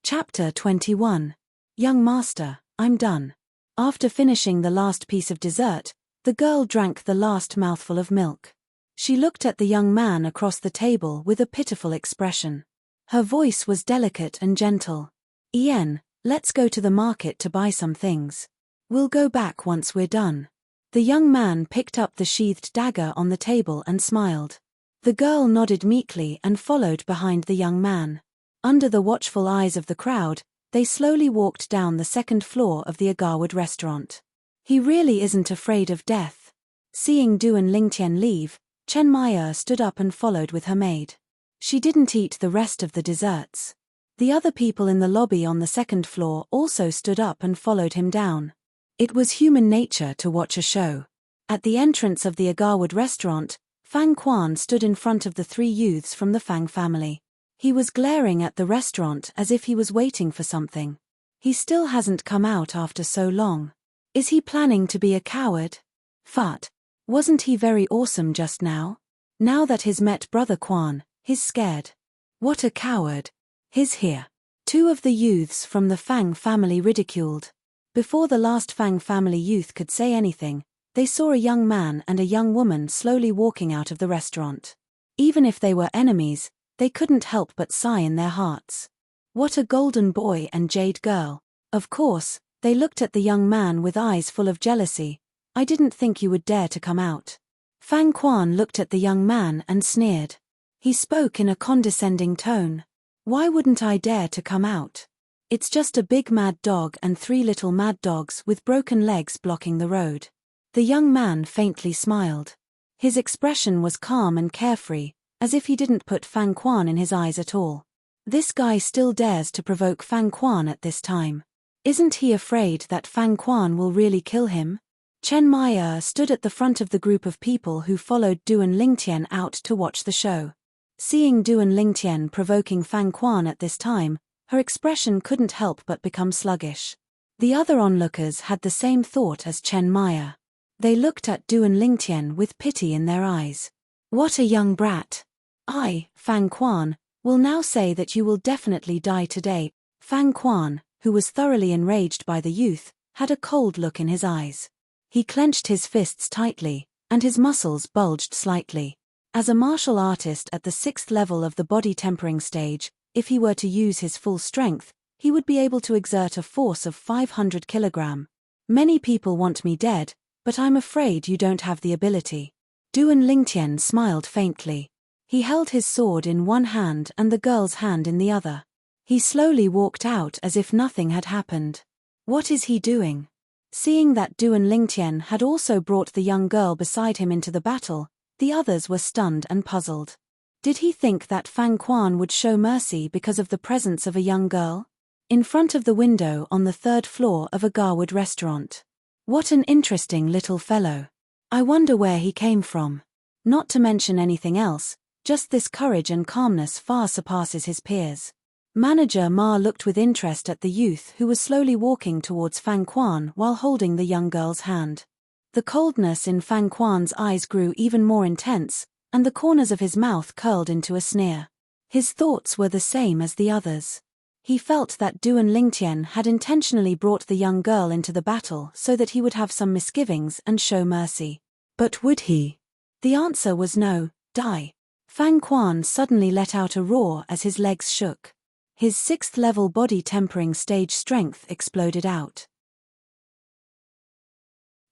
Chapter 21. Young Master, I'm done. After finishing the last piece of dessert, the girl drank the last mouthful of milk. She looked at the young man across the table with a pitiful expression. Her voice was delicate and gentle. Ian, let's go to the market to buy some things. We'll go back once we're done. The young man picked up the sheathed dagger on the table and smiled. The girl nodded meekly and followed behind the young man. Under the watchful eyes of the crowd, they slowly walked down the 2nd floor of the Agarwood restaurant. He really isn't afraid of death. Seeing Duan Lingtian leave, Chen Maya stood up and followed with her maid. She didn't eat the rest of the desserts. The other people in the lobby on the 2nd floor also stood up and followed him down. It was human nature to watch a show. At the entrance of the Agarwood restaurant, Fang Quan stood in front of the 3 youths from the Fang family. He was glaring at the restaurant as if he was waiting for something. He still hasn't come out after so long. Is he planning to be a coward? Fut. Wasn't he very awesome just now? Now that he's met Brother Quan, he's scared. What a coward. He's here. 2 of the youths from the Fang family ridiculed. Before the last Fang family youth could say anything, they saw a young man and a young woman slowly walking out of the restaurant. Even if they were enemies, they couldn't help but sigh in their hearts. What a golden boy and jade girl. Of course, they looked at the young man with eyes full of jealousy. I didn't think you would dare to come out. Fang Quan looked at the young man and sneered. He spoke in a condescending tone. Why wouldn't I dare to come out? It's just a big mad dog and 3 little mad dogs with broken legs blocking the road. The young man faintly smiled. His expression was calm and carefree, as if he didn't put Fang Quan in his eyes at all. This guy still dares to provoke Fang Quan at this time. Isn't he afraid that Fang Quan will really kill him? Chen Maya stood at the front of the group of people who followed Duan Lingtian out to watch the show. Seeing Duan Lingtian provoking Fang Quan at this time, her expression couldn't help but become sluggish. The other onlookers had the same thought as Chen Maya. They looked at Du and Lingtian with pity in their eyes. What a young brat. I, Fang Quan, will now say that you will definitely die today. Fang Quan, who was thoroughly enraged by the youth, had a cold look in his eyes. He clenched his fists tightly, and his muscles bulged slightly. As a martial artist at the 6th level of the body tempering stage, if he were to use his full strength, he would be able to exert a force of 500 kilogram. Many people want me dead, but I'm afraid you don't have the ability. Du and Lingtian smiled faintly. He held his sword in one hand and the girl's hand in the other. He slowly walked out as if nothing had happened. What is he doing? Seeing that Du and Lingtian had also brought the young girl beside him into the battle, the others were stunned and puzzled. Did he think that Fang Quan would show mercy because of the presence of a young girl? In front of the window on the 3rd floor of a Garwood restaurant. What an interesting little fellow. I wonder where he came from. Not to mention anything else, just this courage and calmness far surpasses his peers. Manager Ma looked with interest at the youth who was slowly walking towards Fang Quan while holding the young girl's hand. The coldness in Fang Quan's eyes grew even more intense, and the corners of his mouth curled into a sneer. His thoughts were the same as the others. He felt that Du and Lingtian had intentionally brought the young girl into the battle so that he would have some misgivings and show mercy. But would he? The answer was no, die. Fang Quan suddenly let out a roar as his legs shook. His 6th level body tempering stage strength exploded out.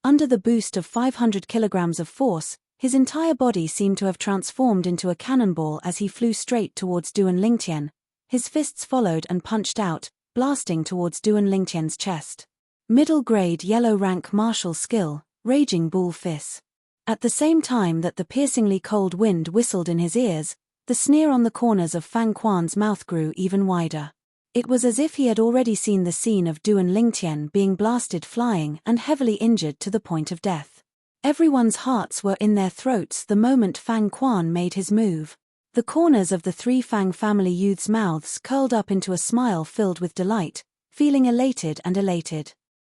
Under the boost of 500 kilograms of force, his entire body seemed to have transformed into a cannonball as he flew straight towards Du and Lingtian. His fists followed and punched out, blasting towards Du and Lingtian's chest. Middle-grade yellow rank martial skill, Raging Bull Fist. At the same time that the piercingly cold wind whistled in his ears, the sneer on the corners of Fang Quan's mouth grew even wider. It was as if he had already seen the scene of Du and Lingtian being blasted flying and heavily injured to the point of death. Everyone's hearts were in their throats the moment Fang Quan made his move. The corners of the 3 Fang family youths' mouths curled up into a smile filled with delight, feeling elated.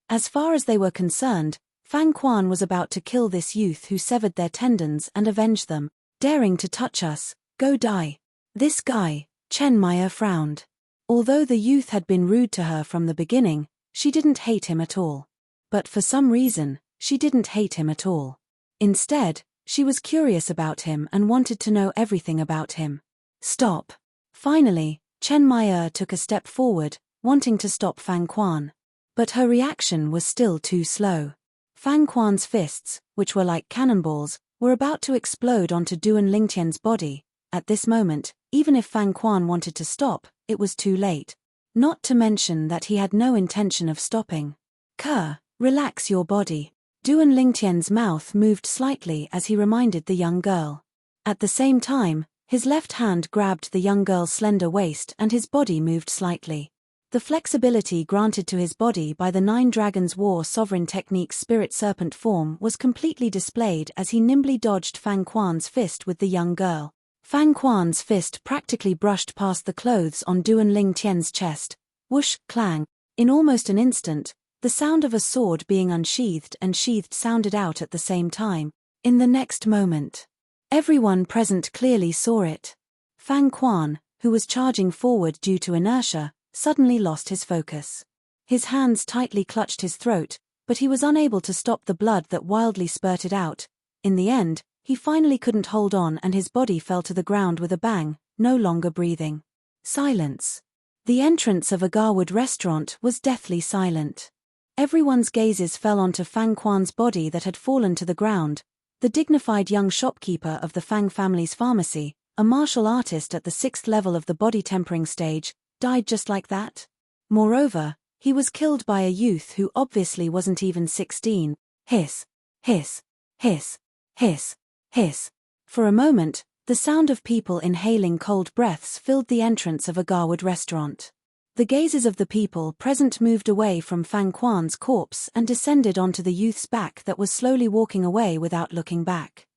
As far as they were concerned, Fang Quan was about to kill this youth who severed their tendons and avenge them. Daring to touch us, go die. This guy, Chen Maya frowned. Although the youth had been rude to her from the beginning, she didn't hate him at all. But for some reason, she didn't hate him at all. Instead, she was curious about him and wanted to know everything about him. Stop. Finally, Chen Maya took a step forward, wanting to stop Fang Quan. But her reaction was still too slow. Fang Quan's fists, which were like cannonballs, were about to explode onto Du and Lingtian's body. At this moment, even if Fang Quan wanted to stop, it was too late. Not to mention that he had no intention of stopping. Relax your body. Du and Lingtian's mouth moved slightly as he reminded the young girl. At the same time, his left hand grabbed the young girl's slender waist and his body moved slightly. The flexibility granted to his body by the 9 Dragons War Sovereign Technique's Spirit Serpent form was completely displayed as he nimbly dodged Fang Quan's fist with the young girl. Fang Quan's fist practically brushed past the clothes on Du and Lingtian's chest. Whoosh, clang. In almost an instant, the sound of a sword being unsheathed and sheathed sounded out at the same time. In the next moment, everyone present clearly saw it. Fang Quan, who was charging forward due to inertia, suddenly lost his focus. His hands tightly clutched his throat, but he was unable to stop the blood that wildly spurted out. In the end, he finally couldn't hold on and his body fell to the ground with a bang, no longer breathing. Silence. The entrance of a Garwood restaurant was deathly silent. Everyone's gazes fell onto Fang Quan's body that had fallen to the ground. The dignified young shopkeeper of the Fang family's pharmacy, a martial artist at the 6th level of the body tempering stage, died just like that. Moreover, he was killed by a youth who obviously wasn't even 16. Hiss, hiss, hiss, hiss, hiss. For a moment, the sound of people inhaling cold breaths filled the entrance of a Garwood restaurant. The gazes of the people present moved away from Fang Quan's corpse and descended onto the youth's back that was slowly walking away without looking back.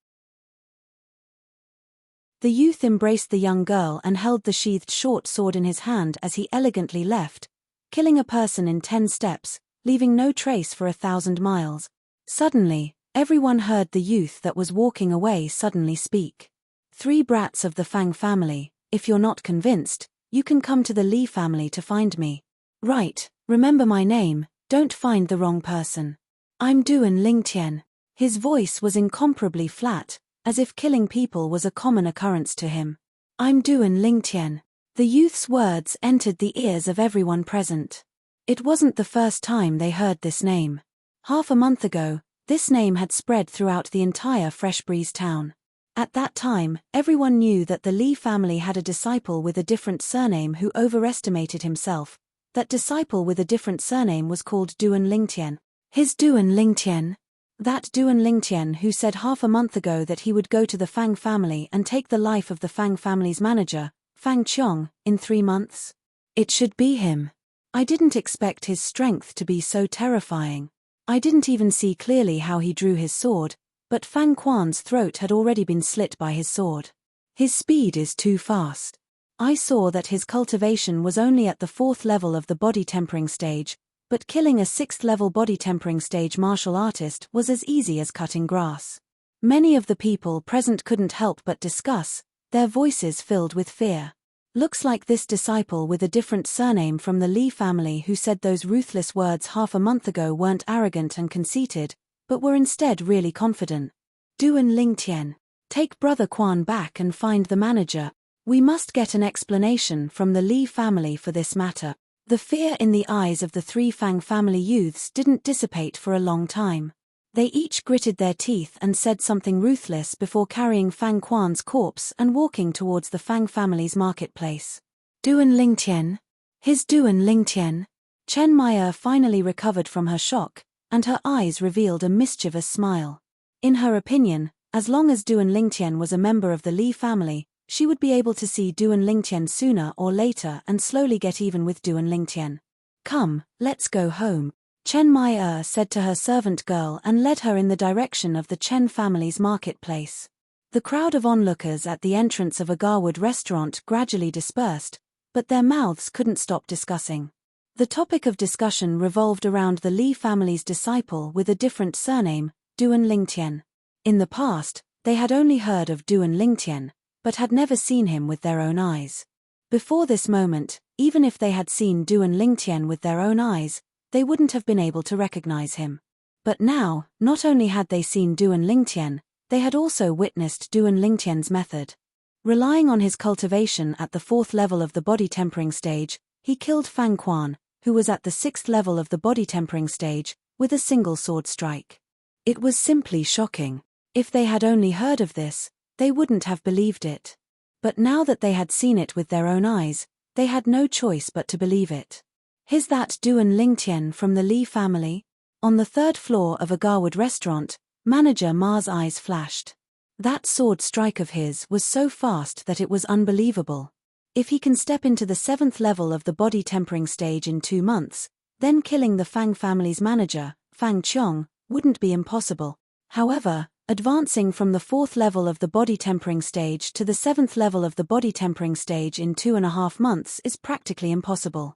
The youth embraced the young girl and held the sheathed short sword in his hand as he elegantly left, killing a person in 10 steps, leaving no trace for 1,000 miles. Suddenly, Everyone heard the youth that was walking away suddenly speak. 3 brats of the Fang family, if you're not convinced, you can come to the Li family to find me. Right, remember my name, don't find the wrong person. I'm Duan Lingtian. His voice was incomparably flat, as if killing people was a common occurrence to him. I'm Duan Lingtian. The youth's words entered the ears of everyone present. It wasn't the first time they heard this name. Half a month ago, this name had spread throughout the entire Fresh Breeze town. At that time, everyone knew that the Li family had a disciple with a different surname who overestimated himself. That disciple with a different surname was called Duan Lingtian. His Duan Lingtian? That Duan Lingtian who said half a month ago that he would go to the Fang family and take the life of the Fang family's manager, Fang Qiong, in 3 months? It should be him. I didn't expect his strength to be so terrifying. I didn't even see clearly how he drew his sword, but Fang Quan's throat had already been slit by his sword. His speed is too fast. I saw that his cultivation was only at the 4th level of the body tempering stage, but killing a 6th level body tempering stage martial artist was as easy as cutting grass. Many of the people present couldn't help but discuss, their voices filled with fear. Looks like this disciple with a different surname from the Li family who said those ruthless words half a month ago weren't arrogant and conceited, but were instead really confident. Duan Lingtian, take Brother Quan back and find the manager. We must get an explanation from the Li family for this matter. The fear in the eyes of the 3 Fang family youths didn't dissipate for a long time. They each gritted their teeth and said something ruthless before carrying Fang Quan's corpse and walking towards the Fang family's marketplace. Duan Lingtian? His Duan Lingtian? Chen Maya finally recovered from her shock, and her eyes revealed a mischievous smile. In her opinion, as long as Duan Lingtian was a member of the Li family, she would be able to see Duan Lingtian sooner or later and slowly get even with Duan Lingtian. Come, let's go home, Chen Maya said to her servant girl and led her in the direction of the Chen family's marketplace. The crowd of onlookers at the entrance of a Garwood restaurant gradually dispersed, but their mouths couldn't stop discussing. The topic of discussion revolved around the Li family's disciple with a different surname, Duan Lingtian. In the past, they had only heard of Duan Lingtian, but had never seen him with their own eyes. Before this moment, even if they had seen Duan Lingtian with their own eyes, they wouldn't have been able to recognize him. But now, not only had they seen Duan Lingtian, they had also witnessed Duan Lingtian's method. Relying on his cultivation at the 4th level of the body tempering stage, he killed Fang Quan, who was at the 6th level of the body tempering stage, with a single sword strike. It was simply shocking. If they had only heard of this, they wouldn't have believed it. But now that they had seen it with their own eyes, they had no choice but to believe it. Is that Duan Lingtian from the Li family? On the 3rd floor of a Garwood restaurant, manager Ma's eyes flashed. That sword strike of his was so fast that it was unbelievable. If he can step into the 7th level of the body tempering stage in 2 months, then killing the Fang family's manager, Fang Qiong, wouldn't be impossible. However, advancing from the 4th level of the body tempering stage to the 7th level of the body tempering stage in 2.5 months is practically impossible.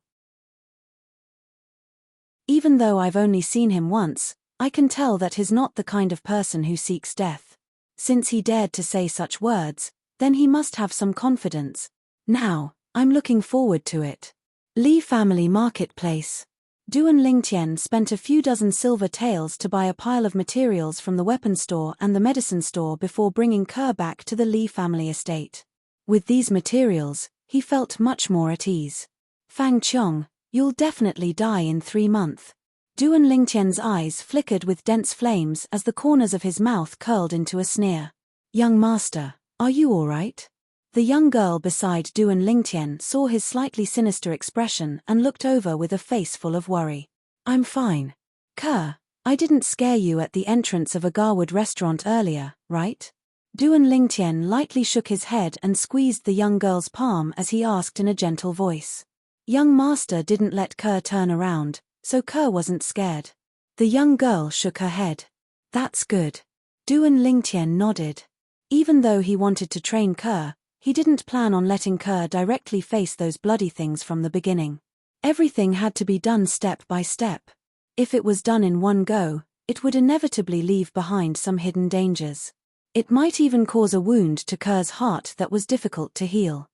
Even though I've only seen him once, I can tell that he's not the kind of person who seeks death. Since he dared to say such words, then he must have some confidence. Now, I'm looking forward to it. Li Family Marketplace. Duan Lingtian spent a few dozen silver taels to buy a pile of materials from the weapon store and the medicine store before bringing Kerr back to the Li family estate. With these materials, he felt much more at ease. Fang Qiong, you'll definitely die in 3 months. Duan Lingtian's eyes flickered with dense flames as the corners of his mouth curled into a sneer. Young master, are you all right? The young girl beside Duan Lingtian saw his slightly sinister expression and looked over with a face full of worry. I'm fine. Kerr, I didn't scare you at the entrance of a Garwood restaurant earlier, right? Duan Lingtian lightly shook his head and squeezed the young girl's palm as he asked in a gentle voice. Young master didn't let Kerr turn around, so Kerr wasn't scared. The young girl shook her head. That's good. Duan Lingtian nodded. Even though he wanted to train Kerr, he didn't plan on letting Kerr directly face those bloody things from the beginning. Everything had to be done step by step. If it was done in one go, it would inevitably leave behind some hidden dangers. It might even cause a wound to Kerr's heart that was difficult to heal.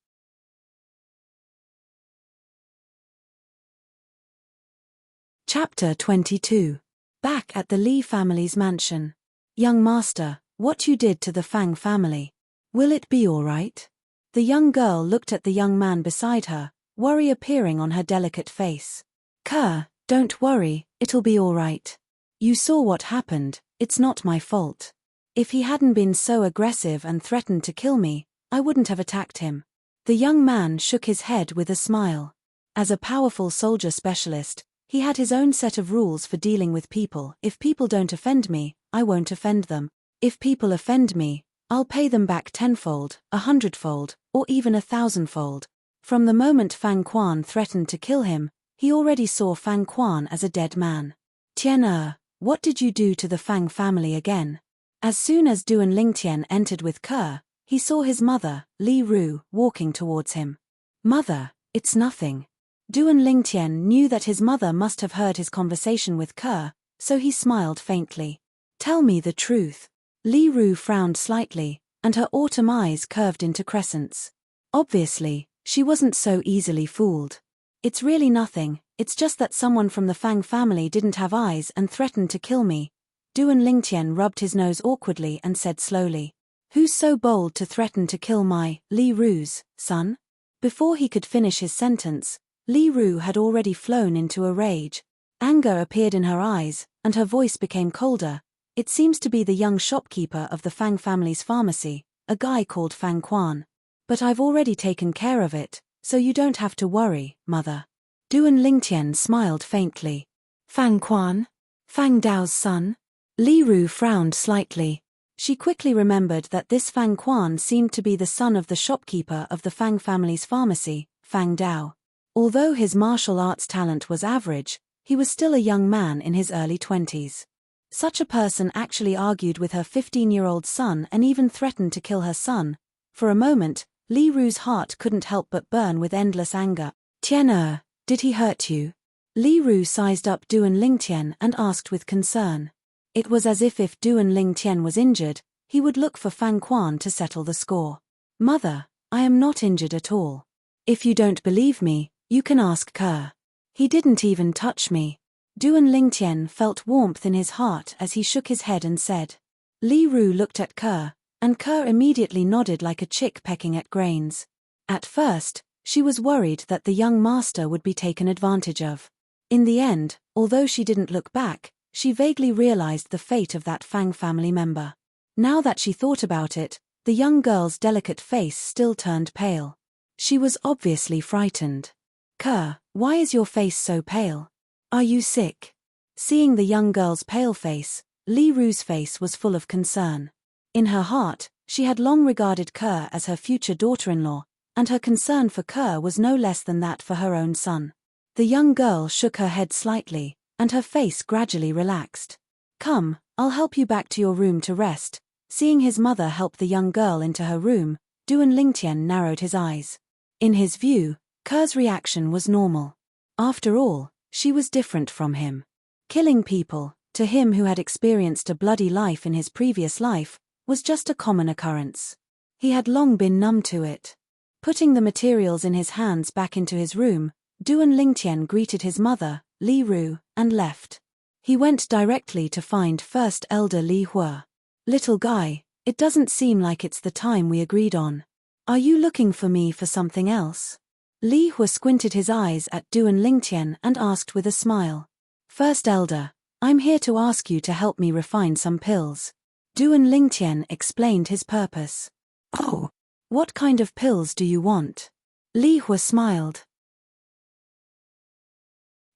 Chapter 22. Back at the Li family's mansion. Young master, what you did to the Fang family. Will it be all right? The young girl looked at the young man beside her, worry appearing on her delicate face. Kerr, don't worry, it'll be all right. You saw what happened, it's not my fault. If he hadn't been so aggressive and threatened to kill me, I wouldn't have attacked him. The young man shook his head with a smile. As a powerful soldier specialist, he had his own set of rules for dealing with people. If people don't offend me, I won't offend them. If people offend me, I'll pay them back tenfold, 100-fold, or even 1,000-fold. From the moment Fang Quan threatened to kill him, he already saw Fang Quan as a dead man. Tian, what did you do to the Fang family again? As soon as Duan Lingtian entered with Kerr, he saw his mother, Li Ru, walking towards him. Mother, it's nothing. Duan Lingtian knew that his mother must have heard his conversation with Kerr, so he smiled faintly. Tell me the truth. Li Ru frowned slightly, and her autumn eyes curved into crescents. Obviously, she wasn't so easily fooled. It's really nothing, it's just that someone from the Fang family didn't have eyes and threatened to kill me. Duan Lingtian rubbed his nose awkwardly and said slowly. Who's so bold to threaten to kill my, Li Ru's, son? Before he could finish his sentence, Li Ru had already flown into a rage. Anger appeared in her eyes, and her voice became colder. It seems to be the young shopkeeper of the Fang family's pharmacy, a guy called Fang Quan. But I've already taken care of it, so you don't have to worry, mother. Duan Lingtian smiled faintly. Fang Quan? Fang Dao's son? Li Ru frowned slightly. She quickly remembered that this Fang Quan seemed to be the son of the shopkeeper of the Fang family's pharmacy, Fang Dao. Although his martial arts talent was average, he was still a young man in his early 20s. Such a person actually argued with her 15-year-old son and even threatened to kill her son. For a moment, Li Ru's heart couldn't help but burn with endless anger. Tian, did he hurt you? Li Ru sized up Duan Lingtian and asked with concern. It was as if Duan Lingtian was injured, he would look for Fang Quan to settle the score. Mother, I am not injured at all. If you don't believe me, you can ask Kerr. He didn't even touch me. Duan Lingtian felt warmth in his heart as he shook his head and said. Li Ru looked at Kerr, and Kerr immediately nodded like a chick pecking at grains. At first, she was worried that the young master would be taken advantage of. In the end, although she didn't look back, she vaguely realized the fate of that Fang family member. Now that she thought about it, the young girl's delicate face still turned pale. She was obviously frightened. Kerr, why is your face so pale? Are you sick? Seeing the young girl's pale face, Li Ru's face was full of concern. In her heart, she had long regarded Kerr as her future daughter-in-law, and her concern for Kerr was no less than that for her own son. The young girl shook her head slightly, and her face gradually relaxed. Come, I'll help you back to your room to rest. Seeing his mother help the young girl into her room, Duan Lingtian narrowed his eyes. In his view, Kerr's reaction was normal. After all, she was different from him. Killing people, to him who had experienced a bloody life in his previous life, was just a common occurrence. He had long been numb to it. Putting the materials in his hands back into his room, Duan Lingtian greeted his mother, Li Ru, and left. He went directly to find First Elder Li Hua. Little guy, it doesn't seem like it's the time we agreed on. Are you looking for me for something else? Li Hua squinted his eyes at Duan Lingtian and asked with a smile. First Elder, I'm here to ask you to help me refine some pills. Duan Lingtian explained his purpose. Oh, what kind of pills do you want? Li Hua smiled.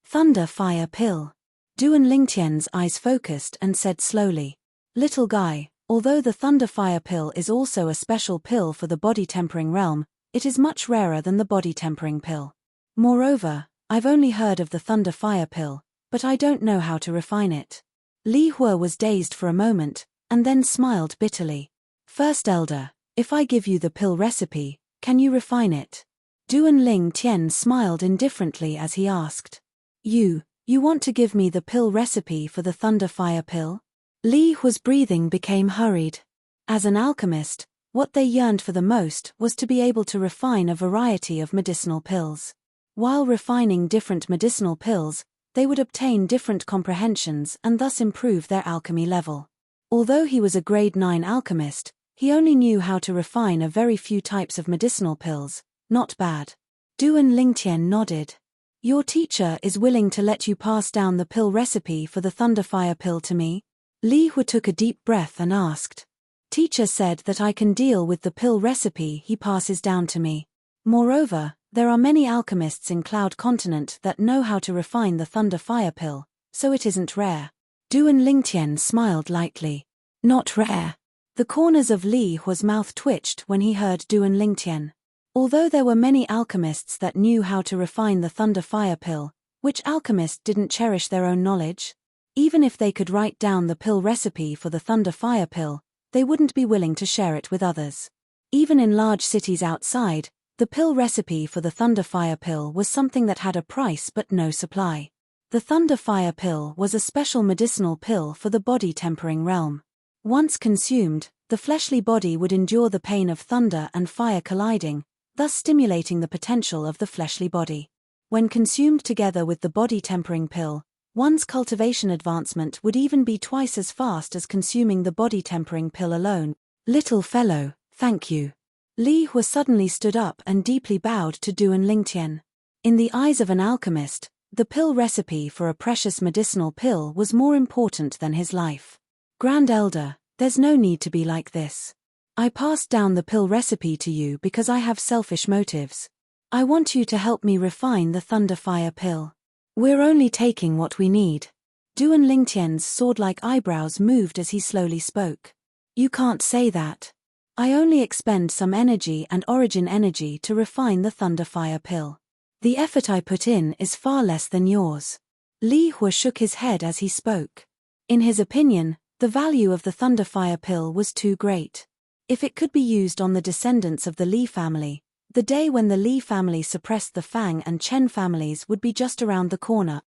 Thunder Fire Pill. Duan Lingtian's eyes focused and said slowly. Little guy, although the Thunder Fire Pill is also a special pill for the body tempering realm, it is much rarer than the body tempering pill. Moreover, I've only heard of the Thunder Fire Pill, but I don't know how to refine it. Li Hua was dazed for a moment, and then smiled bitterly. First Elder, if I give you the pill recipe, can you refine it? Duan Lingtian smiled indifferently as he asked. You You want to give me the pill recipe for the Thunder Fire pill? Li Hua's breathing became hurried. As an alchemist, what they yearned for the most was to be able to refine a variety of medicinal pills. While refining different medicinal pills, they would obtain different comprehensions and thus improve their alchemy level. Although he was a grade 9 alchemist, he only knew how to refine a very few types of medicinal pills. Not bad. Duan Lingtian nodded. Your teacher is willing to let you pass down the pill recipe for the Thunder Fire pill to me? Li Hua took a deep breath and asked. Teacher said that I can deal with the pill recipe he passes down to me. Moreover, there are many alchemists in Cloud Continent that know how to refine the Thunder Fire pill, so it isn't rare. Duan Lingtian smiled lightly. Not rare. The corners of Li Hua's mouth twitched when he heard Duan Lingtian. Although there were many alchemists that knew how to refine the Thunder Fire pill, which alchemist didn't cherish their own knowledge? Even if they could write down the pill recipe for the Thunder Fire pill, they wouldn't be willing to share it with others. Even in large cities outside, the pill recipe for the Thunder Fire pill was something that had a price but no supply. The Thunder Fire pill was a special medicinal pill for the body tempering realm. Once consumed, the fleshly body would endure the pain of thunder and fire colliding, thus stimulating the potential of the fleshly body. When consumed together with the body tempering pill, one's cultivation advancement would even be twice as fast as consuming the body tempering pill alone. Little fellow, thank you. Li Hua suddenly stood up and deeply bowed to Duan Lingtian. In the eyes of an alchemist, the pill recipe for a precious medicinal pill was more important than his life. Grand Elder, there's no need to be like this. I passed down the pill recipe to you because I have selfish motives. I want you to help me refine the Thunder Fire pill. We're only taking what we need. Duan Lingtian's sword-like eyebrows moved as he slowly spoke. You can't say that. I only expend some energy and origin energy to refine the Thunder Fire pill. The effort I put in is far less than yours. Li Hua shook his head as he spoke. In his opinion, the value of the Thunder Fire pill was too great. If it could be used on the descendants of the Li family, the day when the Li family suppressed the Fang and Chen families would be just around the corner.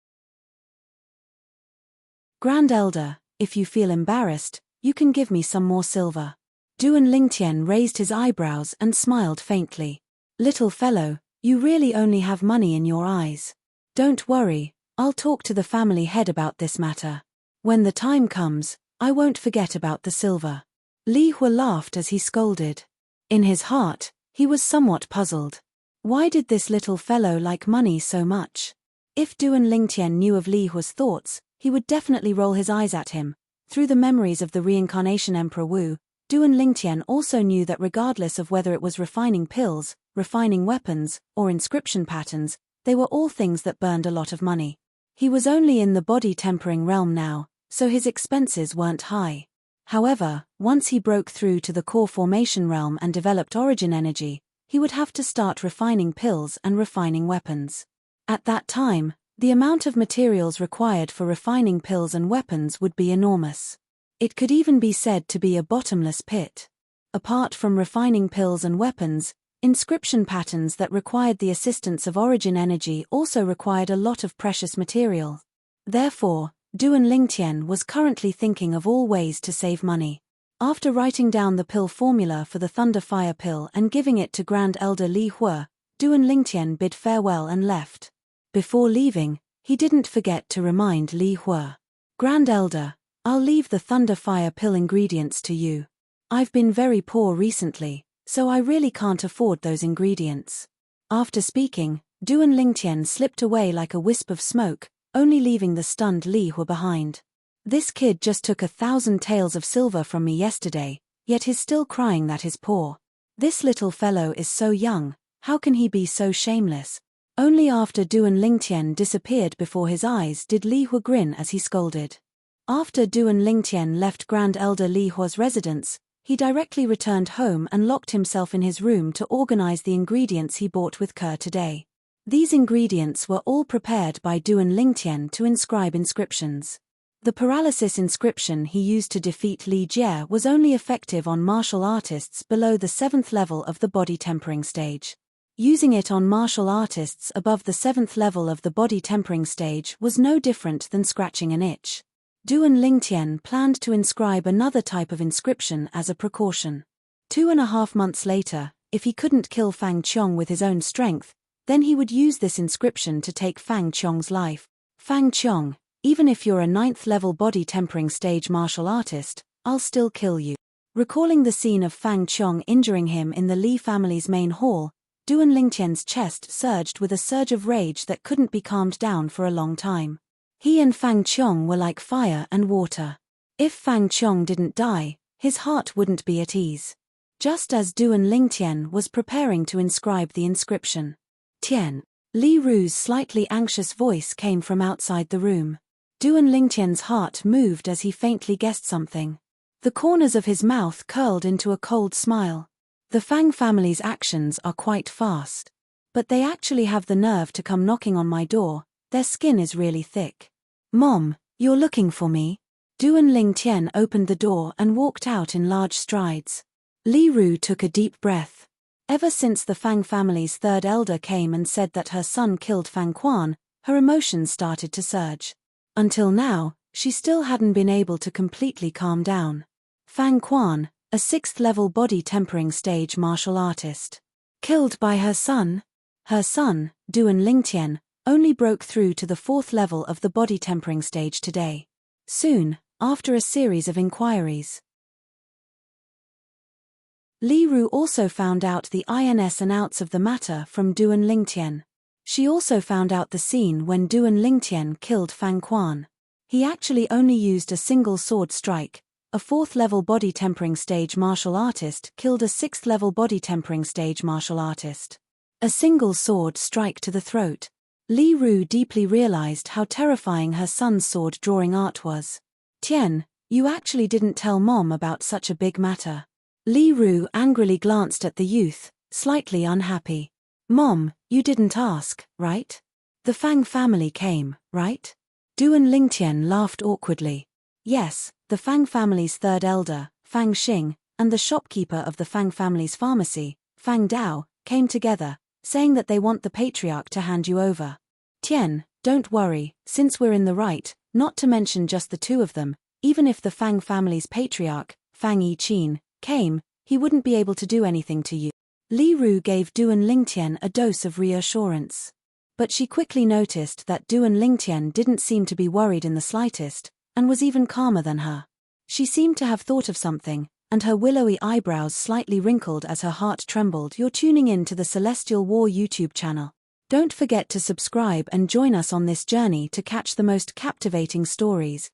Grand Elder, if you feel embarrassed, you can give me some more silver. Duan Lingtian raised his eyebrows and smiled faintly. Little fellow, you really only have money in your eyes. Don't worry, I'll talk to the family head about this matter. When the time comes, I won't forget about the silver. Li Hua laughed as he scolded. In his heart, he was somewhat puzzled. Why did this little fellow like money so much? If Duan Lingtian knew of Li Hua's thoughts, he would definitely roll his eyes at him. Through the memories of the reincarnation Emperor Wu, Duan Lingtian also knew that regardless of whether it was refining pills, refining weapons, or inscription patterns, they were all things that burned a lot of money. He was only in the body tempering realm now, so his expenses weren't high. However, once he broke through to the core formation realm and developed origin energy, he would have to start refining pills and refining weapons. At that time, the amount of materials required for refining pills and weapons would be enormous. It could even be said to be a bottomless pit. Apart from refining pills and weapons, inscription patterns that required the assistance of origin energy also required a lot of precious material. Therefore, Duan Lingtian was currently thinking of all ways to save money. After writing down the pill formula for the Thunder Fire pill and giving it to Grand Elder Li Hua, Duan Lingtian bid farewell and left. Before leaving, he didn't forget to remind Li Hua. Grand Elder, I'll leave the Thunder Fire pill ingredients to you. I've been very poor recently, so I really can't afford those ingredients. After speaking, Duan Lingtian slipped away like a wisp of smoke, only leaving the stunned Li Hua behind. This kid just took 1,000 taels of silver from me yesterday, yet he's still crying that he's poor. This little fellow is so young, how can he be so shameless? Only after Duan Lingtian disappeared before his eyes did Li Hua grin as he scolded. After Duan Lingtian left Grand Elder Li Hua's residence, he directly returned home and locked himself in his room to organize the ingredients he bought with Kerr today. These ingredients were all prepared by Duan Lingtian to inscribe inscriptions. The paralysis inscription he used to defeat Li Jie was only effective on martial artists below the 7th level of the body tempering stage. Using it on martial artists above the 7th level of the body tempering stage was no different than scratching an itch. Duan Lingtian planned to inscribe another type of inscription as a precaution. 2.5 months later, if he couldn't kill Fang Qiong with his own strength, then he would use this inscription to take Fang Qiong's life. Fang Qiong, even if you're a 9th level body tempering stage martial artist, I'll still kill you. Recalling the scene of Fang Qiong injuring him in the Li family's main hall, Duan Lingtian's chest surged with a surge of rage that couldn't be calmed down for a long time. He and Fang Qiong were like fire and water. If Fang Qiong didn't die, his heart wouldn't be at ease. Just as Duan Lingtian was preparing to inscribe the inscription, Tian, Li Ru's slightly anxious voice came from outside the room. Duan Lingtian's heart moved as he faintly guessed something. The corners of his mouth curled into a cold smile. The Fang family's actions are quite fast. But they actually have the nerve to come knocking on my door. Their skin is really thick. Mom, you're looking for me? Duan Lingtian opened the door and walked out in large strides. Li Ru took a deep breath. Ever since the Fang family's third elder came and said that her son killed Fang Quan, her emotions started to surge. Until now, she still hadn't been able to completely calm down. Fang Quan, a 6th level body tempering stage martial artist. Killed by her son? Her son, Duan Lingtian, only broke through to the 4th level of the body tempering stage today. Soon, after a series of inquiries, Li Ru also found out the ins and outs of the matter from Duan Lingtian. She also found out the scene when Duan Lingtian killed Fang Quan. He actually only used a single sword strike. A 4th level body tempering stage martial artist killed a 6th level body tempering stage martial artist. A single sword strike to the throat. Li Ru deeply realized how terrifying her son's sword drawing art was. Tian, you actually didn't tell Mom about such a big matter. Li Ru angrily glanced at the youth, slightly unhappy. Mom, you didn't ask, right? The Fang family came, right? Duan Lingtian laughed awkwardly. Yes, the Fang family's third elder, Fang Xing, and the shopkeeper of the Fang family's pharmacy, Fang Dao, came together, saying that they want the patriarch to hand you over. Tian, don't worry, since we're in the right, not to mention just the two of them, even if the Fang family's patriarch, Fang Yiqin, came, he wouldn't be able to do anything to you. Li Ru gave Duan Lingtian a dose of reassurance. But she quickly noticed that Duan Lingtian didn't seem to be worried in the slightest, and was even calmer than her. She seemed to have thought of something, and her willowy eyebrows slightly wrinkled as her heart trembled. You're tuning in to the Celestial War YouTube channel. Don't forget to subscribe and join us on this journey to catch the most captivating stories.